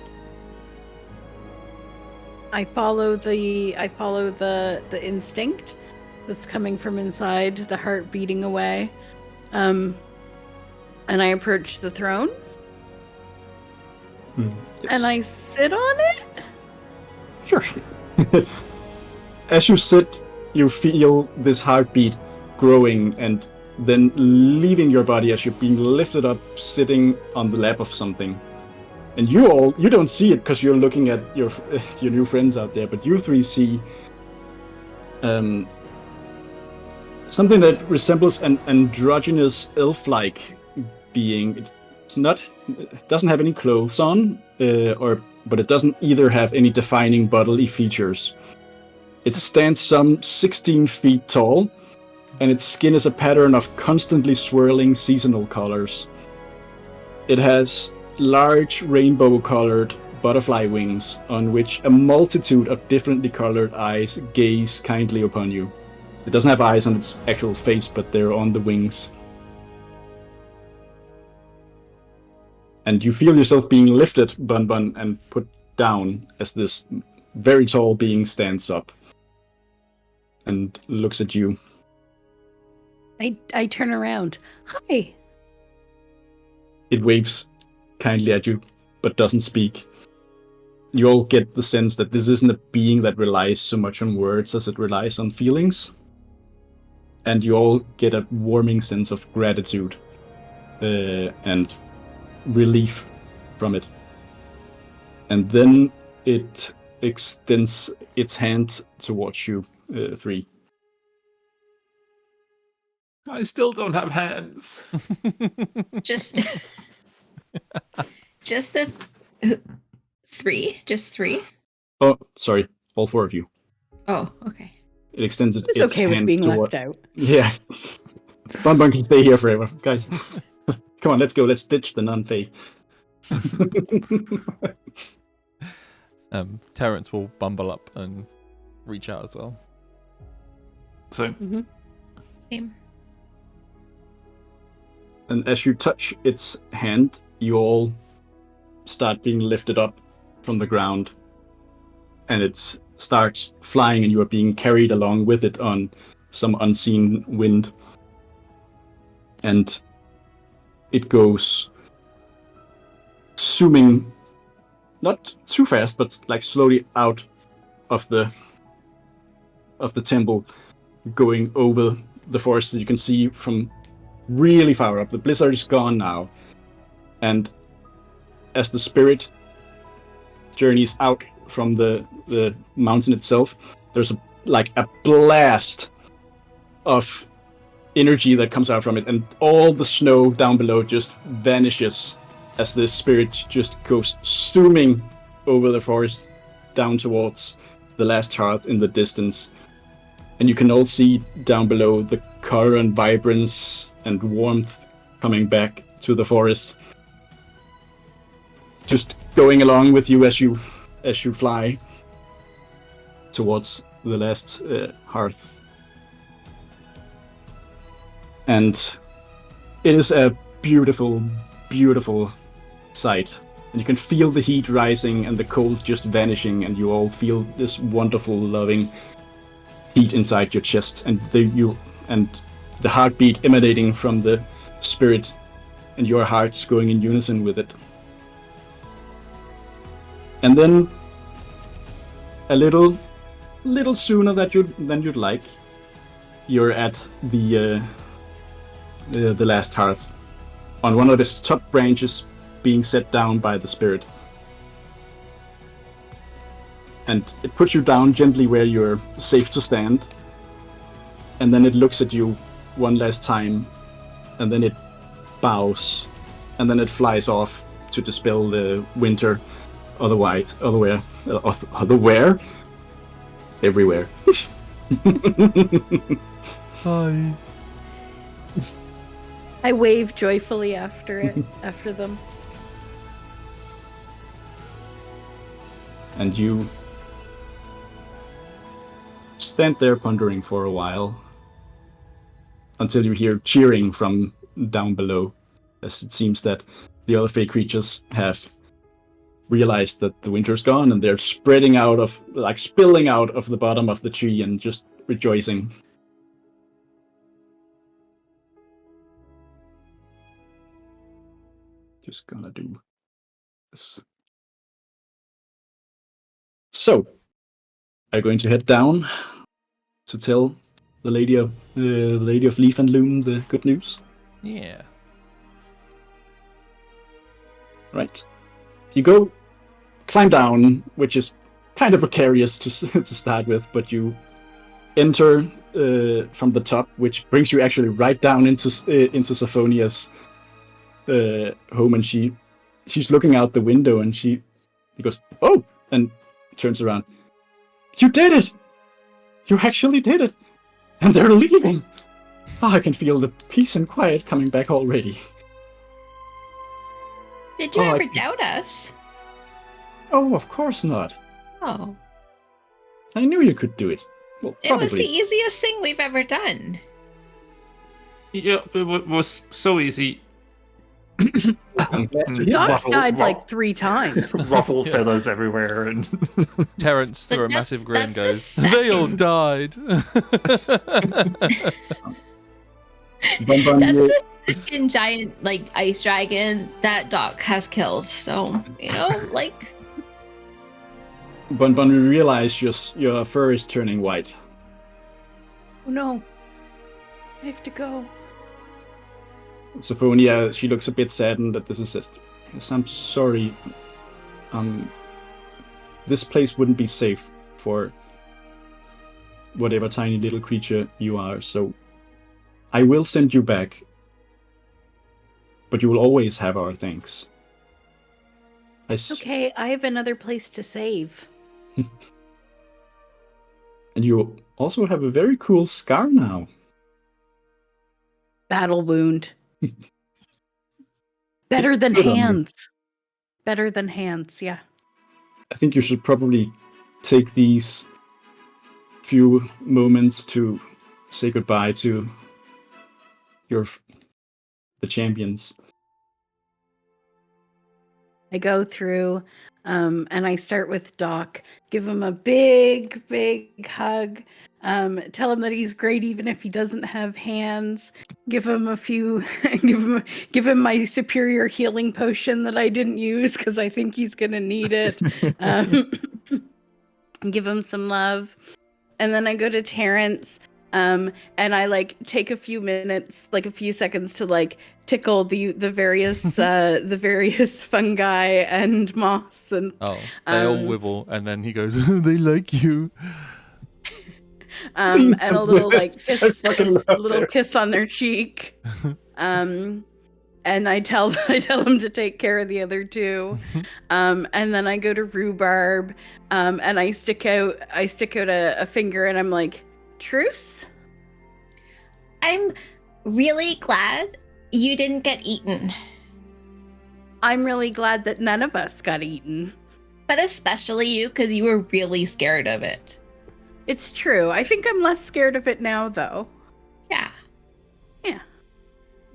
I follow the instinct that's coming from inside, the heart beating away. And I approach the throne. Yes. And I sit on it? Sure. As you sit, you feel this heartbeat growing and then leaving your body as you're being lifted up, sitting on the lap of something. And you don't see it because you're looking at your new friends out there, but you three see something that resembles an androgynous elf-like being. It doesn't have any clothes on, but it doesn't either have any defining bodily features. It stands some 16 feet tall, and its skin is a pattern of constantly swirling seasonal colors. It has large rainbow-colored butterfly wings on which a multitude of differently colored eyes gaze kindly upon you. It doesn't have eyes on its actual face, but they're on the wings. And you feel yourself being lifted, Bun-Bun, and put down as this very tall being stands up and looks at you. I turn around. Hi. It waves kindly at you, but doesn't speak. You all get the sense that this isn't a being that relies so much on words as it relies on feelings. And you all get a warming sense of gratitude and relief from it. And then it extends its hand towards you, three. I still don't have hands. Just the three? Just three? Oh, sorry, all four of you. Oh, okay. It extends its It's okay with hand being toward... left out. Yeah. Bun-Bun can stay here forever. Guys, come on, let's go. Let's ditch the non-fae. Terrence will bumble up and reach out as well. So Same. And as you touch its hand, you all start being lifted up from the ground. And it starts flying, and you are being carried along with it on some unseen wind. And it goes zooming, not too fast, but like slowly out of the temple, going over the forest that you can see from really far up. The blizzard is gone now, and as the spirit journeys out from the mountain itself, there's a blast of energy that comes out from it, and all the snow down below just vanishes as the spirit just goes zooming over the forest down towards the last hearth in the distance. And you can all see down below the color and vibrance and warmth coming back to the forest, just going along with you as you fly towards the last hearth. And it is a beautiful, beautiful sight. And you can feel the heat rising and the cold just vanishing, and you all feel this wonderful, loving heat inside your chest, and the heartbeat emanating from the spirit, and your hearts going in unison with it. And then, a little sooner than you'd like, you're at the last hearth, on one of its top branches being set down by the spirit. And it puts you down gently where you're safe to stand. And then it looks at you one last time, and then it bows, and then it flies off to dispel the winter everywhere. Hi. I wave joyfully after them. And you stand there pondering for a while until you hear cheering from down below, as it seems that the other fey creatures have realized that the winter's gone, and they're spilling out of the bottom of the tree and just rejoicing. Just gonna do this. So, are you going to head down to tell the lady of Leaf and Loom the good news? Yeah. Right. You go climb down, which is kind of precarious to start with, but you enter from the top, which brings you actually right down into Sophonia's home, and she's looking out the window, and she goes, "Oh!" and turns around. "You did it! You actually did it! And they're leaving! Oh, I can feel the peace and quiet coming back already." Did you ever doubt us? Oh, of course not. Oh. I knew you could do it. Well, It probably. was the easiest thing we've ever done. Yeah, it was so easy. Doc died like 3 times. Ruffle feathers everywhere, and Terrence, through a But massive grin, that's the goes, "They all second- died." Bun-Bun, That's you- the second giant, like, ice dragon that Doc has killed. So, you know, like, Bun-Bun, you realize your fur is turning white. Oh no. I have to go. Sophonia, she looks a bit saddened that this is it. Yes, I'm sorry. This place wouldn't be safe for whatever tiny little creature you are, so I will send you back. But you will always have our thanks. Okay, I have another place to save. And you also have a very cool scar now. Battle wound. Better than Good on you. hands. Better than hands, yeah. I think you should probably take these few moments to say goodbye to the champions. I go through and I start with Doc, give him a big, big hug, tell him that he's great even if he doesn't have hands, give him a few, give him my superior healing potion that I didn't use because I think he's going to need it. Give him some love. And then I go to Terrence and I like take a few minutes, like a few seconds to like tickle the various the various fungi and moss and They all wibble, and then he goes, "They like you." and a little like kiss, fucking love a little Terrence. kiss on their cheek. And I tell them to take care of the other 2. And then I go to Rhubarb and I stick out a finger and I'm like, "Truce?" I'm really glad you didn't get eaten, I'm really glad that none of us got eaten. but especially you because you were really scared of it. It's true. I think I'm less scared of it now, though. Yeah. Yeah.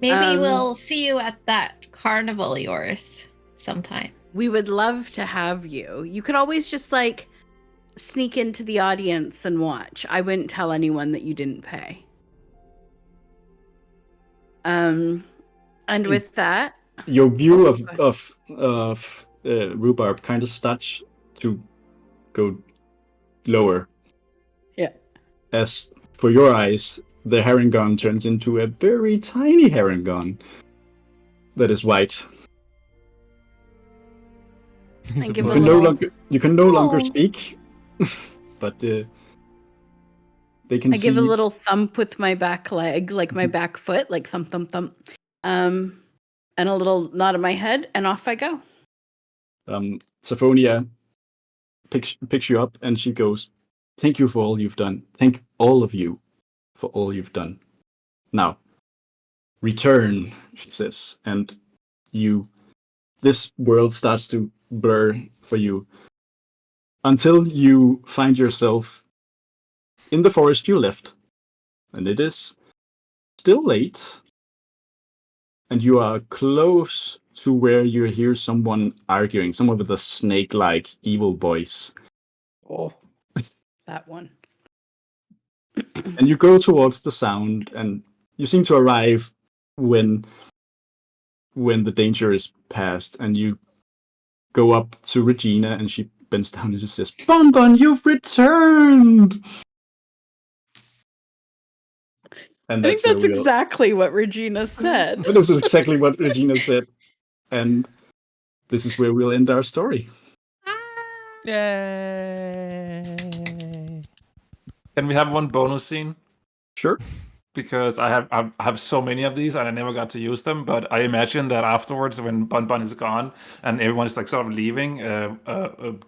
Maybe we'll see you at that carnival of yours sometime. We would love to have you. You could always just like sneak into the audience and watch. I wouldn't tell anyone that you didn't pay. And with that, Your view of Rhubarb kind of starts to go lower. Yeah. As for your eyes, the herringon turns into a very tiny herringon that is white. I give You a can no little, longer Oh. speak, but they can I see. give a little thump with my back leg, like my back foot, like thump, thump, thump. And a little nod of my head, and off I go. Sophonia picks you up, and she goes, "Thank you for all you've done. Thank all of you for all you've done. Now, return," she says, and this world starts to blur for you until you find yourself in the forest you left. And it is still late, and you are close to where you hear someone arguing, someone with a snake-like evil voice. Oh, that one. And you go towards the sound, and you seem to arrive when the danger is past, and you go up to Regina, and she bends down and just says, Bun-Bun, you've returned! And I think that's exactly what Regina said. This is exactly what Regina said. And this is where we'll end our story. Yay! Can we have one bonus scene? Sure. Because I have so many of these and I never got to use them. But I imagine that afterwards, when Bun-Bun is gone and everyone's like sort of leaving,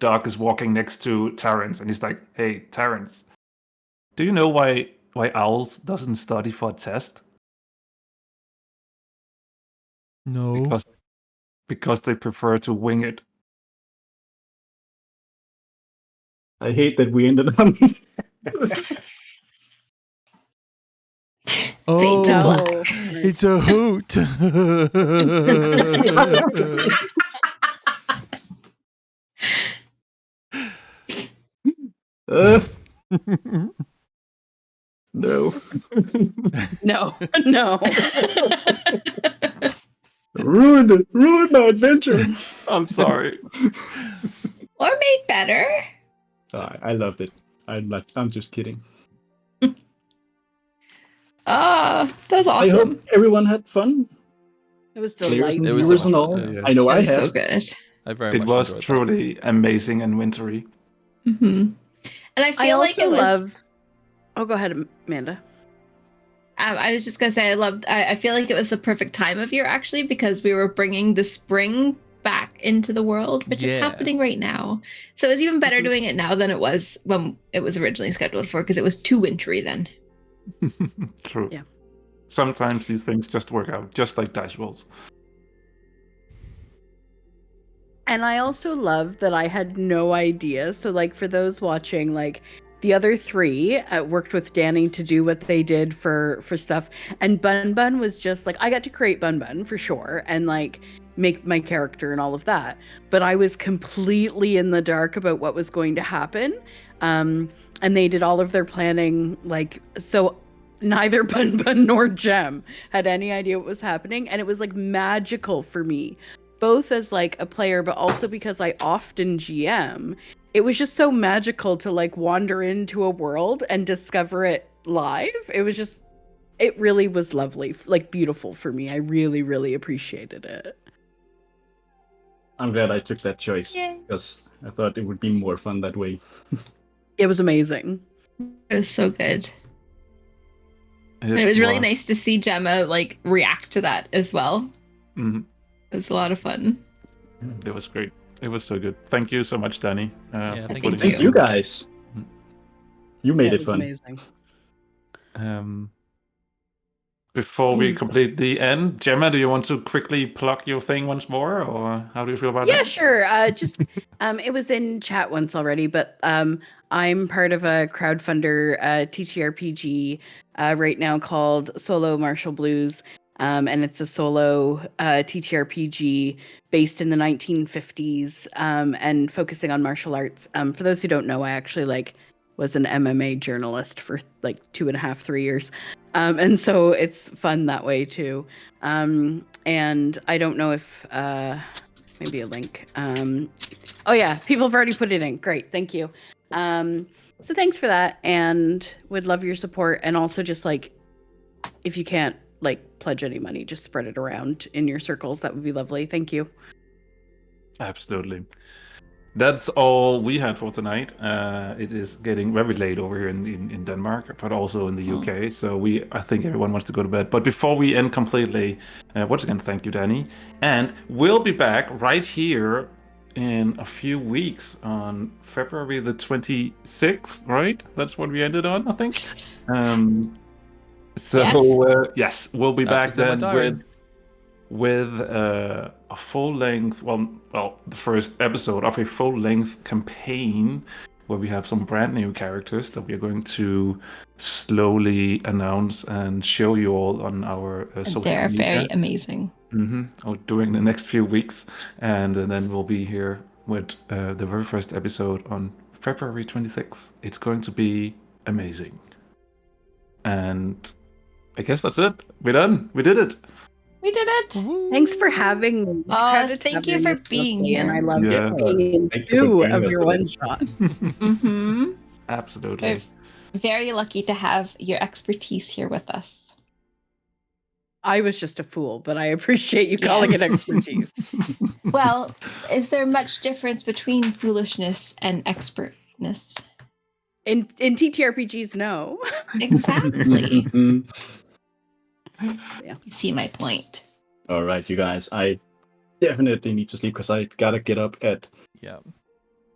Doc is walking next to Terrence and he's like, "Hey, Terrence, do you know why Owls doesn't study for a test? No. Because they prefer to wing it." I hate that we ended on. Fade to No. black. It's a hoot. No. No, no. Ruined my adventure. I'm sorry. Or made better. I loved it. I'm just kidding. Ah, that's I hope awesome. everyone had fun. It was Players and delightful. It was viewers so and much all. fun, yeah. I know I That's have. so good. I very It much was enjoyed that. truly amazing and wintry. And I I feel like also it was. love. Oh, go ahead, Amanda. I was just gonna say I feel like it was the perfect time of year actually because we were bringing the spring back into the world, which is Yeah. happening right now. So it's even better doing it now than it was when it was originally scheduled for because it was too wintry then. True. Yeah. Sometimes these things just work out, just like dice rolls. And I also love that I had no idea. So, like, for those watching, like, the other three worked with Danny to do what they did for stuff. And Bun-Bun was just like, I got to create Bun-Bun for sure and, like, make my character and all of that. But I was completely in the dark about what was going to happen. And they did all of their planning, like, so neither Bun-Bun nor Gem had any idea what was happening. And it was, like, magical for me. Both as like a player, but also because I often GM, it was just so magical to like wander into a world and discover it live. It really was lovely, like beautiful for me. I really, really appreciated it. I'm glad I took that choice Yay. because I thought it would be more fun that way. It was amazing. It was so good. And it was really nice to see Gemma like react to that as well. Mhm. It was a lot of fun. It was great. It was so good. Thank you so much, Danny. Yeah, for thank putting you. it Thank you guys. You made It it was fun. amazing. Before we complete the end, Gemma, do you want to quickly plug your thing once more, or how do you feel about Yeah, that? sure. Just it was in chat once already, but I'm part of a crowdfunder TTRPG right now called Solo Martial Blues. And it's a solo TTRPG based in the 1950s and focusing on martial arts. For those who don't know, I actually was an MMA journalist for 2.5-3 years. And so it's fun that way too. And I don't know if maybe a link. Oh yeah, people have already put it in. Great, thank you. So thanks for that, and would love your support. And also just if you can't pledge any money, just spread it around in your circles. That would be lovely. Thank you. Absolutely. That's all we had for tonight. It is getting very late over here in Denmark, but also in the UK. So I think everyone wants to go to bed. But before we end completely, once again, thank you, Danny. And we'll be back right here in a few weeks on February the 26th, right? That's what we ended on, I think. So yes, we'll be back then with a full-length, well, the first episode of a full-length campaign where we have some brand new characters that we are going to slowly announce and show you all on our social media. They're very amazing. During the next few weeks, and then we'll be here with the very first episode on February 26th. It's going to be amazing. And I guess that's it. We're done. We did it. We did it. Thanks for having me. Crowded Thank you Tavern for is being lovely, and here. I loved Yeah. being in Thank you for 2 joining of us your today. one shots. Mm-hmm. Absolutely. We're very lucky to have your expertise here with us. I was just a fool, but I appreciate you calling it Yes. expertise. Well, is there much difference between foolishness and expertness? In TTRPGs, no. Exactly. Mhm. You see my point. All right, you guys. I definitely need to sleep because I gotta get up at Yeah.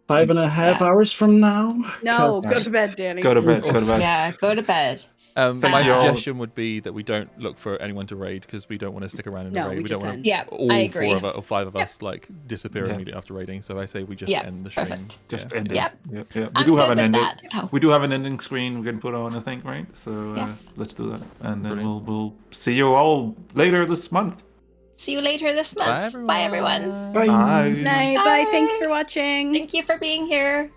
5.5 Yeah. hours from now. No, 'cause go to bed, Danny. Go to bed. Go to bed. Yeah, go to bed. Thank My you all. suggestion would be that we don't look for anyone to raid because we don't want to stick around in No, a raid. we We don't just want end. to Yeah, all I agree. 4 of us or 5 of us like disappear Yeah. immediately after raiding. So I say we just Yeah, end the stream. perfect. Just Yeah. end it. Yep. Yeah, yeah. We I'm do have good an with ending. that. Oh, We do have an ending screen we can put on, I think, right? So Yeah. let's do that, and then Brilliant. we'll see you all later this month. see you later this month. Bye, everyone. Bye, everyone. Bye. Bye. Night. Bye. Thanks for watching. Thank you for being here.